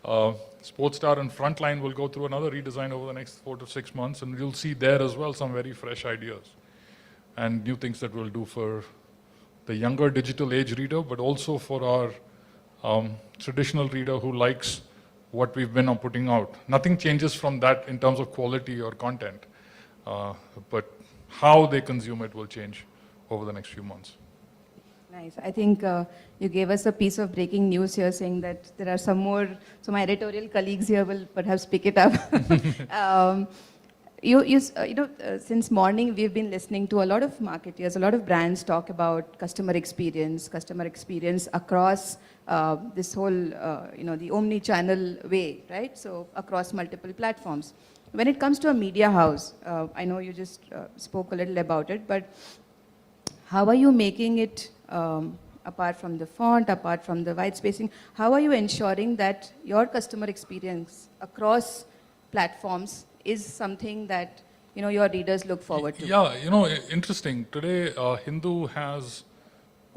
Sportstar and Frontline will go through another redesign over the next 4 to 6 months, and you'll see there as well some very fresh ideas and new things that we'll do for the younger digital age reader, but also for our traditional reader who likes what we've been putting out. Nothing changes from that in terms of quality or content, but how they consume it will change over the next few months. Nice. I think you gave us a piece of breaking news here saying that there are some more, so my editorial colleagues here will perhaps pick it up. Since morning we've been listening to a lot of marketers, a lot of brands talk about customer experience across this whole, the omni-channel way, right? So across multiple platforms. When it comes to a media house, I know you just spoke a little about it, but how are you making it, apart from the font, apart from the white spacing, how are you ensuring that your customer experience across platforms is something that your readers look forward to? Yeah, interesting. Today, Hindu has,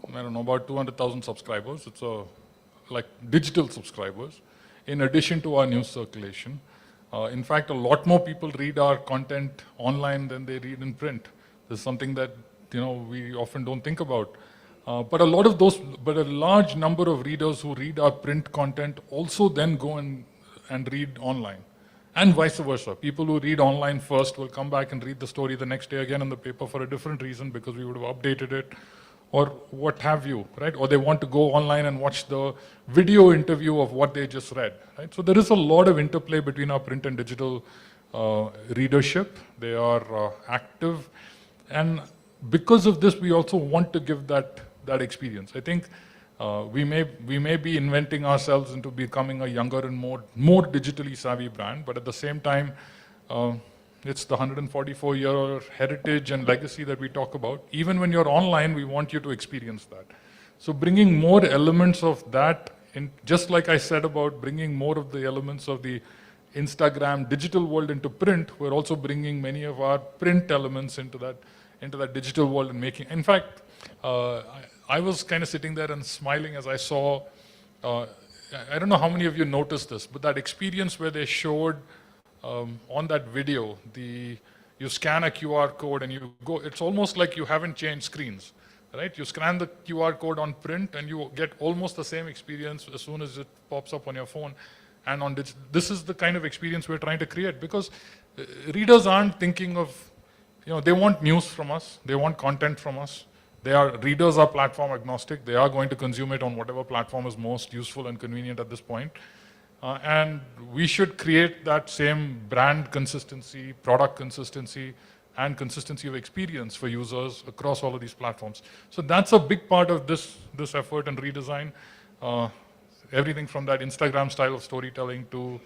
I don't know, about 200,000 subscribers. It's like digital subscribers, in addition to our news circulation. In fact, a lot more people read our content online than they read in print. This is something that we often don't think about. But a large number of readers who read our print content also then go and read online. And vice versa. People who read online first will come back and read the story the next day again in the paper for a different reason because we would have updated it or what have you, right? Or they want to go online and watch the video interview of what they just read, right? So there is a lot of interplay between our print and digital readership. They are active. And because of this, we also want to give that experience. I think we may be inventing ourselves into becoming a younger and more digitally savvy brand, but at the same time, it's the 144-year heritage and legacy that we talk about. Even when you're online, we want you to experience that. So bringing more elements of that, just like I said about bringing more of the elements of the Instagram digital world into print, we're also bringing many of our print elements into that digital world and making. In fact, I was kind of sitting there and smiling as I saw, I don't know how many of you noticed this, but that experience where they showed on that video, you scan a QR code and you go, it's almost like you haven't changed screens, right? You scan the QR code on print and you get almost the same experience as soon as it pops up on your phone. And on digital, this is the kind of experience we're trying to create because readers aren't thinking of, they want news from us, they want content from us. Readers are platform agnostic. They are going to consume it on whatever platform is most useful and convenient at this point. And we should create that same brand consistency, product consistency, and consistency of experience for users across all of these platforms. So that's a big part of this effort and redesign. Everything from that Instagram style of storytelling to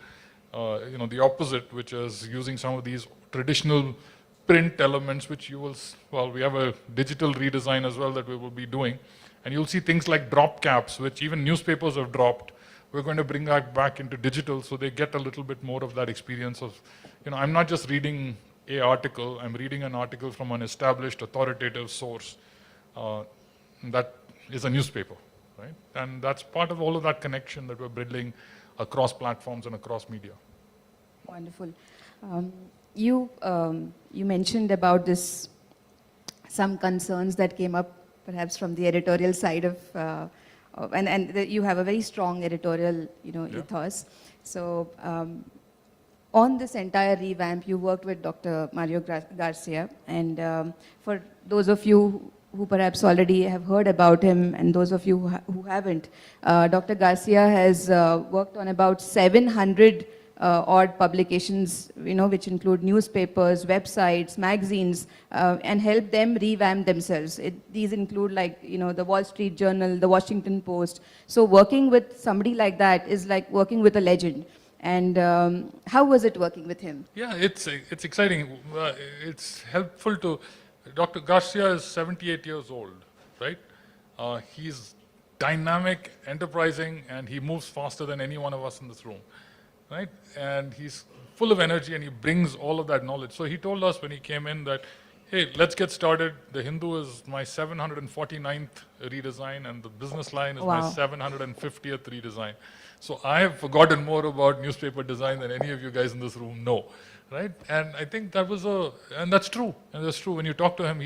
the opposite, which is using some of these traditional print elements, which we have a digital redesign as well that we will be doing. And you'll see things like drop caps, which even newspapers have dropped. We're going to bring that back into digital so they get a little bit more of that experience of, I'm not just reading an article, I'm reading an article from an established authoritative source that is a newspaper, right? And that's part of all of that connection that we're building across platforms and across media. Wonderful. You mentioned about some concerns that came up perhaps from the editorial side of, and you have a very strong editorial, ethos. So on this entire revamp, you worked with Dr. Mario Garcia, and for those of you who perhaps already have heard about him, and those of you who haven't, Dr. Garcia has worked on about 700 odd publications, which include newspapers, websites, magazines, and help them revamp themselves. These include the Wall Street Journal, the Washington Post. So working with somebody like that is like working with a legend. And how was it working with him? Yeah, it's exciting. It's helpful to, Dr. Garcia is 78 years old, right? He's dynamic, enterprising, and he moves faster than any one of us in this room. Right? And he's full of energy and he brings all of that knowledge. So he told us when he came in that, hey, let's get started. The Hindu is my 749th redesign and the Business Line is my 750th redesign. So I have forgotten more about newspaper design than any of you guys in this room know, right? And I think that was and that's true. And that's true. When you talk to him,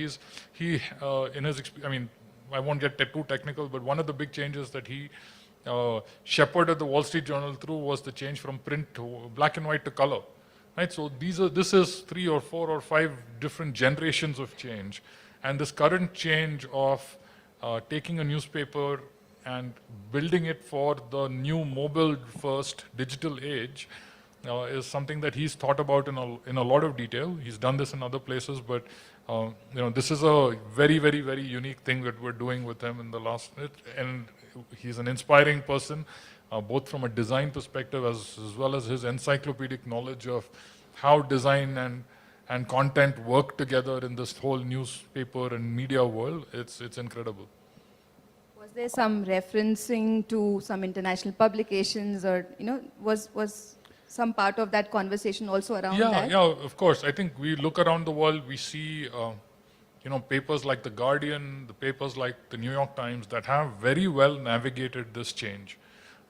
I won't get too technical, but one of the big changes that he shepherded the Wall Street Journal through was the change from print to black and white to color, right? So this is 3 or 4 or 5 different generations of change, and this current change of taking a newspaper and building it for the new mobile-first digital age is something that he's thought about in a lot of detail. He's done this in other places, but this is a very, very, very unique thing that we're doing with him in the last. And he's an inspiring person, both from a design perspective as well as his encyclopedic knowledge of how design and content work together in this whole newspaper and media world. It's incredible. Was there some referencing to some international publications, or was some part of that conversation also around that? Yeah, of course. I think we look around the world, we see papers like The Guardian, the papers like the New York Times that have very well navigated this change,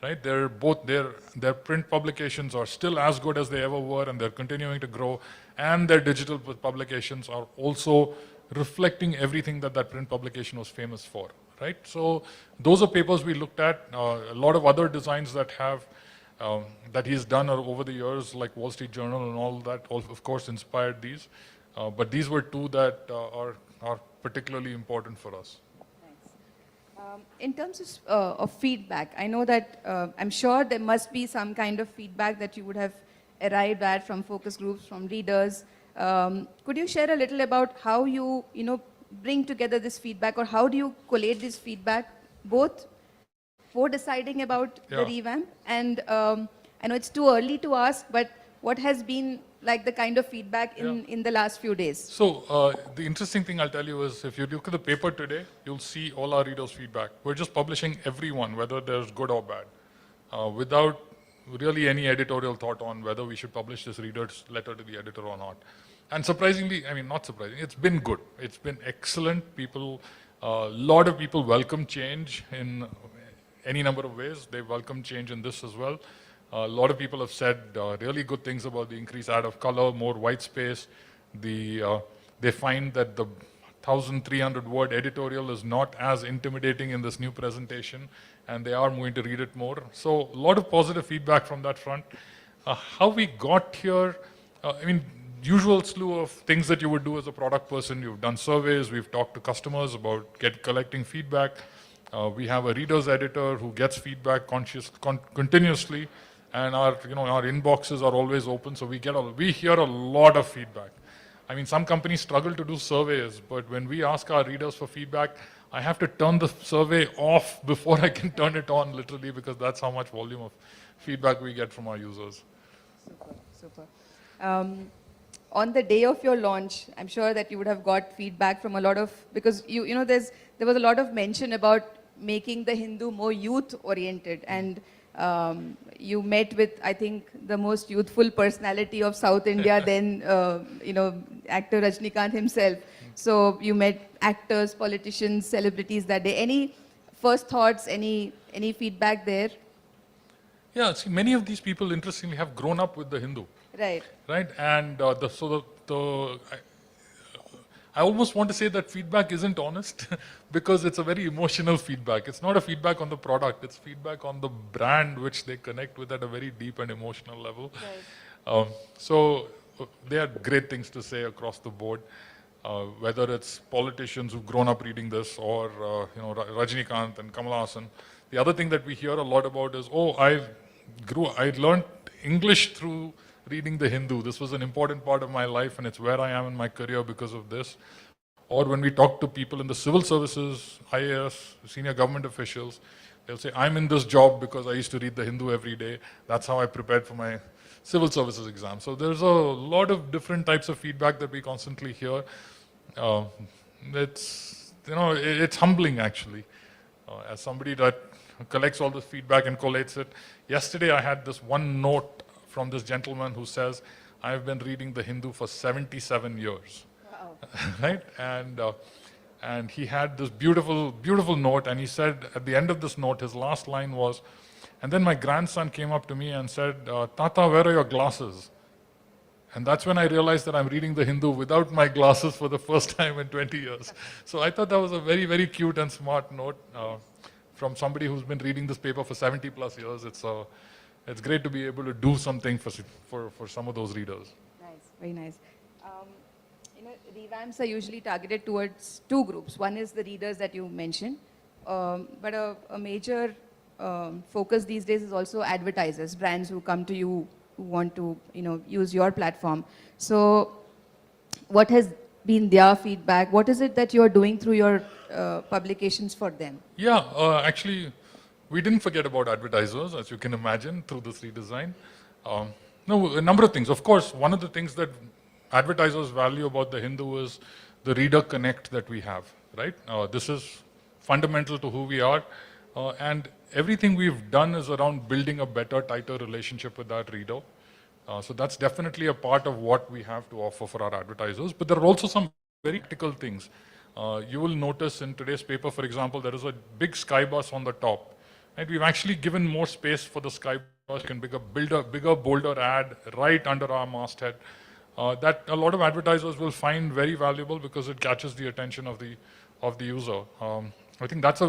right? Their print publications are still as good as they ever were, and they're continuing to grow, and their digital publications are also reflecting everything that that print publication was famous for, right? So those are papers we looked at. A lot of other designs that have that he's done over the years, like Wall Street Journal and all that, of course inspired these. But these were two that are particularly important for us. In terms of feedback, I know that I'm sure there must be some kind of feedback that you would have arrived at from focus groups, from readers. Could you share a little about how you bring together this feedback, or how do you collate this feedback, both for deciding about the revamp, and I know it's too early to ask, but what has been like the kind of feedback in the last few days? So the interesting thing I'll tell you is, if you look at the paper today, you'll see all our readers' feedback. We're just publishing everyone, whether there's good or bad, without really any editorial thought on whether we should publish this reader's letter to the editor or not. And surprisingly, I mean, not surprising, it's been good. It's been excellent. People, a lot of people welcome change in any number of ways. They welcome change in this as well. A lot of people have said really good things about the increased add of color, more white space. They find that the 1,300 word editorial is not as intimidating in this new presentation, and they are moving to read it more. So a lot of positive feedback from that front. How we got here, I mean, usual slew of things that you would do as a product person. You've done surveys, we've talked to customers about collecting feedback. We have a reader's editor who gets feedback continuously, and our inboxes are always open, so we hear a lot of feedback. I mean, some companies struggle to do surveys, but when we ask our readers for feedback, I have to turn the survey off before I can turn it on, literally, because that's how much volume of feedback we get from our users. Super. On the day of your launch, I'm sure that you would have got feedback from a lot of, because there was a lot of mention about making the Hindu more youth-oriented, and you met with, I think, the most youthful personality of South India, then, actor Rajnikant himself. So you met actors, politicians, celebrities that day. Any first thoughts, any feedback there? Yeah, see, many of these people, interestingly, have grown up with the Hindu. Right. Right, and I almost want to say that feedback isn't honest because it's a very emotional feedback. It's not a feedback on the product, it's feedback on the brand which they connect with at a very deep and emotional level. Right. So they had great things to say across the board, whether it's politicians who've grown up reading this, or Rajnikant and Kamal Haasan. The other thing that we hear a lot about is, I learned English through reading the Hindu. This was an important part of my life, and it's where I am in my career because of this. Or when we talk to people in the civil services, IAS, senior government officials, they'll say, I'm in this job because I used to read the Hindu every day. That's how I prepared for my civil services exam. So there's a lot of different types of feedback that we constantly hear. It's humbling, actually, as somebody that collects all this feedback and collates it. Yesterday I had this one note from this gentleman who says, I've been reading the Hindu for 77 years. Wow. Right? And he had this beautiful, beautiful note, and he said at the end of this note, his last line was, and then my grandson came up to me and said, Tata, where are your glasses? And that's when I realized that I'm reading the Hindu without my glasses for the first time in 20 years. So I thought that was a very, very cute and smart note from somebody who's been reading this paper for 70 plus years. It's great to be able to do something for some of those readers. Nice, very nice. Revamps are usually targeted towards two groups. One is the readers that you mentioned, but a major focus these days is also advertisers, brands who come to you, who want to use your platform. So what has been their feedback? What is it that you're doing through your publications for them? Yeah, actually, we didn't forget about advertisers, as you can imagine, through this redesign. No, a number of things. Of course, one of the things that advertisers value about the Hindu is the reader connect that we have, right? This is fundamental to who we are. And everything we've done is around building a better, tighter relationship with that reader. So that's definitely a part of what we have to offer for our advertisers. But there are also some very practical things. You will notice in today's paper, for example, there is a big sky bus on the top. And we've actually given more space for the sky bus. You can build a bigger, bolder ad right under our masthead. that a lot of advertisers will find very valuable because it catches the attention of the user. I think that's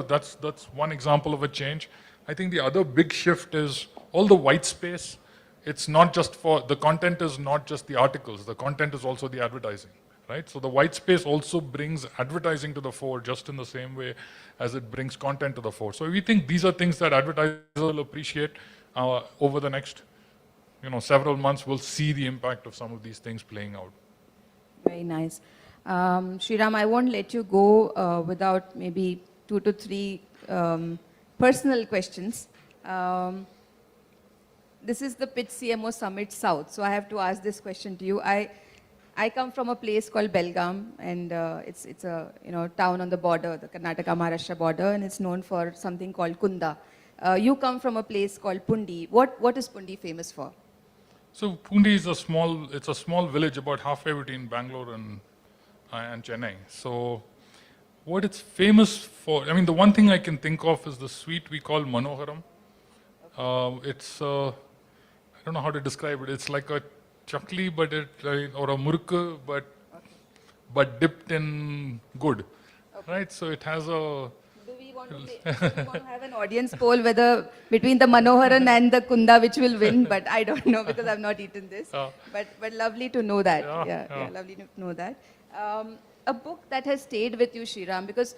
one example of a change. I think the other big shift is all the white space. It's not just the content is not just the articles, the content is also the advertising, right? So the white space also brings advertising to the fore just in the same way as it brings content to the fore. So we think these are things that advertisers will appreciate over the next several months. We'll see the impact of some of these things playing out. Very nice. Sriram, I won't let you go without maybe 2 to 3 personal questions. This is the Pitch CMO Summit South, so I have to ask this question to you. I come from a place called Belgaum, and it's a town on the border, the Karnataka-Maharashtra border, and it's known for something called Kunda. You come from a place called Pundi. What is Pundi famous for? So Pundi is a small village about halfway between Bangalore and Chennai. So what it's famous for, I mean, the one thing I can think of is the sweet we call Manoharam. I don't know how to describe it. It's like a chakli, or a murukku, but dipped in good, right? So it has a. Do we want to have an audience poll whether between the Manoharan and the Kunda which will win? But I don't know because I've not eaten this. But lovely to know that. Yeah, lovely to know that. A book that has stayed with you, Sriram, because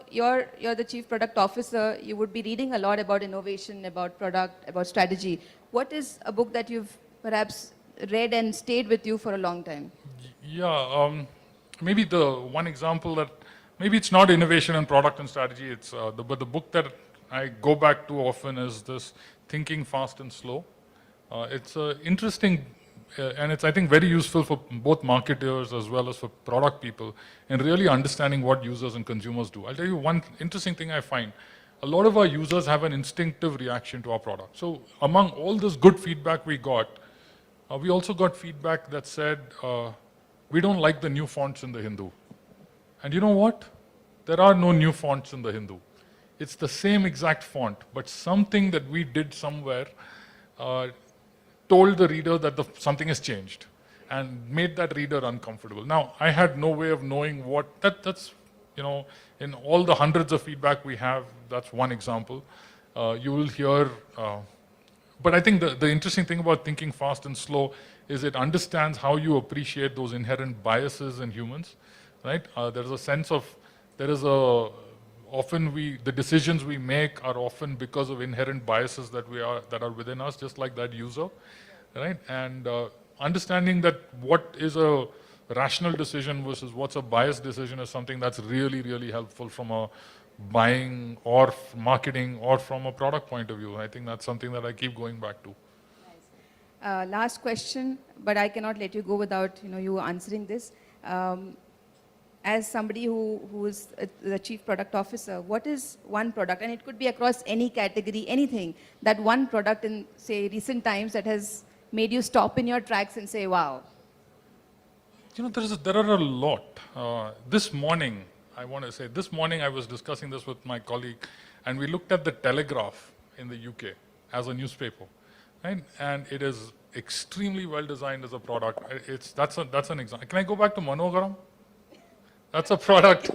you're the Chief Product Officer. You would be reading a lot about innovation, about product, about strategy. What is a book that you've perhaps read and stayed with you for a long time? Yeah, maybe the one example that maybe it's not innovation and product and strategy. It's but the book that I go back to often is this Thinking Fast and Slow. It's interesting. And it's, I think, very useful for both marketers as well as for product people in really understanding what users and consumers do. I'll tell you one interesting thing I find. A lot of our users have an instinctive reaction to our product. So among all this good feedback we got, we also got feedback that said, we don't like the new fonts in the Hindu. And you know what? There are no new fonts in the Hindu. It's the same exact font, but something that we did somewhere told the reader that something has changed and made that reader uncomfortable. Now, I had no way of knowing what, that's, in all the hundreds of feedback we have, that's one example. You will hear, but I think the interesting thing about Thinking Fast and Slow is it understands how you appreciate those inherent biases in humans, right? There's a sense of, often the decisions we make are often because of inherent biases that are within us, just like that user, right? And understanding that what is a rational decision versus what's a biased decision is something that's really, really helpful from a buying or marketing or from a product point of view. I think that's something that I keep going back to. Nice. Last question, but I cannot let you go without you answering this. As somebody who is the Chief Product Officer, what is one product, and it could be across any category, anything, that one product in, say, recent times that has made you stop in your tracks and say, wow? There are a lot. This morning, I was discussing this with my colleague, and we looked at the Telegraph in the UK as a newspaper, right? And it is extremely well designed as a product. That's an example. Can I go back to Manoharam? That's a product.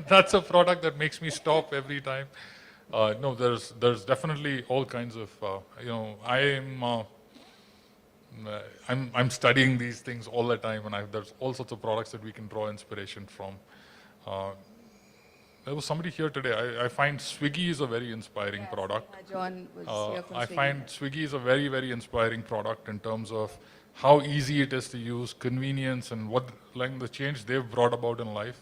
That's a product that makes me stop every time. No, there's definitely all kinds of. I'm studying these things all the time, and there's all sorts of products that we can draw inspiration from. There was somebody here today. I find Swiggy is a very inspiring product. John was here from I Swiggy. find Swiggy is a very, very inspiring product in terms of how easy it is to use, convenience, and the change they've brought about in life.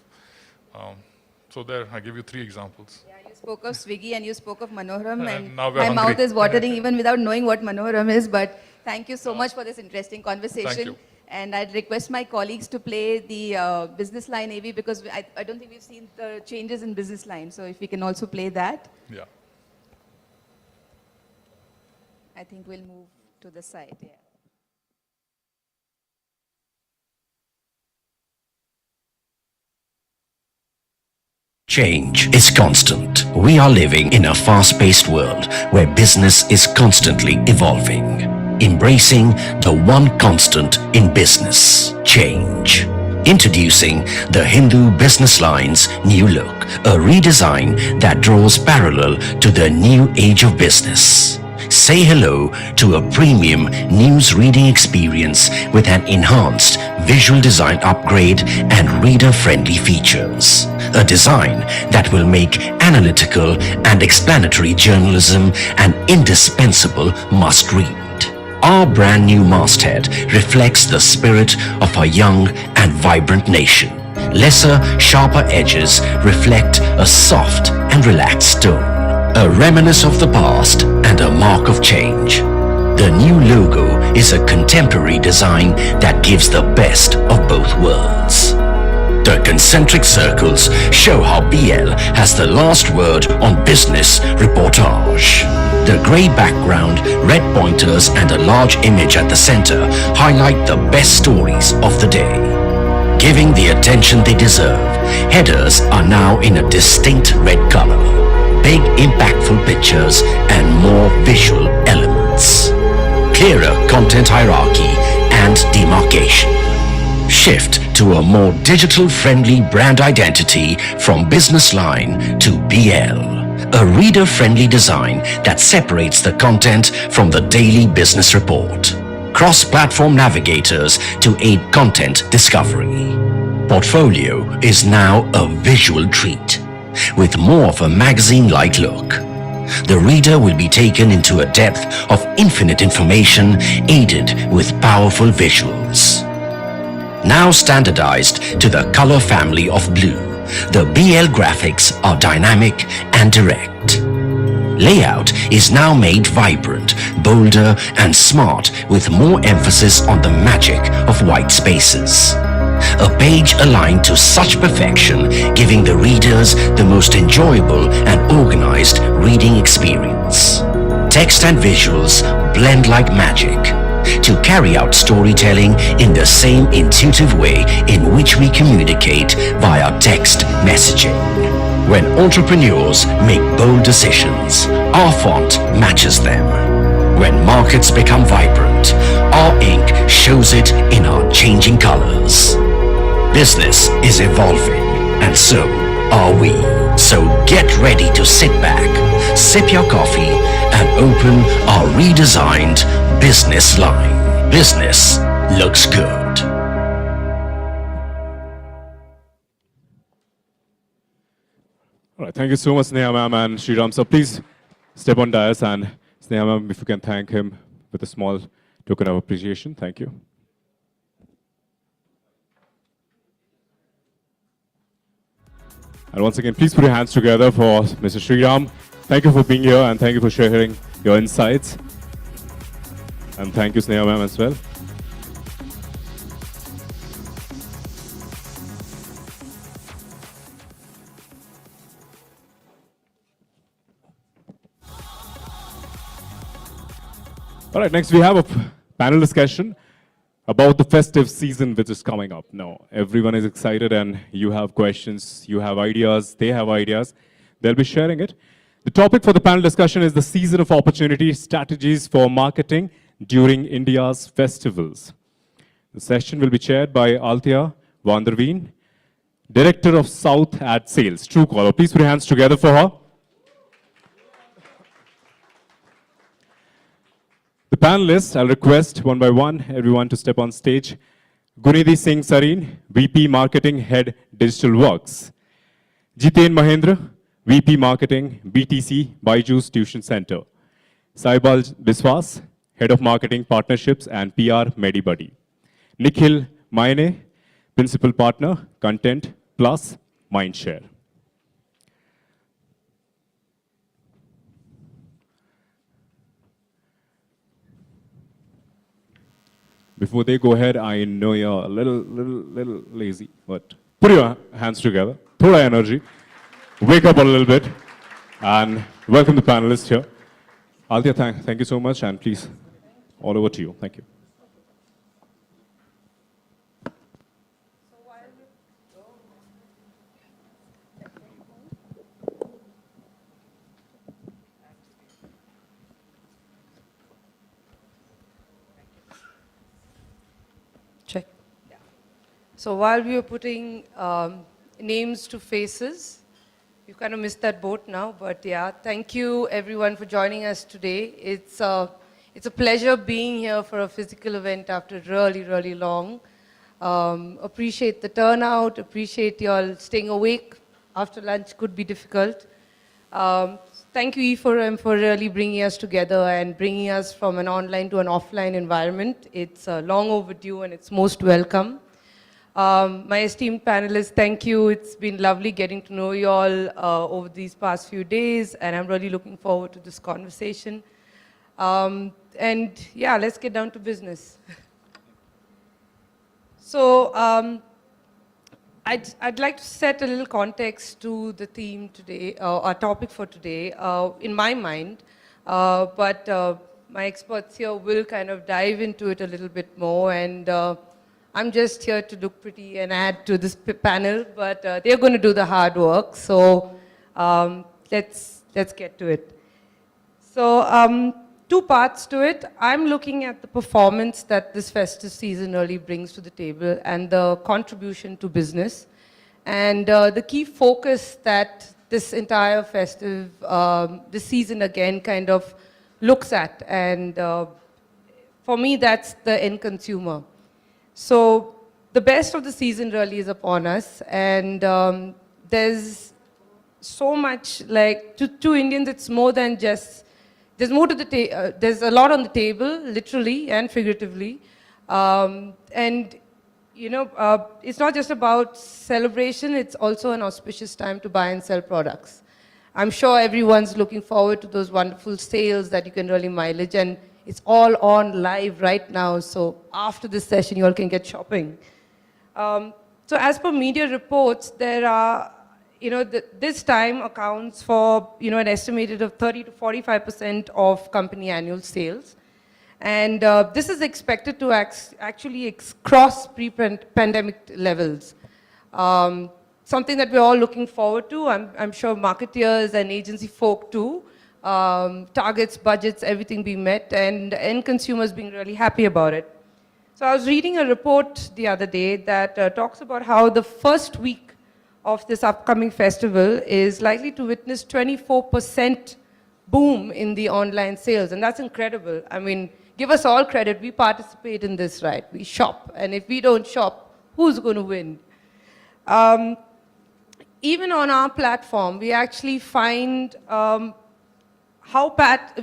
So there, I give you 3 examples. Yeah, you spoke of Swiggy and you spoke of Manoharam, and now we're my hungry. mouth is watering even without knowing what Manoharam is. But thank you so much for this interesting conversation. Thank you. And I'd request my colleagues to play the Business Line AV because I don't think we've seen the changes in Business Line. So if we can also play that. Yeah. I think we'll move to the side. Yeah. Change is constant. We are living in a fast-paced world where business is constantly evolving. embracing the one constant in business, change. Introducing the Hindu Business Line's new look, a redesign that draws parallel to the new age of business. Say hello to a premium news reading experience with an enhanced visual design upgrade and reader-friendly features. A design that will make analytical and explanatory journalism an indispensable must-read. Our brand new masthead reflects the spirit of a young and vibrant nation. Lesser, sharper edges reflect a soft and relaxed tone, a reminiscence of the past and a mark of change. The new logo is a contemporary design that gives the best of both worlds. The concentric circles show how BL has the last word on business reportage. The grey background, red pointers and a large image at the center highlight the best stories of the day. Giving the attention they deserve, headers are now in a distinct red color. Big impactful pictures and more visual elements. Clearer content hierarchy and demarcation. Shift to a more digital-friendly brand identity from Business Line to BL. A reader-friendly design that separates the content from the daily business report. Cross-platform navigators to aid content discovery. Portfolio is now a visual treat, with more of a magazine-like look. The reader will be taken into a depth of infinite information aided with powerful visuals. Now standardized to the color family of blue, the BL graphics are dynamic and direct. Layout is now made vibrant, bolder and smart with more emphasis on the magic of white spaces. A page aligned to such perfection, giving the readers the most enjoyable and organized reading experience. Text and visuals blend like magic to carry out storytelling in the same intuitive way in which we communicate via text messaging. When entrepreneurs make bold decisions, our font matches them. When markets become vibrant, our ink shows it in our changing colors. Business is evolving, and so are we. So get ready to sit back, sip your coffee, and open our redesigned Business Line. Business looks good. All right, thank you so much, Sneha ma'am and Sriram. So please step on dais, and Sneha ma'am, if you can thank him with a small token of appreciation. Thank you. And once again, please put your hands together for Mr. Sriram. Thank you for being here, and thank you for sharing your insights. And thank you, Sneha ma'am, as well. All right, next we have a panel discussion about the festive season which is coming up. Now, everyone is excited and you have questions, you have ideas, they have ideas. They'll be sharing it. The topic for the panel discussion is the season of opportunity, strategies for marketing during India's festivals. The session will be chaired by Althea Vanderveen, Director of South Ad Sales, Truecaller. Please put your hands together for her. The panelists, I'll request one by one, everyone to step on stage. Gunidhi Singh Sareen, VP Marketing, Head Digital Works. Jiten Mahendra, VP Marketing, BTC, Byju's Tuition Center. Saibal Biswas, Head of Marketing Partnerships and PR, MediBuddy. Nikhil Maine, Principal Partner, Content Plus, Mindshare. Before they go ahead, I know you're a little lazy, but put your hands together, thoda energy, wake up a little bit, and welcome the panelists here. Althea, thank you so much, and please, all over to you. Thank you. So while we were putting names to faces, you kind of missed that boat now, but yeah, thank you everyone for joining us today. It's a pleasure being here for a physical event after really, really long. Appreciate the turnout, appreciate you all staying awake after lunch, could be difficult. Thank you, E4M, for really bringing us together and bringing us from an online to an offline environment. It's long overdue and it's most welcome. My esteemed panelists, thank you. It's been lovely getting to know you all over these past few days, and I'm really looking forward to this conversation. And yeah, let's get down to business. So I'd like to set a little context to the theme today, our topic for today, in my mind, but my experts here will kind of dive into it a little bit more, and I'm just here to look pretty and add to this panel, but they're going to do the hard work, so let's get to it. So two parts to it. I'm looking at the performance that this festive season really brings to the table and the contribution to business, and the key focus that this entire festive, this season again kind of looks at, and for me that's the end consumer. So the best of the season really is upon us, and there's so much, like, to Indians it's more than just, there's more to the there's a lot on the table, literally and figuratively, and you know, it's not just about celebration, it's also an auspicious time to buy and sell products. I'm sure everyone's looking forward to those wonderful sales that you can really mileage, and it's all on live right now, so after this session you all can get shopping. So as per media reports, there are, you know, this time accounts for, you know, an estimated of 30 to 45% of company annual sales. And this is expected to actually cross pre-pandemic levels. Something that we're all looking forward to. I'm sure marketeers and agency folk too. Targets, budgets, everything being met, and end consumers being really happy about it. So I was reading a report the other day that talks about how the first week of this upcoming festival is likely to witness 24% boom in the online sales, and that's incredible. I mean, give us all credit, we participate in this, right? We shop, and if we don't shop, who's going to win? Even on our platform, we actually find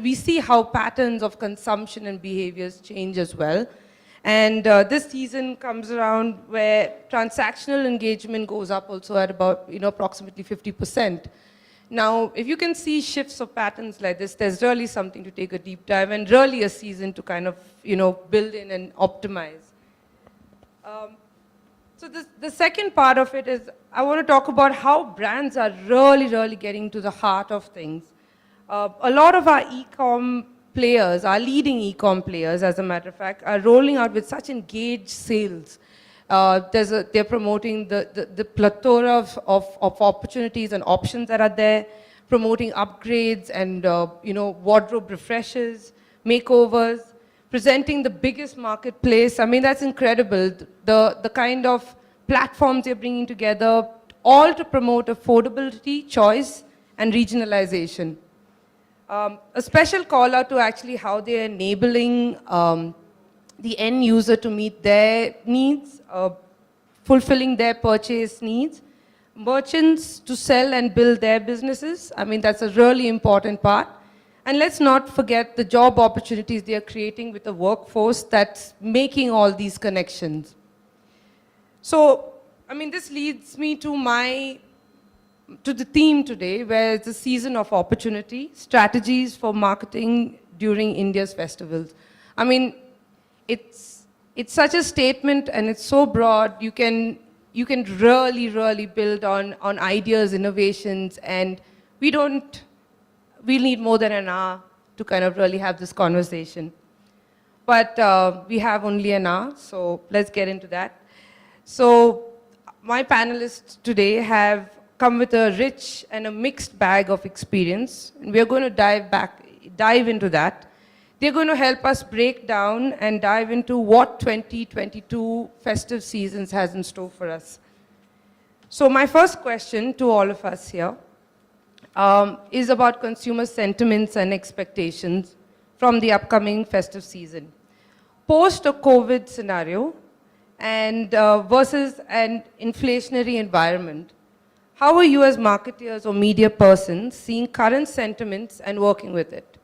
we see how patterns of consumption and behaviors change as well. And this season comes around where transactional engagement goes up also at about, you know, approximately 50%. Now, if you can see shifts of patterns like this, there's really something to take a deep dive, and really a season to kind of, you know, build in and optimize. So the second part of it is, I want to talk about how brands are really getting to the heart of things. A lot of our e-com players, our leading e-com players, as a matter of fact, are rolling out with such engaged sales. They're promoting the plethora of opportunities and options that are there, promoting upgrades and you know, wardrobe refreshes, makeovers, presenting the biggest marketplace. I mean, that's incredible. The kind of platforms they're bringing together, all to promote affordability, choice, and regionalization. A special call out to actually how they're enabling the end user to meet their needs, fulfilling their purchase needs, merchants to sell and build their businesses. I mean, that's a really important part. And let's not forget the job opportunities they are creating with a workforce that's making all these connections. So, I mean, this leads me to the theme today, where it's a season of opportunity, strategies for marketing during India's festivals. I mean, it's such a statement and it's so broad, you can really build on ideas, innovations, and we'll need more than an hour to kind of really have this conversation. But we have only an hour, so let's get into that. So my panelists today have come with a rich and a mixed bag of experience, and we're going to dive into that. They're going to help us break down and dive into what 2022 festive seasons has in store for us. So my first question to all of us here is about consumer sentiments and expectations from the upcoming festive season. Post a COVID scenario and versus an inflationary environment, how are you as marketers or media persons seeing current sentiments and working with it?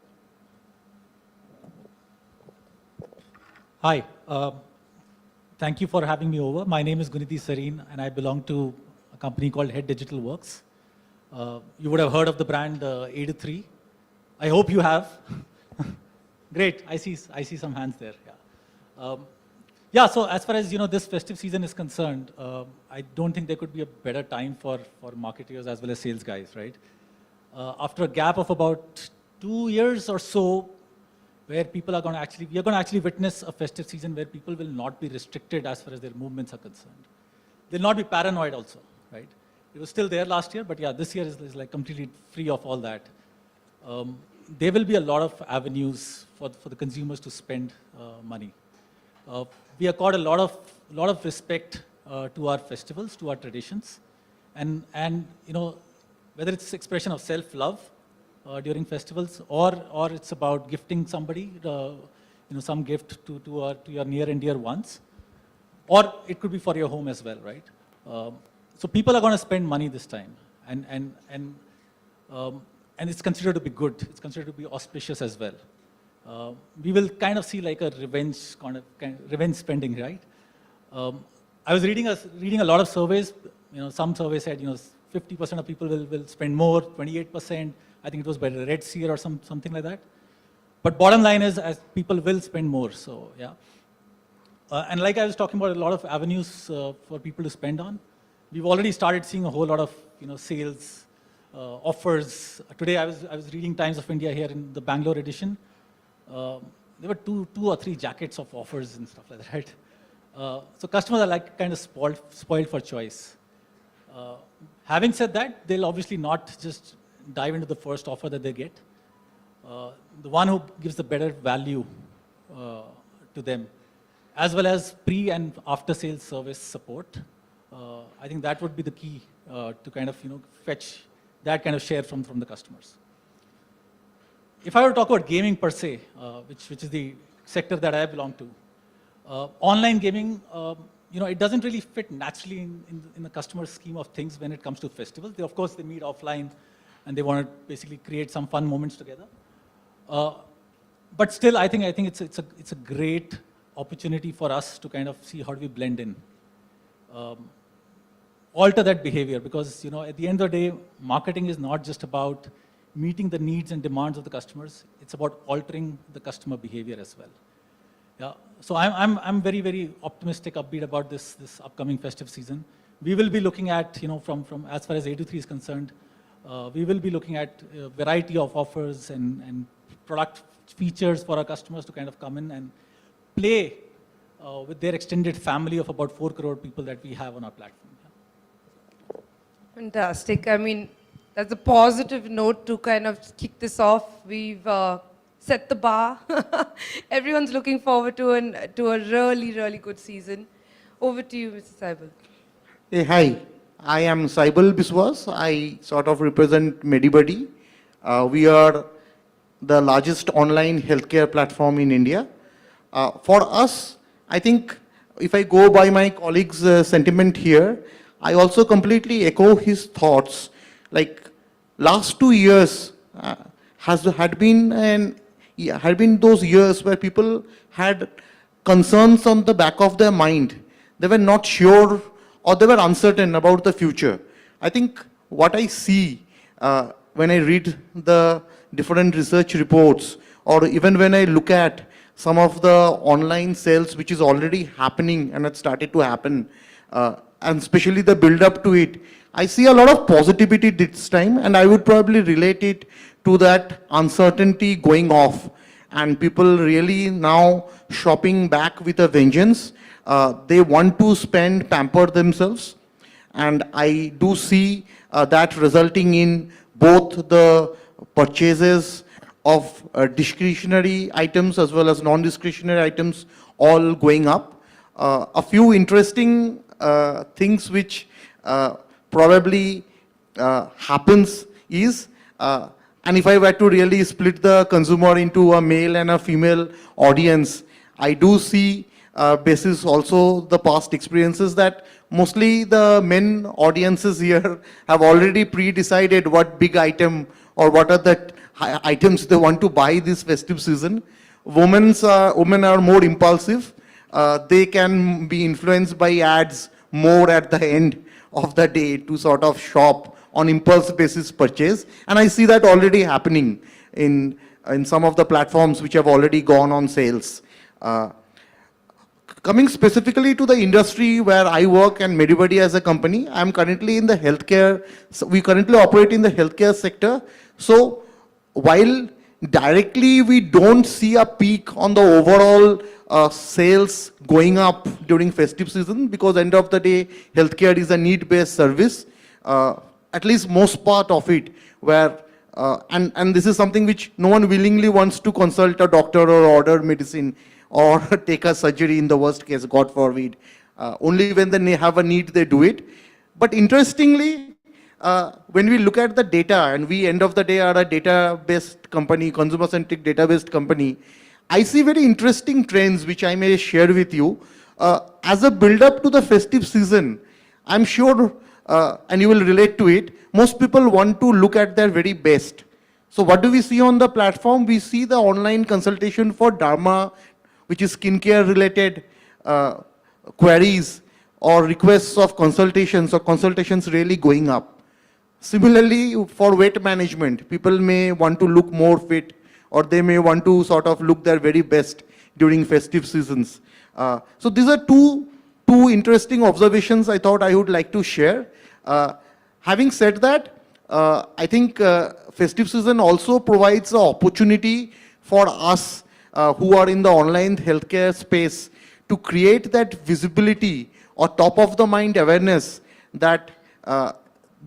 Hi, thank you for having me over. My name is Guniti Sareen and I belong to a company called Head Digital Works. You would have heard of the brand A3. I hope you have. Great, I see some hands there. Yeah. So as far as this festive season is concerned, I don't think there could be a better time for marketers as well as sales guys, right? After a gap of about 2 years or so, where people are going to actually, we are going to actually witness a festive season where people will not be restricted as far as their movements are concerned. They'll not be paranoid also, right? It was still there last year, but yeah, this year is like completely free of all that. There will be a lot of avenues for the consumers to spend money. We accord a lot of respect to our festivals, to our traditions, and whether it's expression of self-love during festivals, or it's about gifting somebody, some gift to your near and dear ones, or it could be for your home as well, right? So people are going to spend money this time, and it's considered to be good. It's considered to be auspicious as well. We will kind of see like a revenge spending, right? I was reading a lot of surveys. Some surveys said 50% of people will spend more, 28%. I think it was by the Red Sea or something like that. But bottom line is, as people will spend more. So yeah. And like I was talking about, a lot of avenues for people to spend on. We've already started seeing a whole lot of sales, offers. Today I was reading Times of India here in the Bangalore edition. There were two or three jackets of offers and stuff like that, right? So customers are like kind of spoiled for choice. Having said that, they'll obviously not just dive into the first offer that they get. The one who gives the better value to them, as well as pre and after sales service support. I think that would be the key to kind of fetch that kind of share from the customers. If I were to talk about gaming per se, which is the sector that I belong to, online gaming, it doesn't really fit naturally in the customer scheme of things when it comes to festivals. Of course, they meet offline and they want to basically create some fun moments together. But still, I think it's a great opportunity for us to kind of see how do we blend in, alter that behavior, because at the end of the day, marketing is not just about meeting the needs and demands of the customers. It's about altering the customer behavior as well. Yeah. So I'm very, very optimistic, upbeat about this upcoming festive season. We will be looking at, from as far as A23 is concerned, we will be looking at a variety of offers and product features for our customers to kind of come in and play with their extended family of about 4 crore people that we have on our platform. Yeah. Fantastic. I mean, that's a positive note to kind of kick this off. We've set the bar. Everyone's looking forward to a really, really good season. Over to you, Mr. Saibal. Hey, hi. I am Saibal Biswas. I sort of represent Medibuddy. We are the largest online healthcare platform in India. For us, I think if I go by my colleague's sentiment here, I also completely echo his thoughts. Like last 2 years had been those years where people had concerns on the back of their mind. They were not sure or they were uncertain about the future. I think what I see when I read the different research reports, or even when I look at some of the online sales which is already happening and it started to happen, and especially the build up to it, I see a lot of positivity this time, and I would probably relate it to that uncertainty going off and people really now shopping back with a vengeance. They want to spend, pamper themselves, and I do see that resulting in both the purchases of discretionary items as well as non-discretionary items all going up. A few interesting things which probably happens is, and if I were to really split the consumer into a male and a female audience, I do see basis also the past experiences that mostly the men audiences here have already pre-decided what big item or what are the items they want to buy this festive season. Women are more impulsive. They can be influenced by ads more at the end of the day to sort of shop on impulse basis purchase. And I see that already happening in some of the platforms which have already gone on sales. Coming specifically to the industry where I work and Medibody as a company, I'm currently in the healthcare, so we currently operate in the healthcare sector. So while directly we don't see a peak on the overall sales going up during festive season, because end of the day, healthcare is a need-based service, at least most part of it, where, and this is something which no one willingly wants to consult a doctor or order medicine or take a surgery in the worst case, God forbid. Only when they have a need, they do it. But interestingly, when we look at the data, and we end of the day are a data-based company, consumer-centric data-based company, I see very interesting trends which I may share with you. As a build-up to the festive season, I'm sure, and you will relate to it, most people want to look at their very best. So what do we see on the platform? We see the online consultation for Dharma, which is skincare related queries or requests of consultations or consultations really going up. Similarly, for weight management, people may want to look more fit or they may want to sort of look their very best during festive seasons. So these are two interesting observations I thought I would like to share. Having said that, I think festive season also provides an opportunity for us who are in the online healthcare space to create that visibility or top of the mind awareness that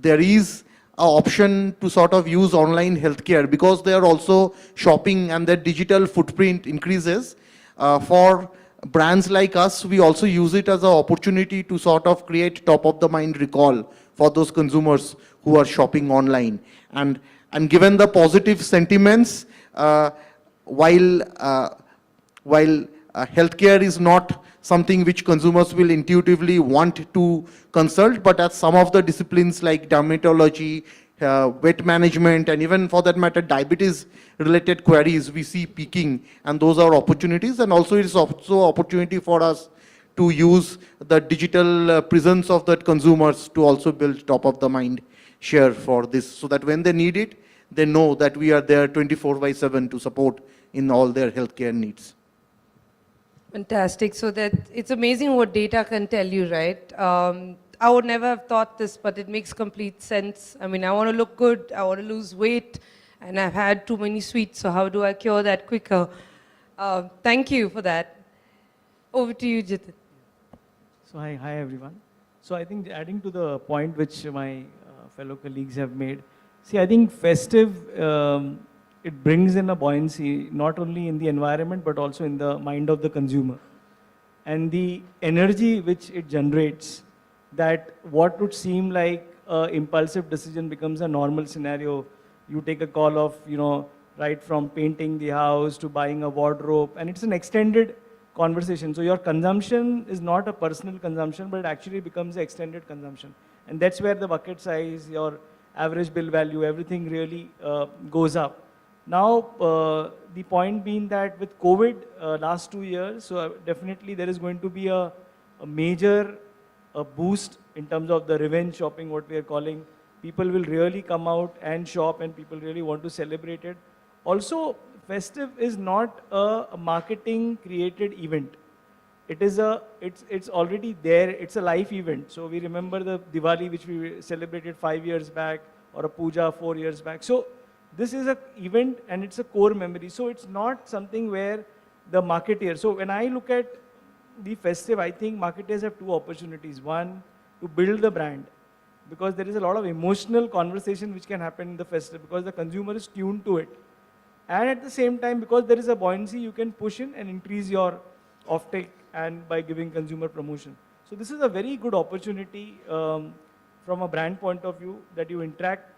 there is an option to sort of use online healthcare because they are also shopping and their digital footprint increases. For brands like us, we also use it as an opportunity to sort of create top of the mind recall for those consumers who are shopping online. And given the positive sentiments, while healthcare is not something which consumers will intuitively want to consult, but as some of the disciplines like dermatology, weight management, and even for that matter, diabetes related queries, we see peaking, and those are opportunities. And also it is also opportunity for us to use the digital presence of that consumers to also build top of the mind share for this, so that when they need it, they know that we are there 24/7 to support in all their healthcare needs. Fantastic. So that it's amazing what data can tell you, right? I would never have thought this, but it makes complete sense. I mean, I want to look good, I want to lose weight, and I've had too many sweets, so how do I cure that quicker? Thank you for that. Over to you, Jitin. So hi everyone. So I think adding to the point which my fellow colleagues have made, see, I think festive, it brings in a buoyancy, not only in the environment, but also in the mind of the consumer. And the energy which it generates, that what would seem like an impulsive decision becomes a normal scenario. You take a call of, right from painting the house to buying a wardrobe, and it's an extended conversation. So your consumption is not a personal consumption, but it actually becomes an extended consumption. And that's where the bucket size, your average bill value, everything really goes up. Now, the point being that with COVID last 2 years, so definitely there is going to be a major boost in terms of the revenge shopping, what we are calling. People will really come out and shop, and people really want to celebrate it. Also, festive is not a marketing created event. It is it's already there. It's a life event. So we remember the Diwali which we celebrated 5 years back, or a puja 4 years back. So this is an event and it's a core memory. So it's not something where the marketeer. So when I look at the festive, I think marketers have two opportunities. One, to build the brand, because there is a lot of emotional conversation which can happen in the festive, because the consumer is tuned to it. And at the same time, because there is a buoyancy, you can push in and increase your offtake and by giving consumer promotion. So this is a very good opportunity from a brand point of view, that you interact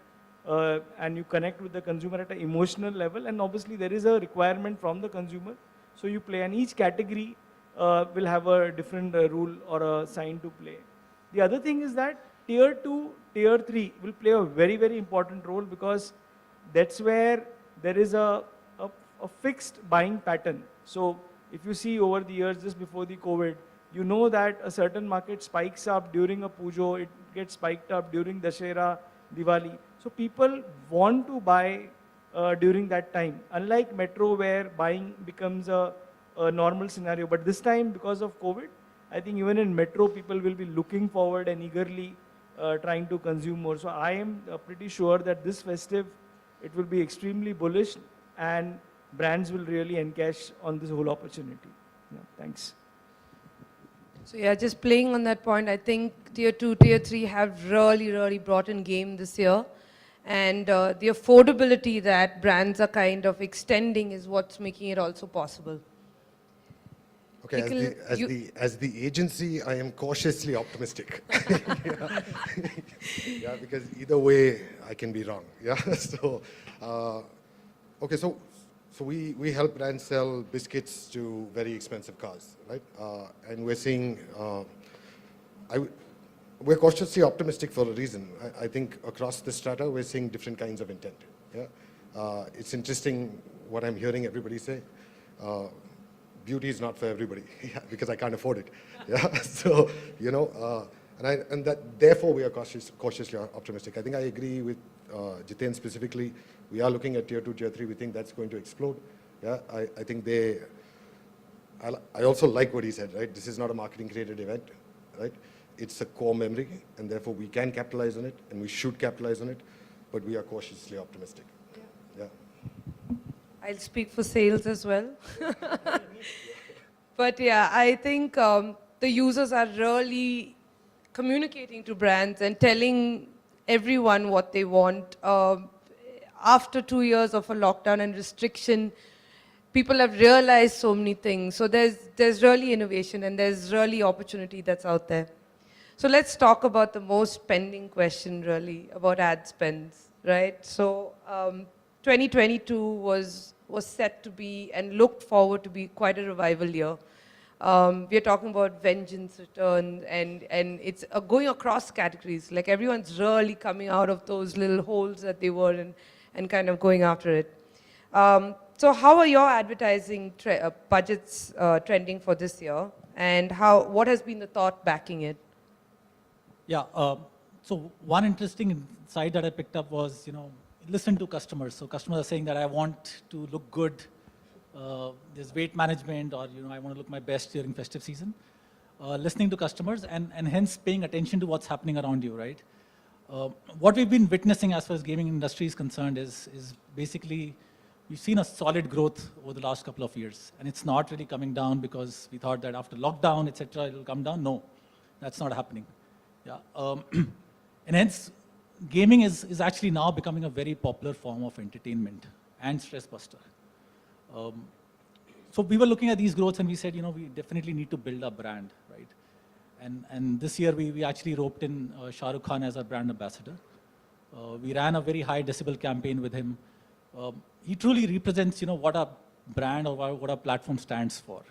and you connect with the consumer at an emotional level, and obviously there is a requirement from the consumer. So you play, and each category will have a different rule or a sign to play. The other thing is that tier 2, tier 3 will play a very, very important role, because that's where there is a fixed buying pattern. So if you see over the years, just before the COVID, you know that a certain market spikes up during a Pujo, it gets spiked up during Dashera, Diwali. So people want to buy during that time. Unlike metro, where buying becomes a normal scenario. But this time, because of COVID, I think even in metro, people will be looking forward and eagerly trying to consume more. So I am pretty sure that this festive, it will be extremely bullish, and brands will really encash on this whole opportunity. Yeah, thanks. So yeah, just playing on that point, I think tier 2, tier 3 have really brought in game this year. And the affordability that brands are kind of extending is what's making it also possible. Okay, as the agency, I am cautiously optimistic. Yeah, because either way, I can be wrong. Yeah, so okay, so we help brands sell biscuits to very expensive cars, right? And we're seeing, we're cautiously optimistic for a reason. I think across the strata, we're seeing different kinds of intent. Yeah, it's interesting what I'm hearing everybody say. Beauty is not for everybody, yeah, because I can't afford it. Yeah, so you know, and that therefore we are cautiously optimistic. I think I agree with Jiten specifically. We are looking at tier 2, tier 3. We think that's going to explode. Yeah, I think I also like what he said. Right, this is not a marketing created event. Right, it's a core memory, and therefore we can capitalize on it, and we should capitalize on it. But we are cautiously optimistic. Yeah. I'll speak for sales as well. But yeah, I think the users are really communicating to brands and telling everyone what they want. After 2 years of a lockdown and restriction, people have realized so many things. So there's really innovation, and there's really opportunity that's out there. So let's talk about the most pending question, really, about ad spends, right? So 2022 was set to be and looked forward to be quite a revival year. We are talking about vengeance return, and it's going across categories. Like everyone's really coming out of those little holes that they were in and kind of going after it. So how are your advertising budgets trending for this year, and what has been the thought backing it? Yeah, so one interesting insight that I picked up was, listen to customers. So customers are saying that I want to look good. There's weight management, or I want to look my best during festive season. Listening to customers and hence paying attention to what's happening around you, right? What we've been witnessing as far as gaming industry is concerned is basically we've seen a solid growth over the last couple of years, and it's not really coming down because we thought that after lockdown, etc., it'll come down. No, that's not happening. Yeah, and hence gaming is actually now becoming a very popular form of entertainment and stress buster. So we were looking at these growths and we said, we definitely need to build a brand, right? And this year we actually roped in Shah Rukh Khan as our brand ambassador. We ran a very high decibel campaign with him. He truly represents, what a brand or what a platform stands for.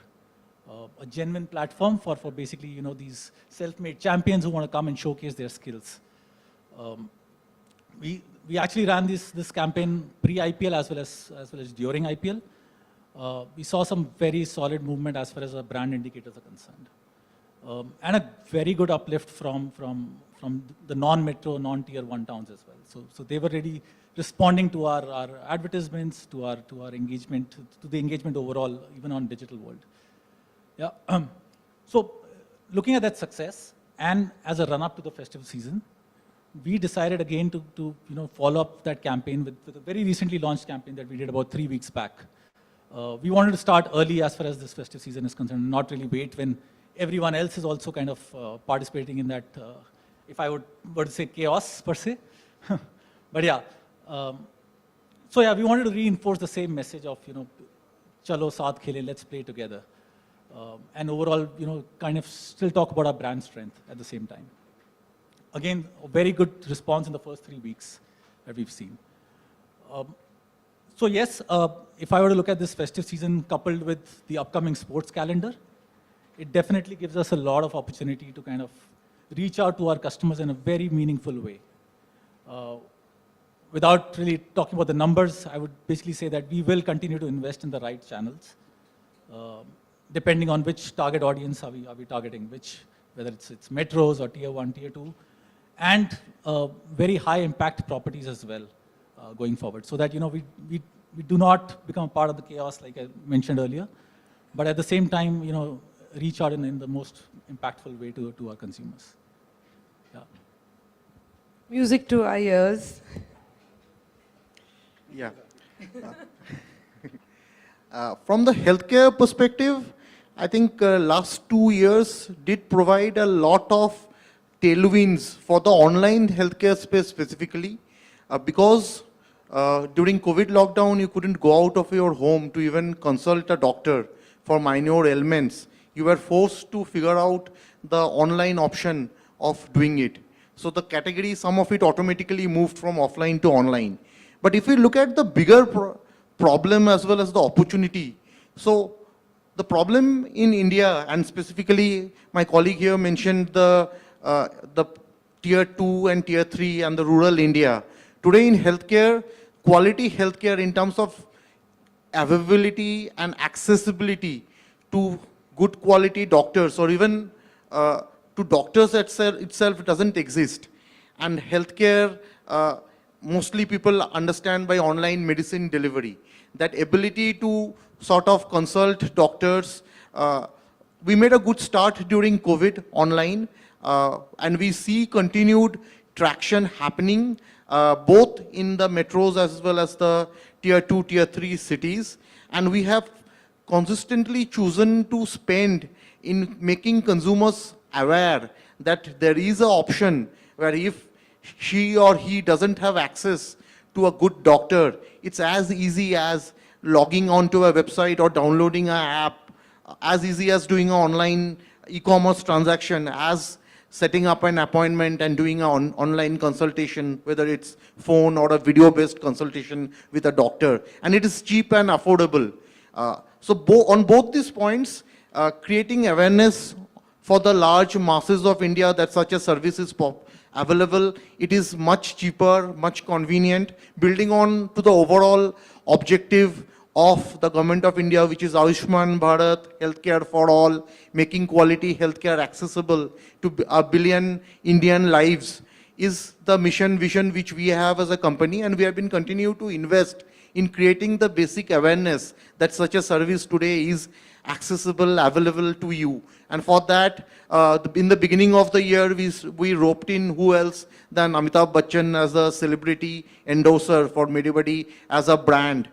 A genuine platform for basically, these self-made champions who want to come and showcase their skills. We actually ran this campaign pre-IPL as well as during IPL. We saw some very solid movement as far as our brand indicators are concerned. And a very good uplift from the non-metro, non-tier 1 towns as well. So they were really responding to our advertisements, to our engagement, to the engagement overall, even on digital world. Yeah. So looking at that success, and as a run-up to the festive season, we decided again to follow up that campaign with a very recently launched campaign that we did about 3 weeks back. We wanted to start early as far as this festive season is concerned, not really wait when everyone else is also kind of participating in that, if I were to say chaos per se. But yeah, So yeah, we wanted to reinforce the same message of, chalo saath khele, let's play together. And overall, kind of still talk about our brand strength at the same time. Again, a very good response in the first 3 weeks that we've seen. So yes, if I were to look at this festive season coupled with the upcoming sports calendar, it definitely gives us a lot of opportunity to kind of reach out to our customers in a very meaningful way. Without really talking about the numbers, I would basically say that we will continue to invest in the right channels, depending on which target audience are we targeting, whether it's metros or tier 1, tier 2, and very high impact properties as well going forward, so that we do not become a part of the chaos like I mentioned earlier, but at the same time reach out in the most impactful way to our consumers. Yeah. Music to our ears. Yeah. From the healthcare perspective, I think last 2 years did provide a lot of tailwinds for the online healthcare space specifically, because during COVID lockdown, you couldn't go out of your home to even consult a doctor for minor ailments. You were forced to figure out the online option of doing it. So the category, some of it automatically moved from offline to online. But if we look at the bigger problem as well as the opportunity, so the problem in India, and specifically my colleague here mentioned the tier 2 and tier 3 and the rural India. Today in healthcare, quality healthcare in terms of availability and accessibility to good quality doctors, or even to doctors itself doesn't exist. And healthcare, mostly people understand by online medicine delivery. That ability to sort of consult doctors, we made a good start during COVID online, and we see continued traction happening both in the metros as well as the tier 2, tier 3 cities. And we have consistently chosen to spend in making consumers aware that there is an option where if she or he doesn't have access to a good doctor, it's as easy as logging onto a website or downloading an app, as easy as doing an online e-commerce transaction, as setting up an appointment and doing an online consultation, whether it's phone or a video-based consultation with a doctor. And it is cheap and affordable. So on both these points, creating awareness for the large masses of India that such a service is available, it is much cheaper, much convenient, building on to the overall objective of the government of India, which is Ayushman Bharat, healthcare for all, making quality healthcare accessible to 1 billion Indian lives, is the mission vision which we have as a company, and we have been continue to invest in creating the basic awareness that such a service today is accessible, available to you. And for that, in the beginning of the year, we roped in who else than Amitabh Bachchan as a celebrity endorser for Medibody as a brand.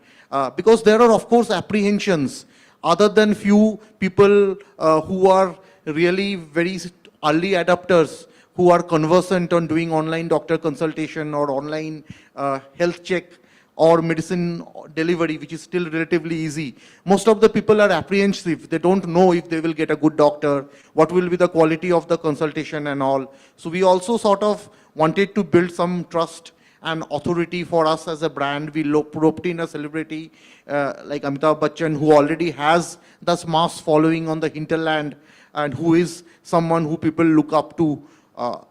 Because there are, of course, apprehensions, other than few people who are really very early adopters, who are conversant on doing online doctor consultation or online health check or medicine delivery, which is still relatively easy. Most of the people are apprehensive. They don't know if they will get a good doctor, what will be the quality of the consultation and all. So we also sort of wanted to build some trust and authority for us as a brand. We roped in a celebrity like Amitabh Bachchan, who already has this mass following on the hinterland and who is someone who people look up to,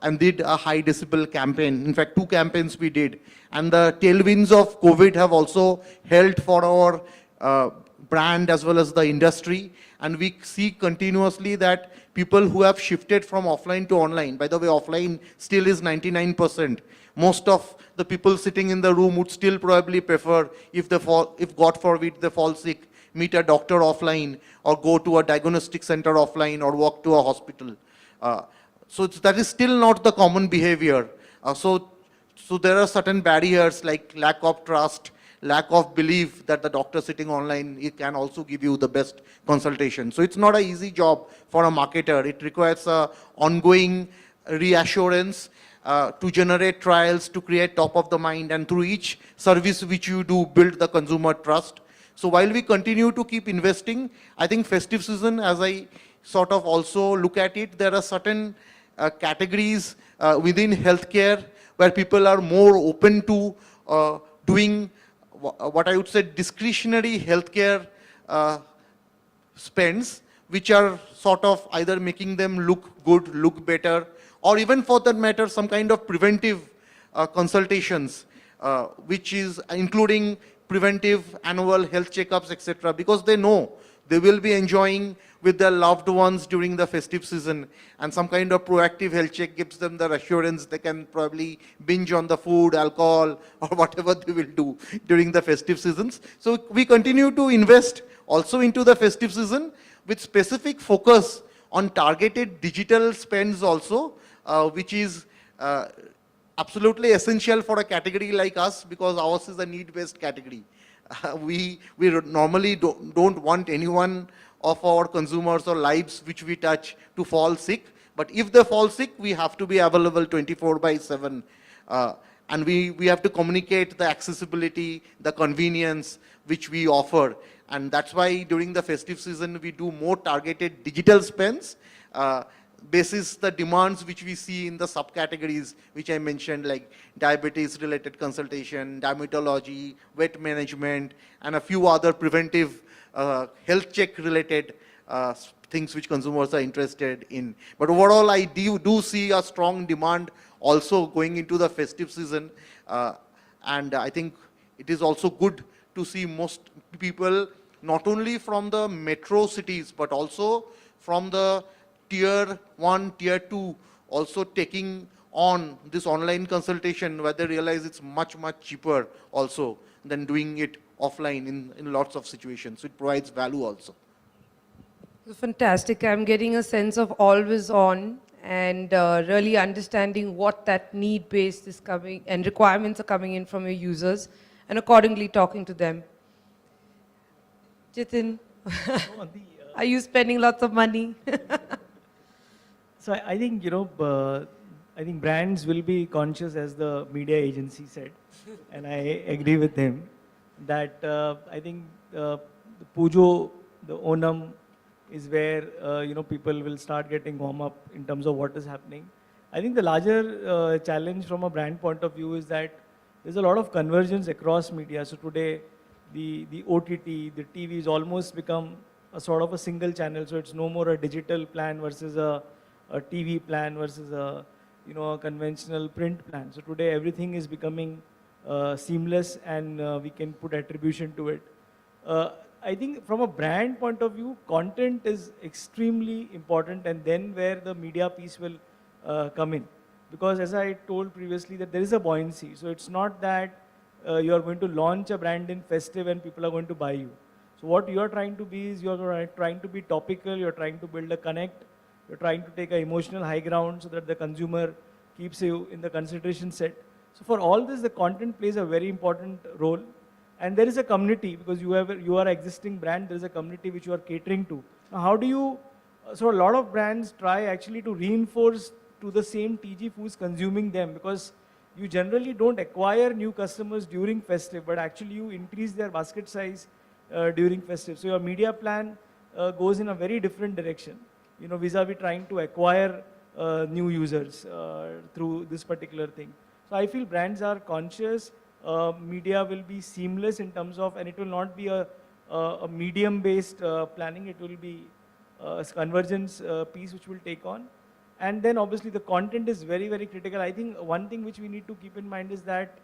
and did a high decibel campaign. In fact, 2 campaigns we did. And the tailwinds of COVID have also helped for our brand as well as the industry. And we see continuously that people who have shifted from offline to online, by the way, offline still is 99%. Most of the people sitting in the room would still probably prefer, if God forbid they fall sick, meet a doctor offline or go to a diagnostic center offline or walk to a hospital. So that is still not the common behavior. So there are certain barriers like lack of trust, lack of belief that the doctor sitting online, it can also give you the best consultation. So it's not an easy job for a marketer. It requires a ongoing reassurance to generate trials, to create top of the mind, and through each service which you do, build the consumer trust. So while we continue to keep investing, I think festive season, as I sort of also look at it, there are certain categories within healthcare where people are more open to doing what I would say discretionary healthcare spends, which are sort of either making them look good, look better, or even for that matter, some kind of preventive consultations, which is including preventive annual health checkups, etc., because they know they will be enjoying with their loved ones during the festive season, and some kind of proactive health check gives them the assurance they can probably binge on the food, alcohol, or whatever they will do during the festive seasons. So we continue to invest also into the festive season with specific focus on targeted digital spends also, which is absolutely essential for a category like us, because ours is a need-based category. We normally don't want anyone of our consumers or lives which we touch to fall sick, but if they fall sick, we have to be available 24/7. And we have to communicate the accessibility, the convenience which we offer. And that's why during the festive season, we do more targeted digital spends, basis the demands which we see in the subcategories which I mentioned, like diabetes-related consultation, dermatology, weight management, and a few other preventive health check-related things which consumers are interested in. But overall, I do see a strong demand also going into the festive season. And I think it is also good to see most people, not only from the metro cities, but also from the tier 1, tier 2, also taking on this online consultation, where they realize it's much, much cheaper also than doing it offline in lots of situations. So it provides value also. Fantastic. I'm getting a sense of always on and really understanding what that need base is coming and requirements are coming in from your users, and accordingly talking to them. Jitin, are you spending lots of money? So I think, I think brands will be conscious, as the media agency said, and I agree with him that I think the Pujo, the Onam is where, people will start getting warm up in terms of what is happening. I think the larger challenge from a brand point of view is that there's a lot of convergence across media. So today, the OTT, the TV has almost become a sort of a single channel. So it's no more a digital plan versus a TV plan versus a conventional print plan. So today everything is becoming seamless, and we can put attribution to it. I think from a brand point of view, content is extremely important, and then where the media piece will come in. Because as I told previously, that there is a buoyancy. So it's not that you are going to launch a brand in festive and people are going to buy you. So what you are trying to be is, you are trying to be topical, you are trying to build a connect, you're trying to take an emotional high ground so that the consumer keeps you in the consideration set. So for all this, the content plays a very important role. And there is a community, because you are an existing brand, there is a community which you are catering to. Now how do you, so a lot of brands try actually to reinforce to the same TG who's consuming them, because you generally don't acquire new customers during festive, but actually you increase their basket size during festive. So your media plan goes in a very different direction, vis-a-vis trying to acquire new users through this particular thing. So I feel brands are conscious. Media will be seamless in terms of, and it will not be a medium-based planning. It will be a convergence piece which will take on. And then obviously the content is very, very critical. I think one thing which we need to keep in mind is that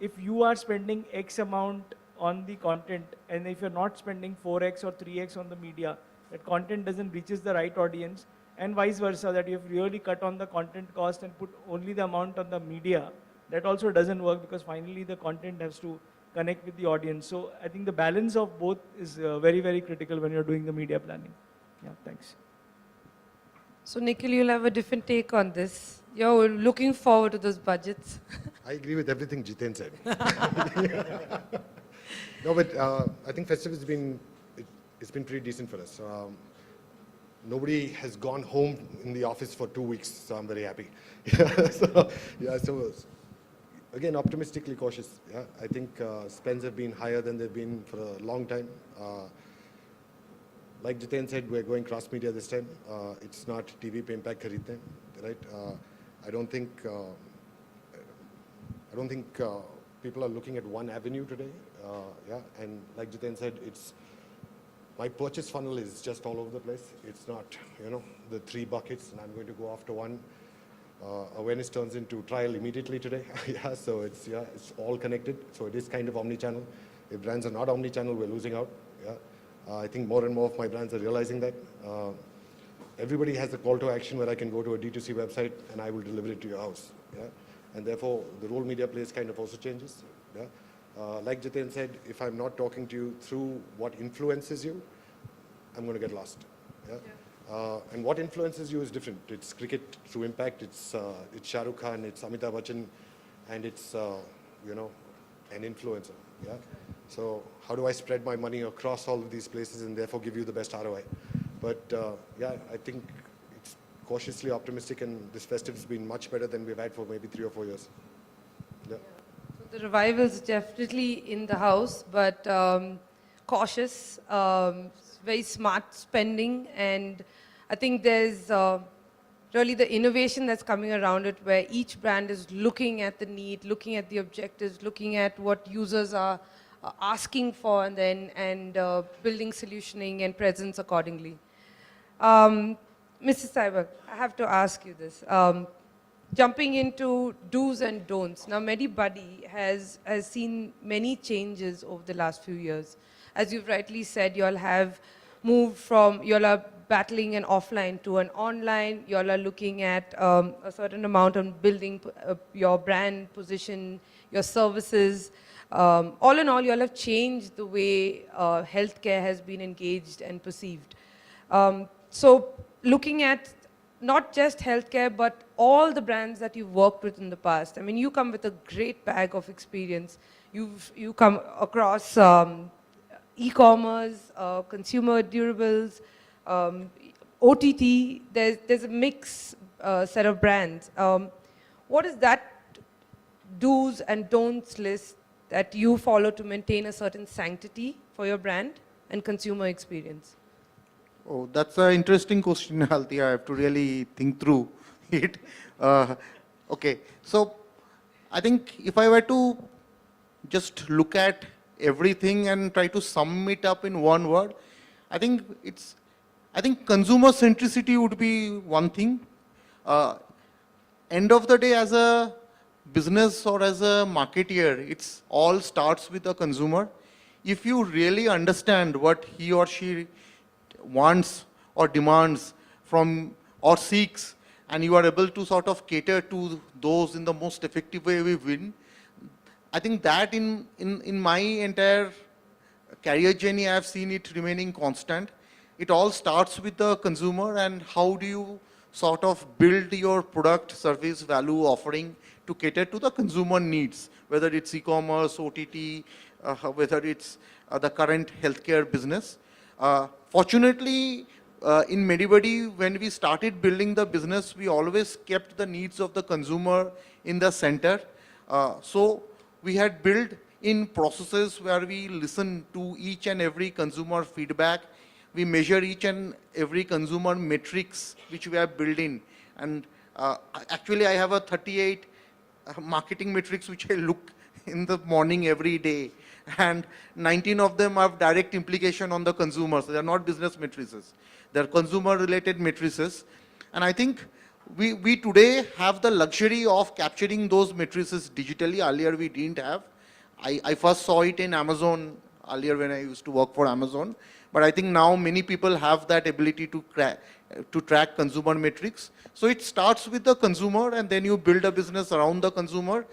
if you are spending X amount on the content, and if you're not spending 4X or 3X on the media, that content doesn't reaches the right audience, and vice versa, that you have really cut on the content cost and put only the amount on the media, that also doesn't work, because finally the content has to connect with the audience. So I think the balance of both is very, very critical when you're doing the media planning. Yeah, thanks. So Nikhil, you'll have a different take on this. You're looking forward to those budgets. I agree with everything Jiten said. No, but I think festive has been, it's been pretty decent for us. nobody has gone home in the office for 2 weeks, so I'm very happy. So again, optimistically cautious. Yeah, I think spends have been higher than they've been for a long time. Like Jiten said, we're going cross-media this time. It's not TV pe impact khareedne, right? I don't think people are looking at one avenue today. And like Jiten said, my purchase funnel is just all over the place. It's not, the 3 buckets, and I'm going to go after one. Awareness turns into trial immediately today. So it's all connected. So it is kind of omnichannel. If brands are not omnichannel, we're losing out. I think more and more of my brands are realizing that. Everybody has a call to action where I can go to a D2C website and I will deliver it to your house. And therefore, the role media plays kind of also changes. Like Jiten said, if I'm not talking to you through what influences you, I'm going to get lost. And what influences you is different. It's cricket through impact. It's Shah Rukh Khan. It's Amitabh Bachchan, and it's an influencer. So how do I spread my money across all of these places and therefore give you the best ROI? But I think it's cautiously optimistic, and this festive has been much better than we've had for maybe 3 or 4 years. So the revival is definitely in the house, but cautious, very smart spending, and I think there's really the innovation that's coming around it, where each brand is looking at the need, looking at the objectives, looking at what users are asking for, and then building solutioning and presence accordingly. Mrs. Saibak, I have to ask you this. Jumping into do's and don'ts. Now, MediBuddy has seen many changes over the last few years. As you've rightly said, you all have moved from, you all are battling an offline to an online. You all are looking at a certain amount on building your brand position, your services. All in all, you all have changed the way healthcare has been engaged and perceived. So looking at not just healthcare, but all the brands that you've worked with in the past. I mean, you come with a great bag of experience. You come across e-commerce, consumer durables, OTT. There's a mixed set of brands. What is that do's and don'ts list that you follow to maintain a certain sanctity for your brand and consumer experience? Oh, that's an interesting question, Althea. I have to really think through it. Okay, so I think if I were to just look at everything and try to sum it up in one word, I think consumer centricity would be one thing. End of the day, as a business or as a marketeer, it's all starts with the consumer. If you really understand what he or she wants or demands from or seeks, and you are able to sort of cater to those in the most effective way, we win. I think that in my entire career journey, I have seen it remaining constant. It all starts with the consumer, and how do you sort of build your product, service, value offering to cater to the consumer needs, whether it's e-commerce, OTT, whether it's the current healthcare business. Fortunately, in MediBuddy, when we started building the business, we always kept the needs of the consumer in the center. So we had built in processes where we listen to each and every consumer feedback. We measure each and every consumer metrics which we have built in. And actually, I have a 38 marketing metrics which I look in the morning every day. And 19 of them have direct implication on the consumers. They are not business matrices. They are consumer-related matrices. And I think we today have the luxury of capturing those matrices digitally. Earlier, we didn't have. I first saw it in Amazon earlier when I used to work for Amazon. But I think now many people have that ability to track consumer metrics. So it starts with the consumer, and then you build a business around the consumer.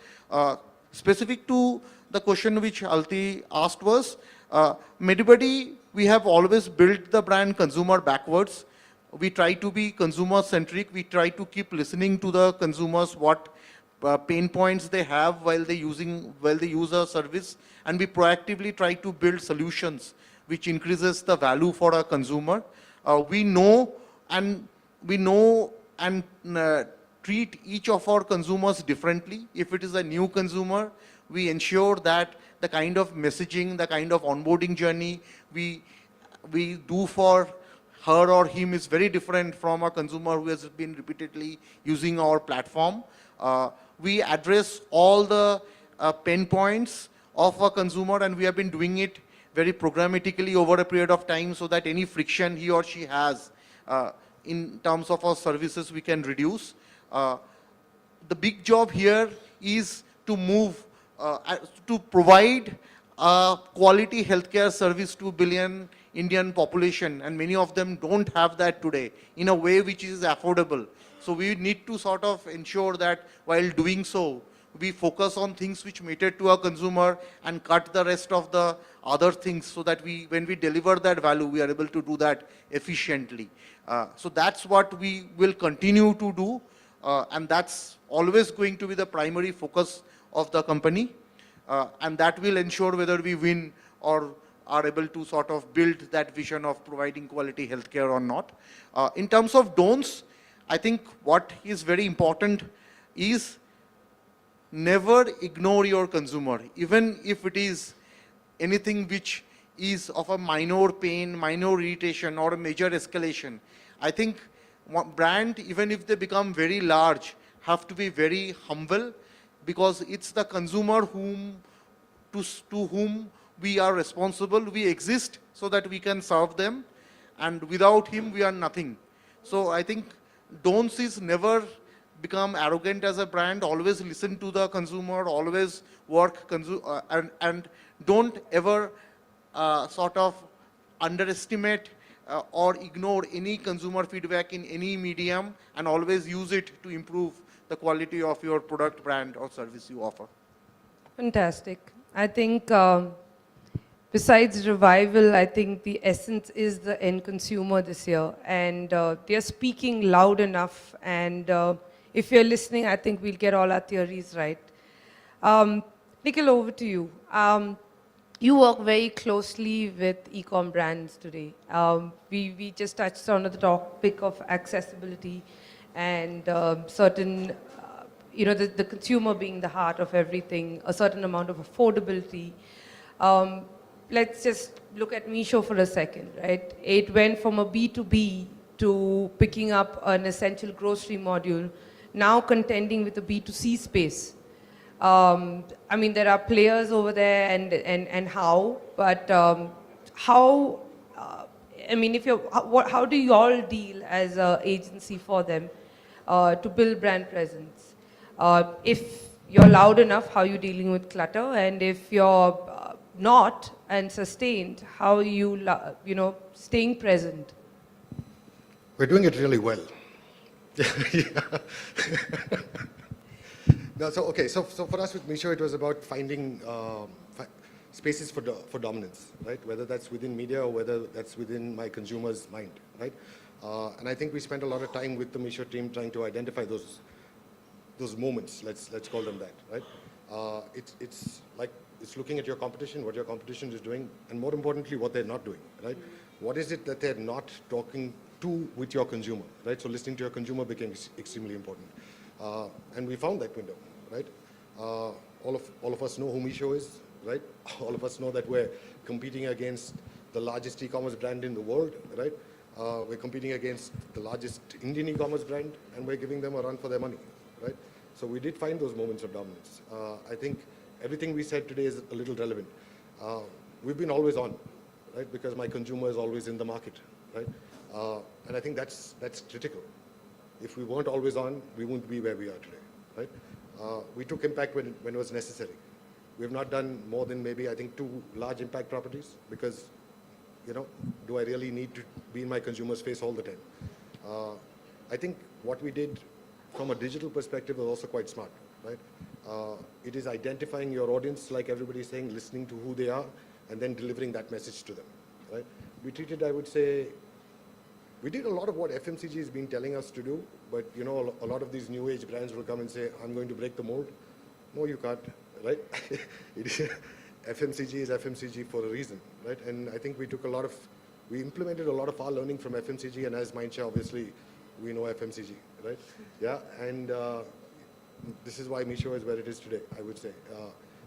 Specific to the question which Alti asked was, MediBuddy, we have always built the brand consumer backwards. We try to be consumer centric. We try to keep listening to the consumers, what pain points they have while they use our service, and we proactively try to build solutions which increases the value for our consumer. We know and we know and treat each of our consumers differently. If it is a new consumer, we ensure that the kind of messaging, the kind of onboarding journey we do for her or him is very different from a consumer who has been repeatedly using our platform. We address all the pain points of a consumer, and we have been doing it very programmatically over a period of time so that any friction he or she has in terms of our services we can reduce. The big job here is to move, to provide a quality healthcare service to 2 billion Indian population, and many of them don't have that today in a way which is affordable. So we need to sort of ensure that while doing so, we focus on things which matter to our consumer and cut the rest of the other things so that when we deliver that value, we are able to do that efficiently. So that's what we will continue to do, and that's always going to be the primary focus of the company, and that will ensure whether we win or are able to sort of build that vision of providing quality healthcare or not. In terms of don'ts, I think what is very important is never ignore your consumer, even if it is anything which is of a minor pain, minor irritation, or a major escalation. I think brand, even if they become very large, have to be very humble, because it's the consumer to whom we are responsible. We exist so that we can serve them, and without him we are nothing. So I think don'ts is never become arrogant as a brand, always listen to the consumer, always work, and don't ever sort of underestimate or ignore any consumer feedback in any medium, and always use it to improve the quality of your product, brand, or service you offer. Fantastic. I think besides revival, I think the essence is the end consumer this year, and they're speaking loud enough, and if you're listening, I think we'll get all our theories right. Nikhil, over to you. You work very closely with e-com brands today. We just touched on the topic of accessibility and certain, the consumer being the heart of everything, a certain amount of affordability. Let's just look at Meesho for a second, right? It went from a B2B to picking up an essential grocery module, now contending with the B2C space. I mean, there are players over there and how, but how, I mean, how do you all deal as an agency for them to build brand presence? If you're loud enough, how are you dealing with clutter? And if you're not and sustained, how are you, staying present? We're doing it really well. No, so for us with Meesho, it was about finding spaces for dominance, right? Whether that's within media or whether that's within my consumer's mind, right? And I think we spent a lot of time with the Meesho team trying to identify those moments. Let's call them that, right? It's looking at your competition, what your competition is doing, and more importantly, what they're not doing, right? What is it that they're not talking to with your consumer, right? So listening to your consumer became extremely important. And we found that window, right? All of us know who Meesho is, right? All of us know that we're competing against the largest e-commerce brand in the world, right? We're competing against the largest Indian e-commerce brand, and we're giving them a run for their money, right? So we did find those moments of dominance. I think everything we said today is a little relevant. We've been always on, right? Because my consumer is always in the market, right? And I think that's critical. If we weren't always on, we wouldn't be where we are today, right? We took impact when it was necessary. We have not done more than maybe, I think, 2 large impact properties because, do I really need to be in my consumer's face all the time? I think what we did from a digital perspective was also quite smart, right? It is identifying your audience, like everybody's saying, listening to who they are, and then delivering that message to them, right? We treated, I would say, we did a lot of what FMCG has been telling us to do, but a lot of these new age brands will come and say, I'm going to break the mold. No, you can't, right? FMCG is FMCG for a reason, right? And I think we took a lot of we implemented a lot of our learning from FMCG, and as Mindshare, obviously, we know FMCG, right? Yeah, and this is why Meesho is where it is today, I would say.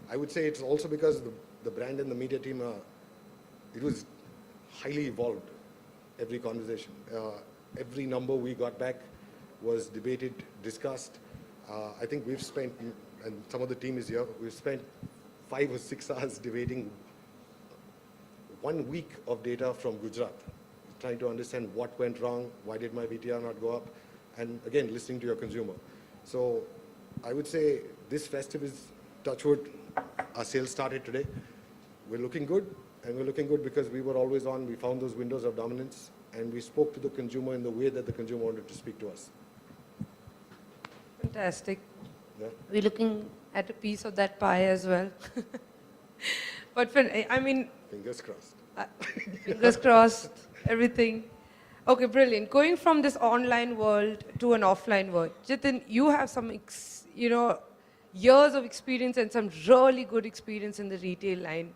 I would say it's also because the brand and the media team, it was highly evolved, every conversation. Every number we got back was debated, discussed. I think we've spent, and some of the team is here, we've spent 5 or 6 hours debating 1 week of data from Gujarat, trying to understand what went wrong, why did my VTR not go up, and again, listening to your consumer. So I would say this festive is, touch wood, our sales started today. We're looking good, and we're looking good because we were always on, we found those windows of dominance, and we spoke to the consumer in the way that the consumer wanted to speak to us. Fantastic. Yeah. We're looking at a piece of that pie as well. But I mean, Fingers crossed. fingers crossed, everything. Okay, brilliant. Going from this online world to an offline world, Jitin, you have some, years of experience and some really good experience in the retail line.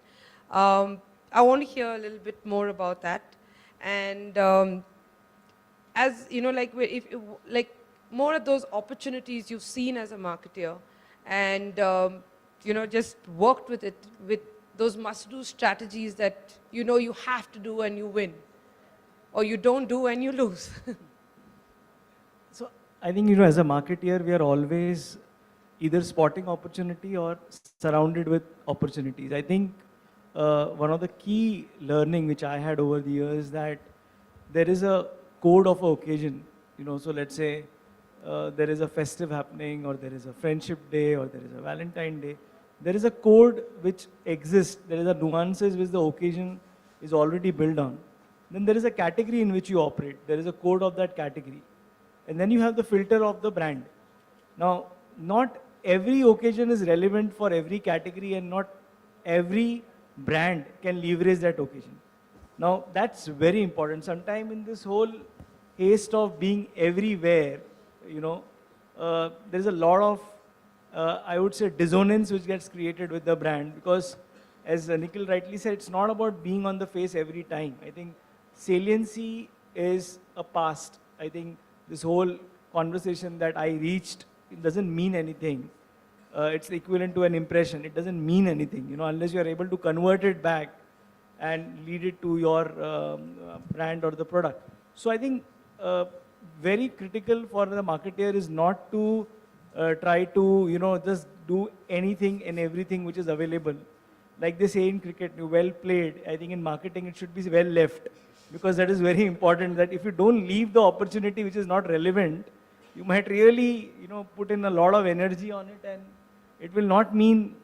I want to hear a little bit more about that. And as you know, like more of those opportunities you've seen as a marketer, and just worked with it with those must-do strategies that you have to do and you win, or you don't do and you lose. So I think, as a marketeer, we are always either spotting opportunity or surrounded with opportunities. I think one of the key learning which I had over the years that there is a code of occasion. So let's say there is a festive happening, or there is a friendship day, or there is a Valentine day. There is a code which exists. There is a nuances which the occasion is already built on. Then there is a category in which you operate. There is a code of that category. And then you have the filter of the brand. Now, not every occasion is relevant for every category, and not every brand can leverage that occasion. Now, that's very important. Sometimes in this whole haste of being everywhere, there's a lot of, I would say, dissonance which gets created with the brand, because as Nikhil rightly said, it's not about being on the face every time. I think saliency is a past. I think this whole conversation that I reached, it doesn't mean anything. It's equivalent to an impression. It doesn't mean anything, unless you are able to convert it back and lead it to your brand or the product. So I think very critical for the marketer is not to try to, just do anything and everything which is available. Like they say in cricket, well played. I think in marketing it should be well left, because that is very important, that if you don't leave the opportunity which is not relevant, you might really, put in a lot of energy on it, and it will not mean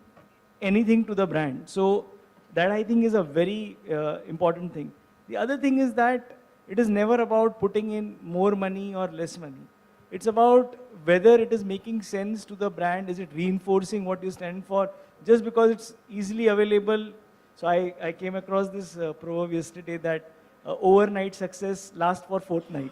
anything to the brand. So that, I think, is a very important thing. The other thing is that it is never about putting in more money or less money. It's about whether it is making sense to the brand. Is it reinforcing what you stand for? Just because it's easily available. So I came across this proverb yesterday that overnight success lasts for fortnight.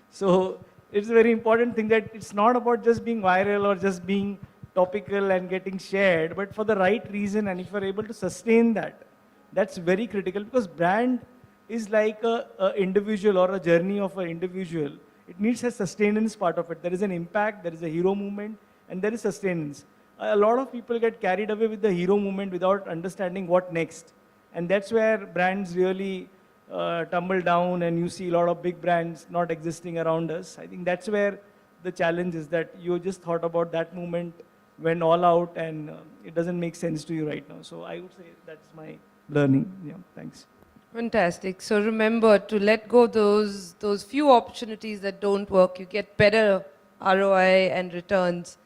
So it's a very important thing that it's not about just being viral or just being topical and getting shared, but for the right reason. And if you're able to sustain that, that's very critical, because brand is like a individual or a journey of an individual. It needs a sustenance part of it. There is an impact, there is a hero movement, and there is sustenance. A lot of people get carried away with the hero movement without understanding what next. And that's where brands really tumble down, and you see a lot of big brands not existing around us. I think that's where the challenge is, that you just thought about that movement, went all out, and it doesn't make sense to you right now. So I would say that's my learning. Yeah, thanks. Fantastic. So remember to let go those few opportunities that don't work. You get better ROI and returns.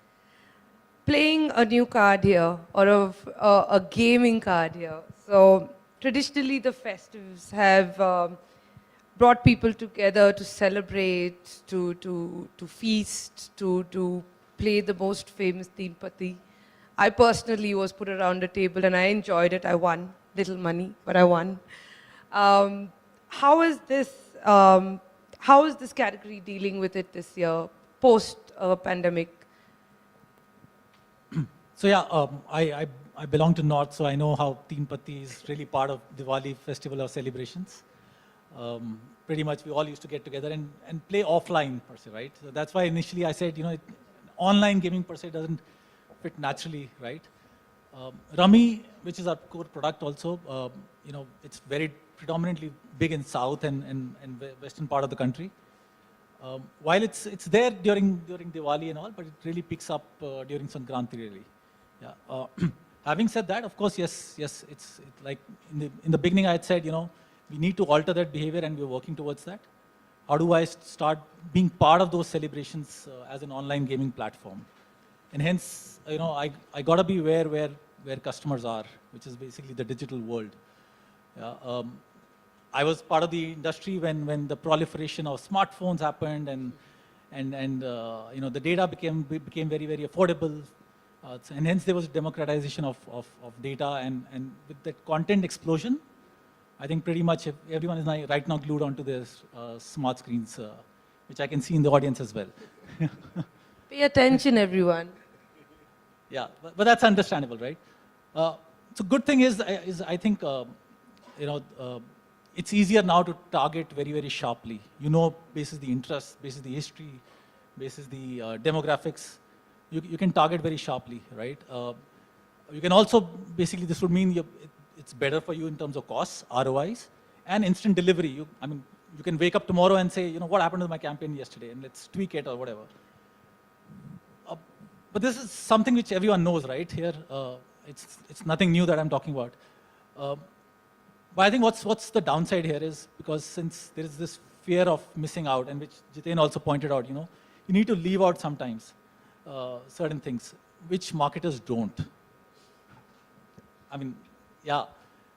Playing a new card here, or a gaming card here. So traditionally the festives have brought people together to celebrate, to feast, to play the most famous Ttk. I personally was put around a table and I enjoyed it. I won little money, but I won. How is this category dealing with it this year, post pandemic? So yeah, I belong to North, so I know how Teen Patti is really part of Diwali festival or celebrations. Pretty much we all used to get together and play offline per se, right? So that's why initially I said, online gaming per se doesn't fit naturally, right? Rummy, which is our core product also, it's very predominantly big in South and Western part of the country. While it's there during Diwali and all, but it really picks up during Sankranti really. Yeah. Having said that, of course, yes, it's like in the beginning I had said, we need to alter that behavior and we're working towards that. How do I start being part of those celebrations as an online gaming platform? And hence, I gotta be where customers are, which is basically the digital world. Yeah, I was part of the industry when the proliferation of smartphones happened and the data became very, very affordable. And hence there was democratization of data and with that content explosion, I think pretty much everyone is right now glued onto their smart screens, which I can see in the audience as well. Pay attention, everyone. Yeah, but that's understandable, right? So good thing is I think, it's easier now to target very, very sharply. Basis the interest, basis the history, basis the demographics, you can target very sharply, right? You can also, basically this would mean it's better for you in terms of costs, ROIs, and instant delivery. You can wake up tomorrow and say, what happened to my campaign yesterday, and let's tweak it or whatever. But this is something which everyone knows, right? Here, it's nothing new that I'm talking about. But I think what's the downside here is, because since there is this fear of missing out, and which Jiten also pointed out, you need to leave out sometimes certain things, which marketers don't. Yeah,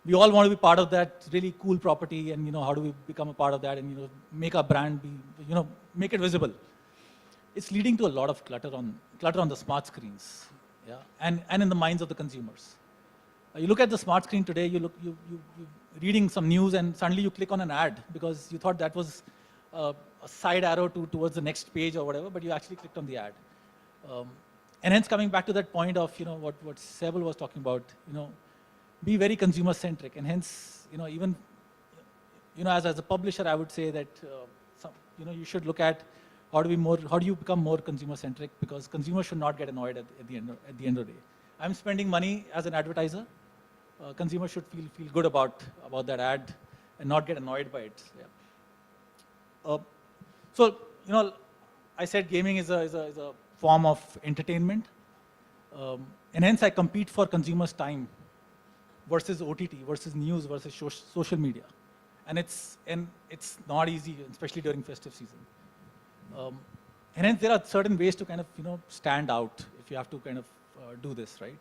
we all want to be part of that really cool property, and how do we become a part of that, and make our brand be, make it visible. It's leading to a lot of clutter on the smart screens, yeah, and in the minds of the consumers. You look at the smart screen today, you're reading some news, and suddenly you click on an ad because you thought that was a side arrow towards the next page or whatever, but you actually clicked on the ad. And hence, coming back to that point of what Sebel was talking about, be very consumer centric, and hence even as a publisher, I would say that you should look at how do you become more consumer centric, because consumers should not get annoyed at the end of the day. I'm spending money as an advertiser. Consumers should feel good about that ad and not get annoyed by it. Yeah. So I said gaming is a form of entertainment, and hence I compete for consumers' time versus OTT, versus news, versus social media, and it's not easy, especially during festive season. And hence there are certain ways to kind of stand out if you have to kind of do this, right?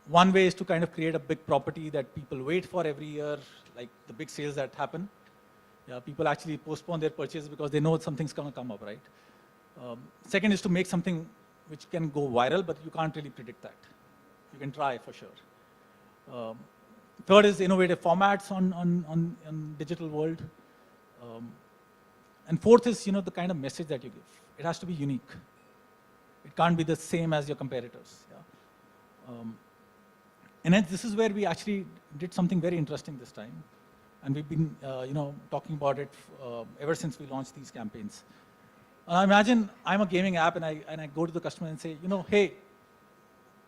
One way is to kind of create a big property that people wait for every year, like the big sales that happen. Yeah, people actually postpone their purchase because they know something's going to come up, right? Second is to make something which can go viral, but you can't really predict that. You can try for sure. Third is innovative formats on digital world. And fourth is the kind of message that you give. It has to be unique. It can't be the same as your competitors. Yeah? And hence this is where we actually did something very interesting this time, and we've been talking about it ever since we launched these campaigns. Imagine I'm a gaming app, and I go to the customer and say, hey,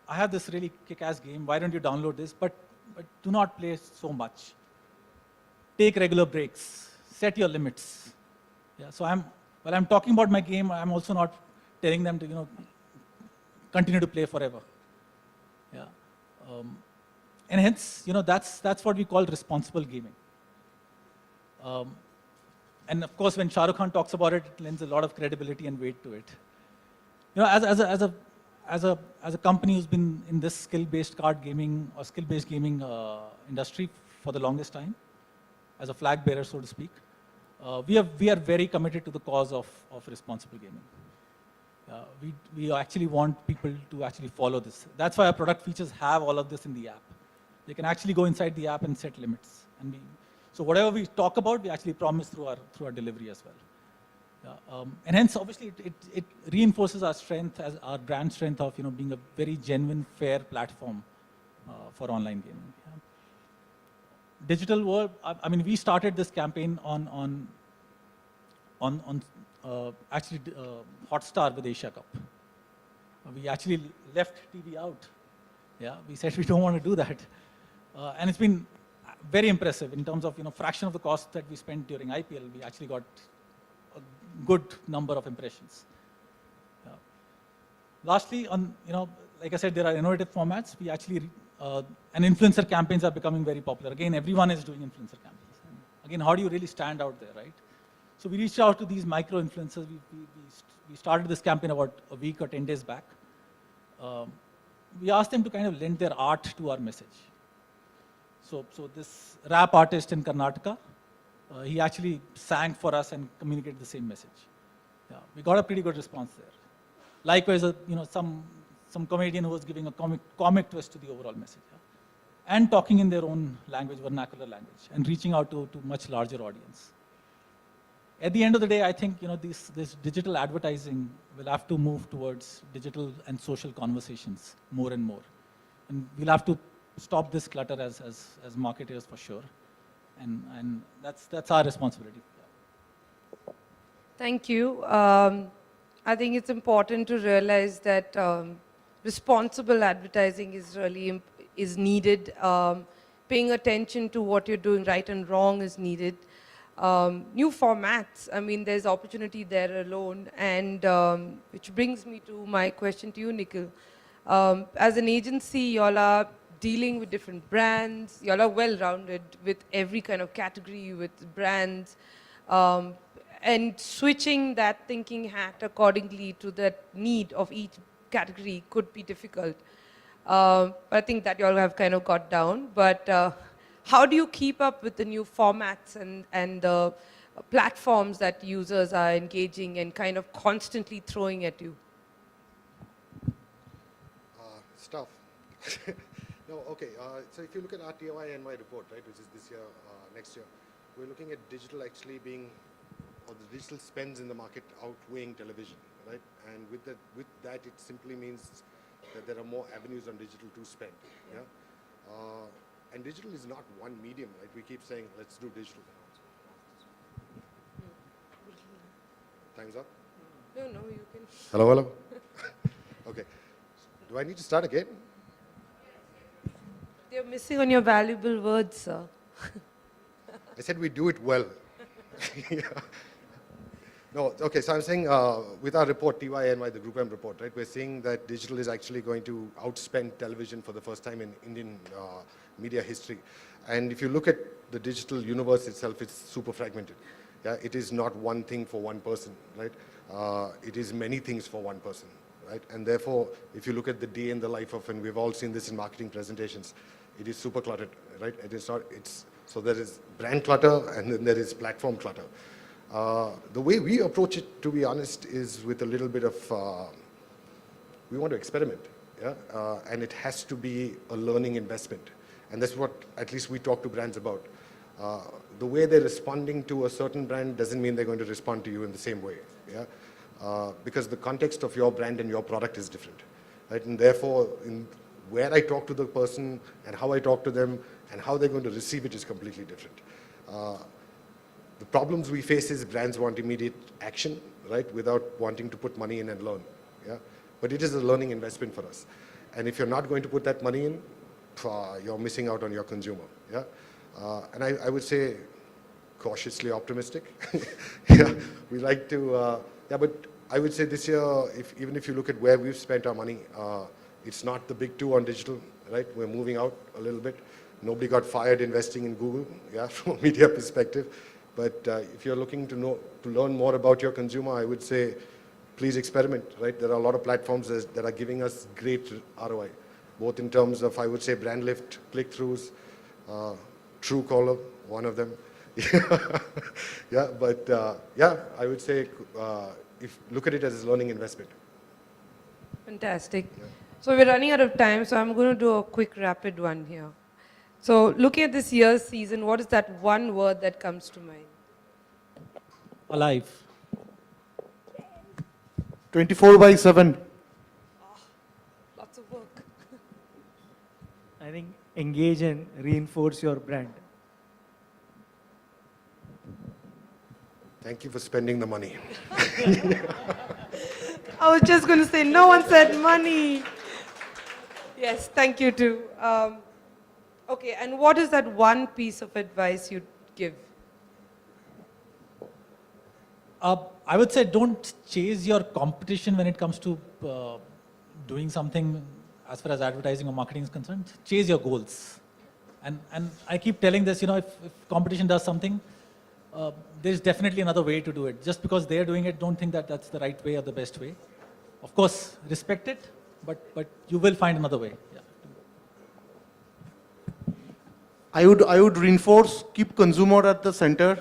I have this really kick-ass game. Why don't you download this? But do not play so much. Take regular breaks. Set your limits. Yeah. So while I'm talking about my game, I'm also not telling them to continue to play forever. Yeah. And hence that's what we call responsible gaming. And of course, when Shah Rukh Khan talks about it, it lends a lot of credibility and weight to it. As a company who's been in this skill-based card gaming or skill-based gaming industry for the longest time, as a flag bearer, so to speak, we are very committed to the cause of responsible gaming. We actually want people to actually follow this. That's why our product features have all of this in the app. They can actually go inside the app and set limits. So whatever we talk about, we actually promise through our delivery as well. Yeah, and hence, obviously, it reinforces our strength, as our brand strength of being a very genuine, fair platform for online gaming. Yeah. digital world, I mean, we started this campaign on actually Hotstar with Asia Cup. We actually left TV out. Yeah, we said we don't want to do that. And it's been very impressive in terms of, fraction of the cost that we spent during IPL, we actually got a good number of impressions. Lastly, like I said, there are innovative formats. We actually, and influencer campaigns are becoming very popular. Again, everyone is doing influencer campaigns. And again, how do you really stand out there, right? So we reached out to these micro-influencers. We started this campaign about a week or 10 days back. We asked them to kind of lend their art to our message. So this rap artist in Karnataka, he actually sang for us and communicated the same message. Yeah, we got a pretty good response there. Likewise, some comedian who was giving a comic twist to the overall message, and talking in their own language, vernacular language, and reaching out to much larger audience. At the end of the day, I think this digital advertising will have to move towards digital and social conversations more and more, and we'll have to stop this clutter as marketers for sure, and that's our responsibility. Thank you. I think it's important to realize that responsible advertising is really needed. Paying attention to what you're doing right and wrong is needed. New formats, I mean, there's opportunity there alone, and which brings me to my question to you, Nikhil. As an agency, y'all are dealing with different brands. Y'all are well-rounded with every kind of category, with brands, and switching that thinking hat accordingly to the need of each category could be difficult. But I think that y'all have kind of got down. But how do you keep up with the new formats and the platforms that users are engaging and kind of constantly throwing at you? Stuff. No, okay. So if you look at our IMA report, right, which is this year, next year, we're looking at digital actually being, or the digital spends in the market outweighing television, right? And with that, it simply means that there are more avenues on digital to spend. Yeah. And digital is not one medium, right? We keep saying, let's do digital. Time's up? No, you can. Hello? Okay. Do I need to start again? You're missing on your valuable words, sir. I said we do it well. Yeah. No, okay, so I'm saying with our report, TYNY, the Group M report, right, we're seeing that digital is actually going to outspend television for the first time in Indian media history. And if you look at the digital universe itself, it's super fragmented. Yeah, it is not one thing for one person, right? It is many things for one person, right? And therefore, if you look at the day in the life of, and we've all seen this in marketing presentations, it is super cluttered, right? It is not, so there is brand clutter and then there is platform clutter. The way we approach it, to be honest, is with a little bit of, we want to experiment, yeah? And it has to be a learning investment. And that's what at least we talk to brands about. The way they're responding to a certain brand doesn't mean they're going to respond to you in the same way, yeah? Because the context of your brand and your product is different, right? And therefore, where I talk to the person and how I talk to them and how they're going to receive it is completely different. The problems we face is brands want immediate action, right, without wanting to put money in and learn. Yeah? But it is a learning investment for us. And if you're not going to put that money in, you're missing out on your consumer. Yeah? And I would say cautiously optimistic. Yeah, we like to, yeah, but I would say this year, even if you look at where we've spent our money, it's not the big two on digital, right? We're moving out a little bit. Nobody got fired investing in Google, yeah, from a media perspective. But if you're looking to learn more about your consumer, I would say, please experiment, right? There are a lot of platforms that are giving us great ROI, both in terms of, I would say, brand lift, click-throughs, Truecaller, one of them. Yeah, but yeah, I would say, look at it as a learning investment. Fantastic. Yeah. So we're running out of time, so I'm going to do a quick rapid one here. So looking at this year's season, what is that one word that comes to mind? Alive. 24/7. Oh, lots of work. I think engage and reinforce your brand. Thank you for spending the money. I was just going to say, no one said money. Yes, thank you too. Okay, and what is that one piece of advice you'd give? I would say don't chase your competition when it comes to doing something as far as advertising or marketing is concerned. Chase your goals. And I keep telling this, if competition does something, there's definitely another way to do it. Just because they're doing it, don't think that that's the right way or the best way. Of course, respect it, but you will find another way. Yeah. I would reinforce, keep consumer at the center.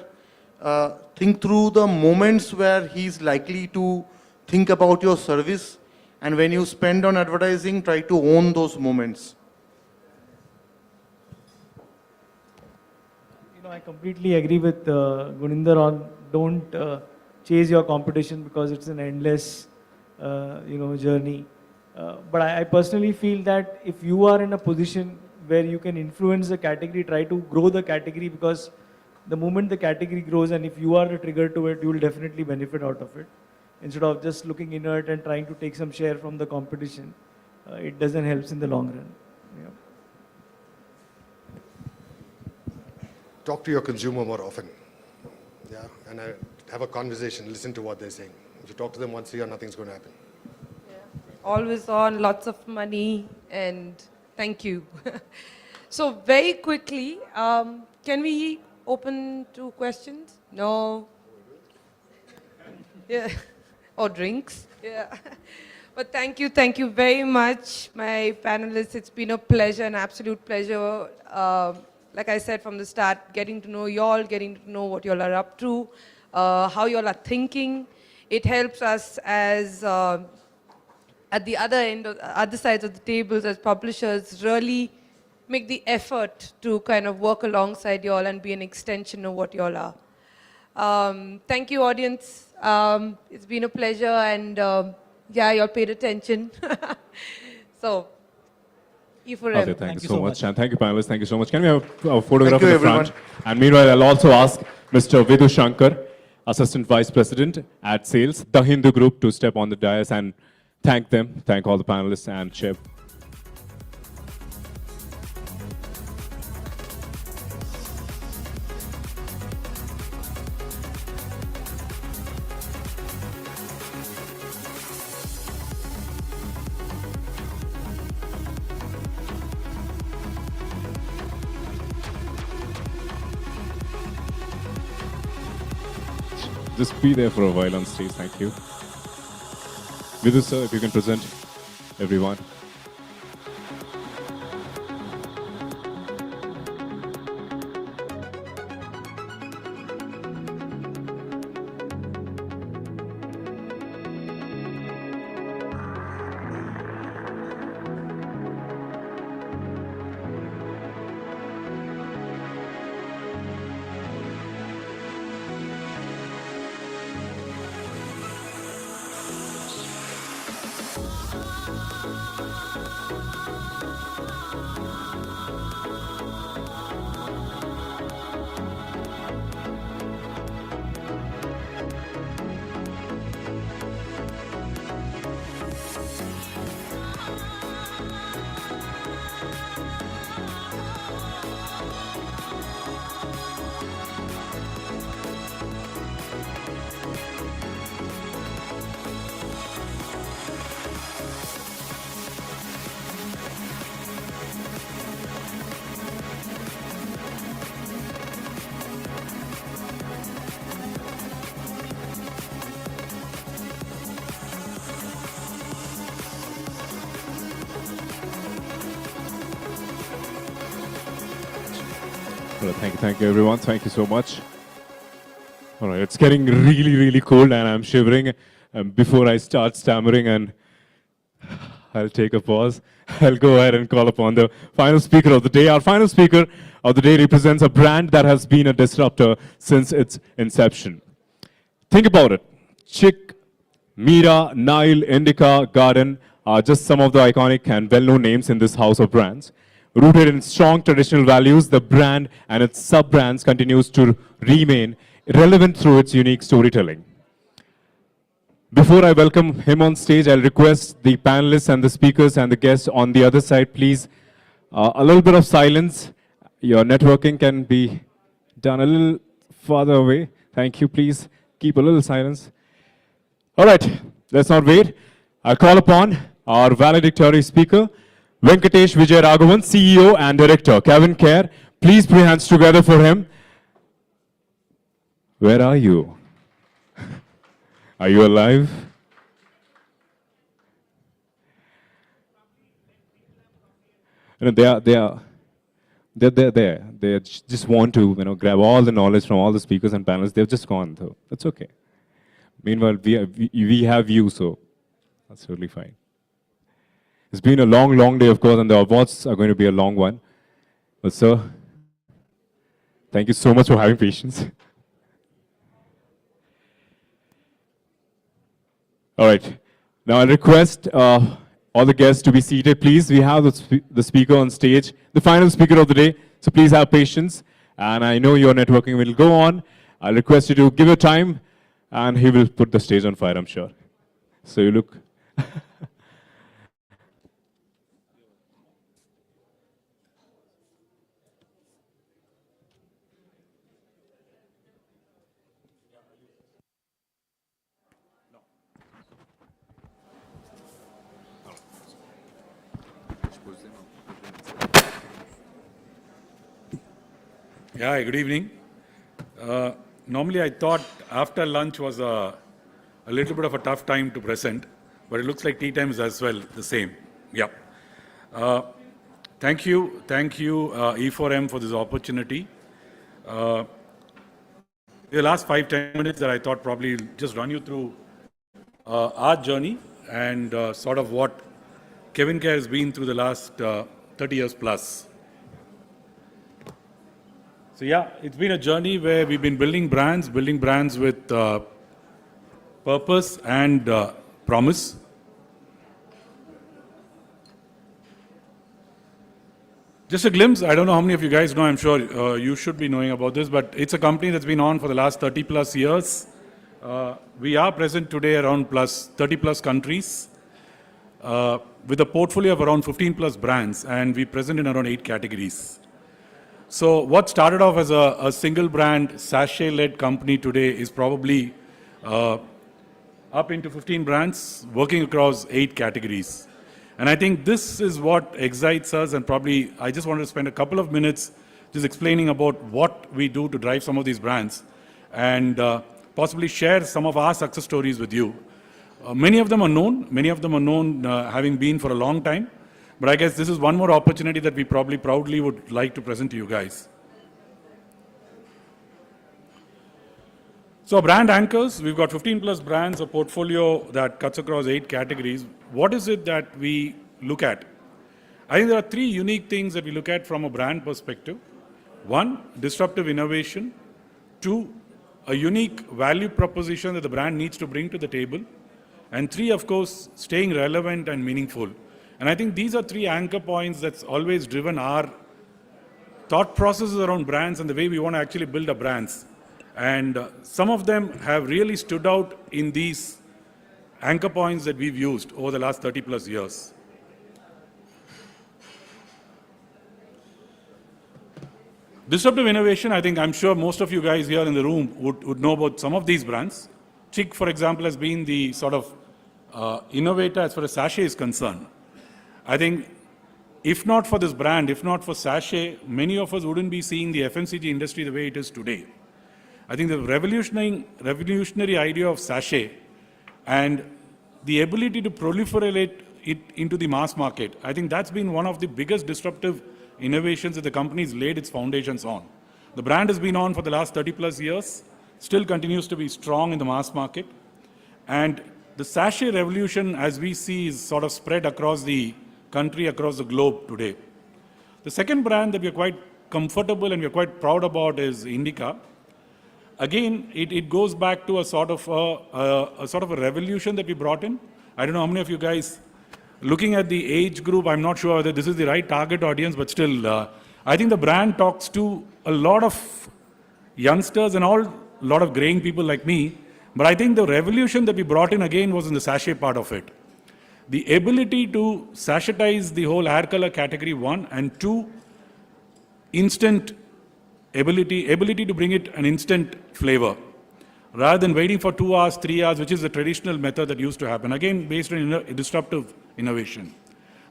Think through the moments where he's likely to think about your service. And when you spend on advertising, try to own those moments. I completely agree with Guninder on don't chase your competition because it's an endless, journey. But I personally feel that if you are in a position where you can influence the category, try to grow the category, because the moment the category grows and if you are the trigger to it, you will definitely benefit out of it. Instead of just looking inert and trying to take some share from the competition, it doesn't help in the long run. Yeah. Talk to your consumer more often. Yeah, and have a conversation, listen to what they're saying. If you talk to them once a year, nothing's going to happen. Yeah. Always on, lots of money, and thank you. So very quickly, can we open to questions? No? Yeah. Or drinks? Yeah. But thank you very much, my panelists. It's been a pleasure, an absolute pleasure. Like I said from the start, getting to know y'all, getting to know what y'all are up to, how y'all are thinking. It helps us as, at the other sides of the tables as publishers, really make the effort to kind of work alongside y'all and be an extension of what y'all are. Thank you, audience. It's been a pleasure, and yeah, y'all paid attention. So, Okay, thank you so much. And thank you, panelists. Thank you so much. Can we have a photograph you, in the everyone. front? And meanwhile, I'll also ask Mr. Vidhu Shankar, Assistant Vice President at Sales, The Hindu Group, to step on the dais and thank them, thank all the panelists and Chip. Just be there for a while on stage, thank you. Vidhu sir, if you can present everyone. Well, thank you everyone. Thank you so much. All right, it's getting really, really cold and I'm shivering. Before I start stammering, and I'll take a pause, I'll go ahead and call upon the final speaker of the day. Our final speaker of the day represents a brand that has been a disruptor since its inception. Think about it. Chick, Mira, Nile, Indica, Garden are just some of the iconic and well-known names in this house of brands. Rooted in strong traditional values, the brand and its sub-brands continues to remain relevant through its unique storytelling. Before I welcome him on stage, I'll request the panelists and the speakers and the guests on the other side, please, a little bit of silence. Your networking can be done a little farther away. Thank you, please. Keep a little silence. All right, let's not wait. I'll call upon our valedictory speaker, Venkatesh Vijay Raghavan, CEO and Director, Kevin Care. Please put your hands together for him. Where are you? Are you alive? You know, they're there. They just want to, grab all the knowledge from all the speakers and panelists. They've just gone, though. That's okay. Meanwhile, we have you, so that's totally fine. It's been a long, long day, of course, and the awards are going to be a long one. But, sir, thank you so much for having patience. All right. Now I'll request all the guests to be seated, please. We have the speaker on stage, the final speaker of the day. So please have patience. And I know your networking will go on. I'll request you to give your time, and he will put the stage on fire, I'm sure. So you look. Yeah, good evening. Normally I thought after lunch was a little bit of a tough time to present, but it looks like tea time is as well the same. Yeah. Thank you, E4M for this opportunity. The last 5-10 minutes that I thought probably just run you through our journey and sort of what Kevin Care has been through the last 30 years plus. So yeah, it's been a journey where we've been building brands with purpose and promise. Just a glimpse, I don't know how many of you guys know, I'm sure you should be knowing about this, but it's a company that's been on for the last 30 plus years. We are present today around 30 plus countries with a portfolio of around 15 plus brands, and we're present in around 8 categories. So what started off as a single brand, sachet-led company today is probably up into 15 brands, working across 8 categories. And I think this is what excites us, and probably I just wanted to spend a couple of minutes just explaining about what we do to drive some of these brands and possibly share some of our success stories with you. Many of them are known, having been for a long time. But I guess this is one more opportunity that we probably proudly would like to present to you guys. So brand anchors, we've got 15 plus brands, a portfolio that cuts across 8 categories. What is it that we look at? I think there are 3 unique things that we look at from a brand perspective. 1, disruptive innovation. 2, a unique value proposition that the brand needs to bring to the table. And 3, of course, staying relevant and meaningful. And I think these are 3 anchor points that's always driven our thought processes around brands and the way we want to actually build our brands. And some of them have really stood out in these anchor points that we've used over the last 30 plus years. Disruptive innovation, I think I'm sure most of you guys here in the room would know about some of these brands. Chick, for example, has been the sort of innovator as far as sachet is concerned. I think if not for this brand, if not for sachet, many of us wouldn't be seeing the FMCG industry the way it is today. I think the revolutionary idea of sachet and the ability to proliferate it into the mass market, I think that's been one of the biggest disruptive innovations that the company's laid its foundations on. The brand has been on for the last 30 plus years, still continues to be strong in the mass market. And the sachet revolution, as we see, is sort of spread across the country, across the globe today. The second brand that we're quite comfortable and we're quite proud about is Indica. Again, it goes back to a sort of a revolution that we brought in. I don't know how many of you guys, looking at the age group, I'm not sure whether this is the right target audience, but still, I think the brand talks to a lot of youngsters and all lot of graying people like me, but I think the revolution that we brought in again was in the sachet part of it. The ability to sachetize the whole hair color category, one, and two, instant ability to bring it an instant flavor, rather than waiting for 2 hours, 3 hours, which is the traditional method that used to happen, again based on disruptive innovation.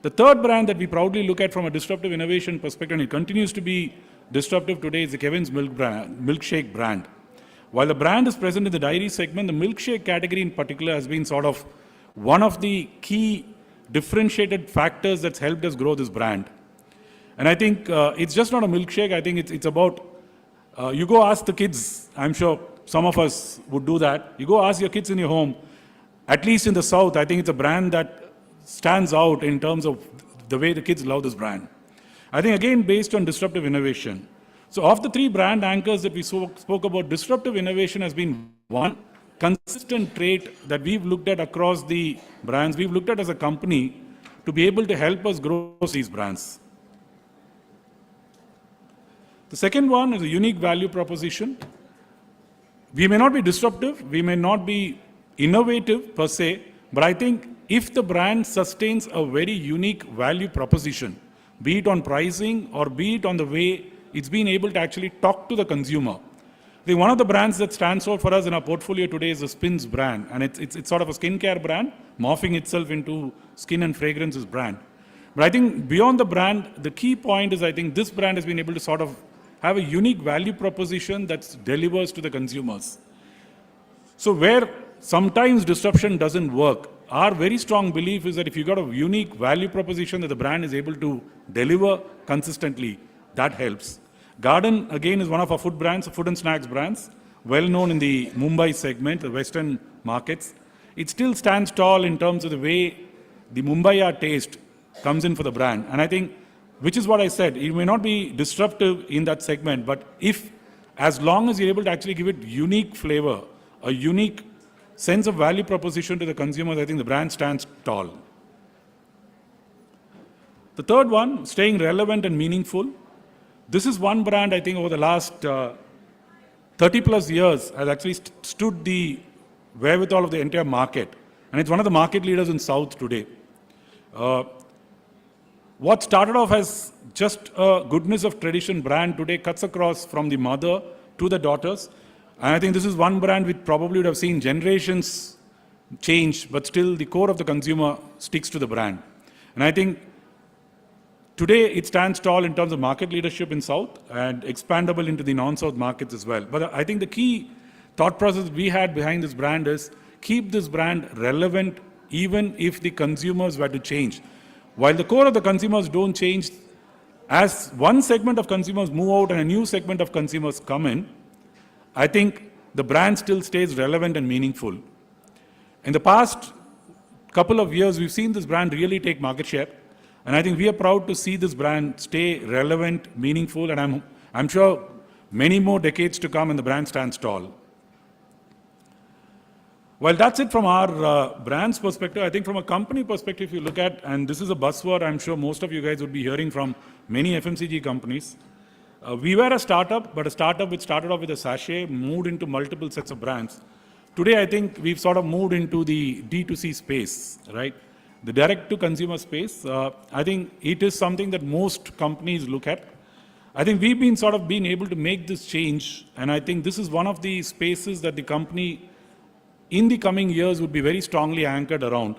The third brand that we proudly look at from a disruptive innovation perspective, and it continues to be disruptive today, is the Kevin's milkshake brand. While the brand is present in the dairy segment, the milkshake category in particular has been sort of one of the key differentiated factors that's helped us grow this brand. And I think it's just not a milkshake. I think it's about, you go ask the kids, I'm sure some of us would do that. You go ask your kids in your home, at least in the South, I think it's a brand that stands out in terms of the way the kids love this brand. I think again, based on disruptive innovation. So of the three brand anchors that we spoke about, disruptive innovation has been one consistent trait that we've looked at across the brands, we've looked at as a company to be able to help us grow these brands. The second one is a unique value proposition. We may not be disruptive, we may not be innovative per se, but I think if the brand sustains a very unique value proposition, be it on pricing or be it on the way it's been able to actually talk to the consumer. I think one of the brands that stands out for us in our portfolio today is the Spins brand, and it's sort of a skincare brand, morphing itself into skin and fragrances brand. But I think beyond the brand, the key point is I think this brand has been able to sort of have a unique value proposition that delivers to the consumers. So where sometimes disruption doesn't work, our very strong belief is that if you got a unique value proposition that the brand is able to deliver consistently, that helps. Garden, again, is one of our food brands, food and snacks brands, well known in the Mumbai segment, the Western markets. It still stands tall in terms of the way the Mumbai taste comes in for the brand. And I think, which is what I said, it may not be disruptive in that segment, but as long as you're able to actually give it unique flavor, a unique sense of value proposition to the consumers, I think the brand stands tall. The third one, staying relevant and meaningful. This is one brand, I think, over the last 30 plus years has actually stood the wherewithal of the entire market. And it's one of the market leaders in South today. What started off as just a goodness of tradition brand today cuts across from the mother to the daughters. And I think this is one brand which probably would have seen generations change, but still the core of the consumer sticks to the brand. And I think today it stands tall in terms of market leadership in South and expandable into the non-South markets as well. But I think the key thought process we had behind this brand is keep this brand relevant even if the consumers were to change. While the core of the consumers don't change, as one segment of consumers move out and a new segment of consumers come in, I think the brand still stays relevant and meaningful. In the past couple of years, we've seen this brand really take market share. And I think we are proud to see this brand stay relevant, meaningful, and I'm sure many more decades to come and the brand stands tall. Well, that's it from our brand's perspective. I think from a company perspective, if you look at, and this is a buzzword I'm sure most of you guys would be hearing from many FMCG companies. We were a startup, but a startup which started off with a sachet, moved into multiple sets of brands. Today, I think we've sort of moved into the D2C space, right? The direct-to-consumer space. I think it is something that most companies look at. I think we've been sort of been able to make this change, and I think this is one of the spaces that the company in the coming years would be very strongly anchored around.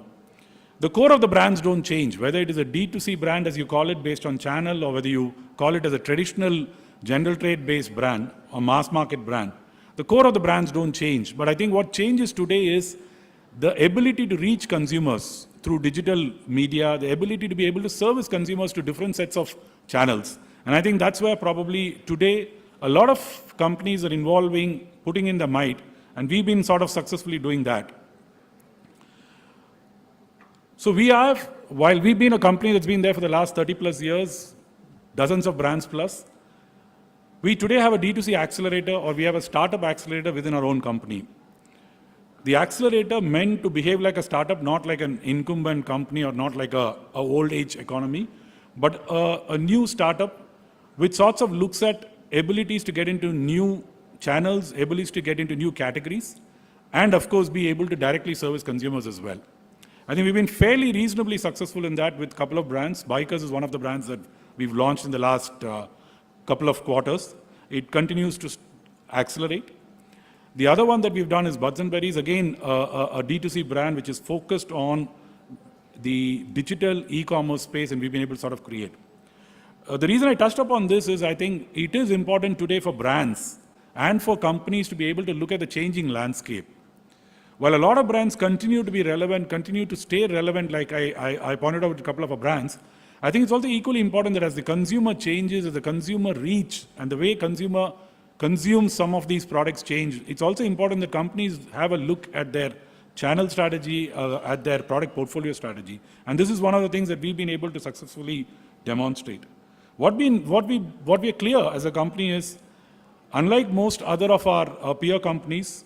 The core of the brands don't change, whether it is a D2C brand as you call it based on channel or whether you call it as a traditional general trade based brand or mass market brand. The core of the brands don't change, but I think what changes today is the ability to reach consumers through digital media, the ability to be able to service consumers to different sets of channels. And I think that's where probably today a lot of companies are involving, putting in the might, and we've been sort of successfully doing that. So we have, while we've been a company that's been there for the last 30 plus years, dozens of brands plus, we today have a D2C accelerator or we have a startup accelerator within our own company. The accelerator meant to behave like a startup, not like an incumbent company or not like a old age economy, but a new startup which sorts of looks at abilities to get into new channels, ability to get into new categories, and of course be able to directly service consumers as well. I think we've been fairly reasonably successful in that with a couple of brands. Bikers is one of the brands that we've launched in the last couple of quarters. It continues to accelerate. The other one that we've done is Buds and Berries, again, a D2C brand which is focused on the digital e-commerce space, and we've been able to sort of create. The reason I touched upon this is I think it is important today for brands and for companies to be able to look at the changing landscape. While a lot of brands continue to be relevant, continue to stay relevant, like I pointed out a couple of our brands, I think it's also equally important that as the consumer changes, as the consumer reach, and the way consumer consumes some of these products change, it's also important that companies have a look at their channel strategy, at their product portfolio strategy. And this is one of the things that we've been able to successfully demonstrate. What we are clear as a company is, unlike most other of our peer companies,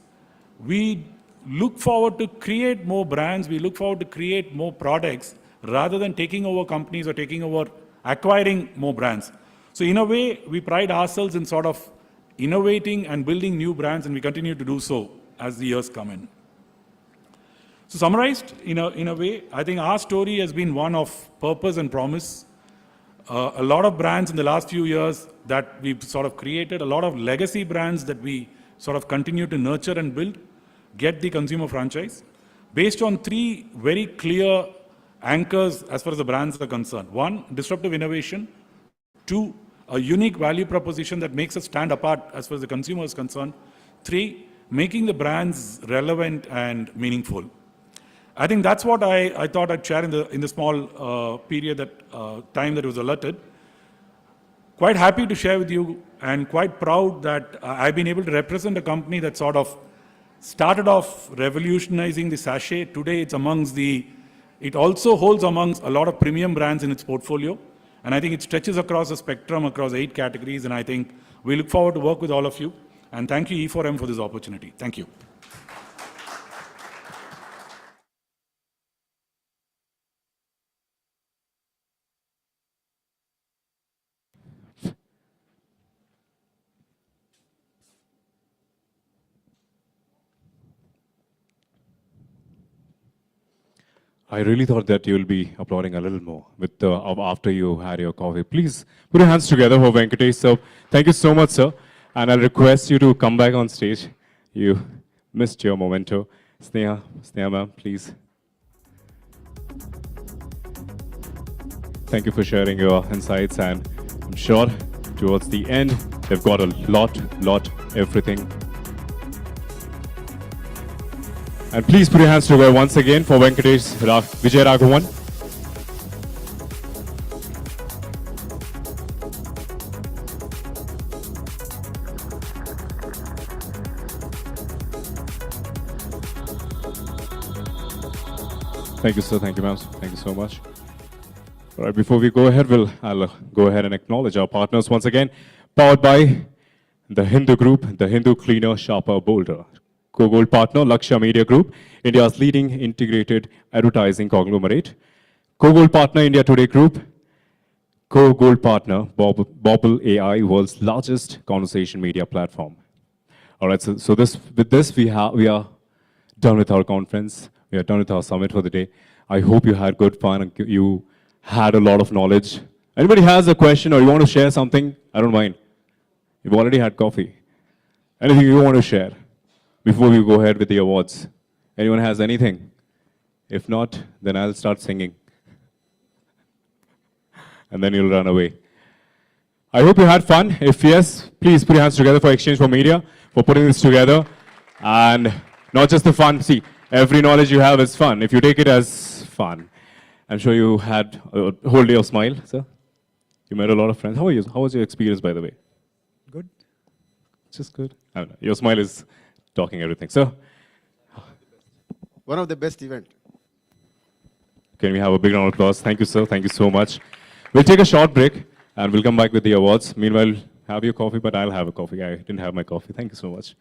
we look forward to create more brands, we look forward to create more products rather than taking over companies or acquiring more brands. So in a way, we pride ourselves in sort of innovating and building new brands, and we continue to do so as the years come in. So summarized, in a way, I think our story has been one of purpose and promise. A lot of brands in the last few years that we've sort of created, a lot of legacy brands that we sort of continue to nurture and build, get the consumer franchise, based on three very clear anchors as far as the brands are concerned. One, disruptive innovation. Two, a unique value proposition that makes us stand apart as far as the consumer is concerned. Three, making the brands relevant and meaningful. I think that's what I thought I'd share in the small period time that was allotted. Quite happy to share with you and quite proud that I've been able to represent a company that sort of started off revolutionizing the sachet. Today it also holds amongst a lot of premium brands in its portfolio. And I think it stretches across the spectrum, across 8 categories. And I think we look forward to work with all of you. And thank you E4M for this opportunity. Thank you. I really thought that you'll be applauding a little more after you had your coffee. Please put your hands together for Venkatesh, sir. Thank you so much, sir. And I'll request you to come back on stage. You missed your memento. Sneha ma'am, please. Thank you for sharing your insights, and I'm sure towards the end, they've got a lot, everything. And please put your hands together once again for Venkatesh Vijay Raghavan. Thank you, sir. Thank you, ma'am. Thank you so much. All right, before we go ahead, I'll go ahead and acknowledge our partners once again. Powered by the Hindu Group, the Hindu Cleaner, Sharper, Bolder. Co-Gold partner, Lakshya Media Group, India's leading integrated advertising conglomerate. Co-Gold partner, India Today Group. Co-Gold partner, Bobble AI, world's largest conversation media platform. All right, so with this, we are done with our conference. We are done with our summit for the day. I hope you had good fun and you had a lot of knowledge. Anybody has a question or you want to share something? I don't mind. You've already had coffee. Anything you want to share before we go ahead with the awards? Anyone has anything? If not, then I'll start singing. And then you'll run away. I hope you had fun. If yes, please put your hands together for Exchange for Media for putting this together. And not just the fun. See, every knowledge you have is fun. If you take it as fun. I'm sure you had a whole day of smile, sir. You met a lot of friends. How are you? How was your experience, by the way? Good. Just good. I don't know. Your smile is talking everything. So, one of the best events. Can we have a big round of applause? Thank you, sir. Thank you so much. We'll take a short break and we'll come back with the awards. Meanwhile, have your coffee, but I'll have a coffee. I didn't have my coffee. Thank you so much.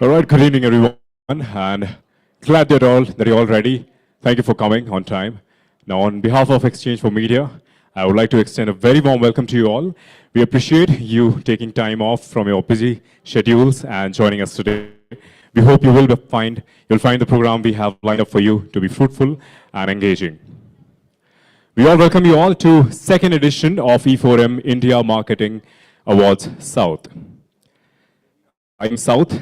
All right, good evening, everyone, and glad that you're all ready. Thank you for coming on time. Now, on behalf of Exchange for Media, I would like to extend a very warm welcome to you all. We appreciate you taking time off from your busy schedules and joining us today. We hope you'll find the program we have lined up for you to be fruitful and engaging. We all welcome you all to second edition of E4M India Marketing Awards South. IMA South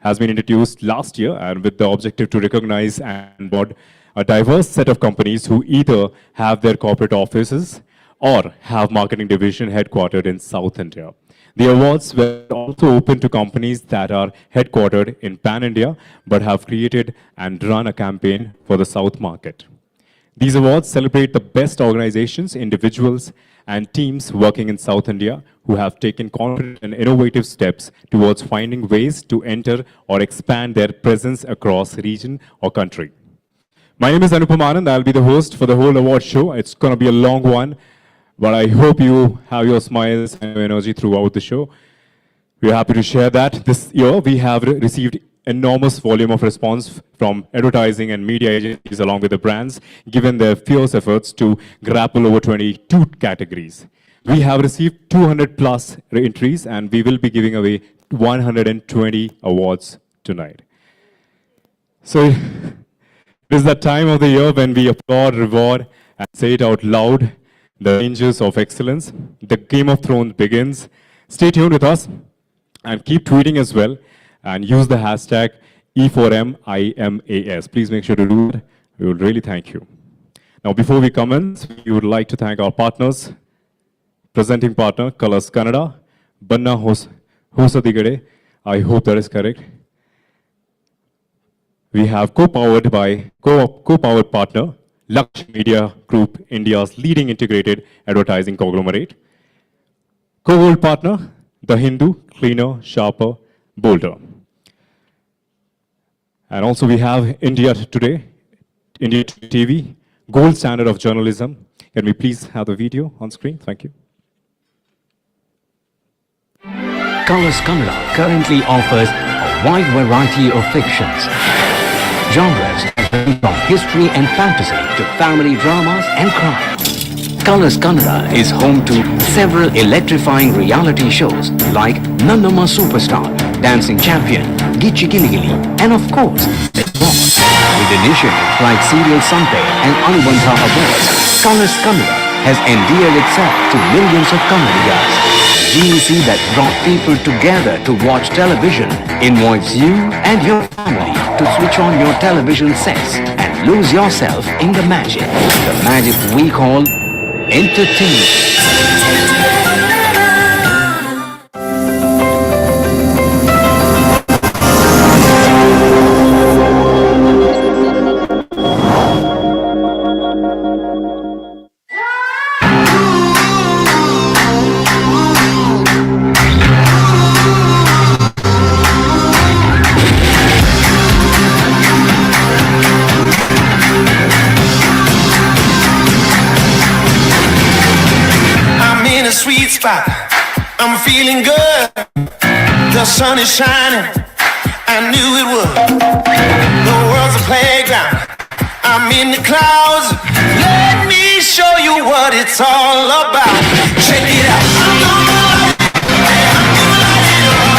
has been introduced last year and with the objective to recognize and board a diverse set of companies who either have their corporate offices or have marketing division headquartered in South India. The awards were also open to companies that are headquartered in Pan-India but have created and run a campaign for the South market. These awards celebrate the best organizations, individuals, and teams working in South India who have taken confident and innovative steps towards finding ways to enter or expand their presence across region or country. My name is Anupam Anand. I'll be the host for the whole award show. It's going to be a long one, but I hope you have your smiles and your energy throughout the show. We're happy to share that. This year, we have received enormous volume of response from advertising and media agencies along with the brands, given their fierce efforts to grapple over 22 categories. We have received 200 plus entries and we will be giving away 120 awards tonight. So it is that time of the year when we applaud, reward, and say it out loud, the ranges of excellence. The Game of Thrones begins. Stay tuned with us and keep tweeting as well. And use the hashtag E4MIMAS. Please make sure to do that. We would really thank you. Now, before we commence, we would like to thank our partners. Presenting partner, Colors Kannada, Banna Hosadigade. I hope that is correct. We have co-powered partner, Laksh Media Group, India's leading integrated advertising conglomerate. Co-gold partner, The Hindu, cleaner, sharper, bolder. And also we have India Today, India TV, gold standard of journalism. Can we please have the video on screen? Thank you. Colors Kannada currently offers a wide variety of fictions. Genres from history and fantasy to family dramas and crime. Colors Kannada is home to several electrifying reality shows like Nannamma Superstar, Dancing Champion, Gichi Giligili, and of course, Big Boss. With initiatives like Serial Sunday and Anubandha Awards, Colors Kannada has endeared itself to millions of Kannadiyas. GEC that brought people together to watch television invites you and your family to switch on your television sets and lose yourself in the magic we call entertainment. I'm feeling good. The sun is shining. I knew it would. The world's a playground. I'm in the clouds. Let me show you what it's all about. Check it out. I'm gonna light it up.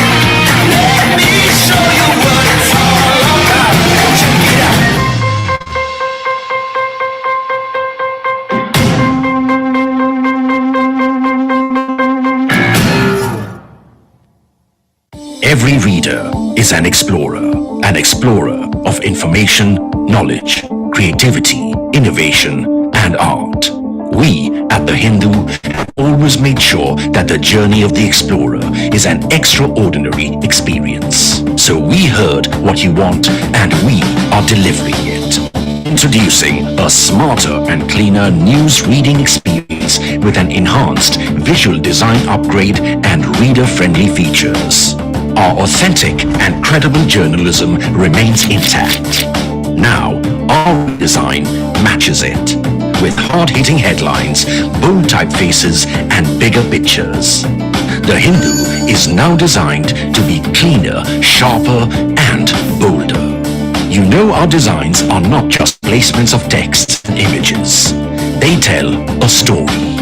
Let me show you what it's all about. Check it out. Every reader is an explorer of information, knowledge, creativity, innovation, and art. We at The Hindu have always made sure that the journey of the explorer is an extraordinary experience. So we heard what you want and we are delivering it. Introducing a smarter and cleaner news reading experience with an enhanced visual design upgrade and reader-friendly features. Our authentic and credible journalism remains intact. Now, our design matches it. With hard-hitting headlines, bold typefaces, and bigger pictures. The Hindu is now designed to be cleaner, sharper and bolder. You know our designs are not just placements of texts and images. They tell a story.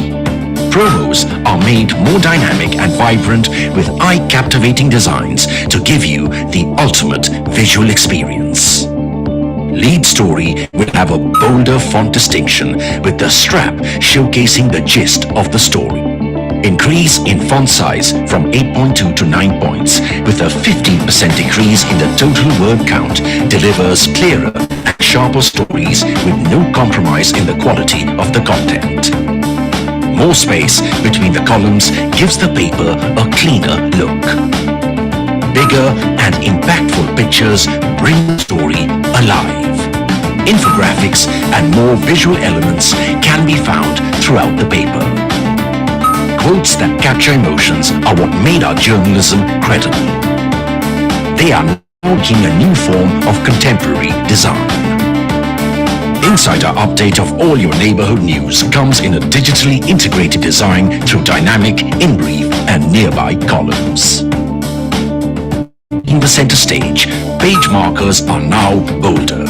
Promos are made more dynamic and vibrant with eye-captivating designs to give you the ultimate visual experience. Lead story will have a bolder font distinction with the strap showcasing the gist of the story. Increase in font size from 8.2 to 9 points with a 15% decrease in the total word count delivers clearer and sharper stories with no compromise in the quality of the content. More space between the columns gives the paper a cleaner look. Bigger and impactful pictures bring the story alive. Infographics and more visual elements can be found throughout the paper. Quotes that capture emotions are what made our journalism credible. They are now taking a new form of contemporary design. Insider update of all your neighborhood news comes in a digitally integrated design through dynamic, in-brief and nearby columns. In the center stage, page markers are now bolder.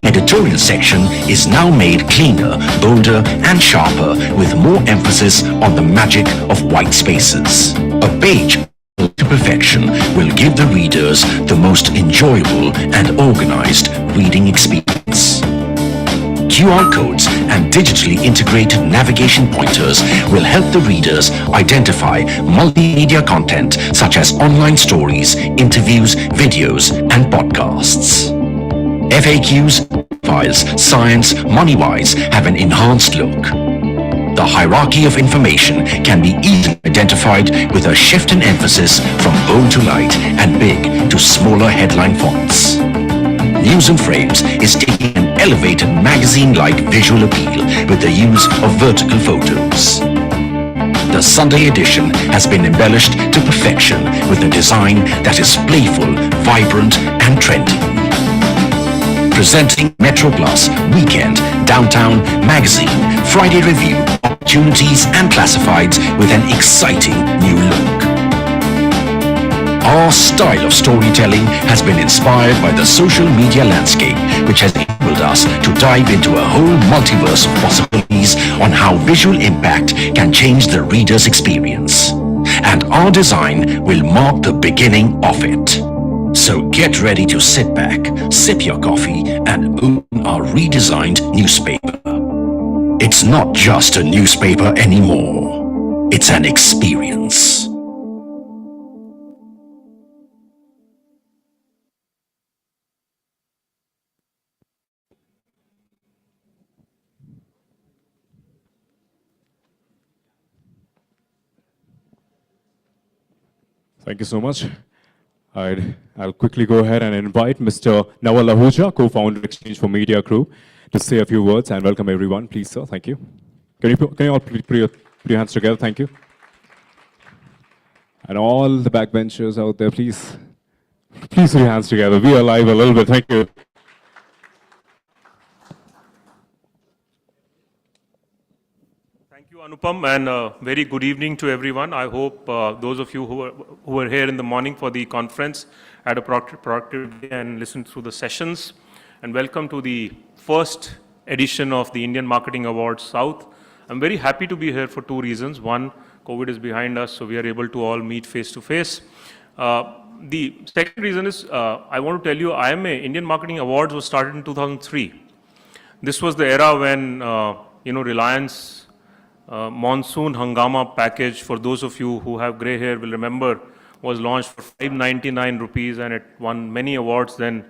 Editorial section is now made cleaner, bolder and sharper with more emphasis on the magic of white spaces. A page to perfection will give the readers the most enjoyable and organized reading experience. QR codes and digitally integrated navigation pointers will help the readers identify multimedia content such as online stories, interviews, videos and podcasts. FAQs, files, science, money-wise have an enhanced look. The hierarchy of information can be easily identified with a shift in emphasis from bold to light and big to smaller headline fonts. News in Frames is taking an elevated magazine-like visual appeal with the use of vertical photos. The Sunday edition has been embellished to perfection with a design that is playful, vibrant and trendy. Presenting Metro Plus, Weekend, Downtown, Magazine, Friday Review, Opportunities and Classifieds with an exciting new look. Our style of storytelling has been inspired by the social media landscape, which has enabled us to dive into a whole multiverse of possibilities on how visual impact can change the reader's experience. And our design will mark the beginning of it. So get ready to sit back, sip your coffee, and own our redesigned newspaper. It's not just a newspaper anymore. It's an experience. Thank you so much. I'll quickly go ahead and invite Mr. Nawal Ahuja, co-founder Exchange for Media Group, to say a few words and welcome everyone. Please, sir. Thank you. Can you all put your hands together? Thank you. And all the backbenchers out there, please put your hands together. Be alive a little bit. Thank you. Thank you, Anupam, and very good evening to everyone. I hope those of you who were here in the morning for the conference had a productive day and listened through the sessions. And welcome to the first edition of the Indian Marketing Awards South. I'm very happy to be here for two reasons. One, COVID is behind us, so we are able to all meet face to face. The second reason is I want to tell you IMA, Indian Marketing Awards, was started in 2003. This was the era when Reliance Monsoon Hangama package, for those of you who have grey hair will remember, was launched for 599 rupees and it won many awards. Then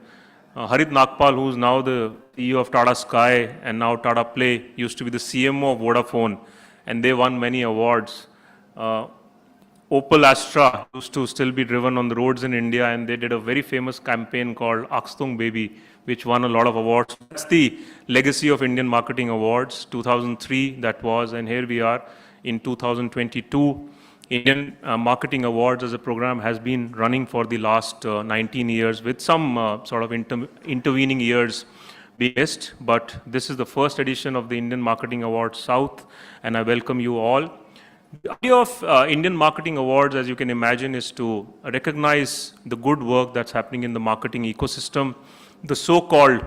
Harit Nagpal, who is now the CEO of Tata Sky and now Tata Play, used to be the CMO of Vodafone, and they won many awards. Opel Astra used to still be driven on the roads in India, and they did a very famous campaign called Akstung Baby, which won a lot of awards. That's the legacy of Indian Marketing Awards, 2003 that was, and here we are in 2022. Indian Marketing Awards as a program has been running for the last 19 years with some sort of intervening years being missed, but this is the first edition of the Indian Marketing Awards South, and I welcome you all. The idea of Indian Marketing Awards, as you can imagine, is to recognize the good work that's happening in the marketing ecosystem, the so-called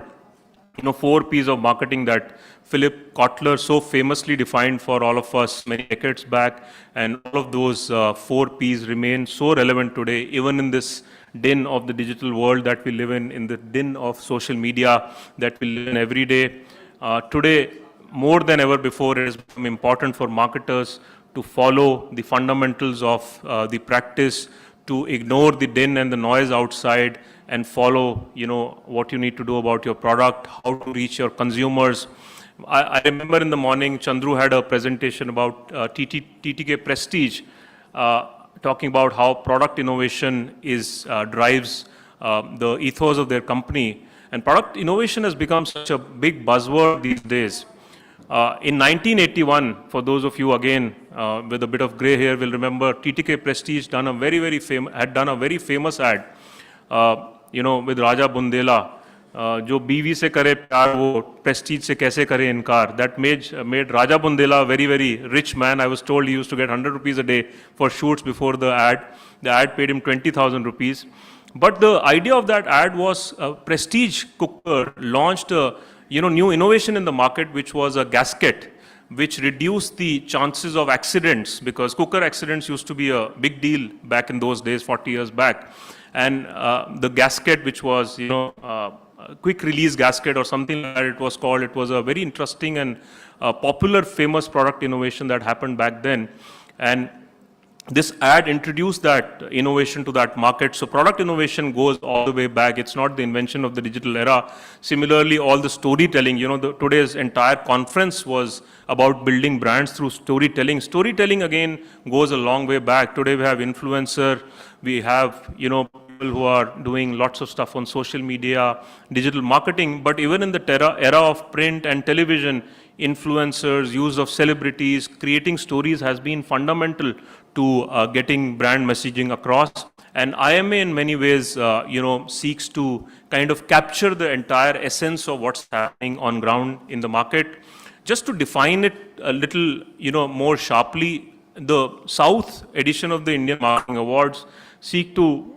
4 Ps of marketing that Philip Kotler so famously defined for all of us many decades back, and all of those 4 Ps remain so relevant today, even in this din of the digital world that we live in the din of social media that we live in every day. Today, more than ever before, it has become important for marketers to follow the fundamentals of the practice, to ignore the din and the noise outside, and follow, what you need to do about your product, how to reach your consumers. I remember in the morning, Chandru had a presentation about Ttk Prestige, talking about how product innovation drives the ethos of their company. And product innovation has become such a big buzzword these days. In 1981, for those of you again with a bit of gray hair will remember, Ttk Prestige had done a very famous ad, with Raja Bundela, जो बीवी से करे प्यार वो Prestige से कैसे करे इनकार. That made Raja Bundela a very, very rich man. I was told he used to get 100 rupees a day for shoots before the ad. The ad paid him 20,000 rupees. But the idea of that ad was Prestige cooker launched a new innovation in the market, which was a gasket, which reduced the chances of accidents, because cooker accidents used to be a big deal back in those days, 40 years back. And the gasket, which was, quick release gasket or something like that it was called, it was a very interesting and popular, famous product innovation that happened back then. And this ad introduced that innovation to that market. So product innovation goes all the way back. It's not the invention of the digital era. Similarly, all the storytelling, today's entire conference was about building brands through storytelling. Storytelling again goes a long way back. Today we have influencer, we have, people who are doing lots of stuff on social media, digital marketing, but even in the era of print and television, influencers, use of celebrities, creating stories has been fundamental to getting brand messaging across. And IMA in many ways, seeks to kind of capture the entire essence of what's happening on ground in the market. Just to define it a little, more sharply, the South edition of the Indian Marketing Awards seek to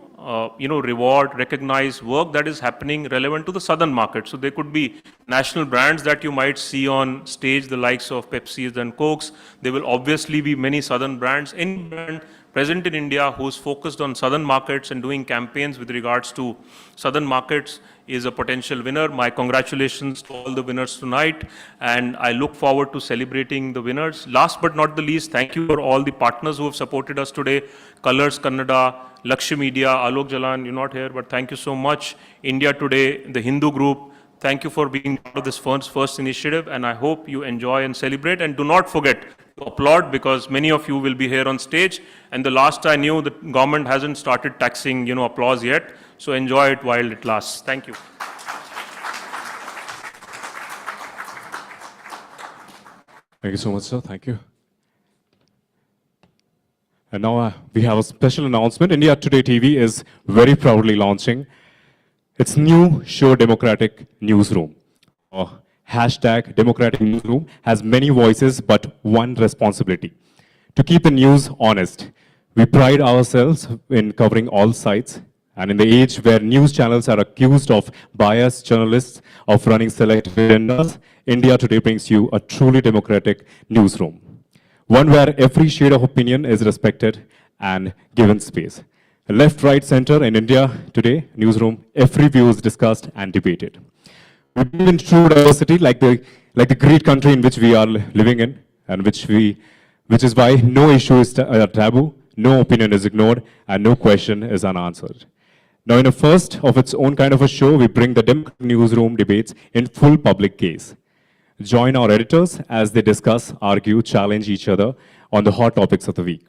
reward, recognize work that is happening relevant to the southern market. So there could be national brands that you might see on stage, the likes of Pepsi's and Cokes. There will obviously be many southern brands. Any brand present in India who's focused on southern markets and doing campaigns with regards to southern markets is a potential winner. My congratulations to all the winners tonight, and I look forward to celebrating the winners. Last but not the least, thank you for all the partners who have supported us today. Colors Kannada, Lakshya Media, Alok Jalan, you're not here, but thank you so much. India Today, the Hindu Group, thank you for being part of this first initiative, and I hope you enjoy and celebrate. And do not forget to applaud, because many of you will be here on stage. And the last I knew, the government hasn't started taxing, applause yet. So enjoy it while it lasts. Thank you. Thank you so much, sir. Thank you. And now we have a special announcement. India Today TV is very proudly launching its new show, Democratic Newsroom. Hashtag Democratic Newsroom has many voices, but one responsibility: to keep the news honest. We pride ourselves in covering all sides. And in the age where news channels are accused of biased journalists of running selective agendas, India Today brings you a truly democratic newsroom. One where every shade of opinion is respected and given space. Left, right, center in India Today newsroom, every view is discussed and debated. We believe in true diversity, like the great country in which we are living in, and which is why no issue is taboo, no opinion is ignored, and no question is unanswered. Now, in a first of its own kind of a show, we bring the Democratic Newsroom debates in full public gaze. Join our editors as they discuss, argue, challenge each other on the hot topics of the week.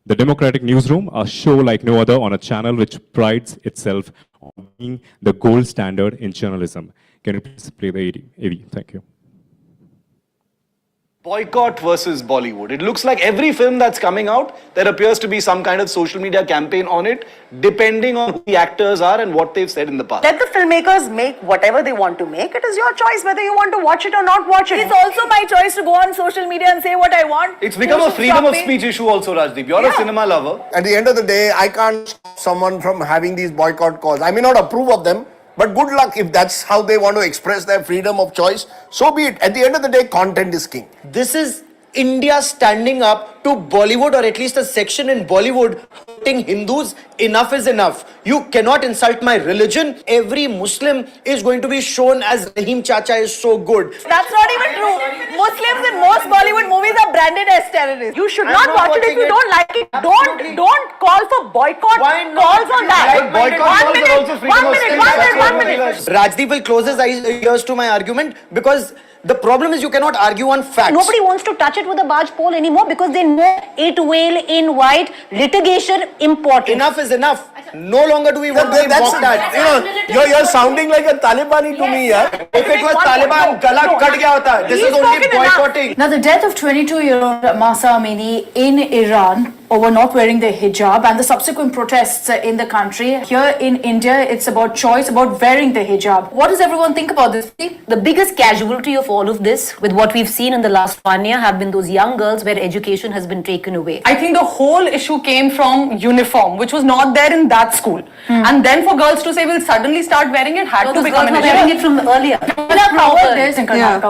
The Democratic Newsroom, a show like no other on a channel which prides itself on being the gold standard in journalism. Can you please play the AV? Thank you. Boycott versus Bollywood. It looks like every film that's coming out, there appears to be some kind of social media campaign on it, depending on who the actors are and what they've said in the past. Let the filmmakers make whatever they want to make. It is your choice whether you want to watch it or not watch it. It's also my choice to go on social media and say what I want. It's become a freedom of speech issue also, Rajdeep. You're a cinema lover. At the end of the day, I can't stop someone from having these boycott calls. I may not approve of them, but good luck if that's how they want to express their freedom of choice. So be it. At the end of the day, content is king. This is India standing up to Bollywood, or at least a section in Bollywood hurting Hindus. Enough is enough. You cannot insult my religion. Every Muslim is going to be shown as Rahim Chacha is so good. That's not even true. Muslims in most Bollywood movies are branded as terrorists. You should not watch it if you don't like it. Don't call for boycott calls on that. One minute. Rajdeep will close his ears to my argument, because the problem is you cannot argue on facts. Nobody wants to touch it with a barge pole anymore because they know it will invite litigation important. Enough is enough. No longer do we want to mock that. You're sounding like a Talibani to me, yeah. If it was Taliban, gala kat gaya hota. This is only boycotting. Now, the death of 22-year-old Mahsa Amini in Iran over not wearing the hijab and the subsequent protests in the country. Here in India, it's about choice, about wearing the hijab. What does everyone think about this? The biggest casualty of all of this, with what we've seen in the last 1 year, have been those young girls where education has been taken away. I think the whole issue came from uniform, which was not there in that school. And then for girls to say we'll suddenly start wearing it had to become an issue. Wearing it from earlier.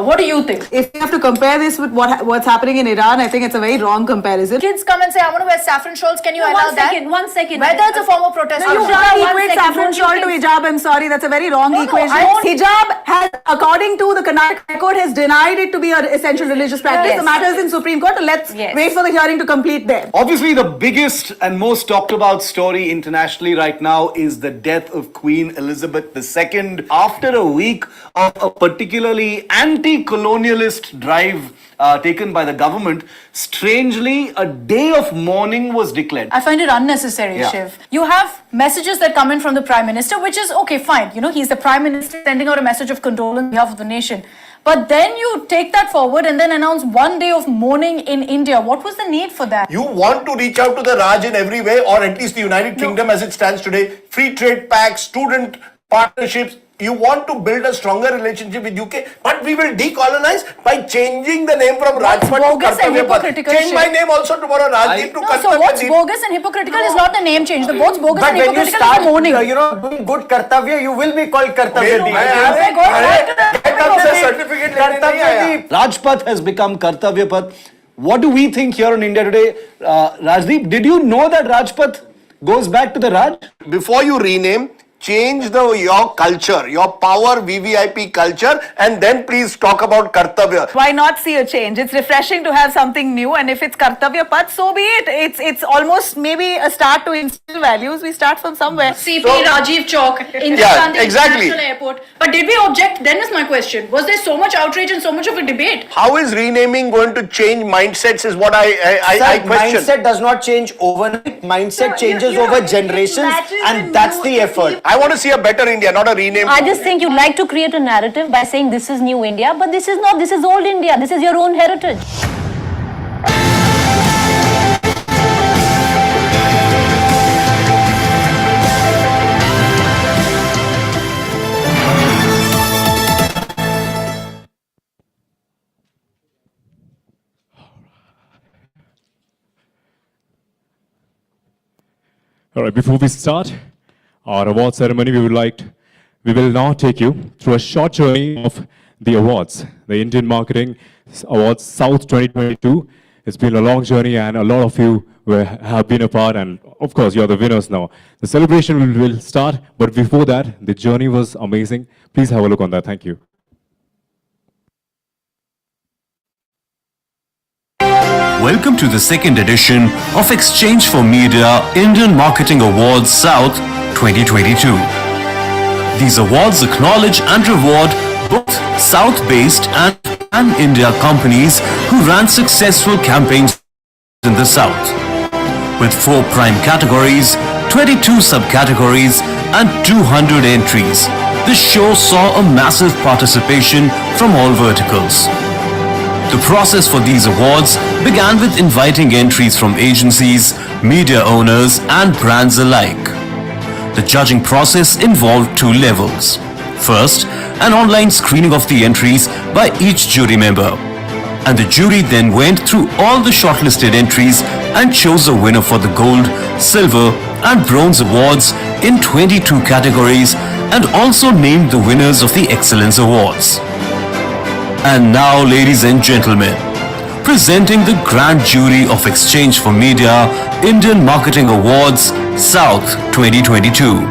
What do you think? If you have to compare this with what's happening in Iran, I think it's a very wrong comparison. Kids come and say, I want to wear saffron shawls. Can you allow that? One second. Whether it's a form of protest. You can't equate saffron shawl to hijab. I'm sorry, that's a very wrong equation. Hijab has, according to the Karnataka High Court, has denied it to be an essential religious practice. The matter is in Supreme Court. Let's wait for the hearing to complete there. Obviously, the biggest and most talked about story internationally right now is the death of Queen Elizabeth II. After a week of a particularly anti-colonialist drive taken by the government, strangely, a day of mourning was declared. I find it unnecessary, Shiv. You have messages that come in from the Prime Minister, which is okay, fine. You know, he's the Prime Minister sending out a message of condolence on behalf of the nation. But then you take that forward and then announce 1 day of mourning in India. What was the need for that? You want to reach out to the Raj in every way, or at least the United Kingdom as it stands today. Free trade pacts, student partnerships. You want to build a stronger relationship with UK, but we will decolonize by changing the name from Rajpat to Kartavya. Change my name also tomorrow, Rajdeep, to Kartavya. So what's bogus and hypocritical is not the name change. The what's bogus and hypocritical is the mourning. Doing good Kartavya, you will be called Kartavya. Rajpath has become Kartavya Path. What do we think here in India today? Rajdeep, did you know that Rajpath goes back to the Raj? Before you rename, change your culture, your power VVIP culture, and then please talk about Kartavya. Why not see a change? It's refreshing to have something new, and if it's Kartavya Path, so be it. It's almost maybe a start to instill values. We start from somewhere. CP, Rajiv Chowk, Indira Gandhi International Airport. But did we object? Then is my question. Was there so much outrage and so much of a debate? How is renaming going to change mindsets is what I question. Mindset does not change overnight. Mindset changes over generations, and that's the effort. I want to see a better India, not a rename. I just think you'd like to create a narrative by saying this is new India, but this is not. This is old India. This is your own heritage. All right, before we start our award ceremony, we will now take you through a short journey of the awards, the Indian Marketing Awards South 2022. It's been a long journey and a lot of you have been a part, and of course you're the winners now. The celebration will start, but before that, the journey was amazing. Please have a look on that. Thank you. Welcome to the second edition of Exchange for Media Indian Marketing Awards South 2022. These awards acknowledge and reward both South-based and pan-India companies who ran successful campaigns in the South. With 4 prime categories, 22 subcategories and 200 entries, the show saw a massive participation from all verticals. The process for these awards began with inviting entries from agencies, media owners and brands alike. The judging process involved 2 levels. First, an online screening of the entries by each jury member. And the jury then went through all the shortlisted entries and chose a winner for the gold, silver and bronze awards in 22 categories and also named the winners of the Excellence Awards. And now, ladies and gentlemen, presenting the Grand Jury of Exchange for Media Indian Marketing Awards South 2022.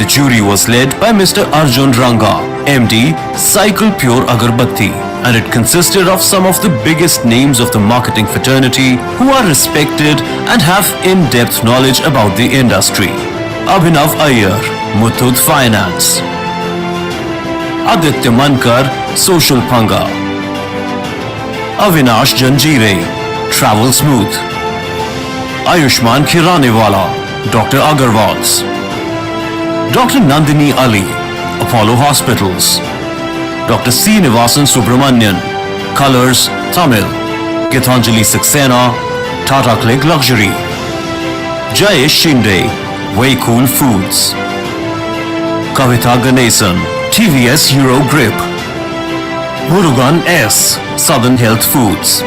The jury was led by Mr. Arjun Ranga, MD, Cycle Pure Agarbatti, and it consisted of some of the biggest names of the marketing fraternity who are respected and have in-depth knowledge about the industry. Abhinav Iyer, Muthoot Finance. Aditya Mankar, Social Panga. Avinash Janjire, Travel Smooth. Ayushman Khiranewala, Dr. Agarwal's. Dr. Nandini Ali, Apollo Hospitals. Dr. C. Nivasan Subramanian, Colors, Tamil. Gitanjali Saxena, Tata Click Luxury. Jayesh Shinde, Way Cool Foods. Kavita Ganesan, TVS Euro Grip. Murugan S, Southern Health Foods.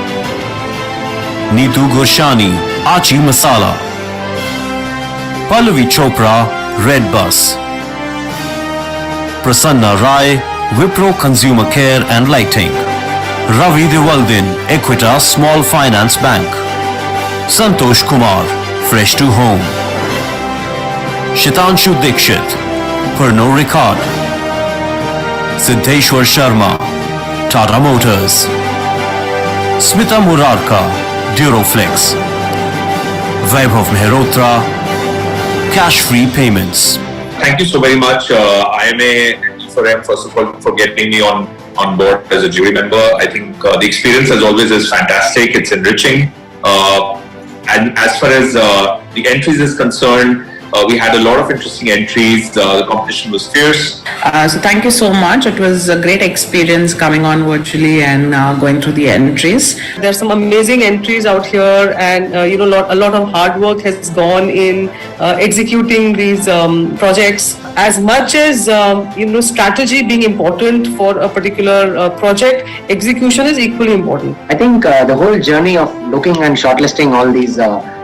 Neetu Goshani, Achi Masala. Pallavi Chopra, Red Bus. Prasanna Rai, Wipro Consumer Care and Lighting. Ravi Diwaldin, Equita Small Finance Bank. Santosh Kumar, Fresh to Home. Shitanshu Dikshit, Pernod Ricard. Siddheshwar Sharma, Tata Motors. Smita Murarka, Duroflex. Vaibhav Mehrotra, Cash Free Payments. Thank you so very much, IMA and E4M, first of all, for getting me on board as a jury member. I think the experience, as always, is fantastic. It's enriching. And as far as the entries is concerned, we had a lot of interesting entries. The competition was fierce. So thank you so much. It was a great experience coming on virtually and going through the entries. There's some amazing entries out here, and a lot of hard work has gone in executing these projects. As much as strategy being important for a particular project, execution is equally important. I think the whole journey of looking and shortlisting all these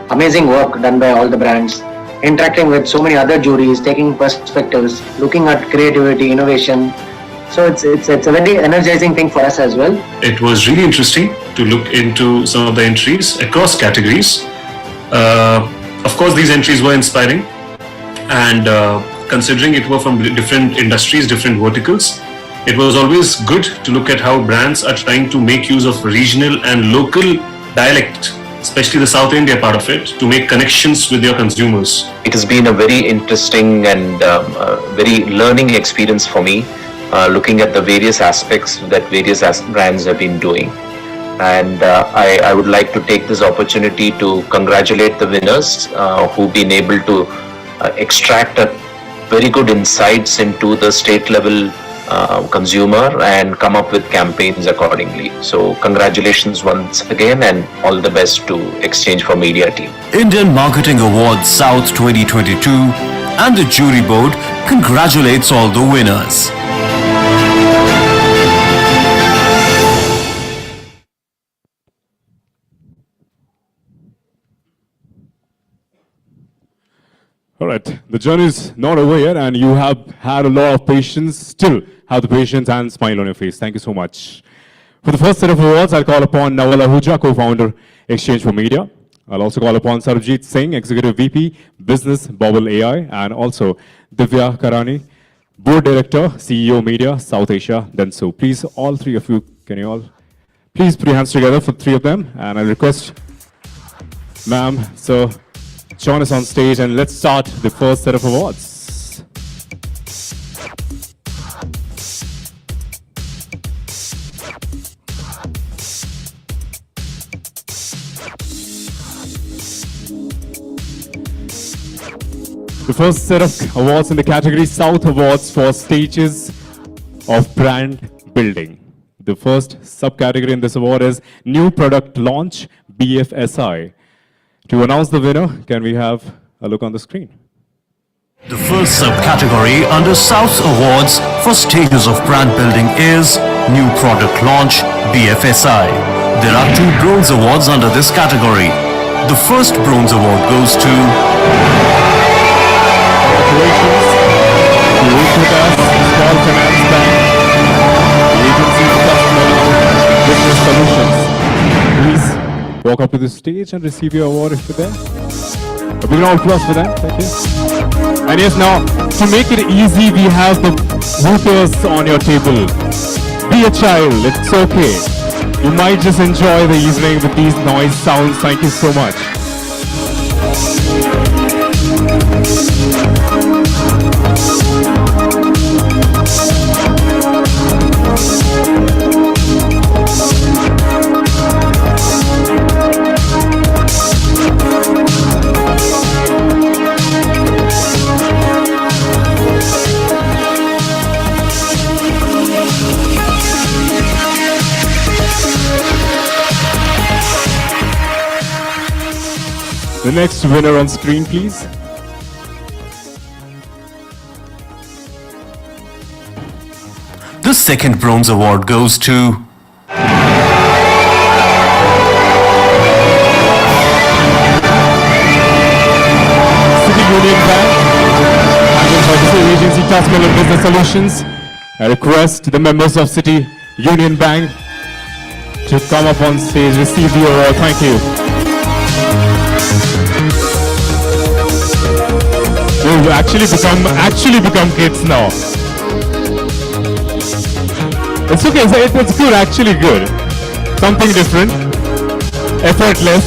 amazing work done by all the brands, interacting with so many other juries, taking perspectives, looking at creativity, innovation. So it's a very energizing thing for us as well. It was really interesting to look into some of the entries across categories. Of course, these entries were inspiring, and considering it were from different industries, different verticals, it was always good to look at how brands are trying to make use of regional and local dialect, especially the South India part of it, to make connections with your consumers. It has been a very interesting and very learning experience for me, looking at the various aspects that various brands have been doing. And I would like to take this opportunity to congratulate the winners who've been able to extract a very good insights into the state level consumer and come up with campaigns accordingly. So congratulations once again, and all the best to Exchange for Media team. Indian Marketing Awards South 2022 and the jury board congratulates all the winners. All right, the journey is not over yet, and you have had a lot of patience. Still have the patience and smile on your face. Thank you so much. For the first set of awards, I'll call upon Naval Ahuja, co-founder, Exchange for Media. I'll also call upon Sarabjit Singh, Executive VP, Business, Bobble AI, and also Divya Karani, Board Director, CEO, Media, South Asia, Denso. Please, all three of you, can you all please put your hands together for three of them? And I request, ma'am, so join us on stage and let's start the first set of awards. The first set of awards in the category South Awards for Stages of Brand Building. The first subcategory in this award is New Product Launch BFSI. To announce the winner, can we have a look on the screen? The first subcategory under South Awards for stages of brand building is New Product Launch BFSI. There are 2 bronze awards under this category. The first bronze award goes to Congratulations to Ttk Small Finance Bank, Agency Customer Business Solutions. Please walk up to the stage and receive your award if you're there. A big round of applause for them. Thank you. And yes, now, to make it easy, we have the hooters on your table. Be a child, it's okay. You might just enjoy the evening with these noise sounds. Thank you so much. The next winner on screen, please. the second bronze award goes to City Union Bank, handled by the Agency Customer Business Solutions. I request the members of City Union Bank to come up on stage, receive the award. Thank you. We've actually become kids now. It's okay, it's good, actually good. Something different, effortless.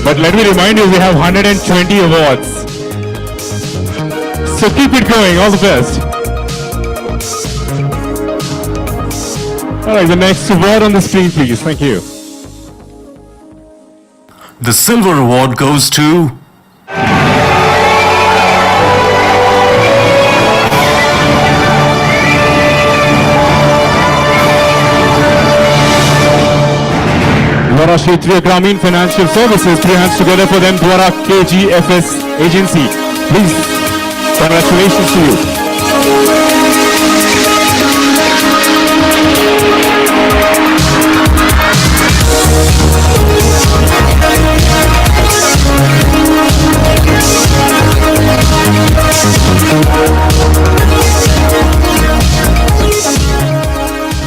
But let me remind you, we have 120 awards. So keep it going, all the best. All right, the next award on the screen, please. Thank you. the silver award goes to Dwara Kshetriya Gramin Financial Services. Three hands together for them. Dwara KGFS Agency. Please, congratulations to you.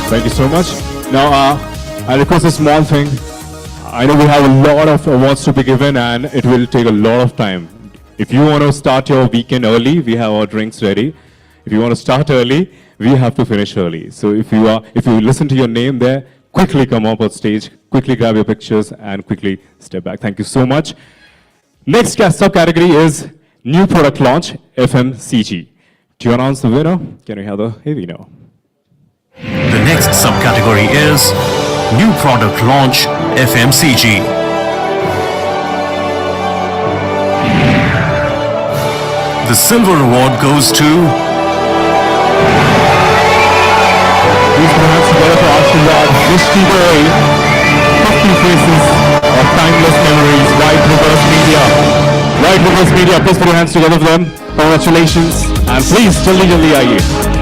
Thank you so much. Now, I request a small thing. I know we have a lot of awards to be given and it will take a lot of time. If you want to start your weekend early, we have our drinks ready. If you want to start early, we have to finish early. So if you listen to your name there, quickly come up on stage, quickly grab your pictures and quickly step back. Thank you so much. Next subcategory is New Product Launch FMCG. To announce the winner, can we have the AV now? the next subcategory is New Product Launch FMCG. The silver award goes to Please put your hands together for Ashirwad, Mystery Boy, 50 Faces of Timeless Memories, White Rivers Media. White Rivers Media, please put your hands together for them. Congratulations. And please, jaldi aaye.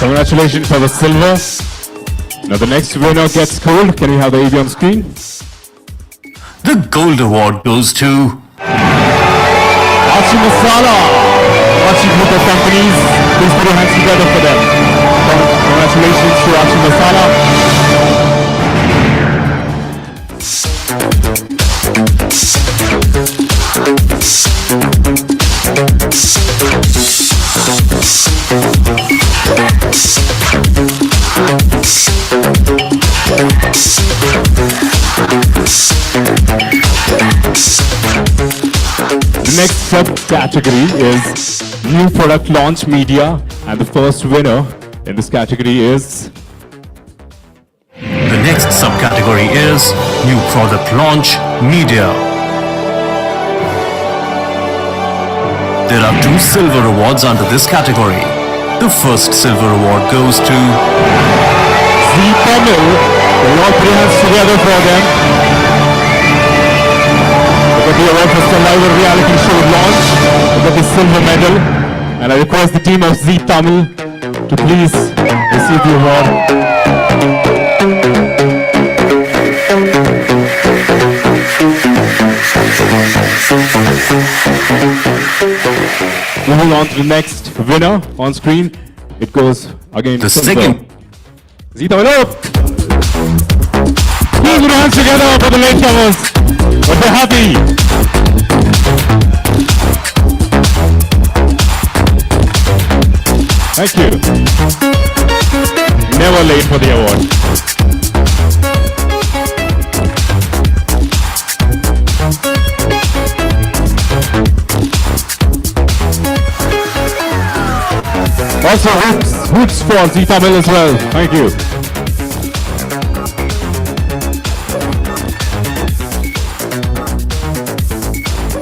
Congratulations for the silver. Now the next winner gets gold. Can we have the AV on screen? the gold award goes to Archie Masala. Archie Group of Companies. Please put your hands together for them. Congratulations to Archie Masala. next subcategory is new product launch media, and the first winner in this category is The next subcategory is new product launch media. There are 2 silver awards under this category. The first silver award goes to Tamil. We'll all put your hands together for them. We got the award for Survivor reality show launch. We got the silver medal. And I request the team of Z Tamil to please receive the award. Moving on to the next winner on screen. It goes again the silver. second. Z Tamil up! Please put your hands together for the latecomers. But they're happy. Thank you. Never late for the award. Also, hoops for Z Tamil as well. Thank you.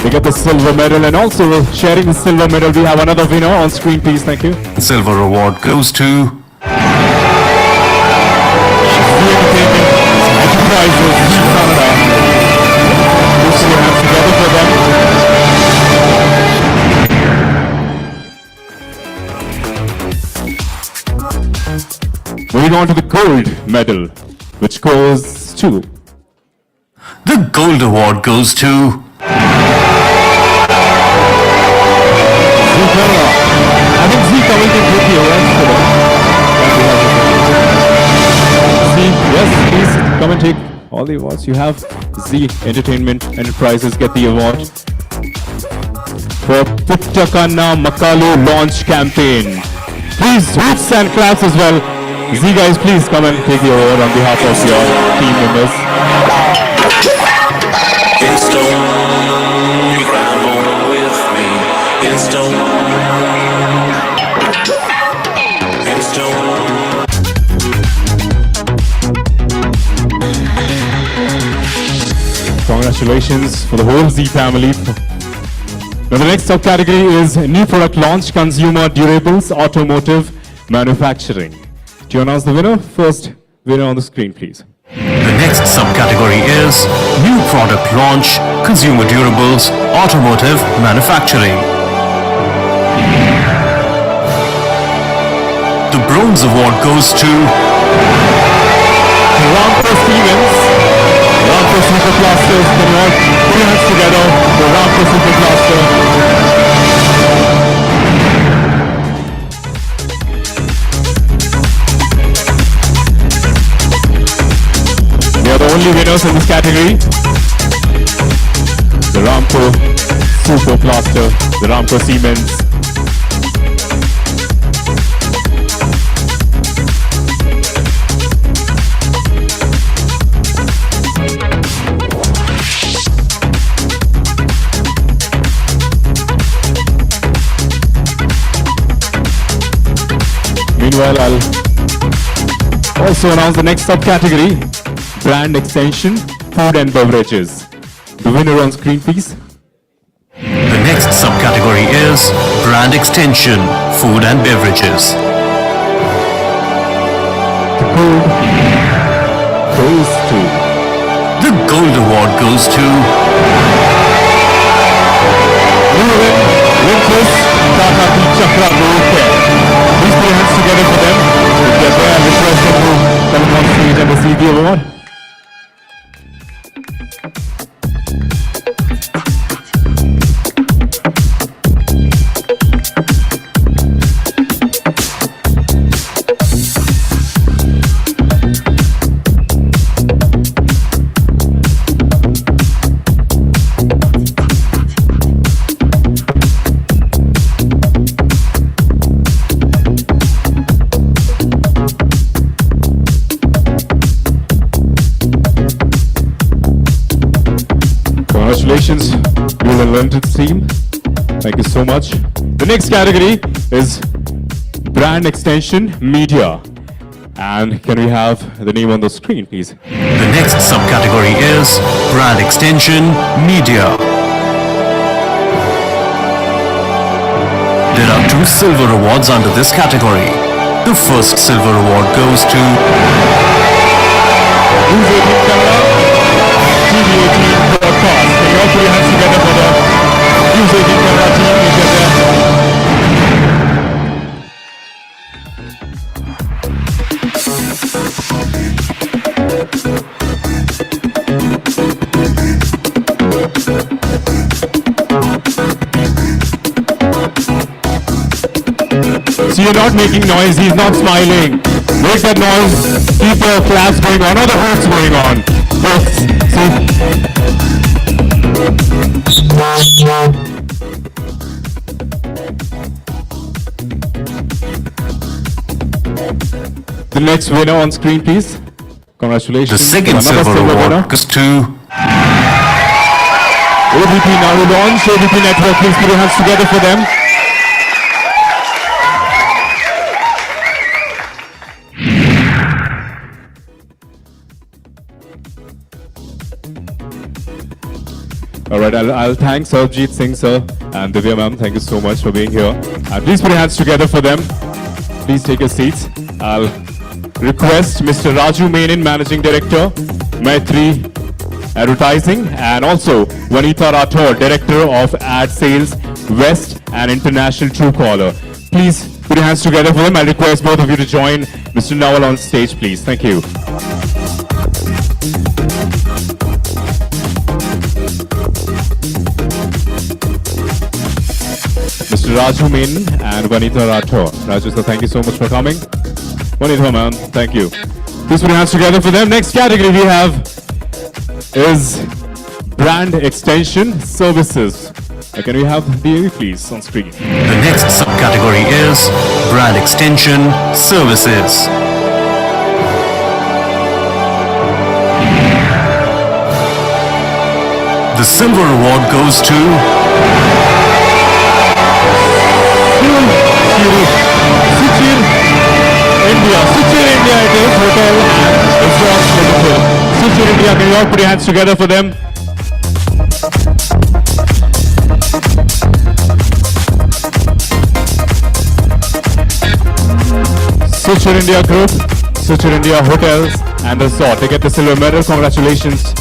We get the silver medal, and also sharing the silver medal, we have another winner on screen, please. Thank you. Silver award goes to Enterprises Canada. Please put your hands together for them. Moving on to the gold medal, which goes to the gold award goes to I think Z Tamil can take the awards for them. Z, yes, please come and take all the awards. You have Z Entertainment Enterprises get the award for Ttk Makalu launch campaign. Please, hoots and claps as well. Z guys, please come and take the award on behalf of your team members. Congratulations for the whole Z family. Now the next subcategory is new product launch, consumer durables, automotive, manufacturing. Do you announce the winner? First winner on the screen, please. The next subcategory is new product launch, consumer durables, automotive, manufacturing. The bronze award goes to Ramco Siemens. Ramco Super Plasters. Can you all put your hands together? The Ramco Super Plaster. They are the only winners in this category. The Ramco Super Plaster, the Ramco Siemens. Meanwhile, I'll also announce the next subcategory, brand extension, food and beverages. The winner on screen, please. The next subcategory is brand extension, food and beverages. The gold goes to. The gold award goes to Ttk Please put your hands together for them. If they're there, I request them to come on stage and receive the award. Congratulations, you will learn to team. Thank you so much. The next category is brand extension media. And can we have the name on the screen, please? The next subcategory is brand extension media. There are 2 silver awards under this category. The first silver award goes to News 18 Camera, TV 18 Broadcast. Can you all put your hands together for the News 18 Camera team? Please get there. So you're not making noise, he's not smiling. Make that noise, keep the claps going on or the hoots going on. The next winner on screen, please. Congratulations. The second silver award goes to OBP Naru Launch, OBP Network. Please put your hands together for them. All right, I'll thank Sarabjit Singh sir and Divya ma'am. Thank you so much for being here. Please put your hands together for them. Please take your seats. I'll request Mr. Raju Menon, Managing Director, Maitri Advertising, and also Vanita Rathore, Director of Ad Sales, West and International Truecaller. Please put your hands together for them. I'll request both of you to join Mr. Nawal on stage, please. Thank you. Mr. Raju Menon and Vanita Rathore. Raju sir, thank you so much for coming. Vanita ma'am, thank you. Please put your hands together for them. Next category we have is brand extension services. Can we have the please on screen? The next subcategory is brand extension services. The silver award goes to Suchir India it is, Hotel and Resorts Limited. Suchir India, can you all put your hands together for them? Suchir India Group, Suchir India Hotels and Resort. They get the silver medal. Congratulations.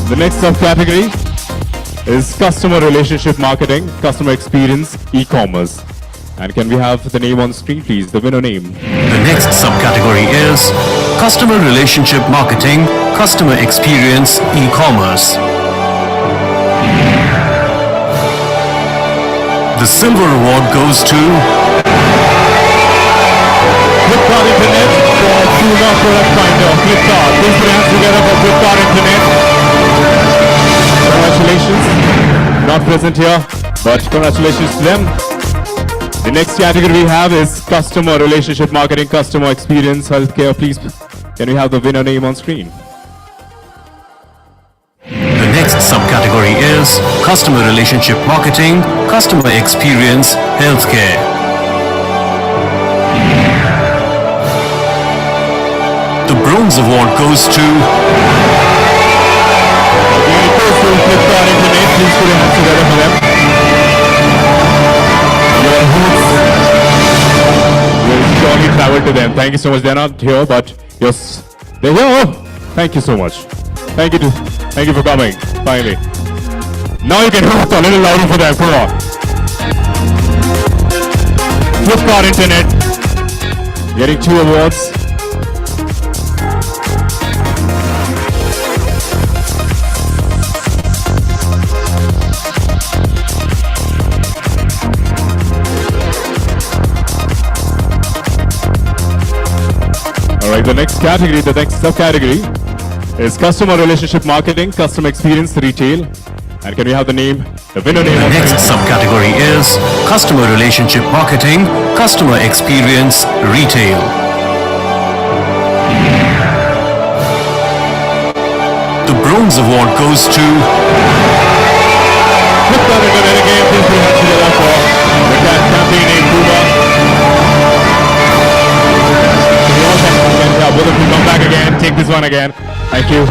The next subcategory is customer relationship marketing, customer experience, e-commerce. And can we have the name on screen, please? The winner name. The next subcategory is customer relationship marketing, customer experience, e-commerce. The silver award goes to Flipkart Internet for Tuna Product Finder. Flipkart. Please put your hands together for Flipkart Internet. Congratulations. Not present here, but congratulations to them. The next category we have is customer relationship marketing, customer experience, healthcare. Please, can we have the winner name on screen? The next subcategory is customer relationship marketing, customer experience, healthcare. The bronze award goes to Flipkart Internet. Please put your hands together for them. Your hoops will surely travel to them. Thank you so much. They're not here, but yes, they're here. Oh, thank you so much. Thank you for coming. Finally. Now you can hoop a little louder for them. Come on. Flipkart Internet getting 2 awards. Alright, the next category, the next subcategory is customer relationship marketing, customer experience, retail. And can we have the name, the winner name? The next subcategory is customer relationship marketing, customer experience, retail. The bronze award goes to Flipkart Internet again. Please put your hands together for the campaign name Puma. Yeah, both of you come back again. Take this one again. Thank you.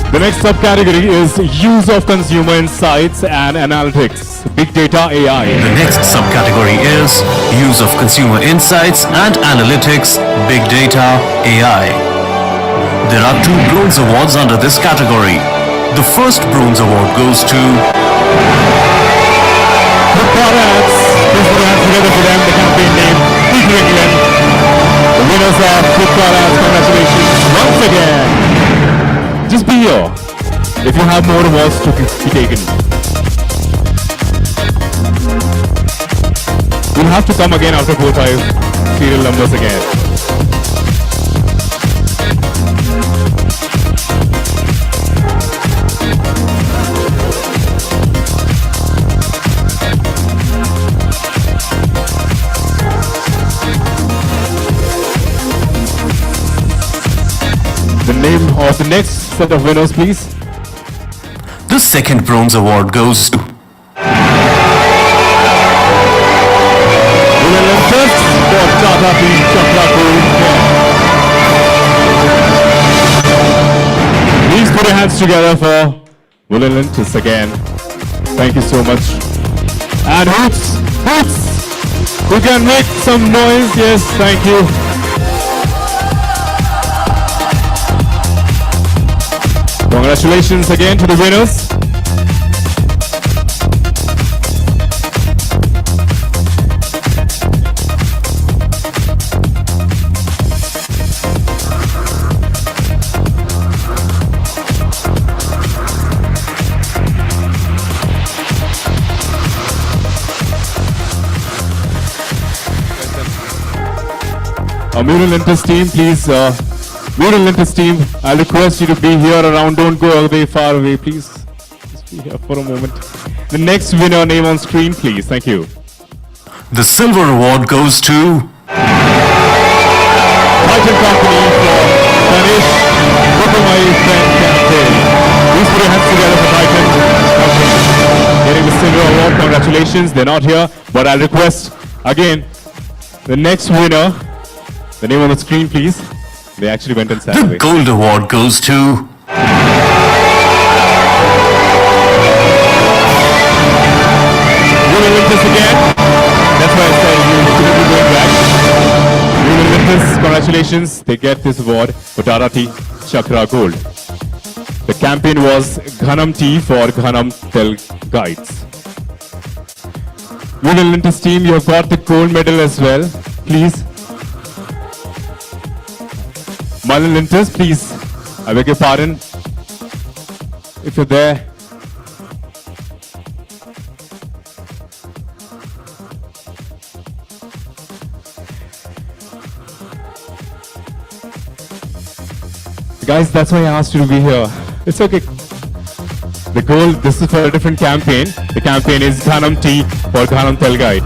The next subcategory is use of consumer insights and analytics, big data AI. The next subcategory is use of consumer insights and analytics, big data, AI. There are 2 bronze awards under this category. The first bronze award goes to Flipkart Ads. Please put your hands together for them. The campaign name Peter England. The winners are Flipkart Ads. Congratulations once again. Just be here if you have more awards to be taken. You'll have to come again after 4-5 serial numbers again. The name of the next set of winners, please. the second bronze award goes to Please put your hands together for Willenlentus again. Thank you so much. And Hoots, who can make some noise? Yes, thank you. Congratulations again to the winners. Willenlentus team, please. Willenlentus team, I'll request you to be here around. Don't go away, far away, please. Just be here for a moment. The next winner, name on screen, please. Thank you. the silver award goes to Titan Company for Ganesh Kutumai Friend Campaign. Please put your hands together for Titan Company. Getting the silver award, congratulations. They're not here, but I'll request again the next winner. The name on the screen, please. They actually went and sat the away. gold award goes to Willenlentus again. That's why I said you shouldn't be going back. Willenlentus, congratulations. They get this award for Ttk Chakra Gold. The campaign was Ghanam Tea for Ghanam Tel Guides. Willenlentus team, you have got the gold medal as well. Please. Willenlentus, please. I beg your pardon. If you're there. Guys, that's why I asked you to be here. It's okay. The goal, this is for a different campaign. The campaign is Ghanam Tea for Ghanam Tel Guide.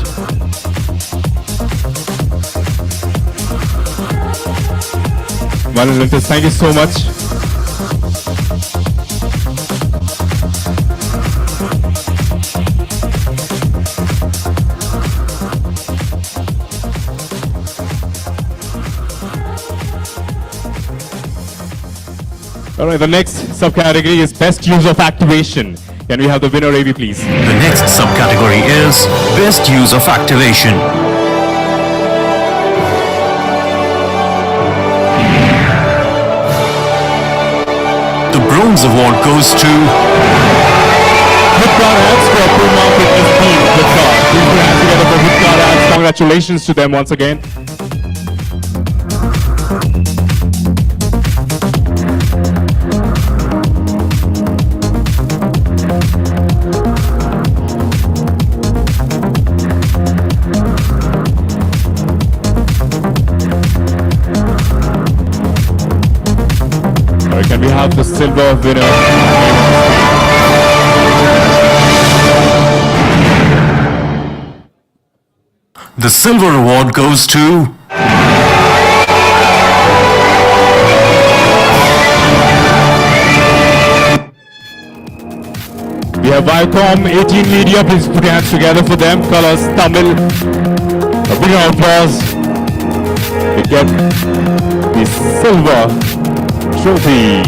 Willenlentus, thank you so much. All right, the next subcategory is best use of activation. Can we have the winner, AB, please? the next subcategory is best use of activation. The bronze award goes to Flipkart Ads for Puma Fitness Team. Flipkart. Please put your hands together for Flipkart Ads. Congratulations to them once again. have the silver winner. The silver award goes to We have Viacom 18 Media. Please put your hands together for them. Colors Tamil. A big round of applause. They get the silver trophy.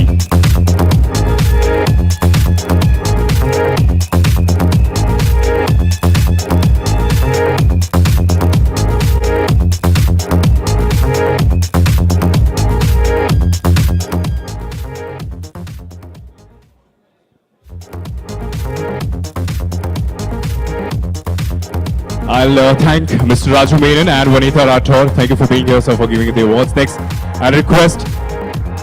I'll thank Mr. Raju Menon and Vanitha Rathore. Thank you for being here, sir, for giving the awards. Next, I request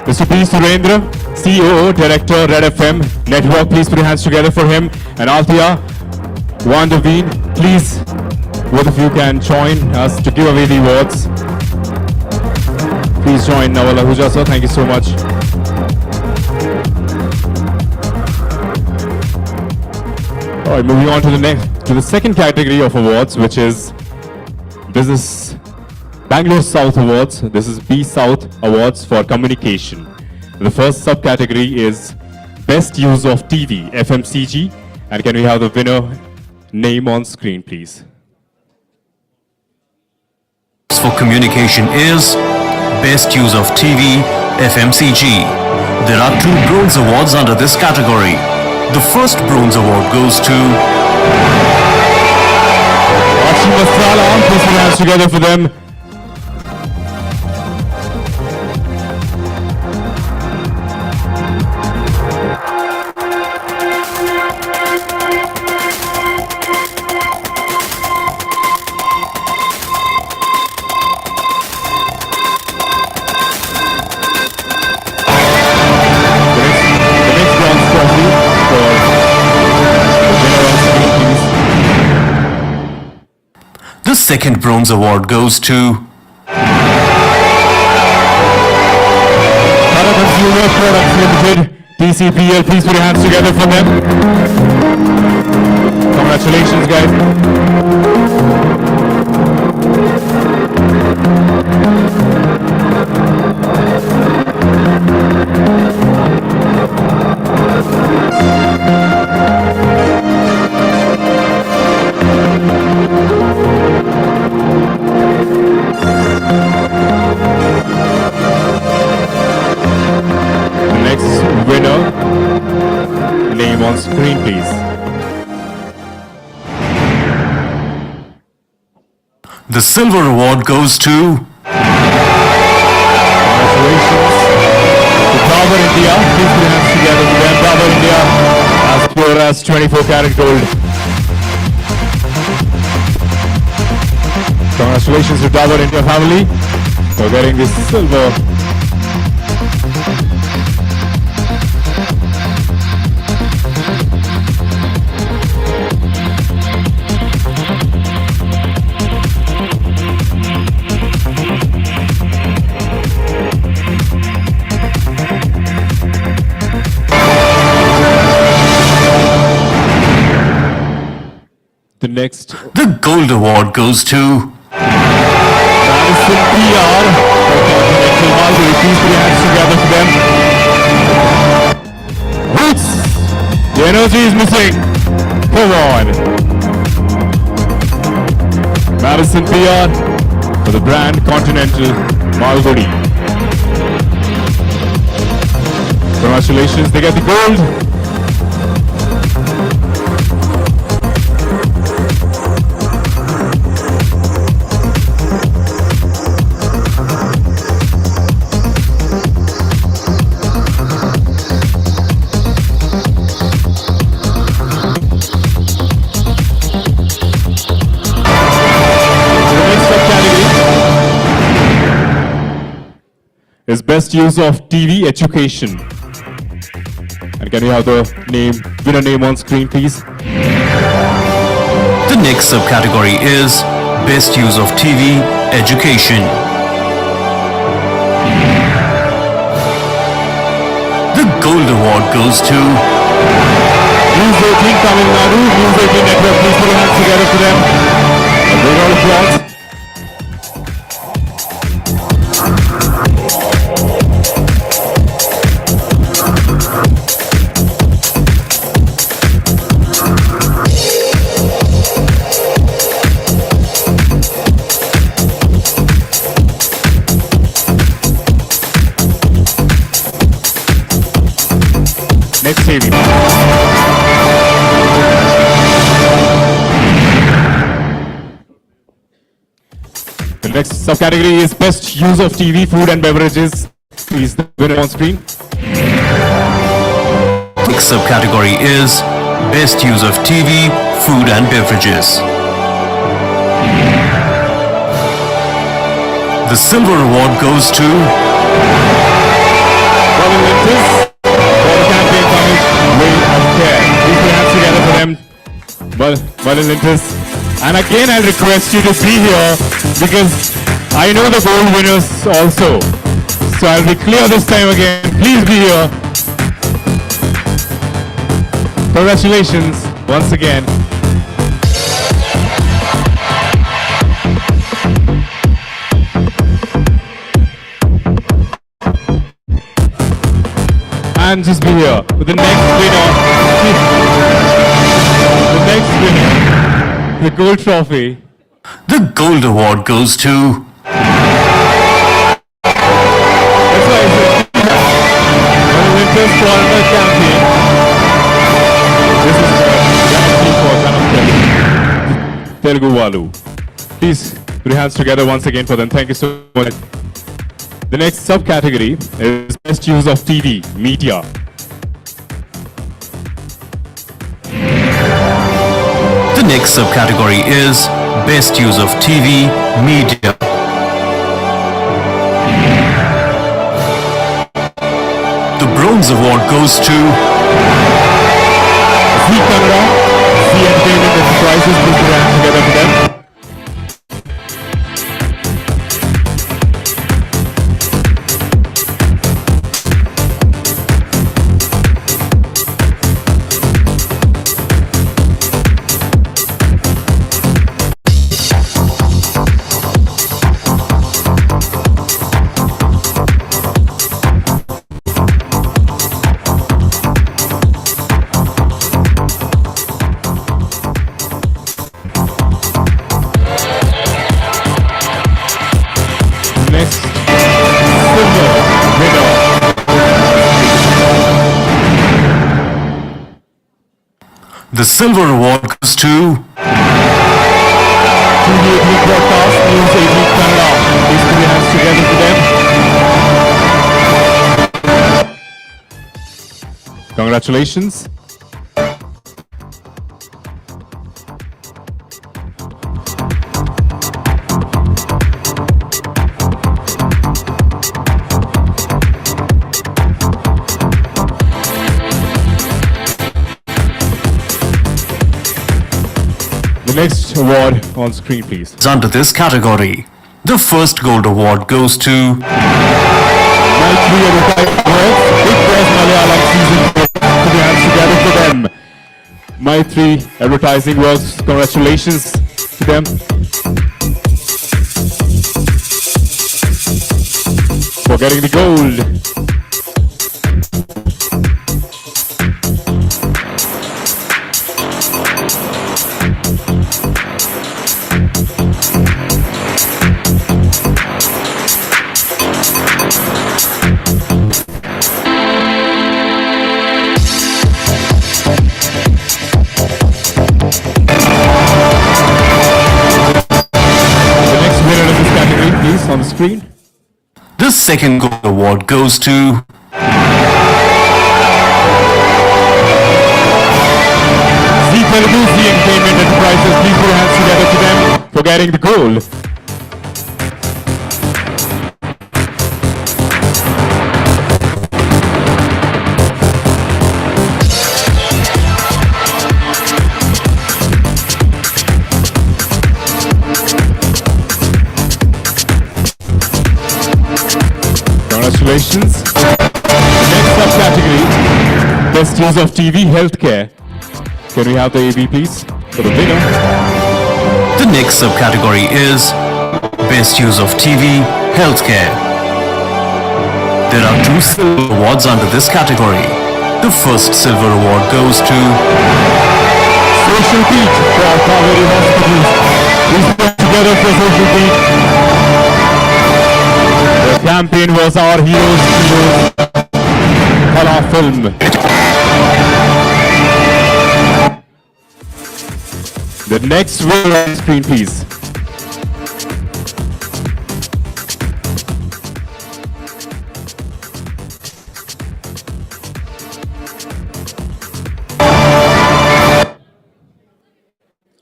Mr. P. Surendra, COO, Director, Red FM Network. Please put your hands together for him. And Althea Wandaveen, please, both of you can join us to give away the awards. Please join Nawal Ahuja, sir. Thank you so much. All right, moving on to the second category of awards, which is Business Bangalore South Awards. This is B South Awards for Communication. The first subcategory is Best Use of TV, FMCG. And can we have the winner name on screen, please? for communication is Best Use of TV, FMCG. There are 2 bronze awards under this category. The first bronze award goes to Masala. Please put your hands together for them. The second bronze award goes to Tata Consumer Products Limited, TCPL. Please put your hands together for them. Congratulations, guys. Name on screen, please. the silver award goes to Congratulations to Dabur India. Please put your hands together for them. Dabur India, as pure as 24 karat gold. Congratulations to Dabur India family for getting this silver. The gold award goes to Madison PR for Continental Mulberry. Please put your hands together for them. Roots! The energy is missing. Come on. Madison PR for the brand Continental Mulberry. Congratulations, they get the gold. Is best use of TV education. And can we have the winner name on screen, please? The next subcategory is Best Use of TV Education. The gold award goes to News 18 Tamil Nadu, News 18 Network, please put your hands together for them. A big round of applause. Next TV. The next subcategory is Best Use of TV, Food and Beverages. Please, the winner on screen. Next subcategory is Best Use of TV, Food and Beverages. The silver award goes to Robin Winters for the campaign coverage Way of Care. Please put your hands together for them. Robin Winters. And again, I request you to be here because I know the gold winners also. So I'll be clear this time again. Please be here. Congratulations once again. And just be here with the next winner. The next winner, the gold trophy. the gold award goes to That's why I said the Winters Tournament Champion. This is guaranteed for Telugu Walu. Please put your hands together once again for them. Thank you so much. The next subcategory is Best Use of TV, Media. the next subcategory is Best Use of TV, Media. The bronze award goes to Zee Kannada, Zee Entertainment Enterprises. Please put your hands together for them. Next silver winner. the silver award goes to TV 18 broadcast, News 18 Kannada. Please put your hands together for them. Congratulations. The next award on screen, please. under this category. The first gold award goes to My three advertising works, Big Boss Malayalam Season 4. Put your hands together for them. My three advertising works, congratulations to them. For getting the gold. On the screen. the second gold award goes to Zee Telugu, Zee Entertainment Enterprises. Please put your hands together to them for getting the gold. Congratulations. Next subcategory Best Use of TV Healthcare. Can we have the AV, please, for the winner? The next subcategory is Best Use of TV Healthcare. There are 2 silver awards under this category. The first silver award goes to Social Beat for Kaveri Hospitals. Please put together for Social Beat. The campaign was Our Heroes Kala Film. The next winner on screen, please.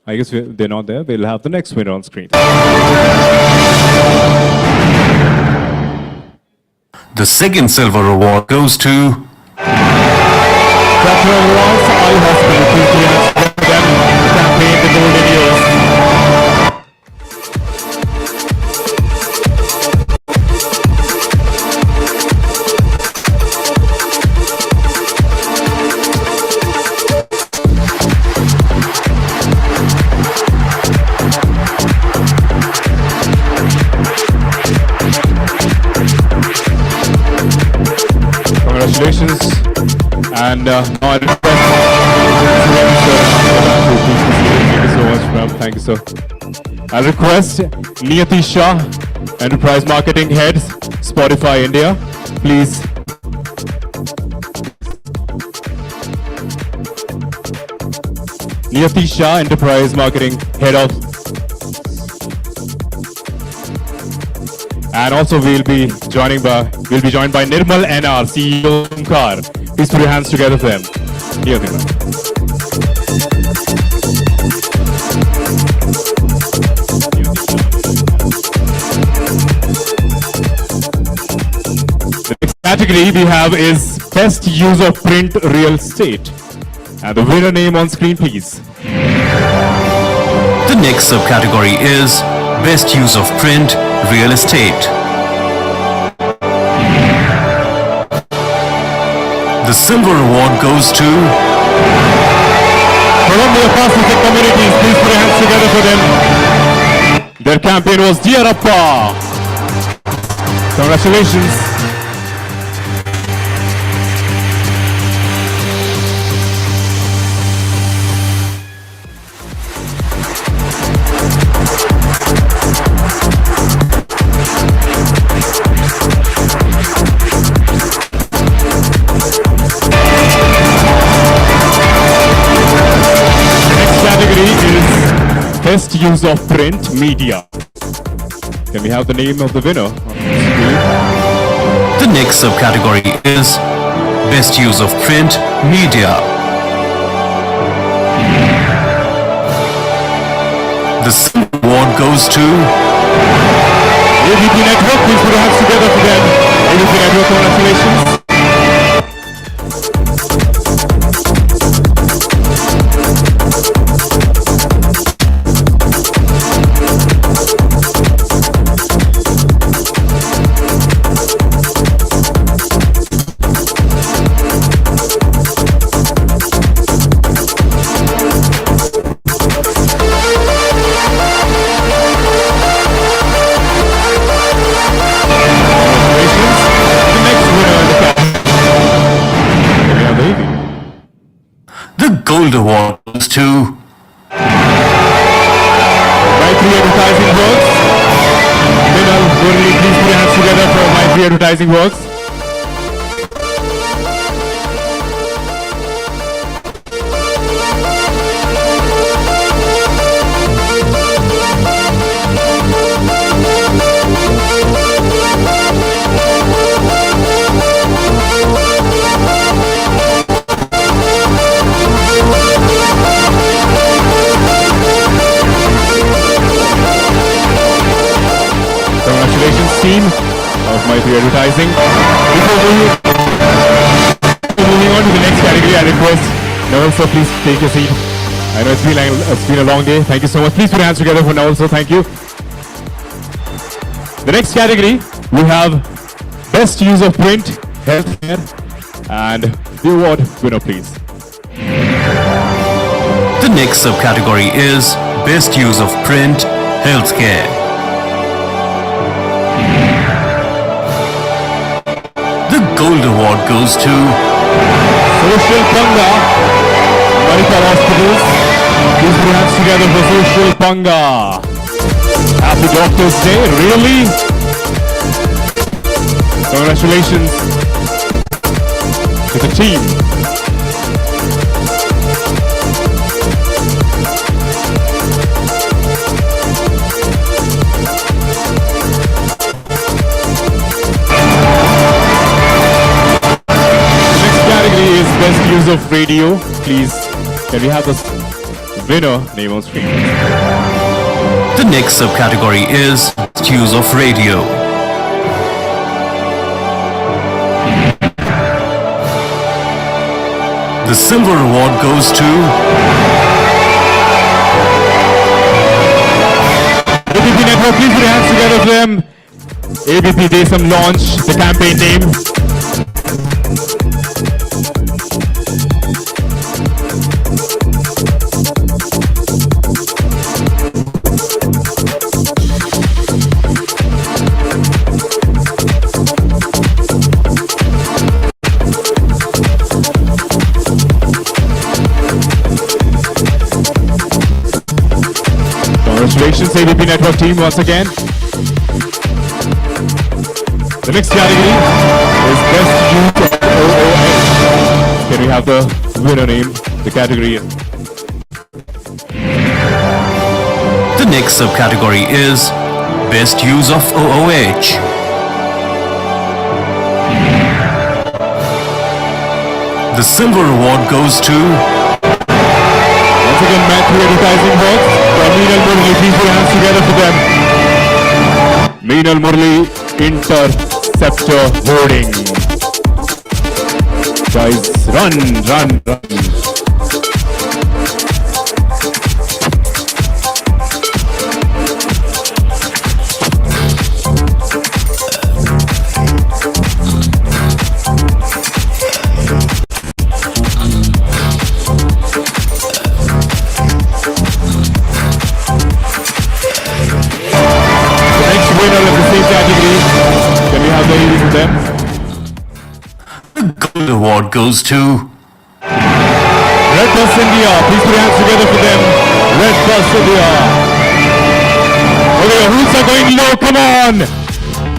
I guess they're not there. We'll have the next winner on screen. the second silver award goes to Dr. Lawrence Eye Hospital. Please put your hands together for them. Campaign the golden years. Congratulations. And now I request thank you so much, ma'am. Thank you, sir. I request Niyati Shah, Enterprise Marketing Head, Spotify India, please. Niyati Shah, Enterprise Marketing Head of. And also we'll be joined by Nirmal NR, CEO Omkar. Please put your hands together for them. Niyati, ma'am. The next category we have is Best Use of Print Real Estate. And the winner name on screen, please. the next subcategory is Best Use of Print Real Estate. The silver award goes to Columbia Pacific Communities. Please put your hands together for them. Their campaign was Dear Appa. Congratulations. Best Use of Print Media. Can we have the name of the winner? the next subcategory is Best Use of Print Media. The silver award goes to AVP Network. Please put your hands together for them. AVP Network, congratulations. Gold award goes to My3 Advertising Works. Vinal, Murali, please put your hands together for My3 Advertising Works. Congratulations, team of My3 Advertising. Before moving on to the next category, I request Nawal sir, please take your seat. I know it's been a long day. Thank you so much. Please put your hands together for Nawal sir. Thank you. The next category, we have Best Use of Print Healthcare. And the award winner, please. The next subcategory is Best Use of Print Healthcare. The Gold Award goes to Social Panga, Manipal Hospitals. Please put your hands together for Social Panga. Happy Doctor's Day, really? Congratulations to the team. Is best use of radio. Please, can we have the winner name on screen? The next subcategory is Best Use of Radio. The Silver Award goes to ABP Network. Please put your hands together for them. ABP Desam launch, the campaign name. Congratulations, ABP Network team, once again. The next category is Best Use of OOH. Can we have the winner name, the category? The next subcategory is Best Use of OOH. The Silver Award goes to once again Matthew Advertising Box from Meenal Murli. Please put your hands together for them. Meenal Murli Interceptor Hoarding. Guys, run. The award goes to Red Bus India. Please put your hands together for them. Red Bus India. Okay, your roots are going low. Come on.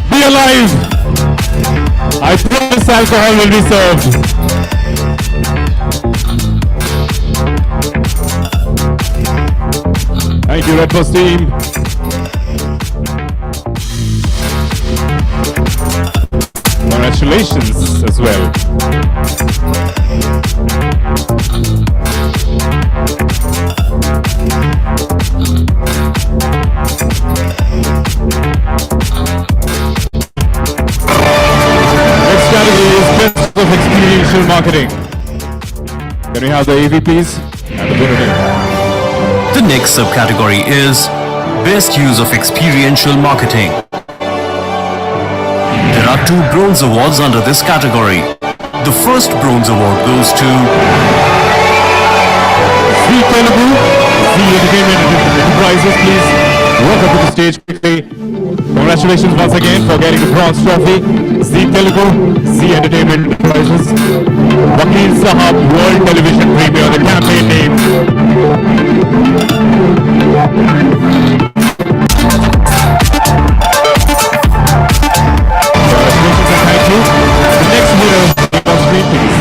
Be alive. I promise alcohol will be served. Thank you, Red Bus team. Congratulations as well. Next category is Best of Experiential Marketing. Can we have the AVPs and the winner name? The next subcategory is Best Use of Experiential Marketing. There are 2 bronze awards under this category. The first bronze award goes to Zee Telugu, Zee Entertainment Enterprises. Please walk up to the stage quickly. Congratulations once again for getting the bronze trophy. Zee Telugu, Zee Entertainment Enterprises. Vakil Sahab World Television Premiere, the campaign name. Thank you. The next winner on screen, please.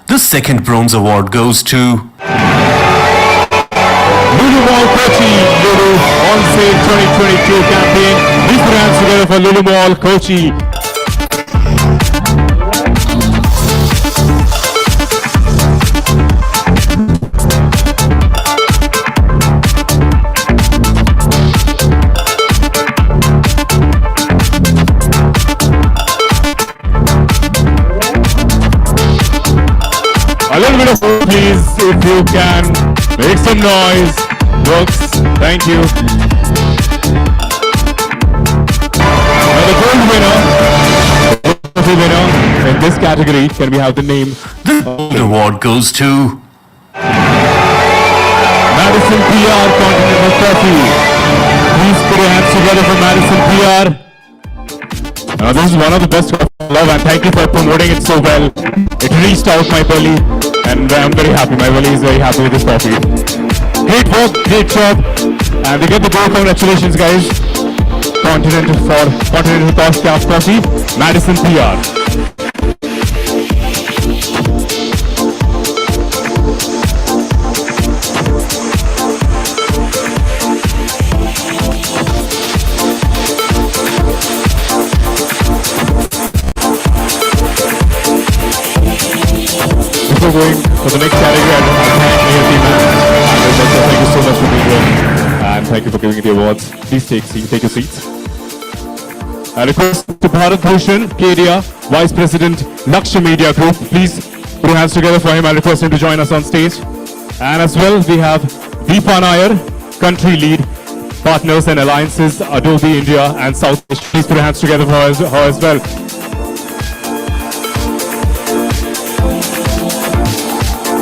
The second bronze award goes to Lulu Mall Kochi, Lulu On Sale 2022 campaign. Please put your hands together for Lulu Mall Kochi. A little bit of food, please, if you can. Make some noise. Works. Thank you. Now the gold winner in this category, can we have the name? The Gold Award goes to Madison PR Continental Coffee. Please put your hands together for Madison PR. This is one of the best coffee I love, and thank you for promoting it so well. It reached out my belly, and I'm very happy. My belly is very happy with this coffee. Great work, great job, and we get the gold. Congratulations, guys. Continental Coffee, Madison PR. Before going for the next category, I want to thank thank you so much for being here, and thank you for giving me the awards. Please take your seats. I request to Bharat Bhushan Kedia, Vice President, Lakshya Media Group. Please put your hands together for him. I request him to join us on stage. And as well, we have Deepa Nair, Country Lead, Partners and Alliances, Adobe India and South Asia. Please put your hands together for her as well.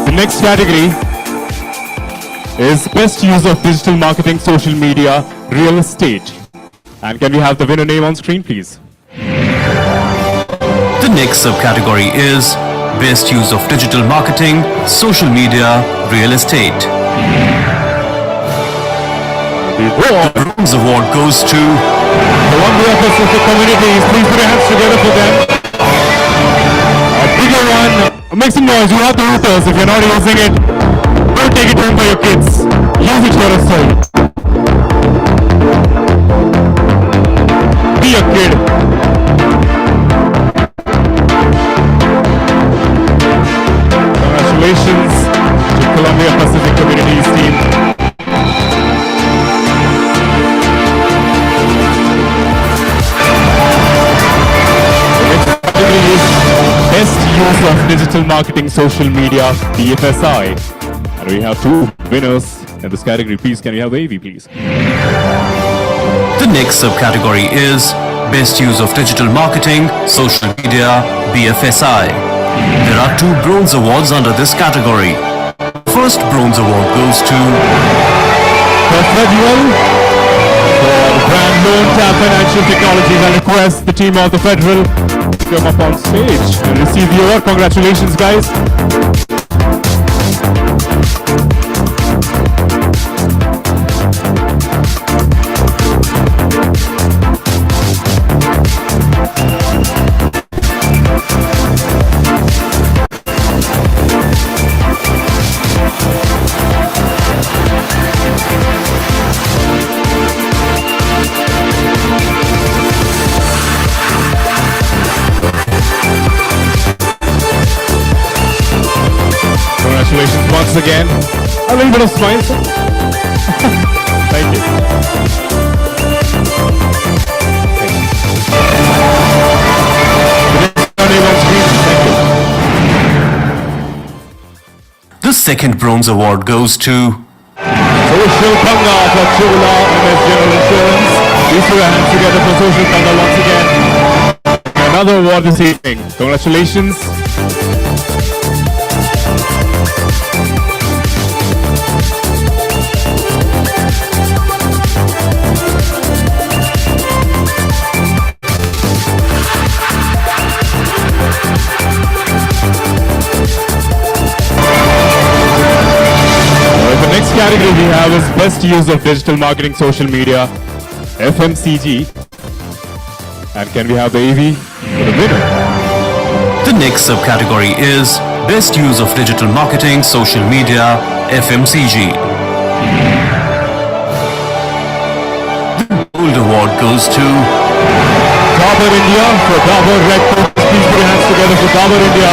The next category is Best Use of Digital Marketing, Social Media, Real Estate. And can we have the winner name on screen, please? The next subcategory is Best Use of Digital Marketing, Social Media, Real Estate. The Bronze Award goes to Columbia Pacific Communities. Please put your hands together for them. A bigger one. Make some noise. You have the routers. If you're not using it, don't take it home for your kids. Use it for yourself. Be a kid. Congratulations to Columbia Pacific Communities team. Best Use of Digital Marketing, Social Media, BFSI. And we have two winners in this category. Please, can we have the AV, please? The next subcategory is Best Use of Digital Marketing, Social Media, BFSI. There are two Bronze Awards under this category. First Bronze Award goes to Federal for Brand Loan Tap Financial Technologies. I request the team of the Federal to come up on stage and receive the award. Congratulations, guys. Congratulations once again. A little bit of smile. Thank you. The second Bronze Award goes to Social Panga for Chola MS General Insurance. Please put your hands together for Social Panga once again. Another award this evening. Congratulations. The next category we have is Best Use of Digital Marketing, Social Media, FMCG. And can we have the AV for the winner? The next subcategory is Best Use of Digital Marketing, Social Media, FMCG. The Gold Award goes to Dabur India for Dabur Red Coat. Please put your hands together for Dabur India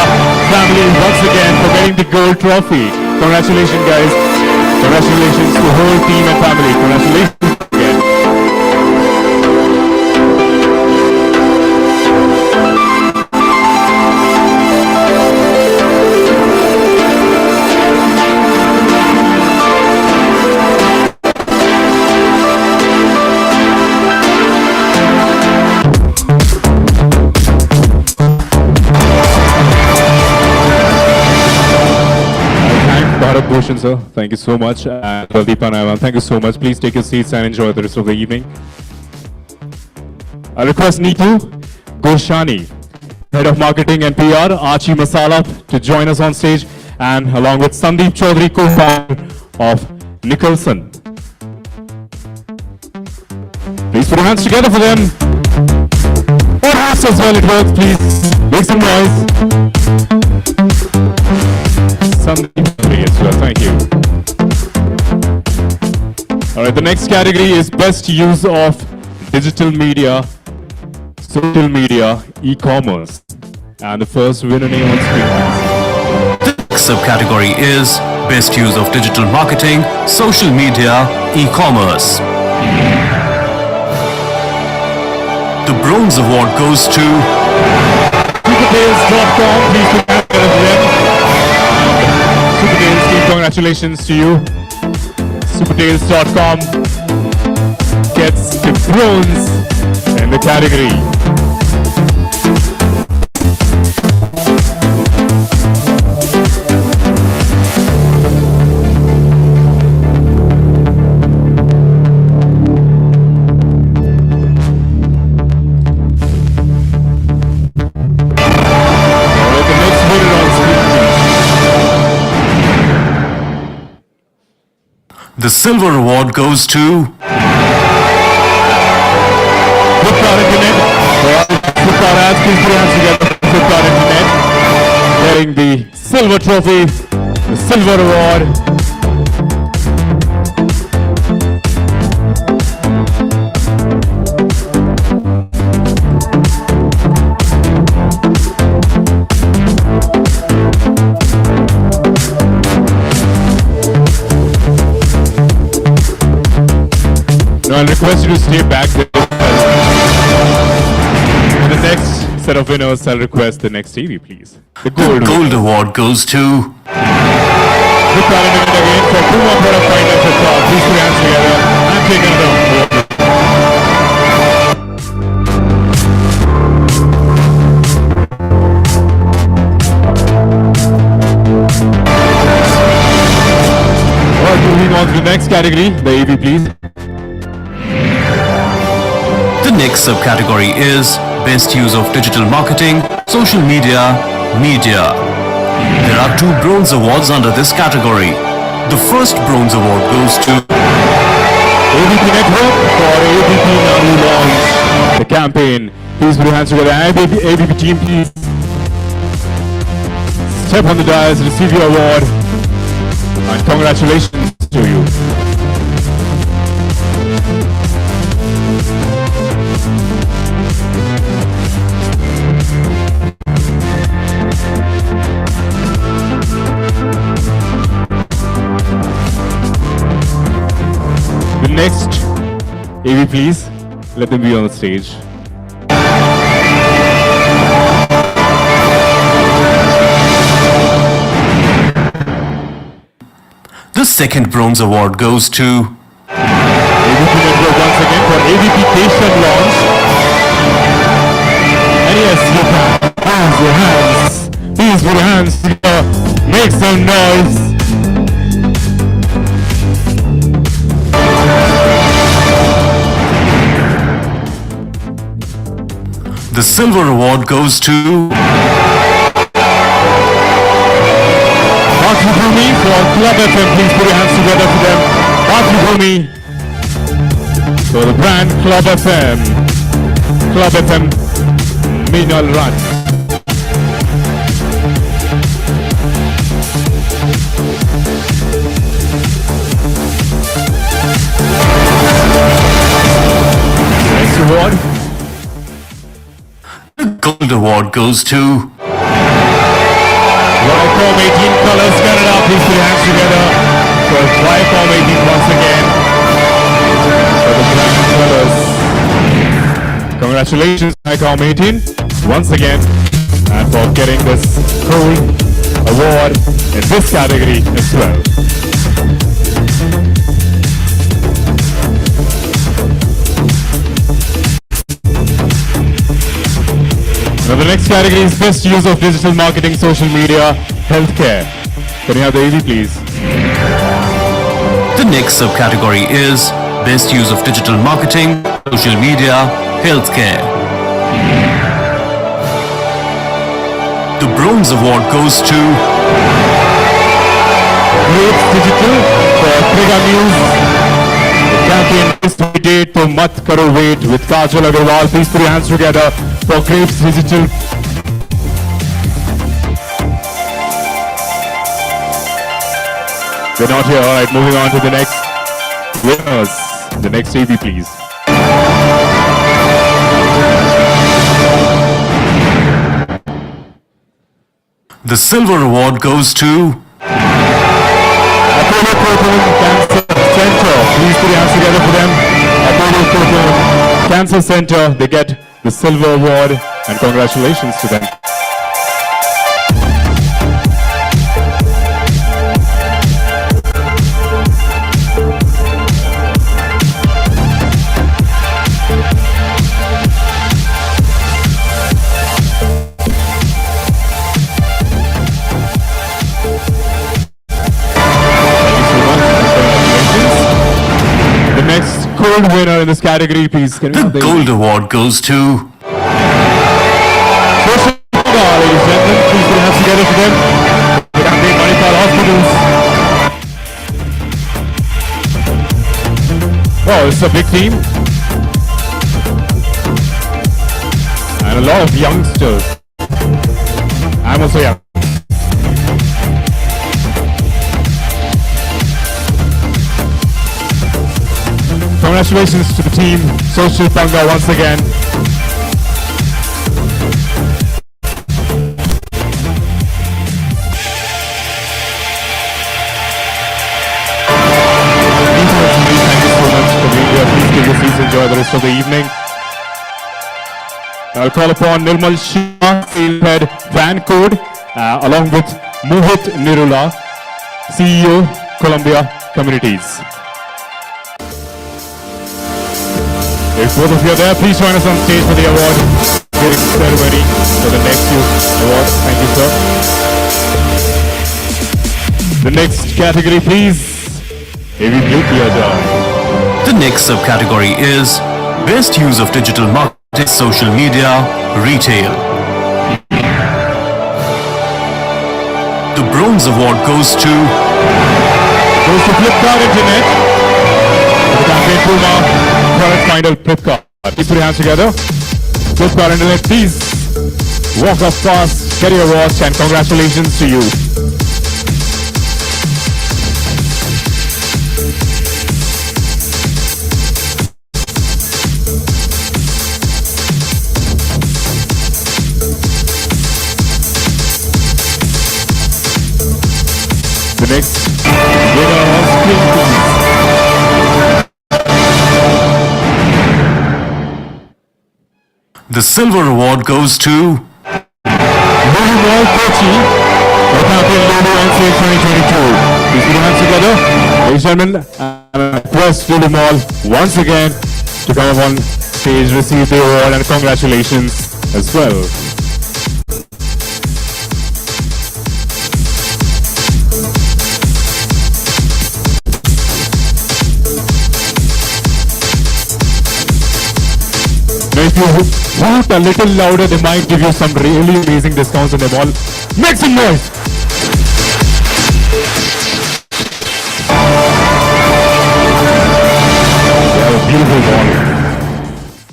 family once again for getting the gold trophy. Congratulations, guys. Congratulations to the whole team and family. Congratulations again. Bhushan, sir. Thank you so much. And Deepa and Ivan, thank you so much. Please take your seats and enjoy the rest of the evening. I request Neetu Goshani, Head of Marketing and PR, Archie Masala, to join us on stage, and along with Sandeep Chaudhary, co-founder of Nicholson. Please put your hands together for them. Or hands as well, it works, please. Make some noise. Sandeep Chaudhary as well, thank you. Alright, the next category is best use of digital media, social media, e-commerce. And the first winner name on screen. The subcategory is best use of digital marketing, social media, e-commerce. The bronze award goes to Superdales.com. Please put your hands together for them. Superdales team, congratulations to you. Superdales.com gets the bronze in the category. the silver award goes to Flipkart Internet. Flipkart ads, please put your hands together. Flipkart Internet getting the silver trophy, the silver award. I'll request you to stay back there. For the next set of winners, I'll request the next TV, please. The gold award goes to Flipkart Internet again for 2 more product finals of Flipkart. Please put your hands together and take another award. Alright, moving on to the next category, the AV, please. The next subcategory is best use of digital marketing, social media, media. There are 2 bronze awards under this category. The first bronze award goes to AVP Network for AVP Nadu launch the campaign. Please put your hands together. AVP team, please step on the dais, receive your award, and congratulations to you. The next AV, please let them be on the stage. the second bronze award goes to AVP Network once again for AVP Patient launch. And yes, you can raise your hands. Please put your hands together. Make some noise. the silver award goes to Bhumi for Club FM. Please put your hands together for them. Bhumi for the brand Club FM. Club FM Minal Run. Next award. the gold award goes to Viacom 18 Colors Canada, please put your hands together for Viacom 18 once again for the brand colors. Congratulations Viacom 18 once again and for getting this cool award in this category as well. Now the next category is best use of digital marketing, social media, healthcare. Can you have the AV, please? The next subcategory is Best Use of Digital Marketing, Social Media, Healthcare. The Bronze Award goes to Grapes Digital for Trigger News. The campaign is to be date to Mat Karo Wait with Kajal Agarwal. Please put your hands together for Grapes Digital. They're not here. All right, moving on to the next winners. The next AV, please. The Silver Award goes to Apollo Proton Cancer Center. Please put your hands together for them. Apollo Proton Cancer Center. They get the Silver Award, and congratulations to them. Gold winner in this category, please. Can the Gold Award goes to Social Media, ladies and gentlemen. Please put your hands together for them. The campaign Manipal Hospitals. Oh, it's a big team. And a lot of youngsters. I'm also young. Congratulations to the team, Social Panga once again. Thank you so much for being here. Please take your seats, enjoy the rest of the evening. I'll call upon Nirmal Shah, Sales Head, Van Code, along with Mohit Nirula, CEO, Columbia Communities. If both of you are there, please join us on stage for the award giving ceremony for the next year's award. Thank you, sir. The next category, please. The next subcategory is Best Use of Digital Marketing, Social Media, Retail. The Bronze Award goes to Flipkart Internet. The campaign Puma Product Finder Flipkart. Please put your hands together. Flipkart Internet, please walk up fast, get your awards, and congratulations to you. The next winner on screen, please. The Silver Award goes to Mall Kochi for campaign Lulu NCA 2022. Please put your hands together. Ladies and gentlemen, I request Lulu Mall once again to come up on stage, receive the award, and congratulations as well. Now if you want a little louder, they might give you some really amazing discounts on them all. Make some noise! They have a beautiful wall.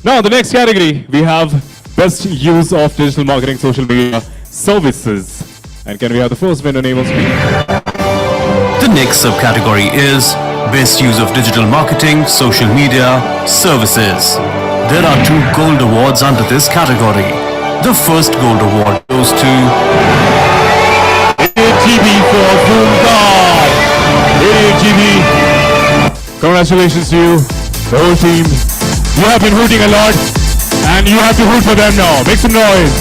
Now the next category, we have Best Use of Digital Marketing, Social Media Services. And can we have the first winner name on screen? The next subcategory is Best Use of Digital Marketing, Social Media, Services. There are 2 gold awards under this category. The first gold award goes to AGB for Zoomcard. AGB. Congratulations to you, the whole team. You have been hooting a lot, and you have to hoot for them now. Make some noise.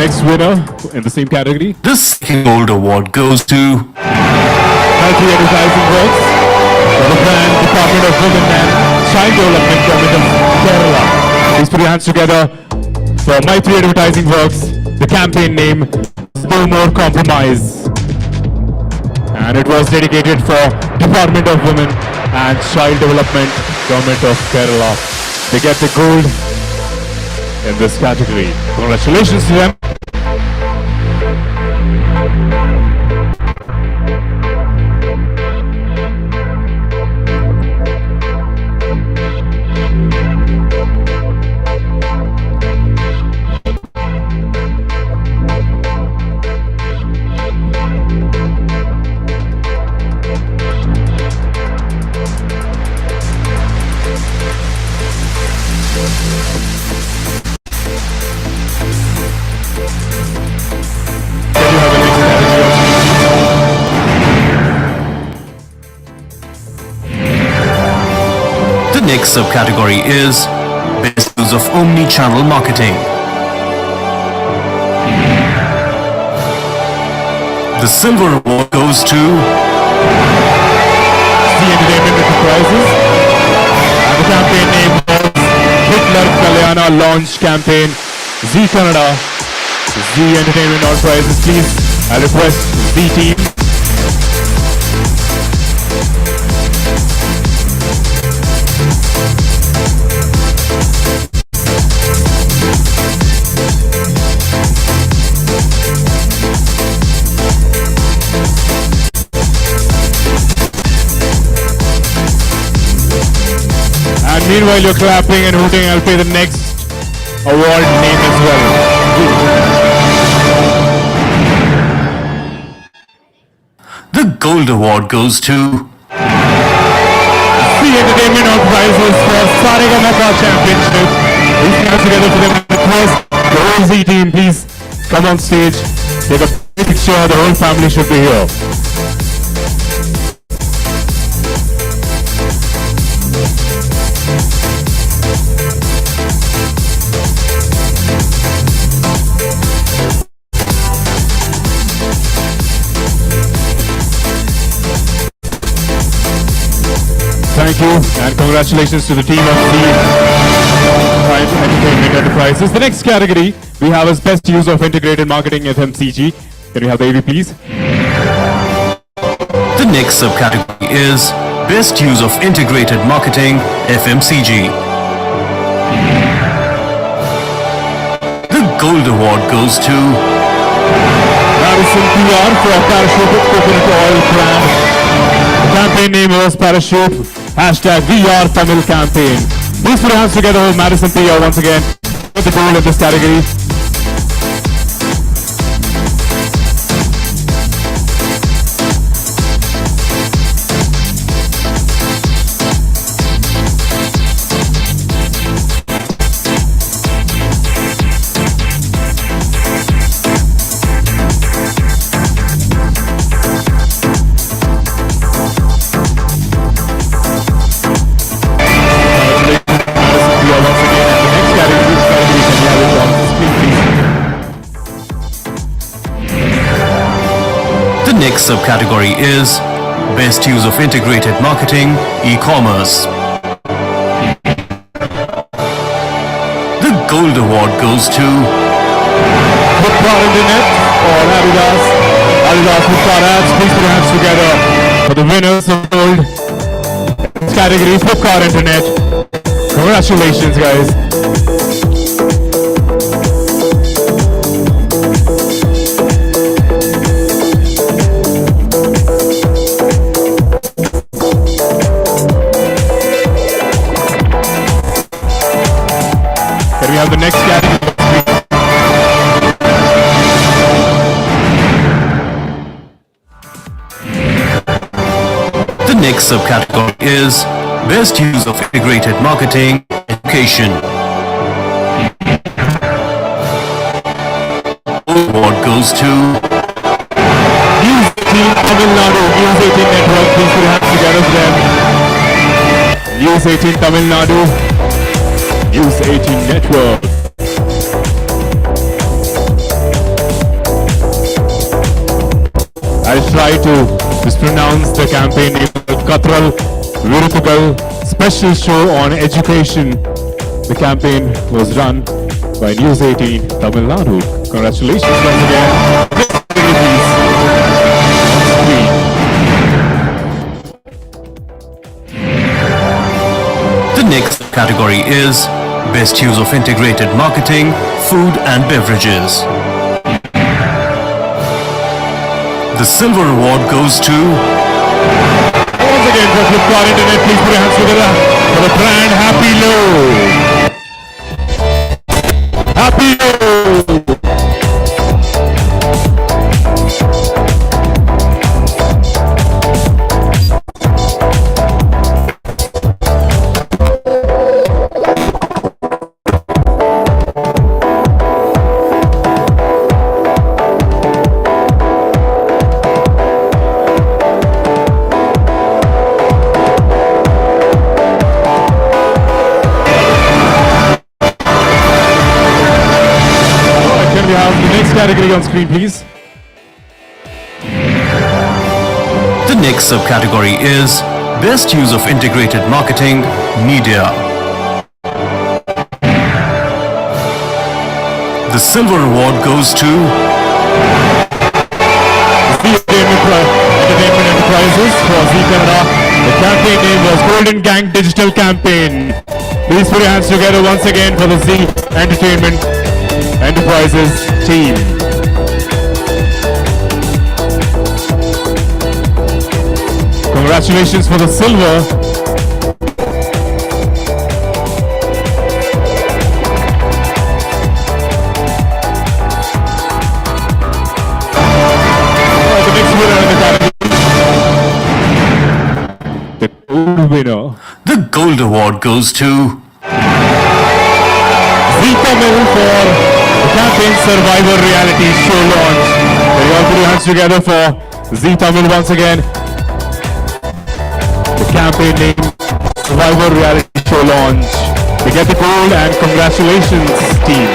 next winner in the same category. This second gold award goes to Healthy Advertising Works for the brand Department of Women and Child Development, Government of Kerala. Please put your hands together for Maitri Advertising Works. The campaign name is No More Compromise. And it was dedicated for Department of Women and Child Development, Government of Kerala. They get the gold in this category. Congratulations to them. the next subcategory is Best Use of Omnichannel Marketing. The silver award goes to the Entertainment Enterprises. And the campaign name was Hitler Kalyana Launch Campaign Z Kannada. Z Entertainment Enterprises, please. I request Z team. And meanwhile you're clapping and hooting, I'll play the next award name as well. the gold award goes to the Entertainment Enterprises for Saregama Championship. Please hands together for them. Request the whole Z team, please come on stage. Take a picture. The whole family should be here. Thank you and congratulations to the team of the Entertainment Enterprises. The next category we have is Best Use of Integrated Marketing FMCG. Can we have the AV please? The next subcategory is Best Use of Integrated Marketing FMCG. The gold award goes to Madison PR for Parachute Coconut Oil brand. The campaign name was Parachute #VR Tamil campaign. Please put your hands together with Madison PR once again with the gold in this category. The next subcategory is Best Use of Integrated Marketing E-Commerce. The gold award goes to Flipkart Internet or Adidas. Adidas Flipkart ads. Please put your hands together for the winners of gold. This category is Flipkart Internet. Congratulations guys. Can we have the next category? The next subcategory is Best Use of Integrated Marketing Education. Award goes to News 18 Tamil Nadu. News 18 Network. Please put your hands together for them. News 18 Tamil Nadu. News 18 Network. I'll try to mispronounce the campaign name. Katral Virutukal special show on education. The campaign was run by News 18 Tamil Nadu. Congratulations once again. Please. The next category is Best Use of Integrated Marketing, Food and Beverages. The silver award goes to... Once again for Flipkart Internet, please put your hands together for the brand Happy Low. Happy Low. Category on screen, please. The next subcategory is Best Use of Integrated Marketing, Media. The silver award goes to... Entertainment Enterprises for Z Canada. The campaign name was Golden Gang Digital Campaign. Please put your hands together once again for the Z Entertainment Enterprises team. Congratulations for the silver. The next winner in the category. The gold winner. The gold award goes to... Tamil for the campaign Survivor reality show launch. Can you all put your hands together for Z Tamil once again? The campaign name Survivor reality show launch. They get the gold and congratulations team.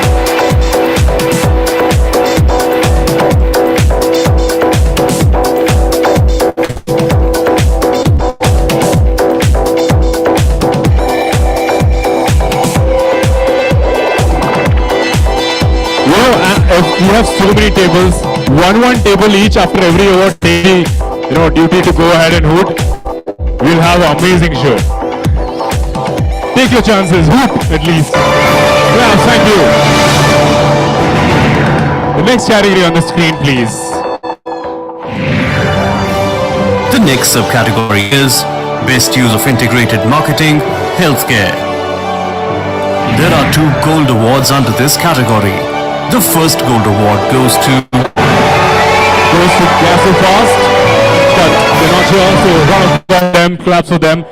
We have so many tables, one table each after every award, duty to go ahead and hoot. We'll have an amazing show. Take your chances, hoot at least. Yeah, thank you. The next category on the screen, please. The next subcategory is Best Use of Integrated Marketing, Healthcare. There are 2 gold awards under this category. The first gold award goes to Gasofast, but they're not sure, so round of them, claps for them.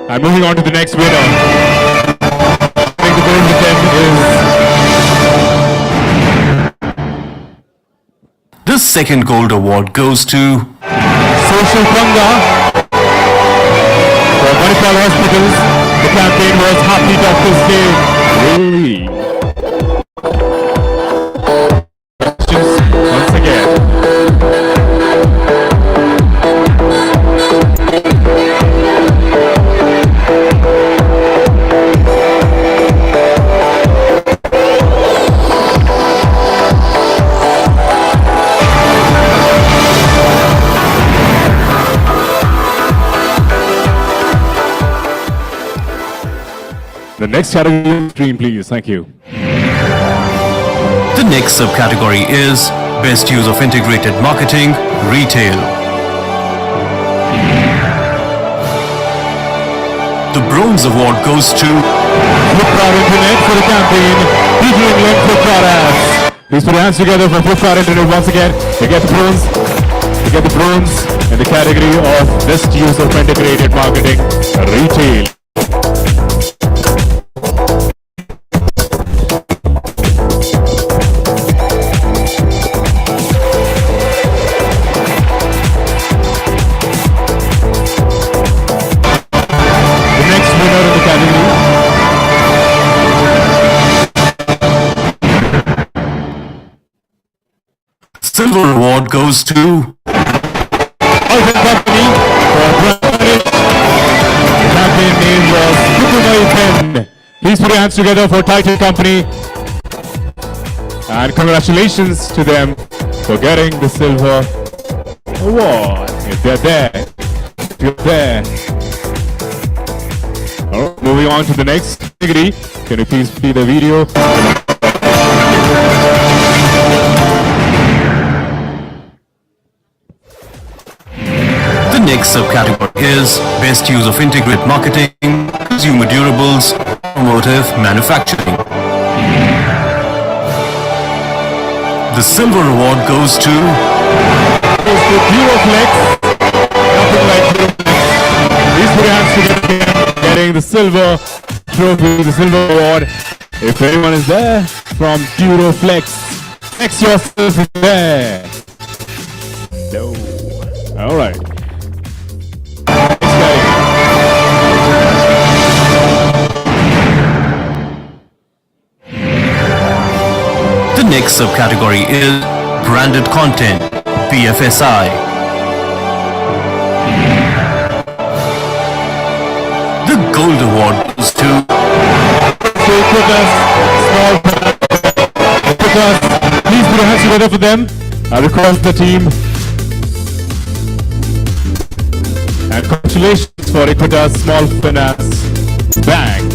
I'm moving on to the next winner. I think the gold with them is... The second gold award goes to Social Panga for Manipal Hospitals. The campaign was Happy Doctors Day. Really? Once again. The next category screen, please. Thank you. The next subcategory is Best Use of Integrated Marketing, Retail. The Bronze Award goes to Flipkart Internet for the campaign People England Flipkart Ads. Please put your hands together for Flipkart Internet once again. They get the bronze. They get the bronze in the category of Best Use of Integrated Marketing, Retail. Silver Award goes to White & Company for branded. The campaign name was Kukumai Pen. Please put your hands together for Titan Company. And congratulations to them for getting the silver award. If they're there, if you're there. All right, moving on to the next category. Can you please play the video? The next subcategory is Best Use of Integrated Marketing, Consumer Durables, Automotive Manufacturing. The silver award goes to Duroflex. Nothing like Duroflex. Please put your hands together, getting the silver trophy, the silver award. If anyone is there from Duroflex, flex yourself in there. No. All right. The next subcategory is Branded Content, BFSI. The Gold Award goes to Please put your hands together for them. I request the team. And congratulations for Equitas Small Finance Bank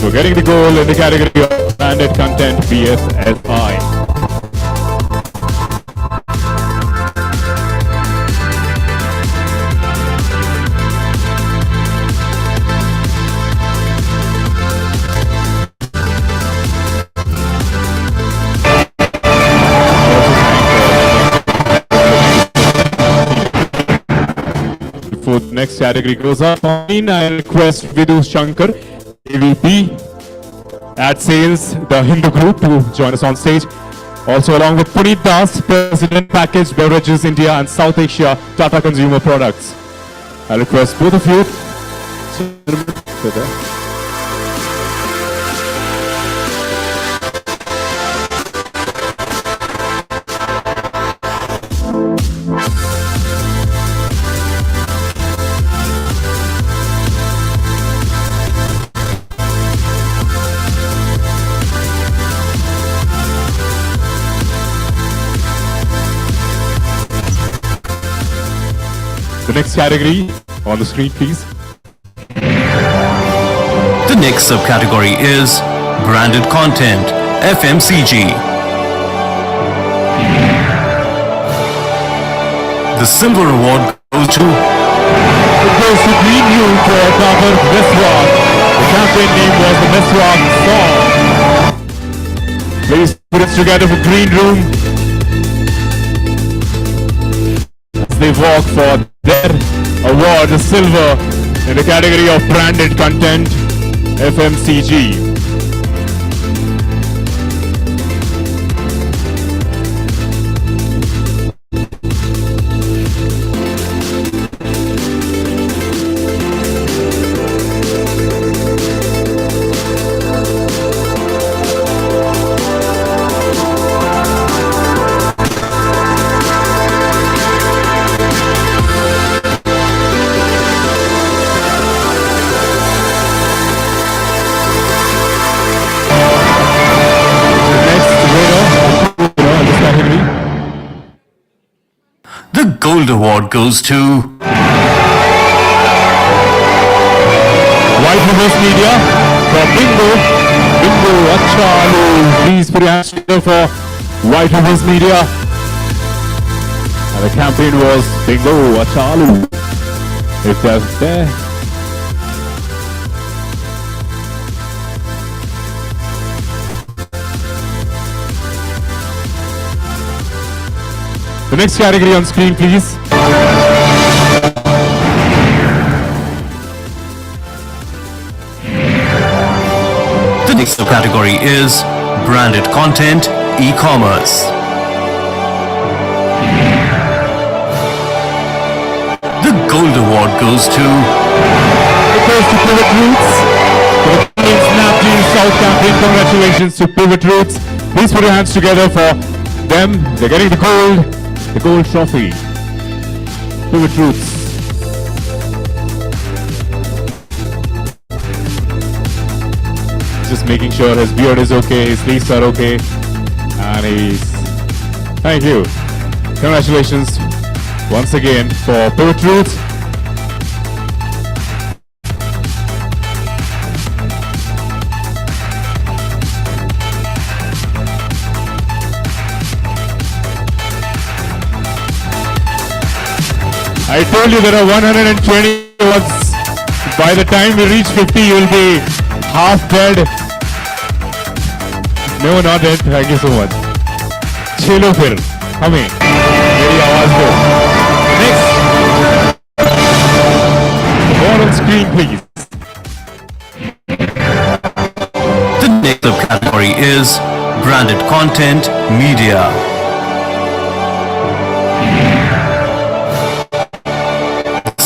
for getting the goal in the category of branded content BFSI. Before the next category goes up, I request Vidhu Shankar, AVP at Sales, the Hindu Group, to join us on stage. Also along with Puneet Das, President Packaged Beverages India and South Asia, Tata Consumer Products. I request both of you. The next category on the screen, please. The next subcategory is Branded Content, FMCG. The silver award goes to Green Room for Dr. Meswak. The campaign name was the Meswak Song. Please put us together for Green Room as they walk for their award, the silver, in the category of branded content, FMCG. The Gold Award goes to White Reverse Media for Bingo. Bingo Achalu. Please put your hands together for White Reverse Media. And the campaign was Bingo Achalu. If they're there. The next category on screen, please. The next subcategory is Branded Content, E-commerce. The Gold Award goes to Pivot Roots. For the Snapdeal South campaign, congratulations to Pivot Roots. Please put your hands together for them. They're getting the gold trophy. Pivot Roots. Just making sure his beard is okay, his sleeves are okay, and he's... Thank you. Congratulations once again for Pivot Roots. I told you there are 120 awards. By the time we reach 50, you will be half dead. No, not dead. Thank you so much. चलो फिर हमें मेरी आवाज दो. Next, more on screen, please. The next subcategory is branded content media.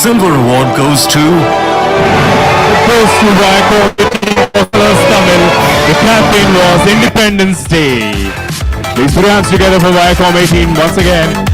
Silver award goes to Viacom Tamil. The campaign was Independence Day. Please put your hands together for Viacom 18 once again.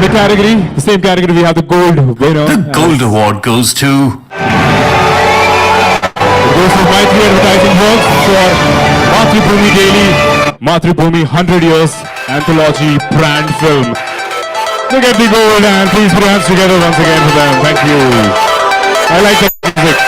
The category, the same category, we have the gold winner. The gold award goes to My 3 advertising works for Mathrubhumi Daily, Mathrubhumi 100 Years Anthology Brand Film. Look at the gold and please put your hands together once again for them. Thank you. I like the music.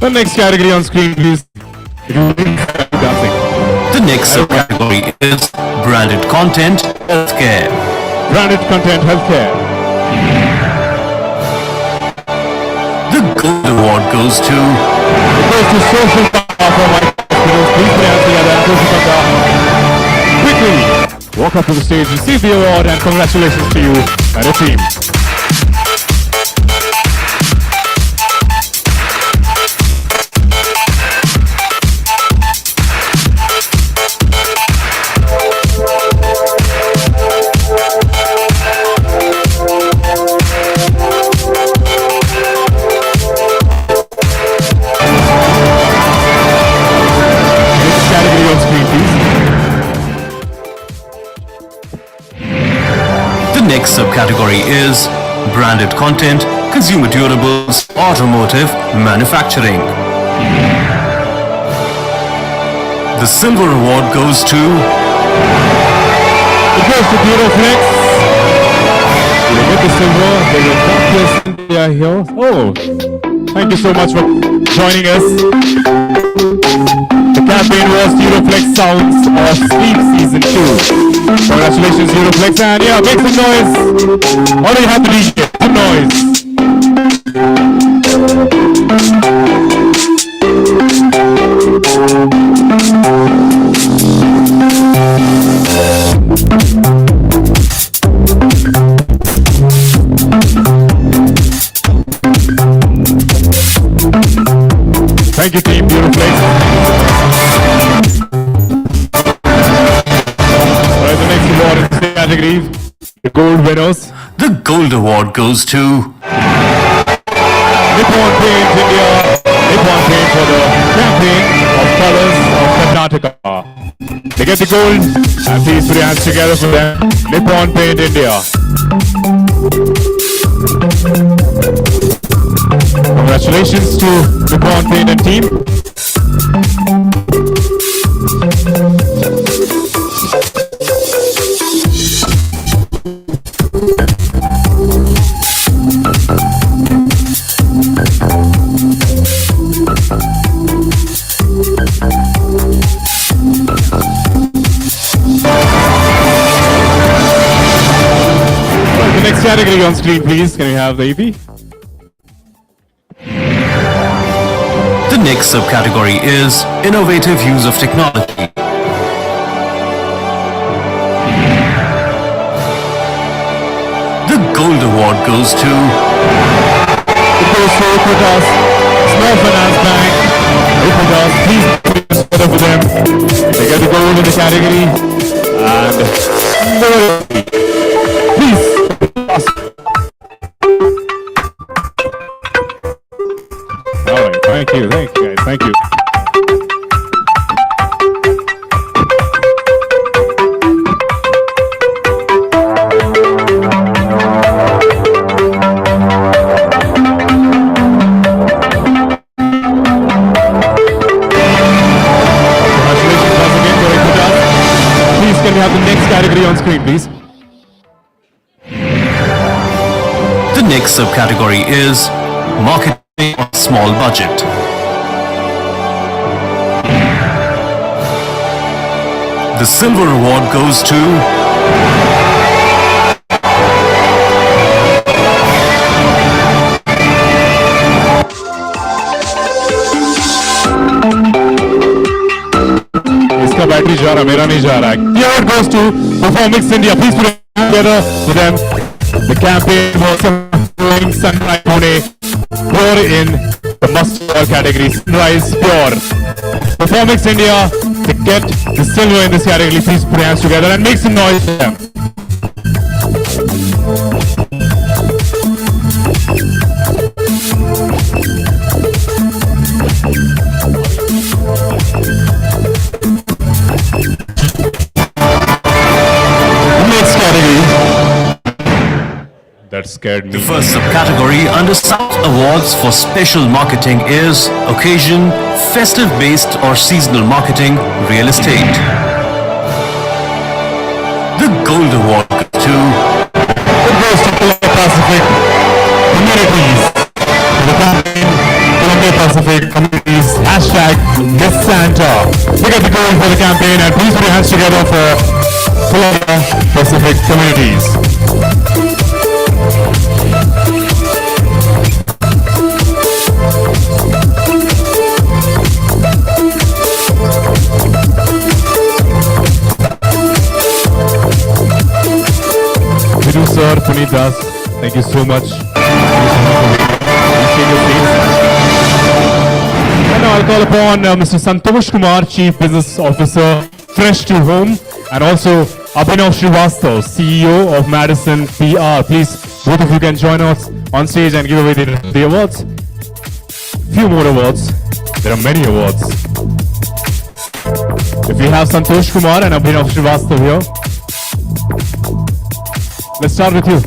The next category on screen, please. The next subcategory is branded content healthcare. Branded content healthcare. The gold award goes to social power for my hospitals. Please put your hands together and quickly walk up to the stage, receive the award, and congratulations to you and your team. The next subcategory is branded content, consumer durables, automotive, manufacturing. The silver award goes to Duroflex. You get the silver. They will practice India here. Oh, thank you so much for joining us. The campaign was Duroflex Sounds of Sleep Season 2. Congratulations, Duroflex, and yeah, make some noise. All you have to DJ, some noise. Thank you, team. Duroflex. Alright, the next award in this category, the gold winners. The gold award goes to Nippon Paint India. Nippon Paint for the campaign of colors of Karnataka. They get the gold, and please put your hands together for them. Nippon Paint India. Congratulations to Nippon Paint and team. category on screen, please. Can we have the EP? The next subcategory is innovative use of technology. The Gold Award goes to Equitas, Small Finance Bank, Equitas, please put up for them. They get the gold in the category. And please. All right, thank you guys, thank you. Can we have the next category on screen, please? The next subcategory is marketing on small budget. The silver award goes to इसका battery जा रहा, मेरा नहीं जा रहा है. Here it goes to Performix India. Please put it together for them. The campaign was doing Sunrise Pune Pure in the must-have category. Sunrise Pure. Performix India to get the silver in this category. Please put your hands together and make some noise for them. That scared me. The first subcategory under South Awards for special marketing is occasion, festive-based or seasonal marketing, real estate. The Gold Award goes to Columbia Pacific Communities. The campaign Columbia Pacific Communities hashtag Miss Santa. We get the gold for the campaign and please put your hands together for Columbia Pacific Communities. Sir Puneet Das, thank you so much. And now I'll call upon Mr. Santosh Kumar, Chief Business Officer, Fresh to Home, and also Abhinav Srivastava, CEO of Madison PR. Please, both of you can join us on stage and give away the awards. Few more awards. There are many awards. If we have Santosh Kumar and Abhinav Srivastava here, let's start with you.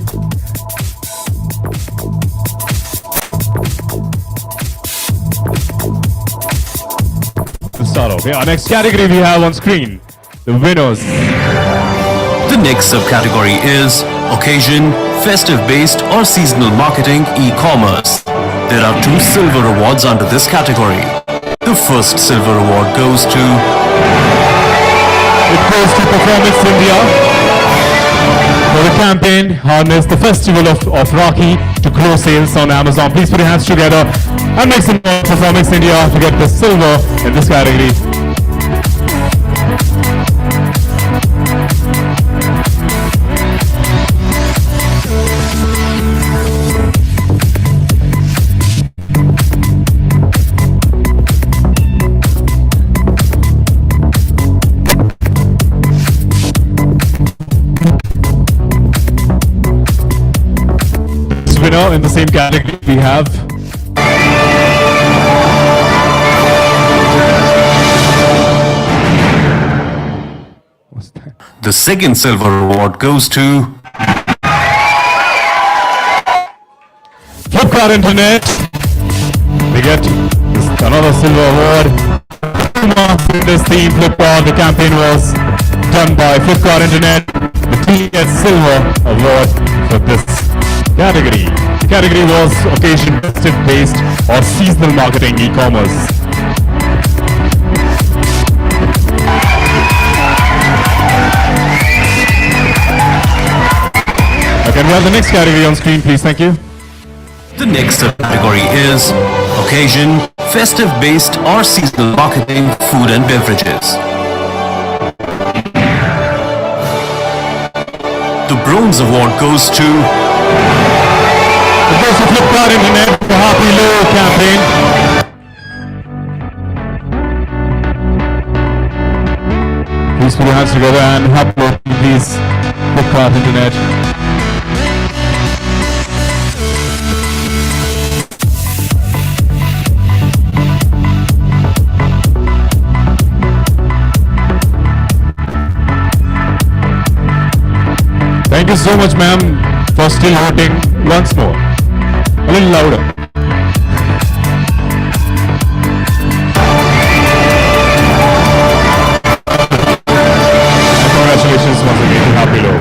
Let's start off. Our next category we have on screen, the winners. The next subcategory is occasion, festive-based or seasonal marketing, e-commerce. There are 2 silver awards under this category. The first silver award goes to Performix India. For the campaign, harness the festival of Rocky to grow sales on Amazon. Please put your hands together and make some noise for Performix India to get the silver in this category. Winner in the same category we have the second silver award goes to Flipkart Internet. We get another silver award. This team Flipkart, the campaign was done by Flipkart Internet. The team gets silver award for this category. The category was occasion based or seasonal marketing e-commerce. Can we have the next category on screen, please. Thank you. The next category is occasion, festive-based or seasonal marketing, food and beverages. The bronze award goes to It goes to Flipkart Internet, the Happy Low campaign. Please put your hands together and happy Low, please. Flipkart Internet. Thank you so much, ma'am, for still voting once more. A little louder. And congratulations once again to Happy Low.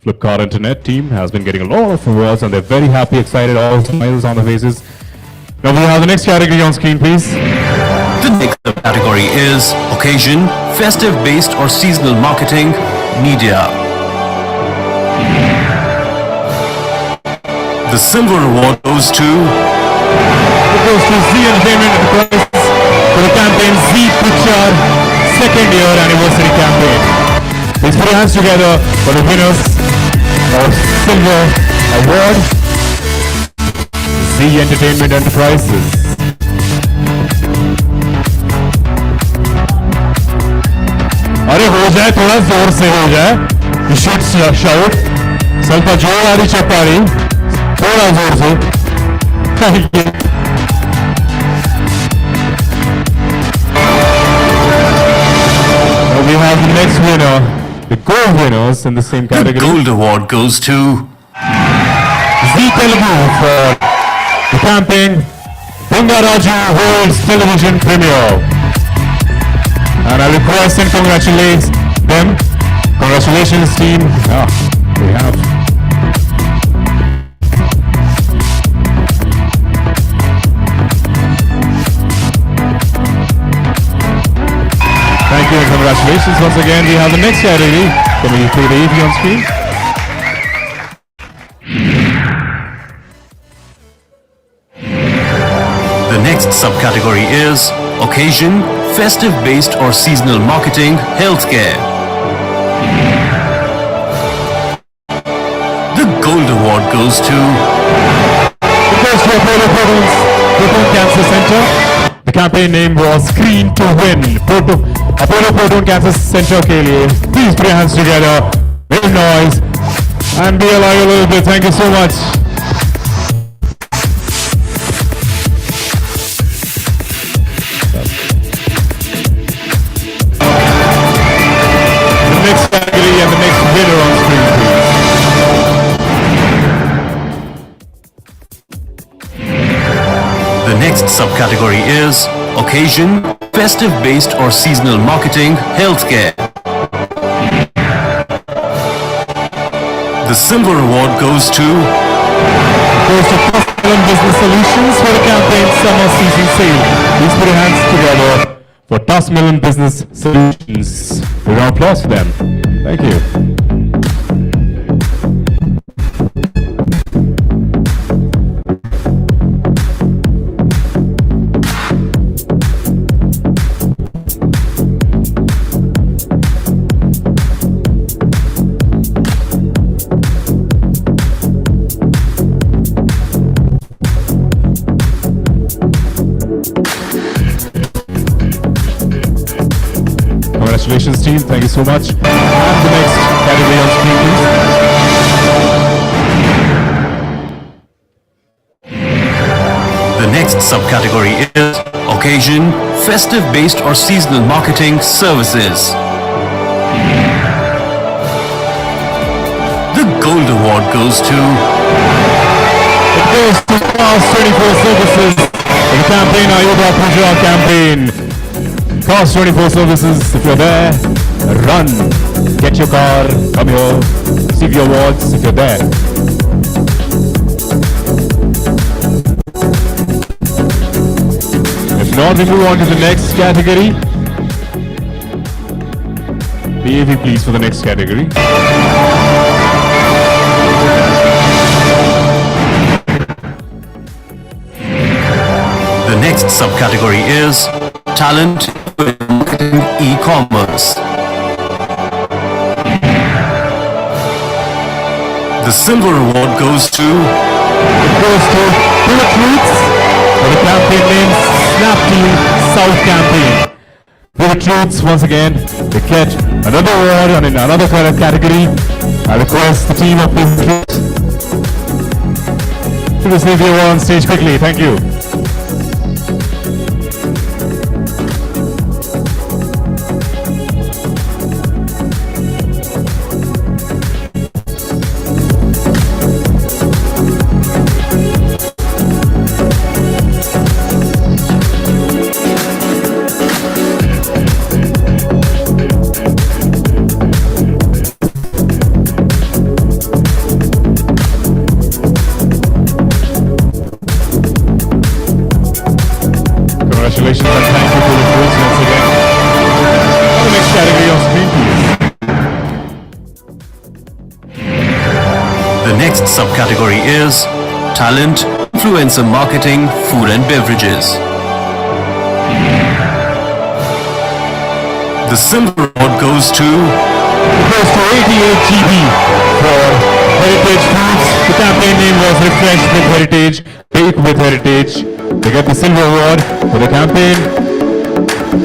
Flipkart Internet team has been getting a lot of awards and they're very happy, excited, all smiles on their faces. Now we have the next category on screen, please. the next category is occasion, festive-based or seasonal marketing, media. The silver award goes to Z Entertainment Enterprise for the campaign Z Picture second year anniversary campaign. Please put your hands together for the winners of silver award, Z Entertainment Enterprises. अरे हो जाए थोड़ा जोर से हो जाए. You should shout. ಸ್ವಲ್ಪ ಜೋರಾಗಿ ಚಪ್ಪಾಳಿ. थोड़ा जोर से. Thank you. Now we have the next winner, the gold winners in the same category. The gold award goes to Z Telugu for the campaign Bungaraju holds television premiere. And I request and congratulate them. Congratulations, team. We have. Thank you and congratulations once again. We have the next category. Can we play the EV on screen? the next subcategory is occasion, festive-based or seasonal marketing, healthcare. The gold award goes to Apollo Proton Cancer Center. The campaign name was Screen to Win. Apollo Proton Cancer Center के लिए please put your hands together, make noise, and be alive a little bit. Thank you so much. The next category and the next winner on screen, please. the next subcategory is occasion, festive-based or seasonal marketing, healthcare. The silver award goes to Tasmilan Business Solutions for the campaign Summer Season Sale. Please put your hands together for Tasmilan Business Solutions. A round of applause for them. Thank you. Congratulations, team. Thank you so much. And the next category on screen, please. the next subcategory is occasion, festive-based or seasonal marketing, services. The gold award goes to It goes to Cars 24 Services for the campaign Ayuda Puja campaign. Cars 24 Services, if you're there, run. Get your car, come here, receive your awards if you're there. If not, we move on to the next category. The AV please for the next category. next subcategory is Talent in Marketing E-commerce. The silver award goes to Bullet Roots for the campaign name Snap Team South Campaign. Bullet Roots, once again, they get another award in another kind of category. I request the team of Bullet Roots to receive the award on stage quickly. Thank you. Congratulations and thank you for the votes once again. The next category on screen, please. The next subcategory is Talent, Influencer Marketing, Food and Beverages. The silver award goes to 88 GB for Heritage Foods. The campaign name was Refresh with Heritage, Bake with Heritage. They get the silver award for the campaign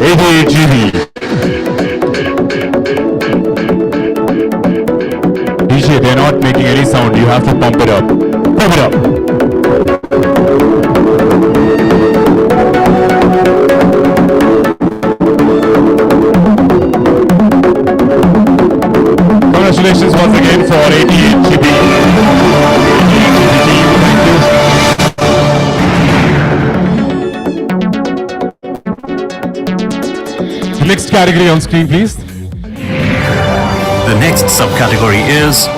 88 GB. DJ, they're not making any sound. You have to pump it up. Pump it up. Congratulations once again for 88 GB. Thank you. The next category on screen, please. The next subcategory is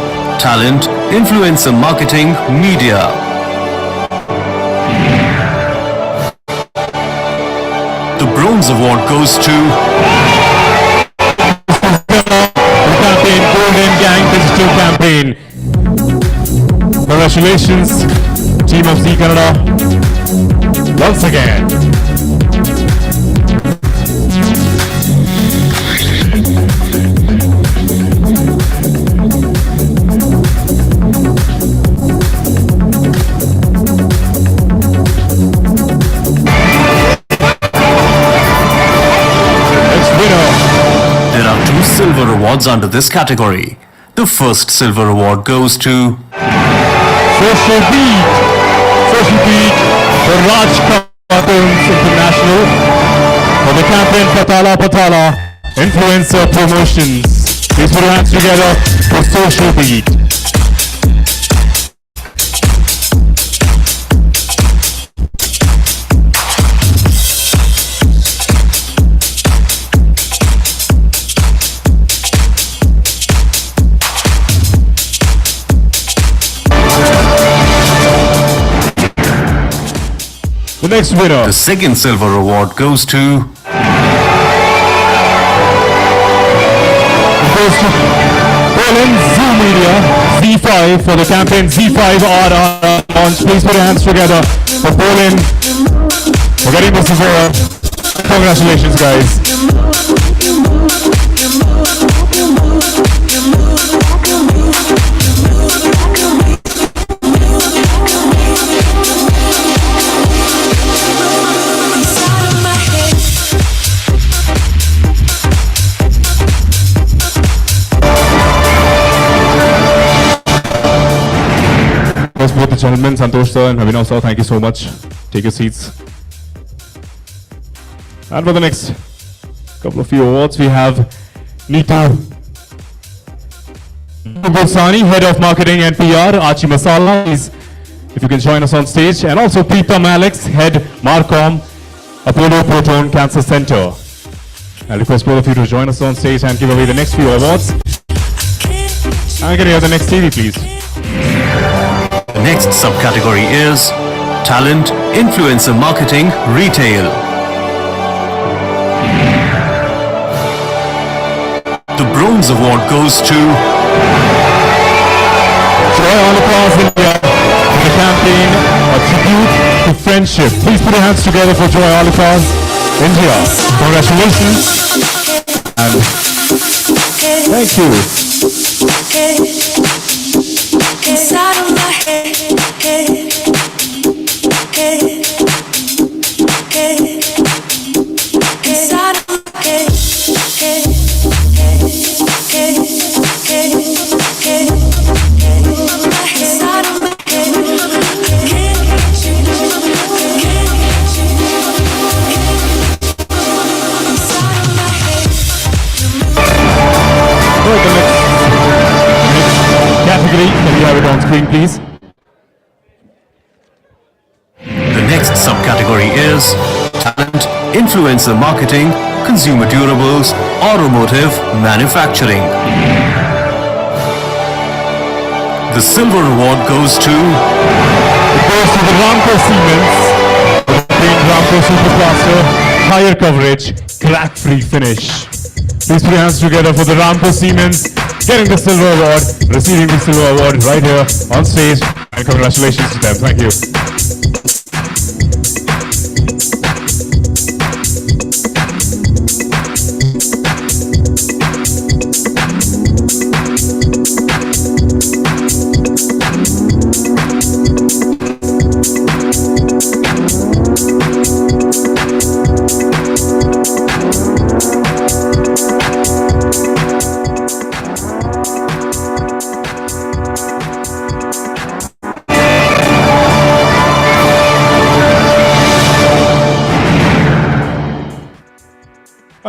Talent, Influencer Marketing, Media. The bronze award goes to the campaign Golden Gang Digital Campaign. Congratulations, team of Z Canada. Once again. There are two silver awards under this category. The first silver award goes to Social Beat for Raj Cartoons International for the campaign Patala Patala Influencer Promotions. Please put your hands together for Social Beat. The next winner. The second silver award goes to Poland Zoo Media Z5 for the campaign Z5 launch. Please put your hands together for Poland for getting this award. Congratulations, guys. Both the gentlemen, Santosh sir and Abhinav sir, thank you so much. Take your seats. And for the next couple of few awards, we have Neetu Gosani, Head of Marketing and PR, Achi Masala. Please, if you can join us on stage. And also Preetam Alex, Head Marcom, Apollo Proton Cancer Center. I request both of you to join us on stage and give away the next few awards. And can we have the next TV, please? The next subcategory is Talent, Influencer Marketing, Retail. The bronze award goes to Joy all across India for the campaign, a tribute to friendship. Please put your hands together for Joy Oliphant, India. Congratulations. And thank you. Inside of my head, inside of my head, inside of my Category, can we have it on screen, please? The next subcategory is talent, influencer marketing, consumer durables, automotive, manufacturing. The silver award goes to the Ramco Siemens, Ramco Superplaster, higher coverage, crack-free finish. Please put your hands together for the Ramco Siemens, getting the silver award, receiving the silver award right here on stage, and congratulations to them. Thank you.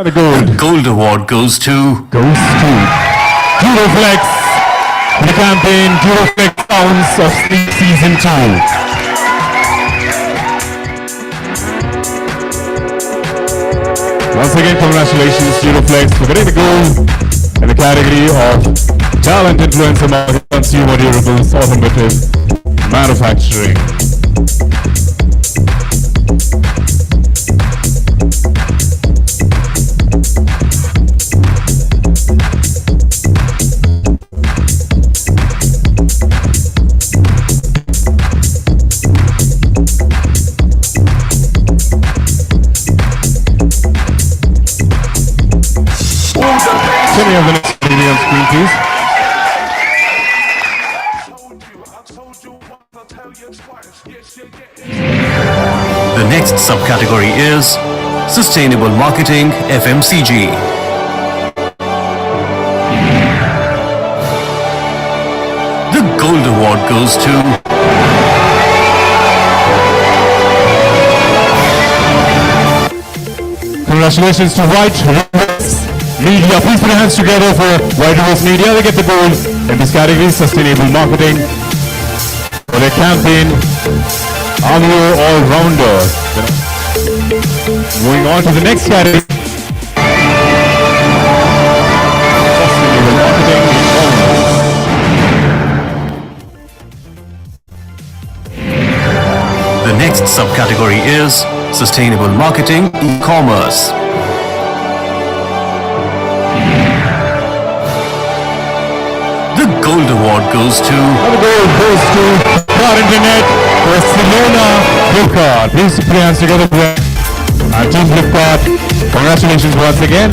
The gold award goes to Duroflex, the campaign Duroflex Sounds of Sleep Season 2. Once again, congratulations Duroflex for getting the gold in the category of talent, influencer, marketing, consumer durables, automotive, manufacturing. Can we have the next video on screen, please? The next subcategory is sustainable marketing, FMCG. The gold award goes to Congratulations to White Rivers Media. Please put your hands together for White Rivers Media. They get the gold in this category, sustainable marketing, for their campaign, I'm your all-rounder. Moving on to the next category. Sustainable marketing, the next subcategory is sustainable marketing, e-commerce. The gold award goes to Car Internet for Simona Flipkart. Please put your hands together for Team Flipkart. Congratulations once again.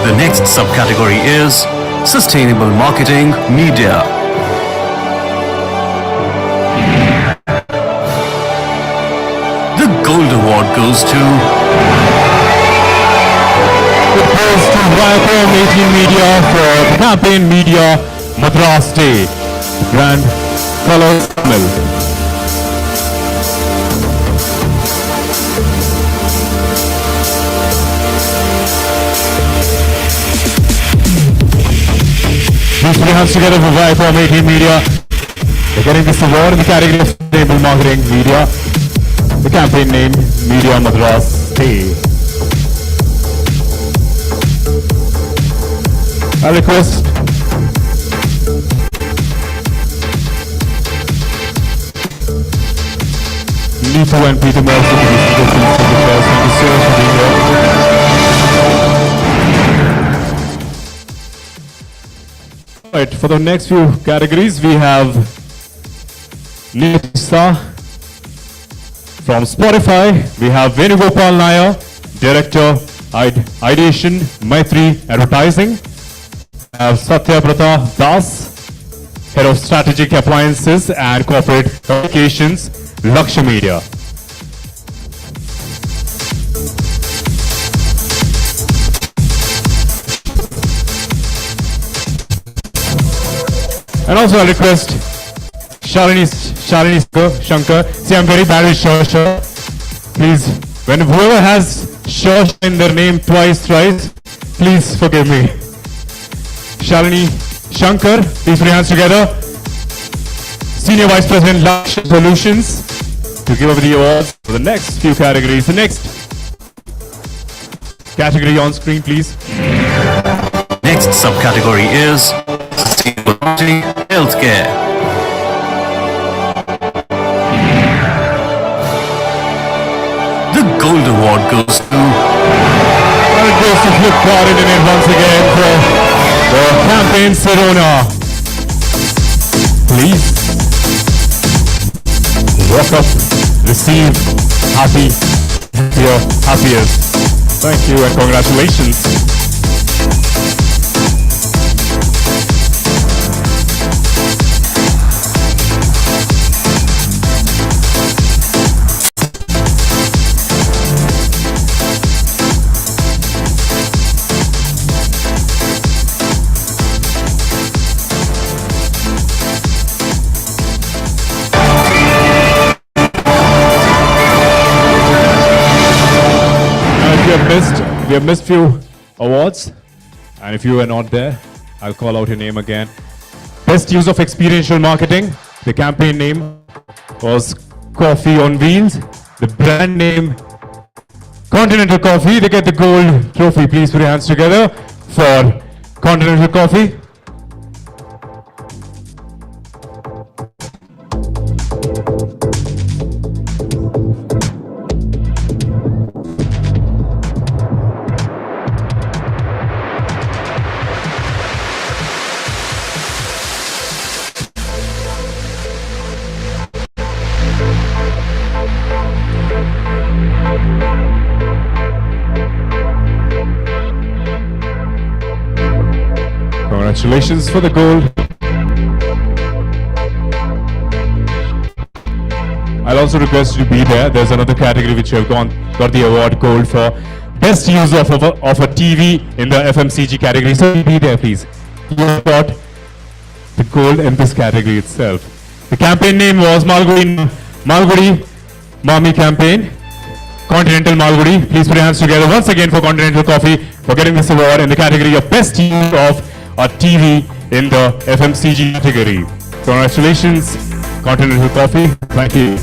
The next subcategory is sustainable marketing, media. The gold award goes to Viacom 18 Media for the campaign Media Madras Day. Brand Colors Tamil. Please put your hands together for Viacom 18 Media. We're getting this award in the category of sustainable marketing media. The campaign name, Media Madras Stay. I request Neetu and Peter Morrison to be seated, please, to the chairs. Thank you so much for being here. Right, for the next few categories, we have Nitsa from Spotify. We have Venugopal Nair, Director, Ideation, Maitri Advertising. We have Satyabrata Das, Head of Strategic Appliances and Corporate Communications, Lakshya Media. And also I request Shalini Shankar. See, I'm very bad with Shasha. Please, when whoever has Shasha in their name thrice, please forgive me. Shalini Shankar, please put your hands together. Senior Vice President, Lakshya Solutions, to give over the awards for the next few categories. The next category on screen, please. Next subcategory is Sustainability Healthcare. The Gold Award goes to... Well, it goes to Flipkart Internet once again for the campaign Sirona. Please walk up, receive, happy, your happiest. Thank you and congratulations. We have missed few awards, and if you are not there, I'll call out your name again. Best use of experiential marketing. The campaign name was Coffee on Wheels. The brand name Continental Coffee. They get the gold trophy. Please put your hands together for Continental Coffee. Congratulations for the gold. I'll also request you to be there. There's another category which you have got the award gold for. Best use of a TV in the FMCG category. So be there, please. You have got the gold in this category itself. The campaign name was Malgudi Mami Campaign. Continental Malgudi. Please put your hands together once again for Continental Coffee for getting this award in the category of Best Use of a TV in the FMCG category. Congratulations, Continental Coffee. Thank you.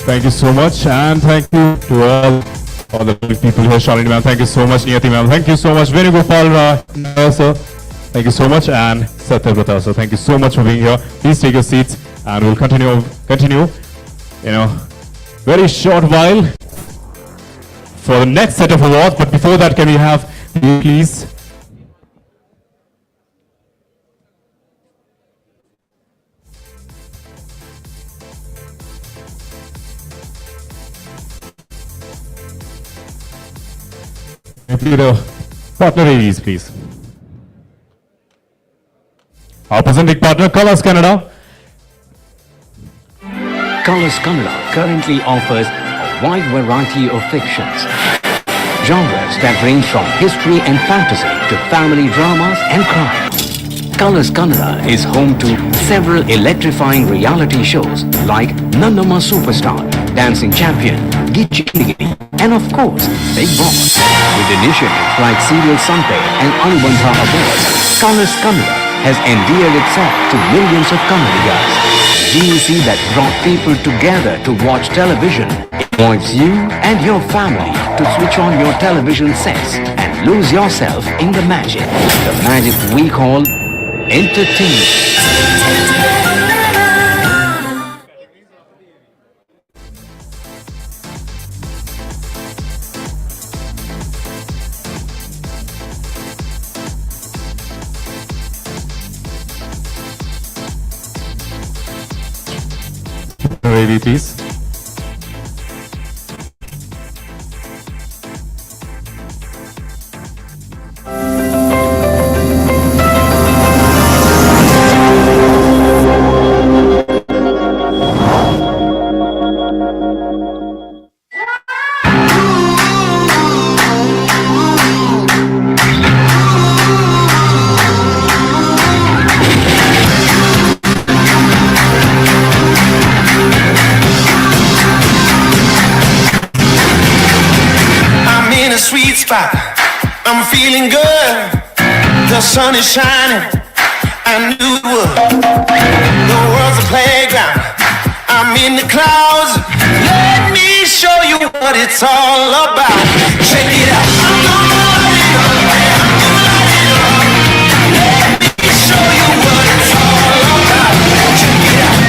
Thank you so much, and thank you to all the people here. Shalini ma'am, thank you so much. Niyati ma'am, thank you so much. Venugopal sir, thank you so much, and Satyabrata sir, thank you so much for being here. Please take your seats, and we'll continue. Very short while for the next set of awards. But before that, can we have you please? The partner areas, please. Our presenting partner, Colors Canada. Colors Kannada currently offers a wide variety of fictions. Genres that range from history and fantasy to family dramas and crime. Colors Kannada is home to several electrifying reality shows like Nannamma Superstar, Dancing Champion, Gichi Indigiri, and of course, Big Boss. With initiatives like Serial Sanpe and Anubandha Awards, Colors Kannada has endeared itself to millions of Kannadigas. GEC that brought people together to watch television invites you and your family to switch on your television sets and lose yourself in the magic we call entertainment. Ready, please. I'm feeling good. The sun is shining. I knew it would. The world's a playground. I'm in the clouds. Let me show you what it's all about. Check it out. I'm gonna light it up. I'm gonna light it up. Let me show you what it's all about. Check it out.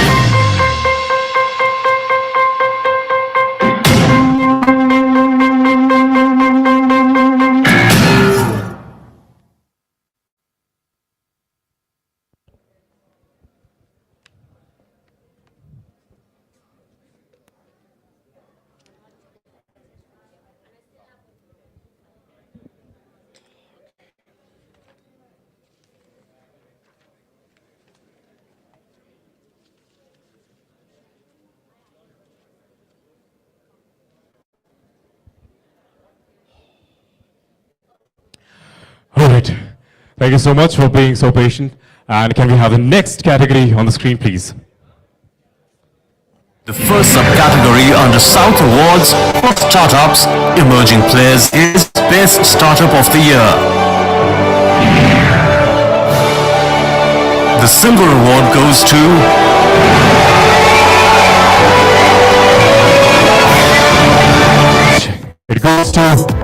All right. Thank you so much for being so patient. And can we have the next category on the screen, please? The first subcategory under South Awards for Startups Emerging Players is Best Startup of the Year. The silver award goes to It goes to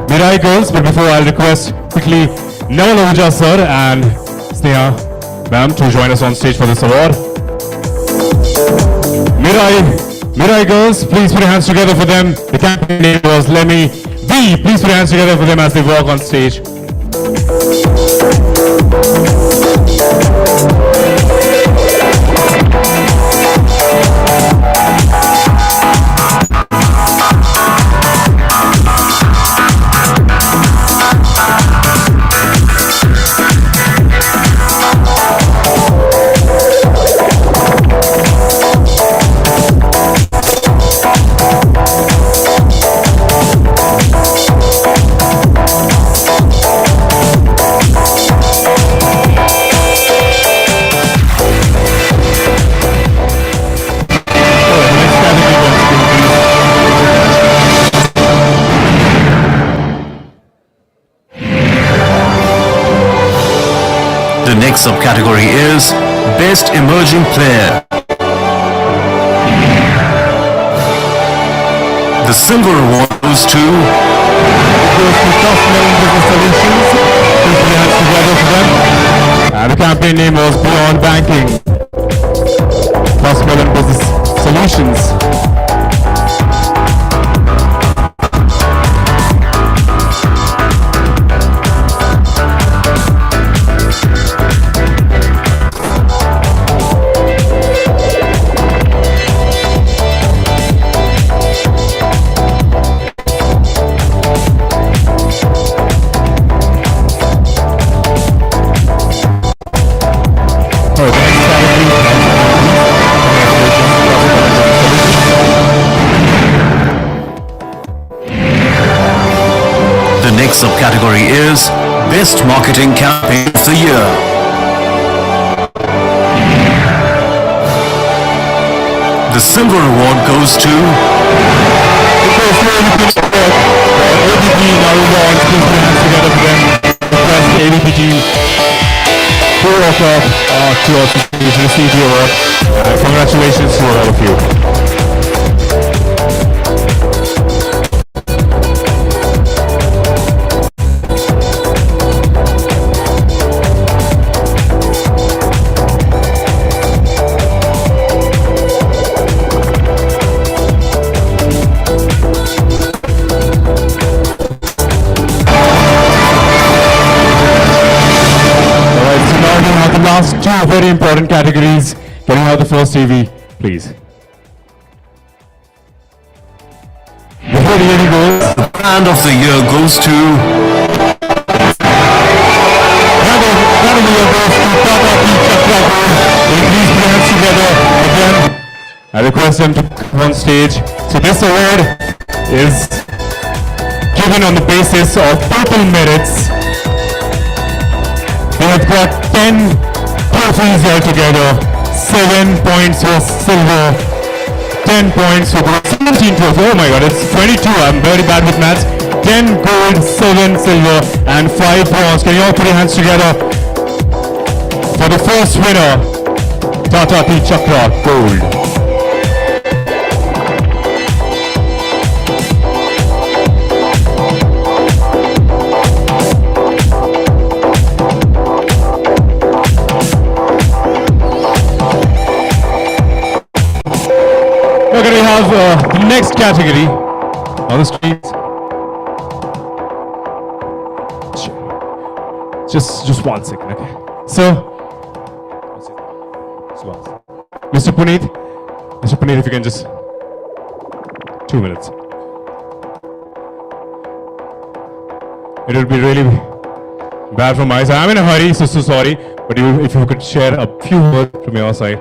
Mirai Girls, but before I'll request quickly Naval Ahuja sir and Sneha ma'am to join us on stage for this award. Mirai Girls, please put your hands together for them. The campaign name was Lemmy B. Please put your hands together for them as they walk on stage. the next subcategory is Best Emerging Player. The silver award goes to and the campaign name was Beyond Banking. Cross-Melon Business Solutions. category is Best Marketing Campaign of the Year. The silver award goes to ABPG 4 o'clock to receive the award. Congratulations to all of you. Last two very important categories. Can we have the first TV, please? Before the year goes, the brand of the year goes to Please put your hands together again. I request them to come on stage. So this award is given on the basis of total merits. We have got 10 trophies altogether. 7 points for silver, 10 points for gold, 17 trophies. Oh my god, it's 22. I'm very bad with maths. 10 gold, 7 silver, and 5 bronze. Can you all put your hands together for the first winner, Ttk Gold. Now can we have the next category on the streets? Just 1 second, okay? So, Mr. Puneet, if you can just 2 minutes. It would be really bad from my side. I'm in a hurry, so sorry. But if you could share a few words from your side.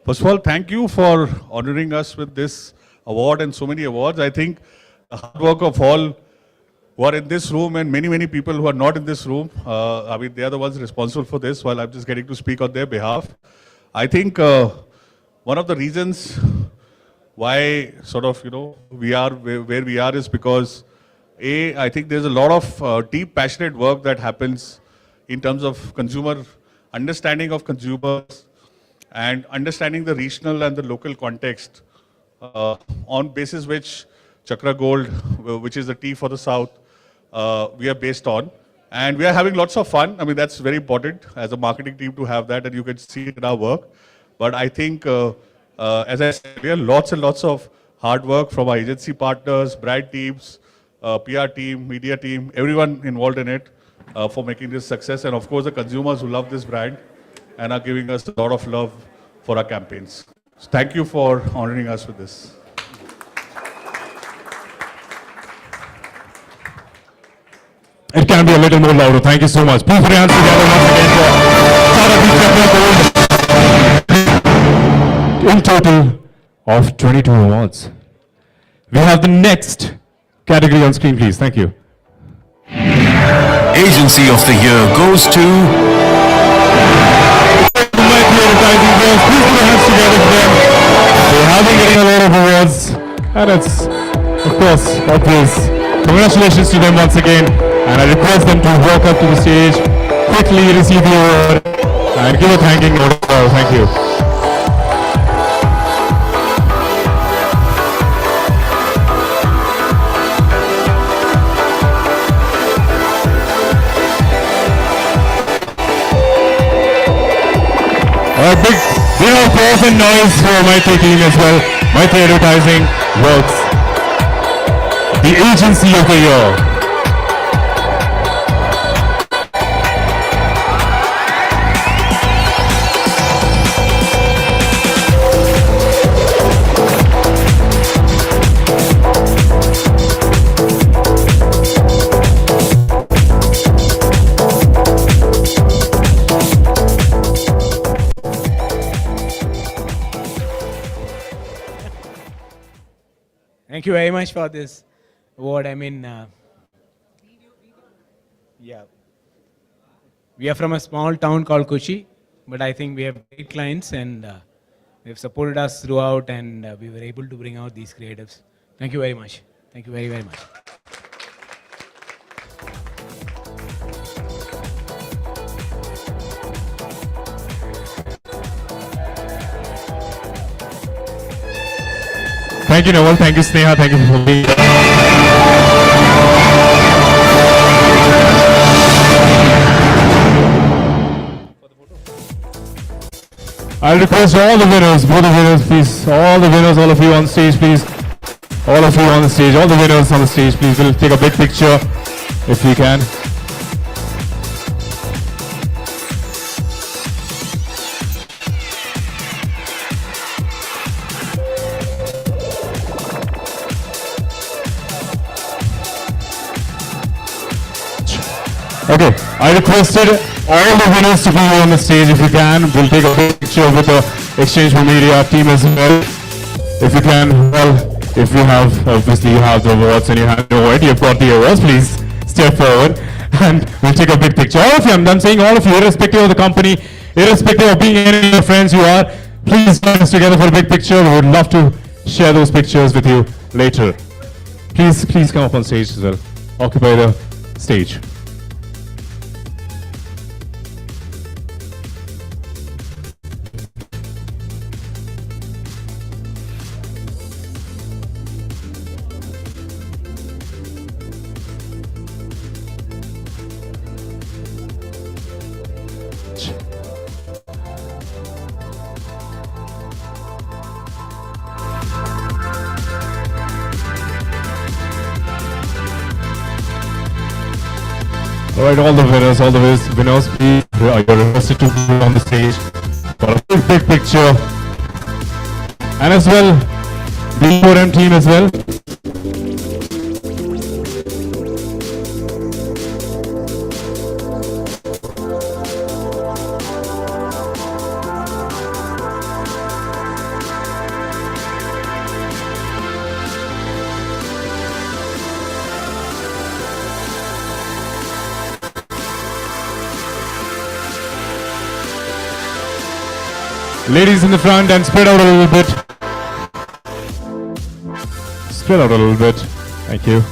First of all, thank you for honoring us with this award and so many awards. I think the hard work of all who are in this room and many people who are not in this room, I mean, they are the ones responsible for this while I'm just getting to speak on their behalf. I think one of the reasons why sort of, we are where we are is because I think there's a lot of deep, passionate work that happens in terms of consumer understanding of consumers and understanding the regional and the local context on basis which Chakra Gold, which is the tea for the South, we are based on. And we are having lots of fun. I mean, that's very important as a marketing team to have that, and you can see it in our work. But I think, as I said, we have lots and lots of hard work from our agency partners, brand teams, PR team, media team, everyone involved in it for making this success. And of course, the consumers who love this brand and are giving us a lot of love for our campaigns. So thank you for honoring us with this. It can be a little more louder. Thank you so much. Please put your hands together once again for in total of 22 awards. We have the next category on screen, please. Thank you. Agency of the Year goes to Please put your hands together for them. They have been getting a lot of awards, and it's, of course, obvious. Congratulations to them once again, and I request them to walk up to the stage, quickly receive the award, and give a thanking note as well. Thank you. A big applause and noise for my team as well. My advertising works. The Agency of the Year. Thank you very much for this award. I mean, yeah. We are from a small town called Kochi, but I think we have great clients and they've supported us throughout and we were able to bring out these creatives. Thank you very much. Thank you very, very much. Thank you, Naval. Thank you, Sneha. Thank you for being here. I'll request all the winners, both the winners, please. All the winners, all of you on stage, please. All of you on the stage, all the winners on the stage, please. We'll take a big picture if we can. Okay, I requested all the winners to be on the stage if you can. We'll take a picture with the Exchange for Media team as well. If you can, well, if you have, obviously you have the awards and you have no idea, you've got the awards, please step forward and we'll take a big picture. All of you, I'm done saying all of you, irrespective of the company, irrespective of being any of your friends you are, please join us together for a big picture. We would love to share those pictures with you later. Please come up on stage as well. Occupy the stage. Alright, all the winners, please, you're requested to be on the stage for a big picture. And as well, the 4M team as well. Ladies in the front and spread out a little bit. Spread out a little bit. Thank you.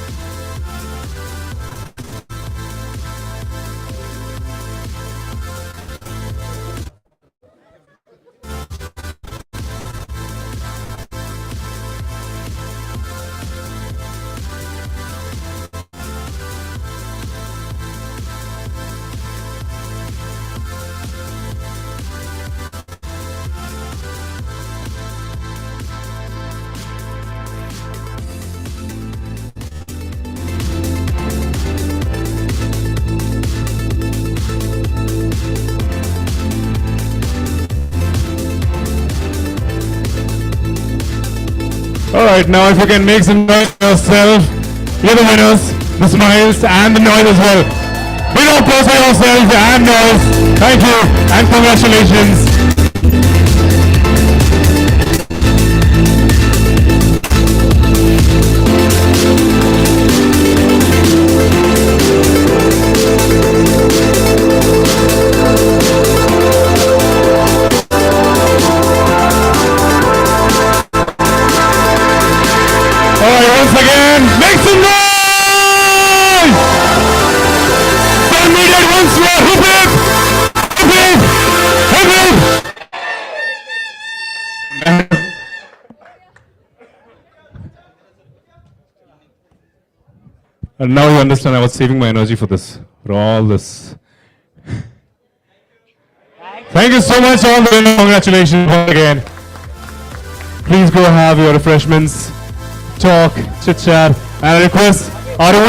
Alright, now if you can make some noise yourself, you're the winners, the smiles and the noise as well. Big applause for yourself and noise. Thank you and congratulations. Once again, make some noise! Don't need it once more, hip hip! Hip hip! Hip hip! And now you understand I was saving my energy for this, for all this. Thank you so much all the way. Congratulations once again. Please go have your refreshments, talk, chit chat, and I request our own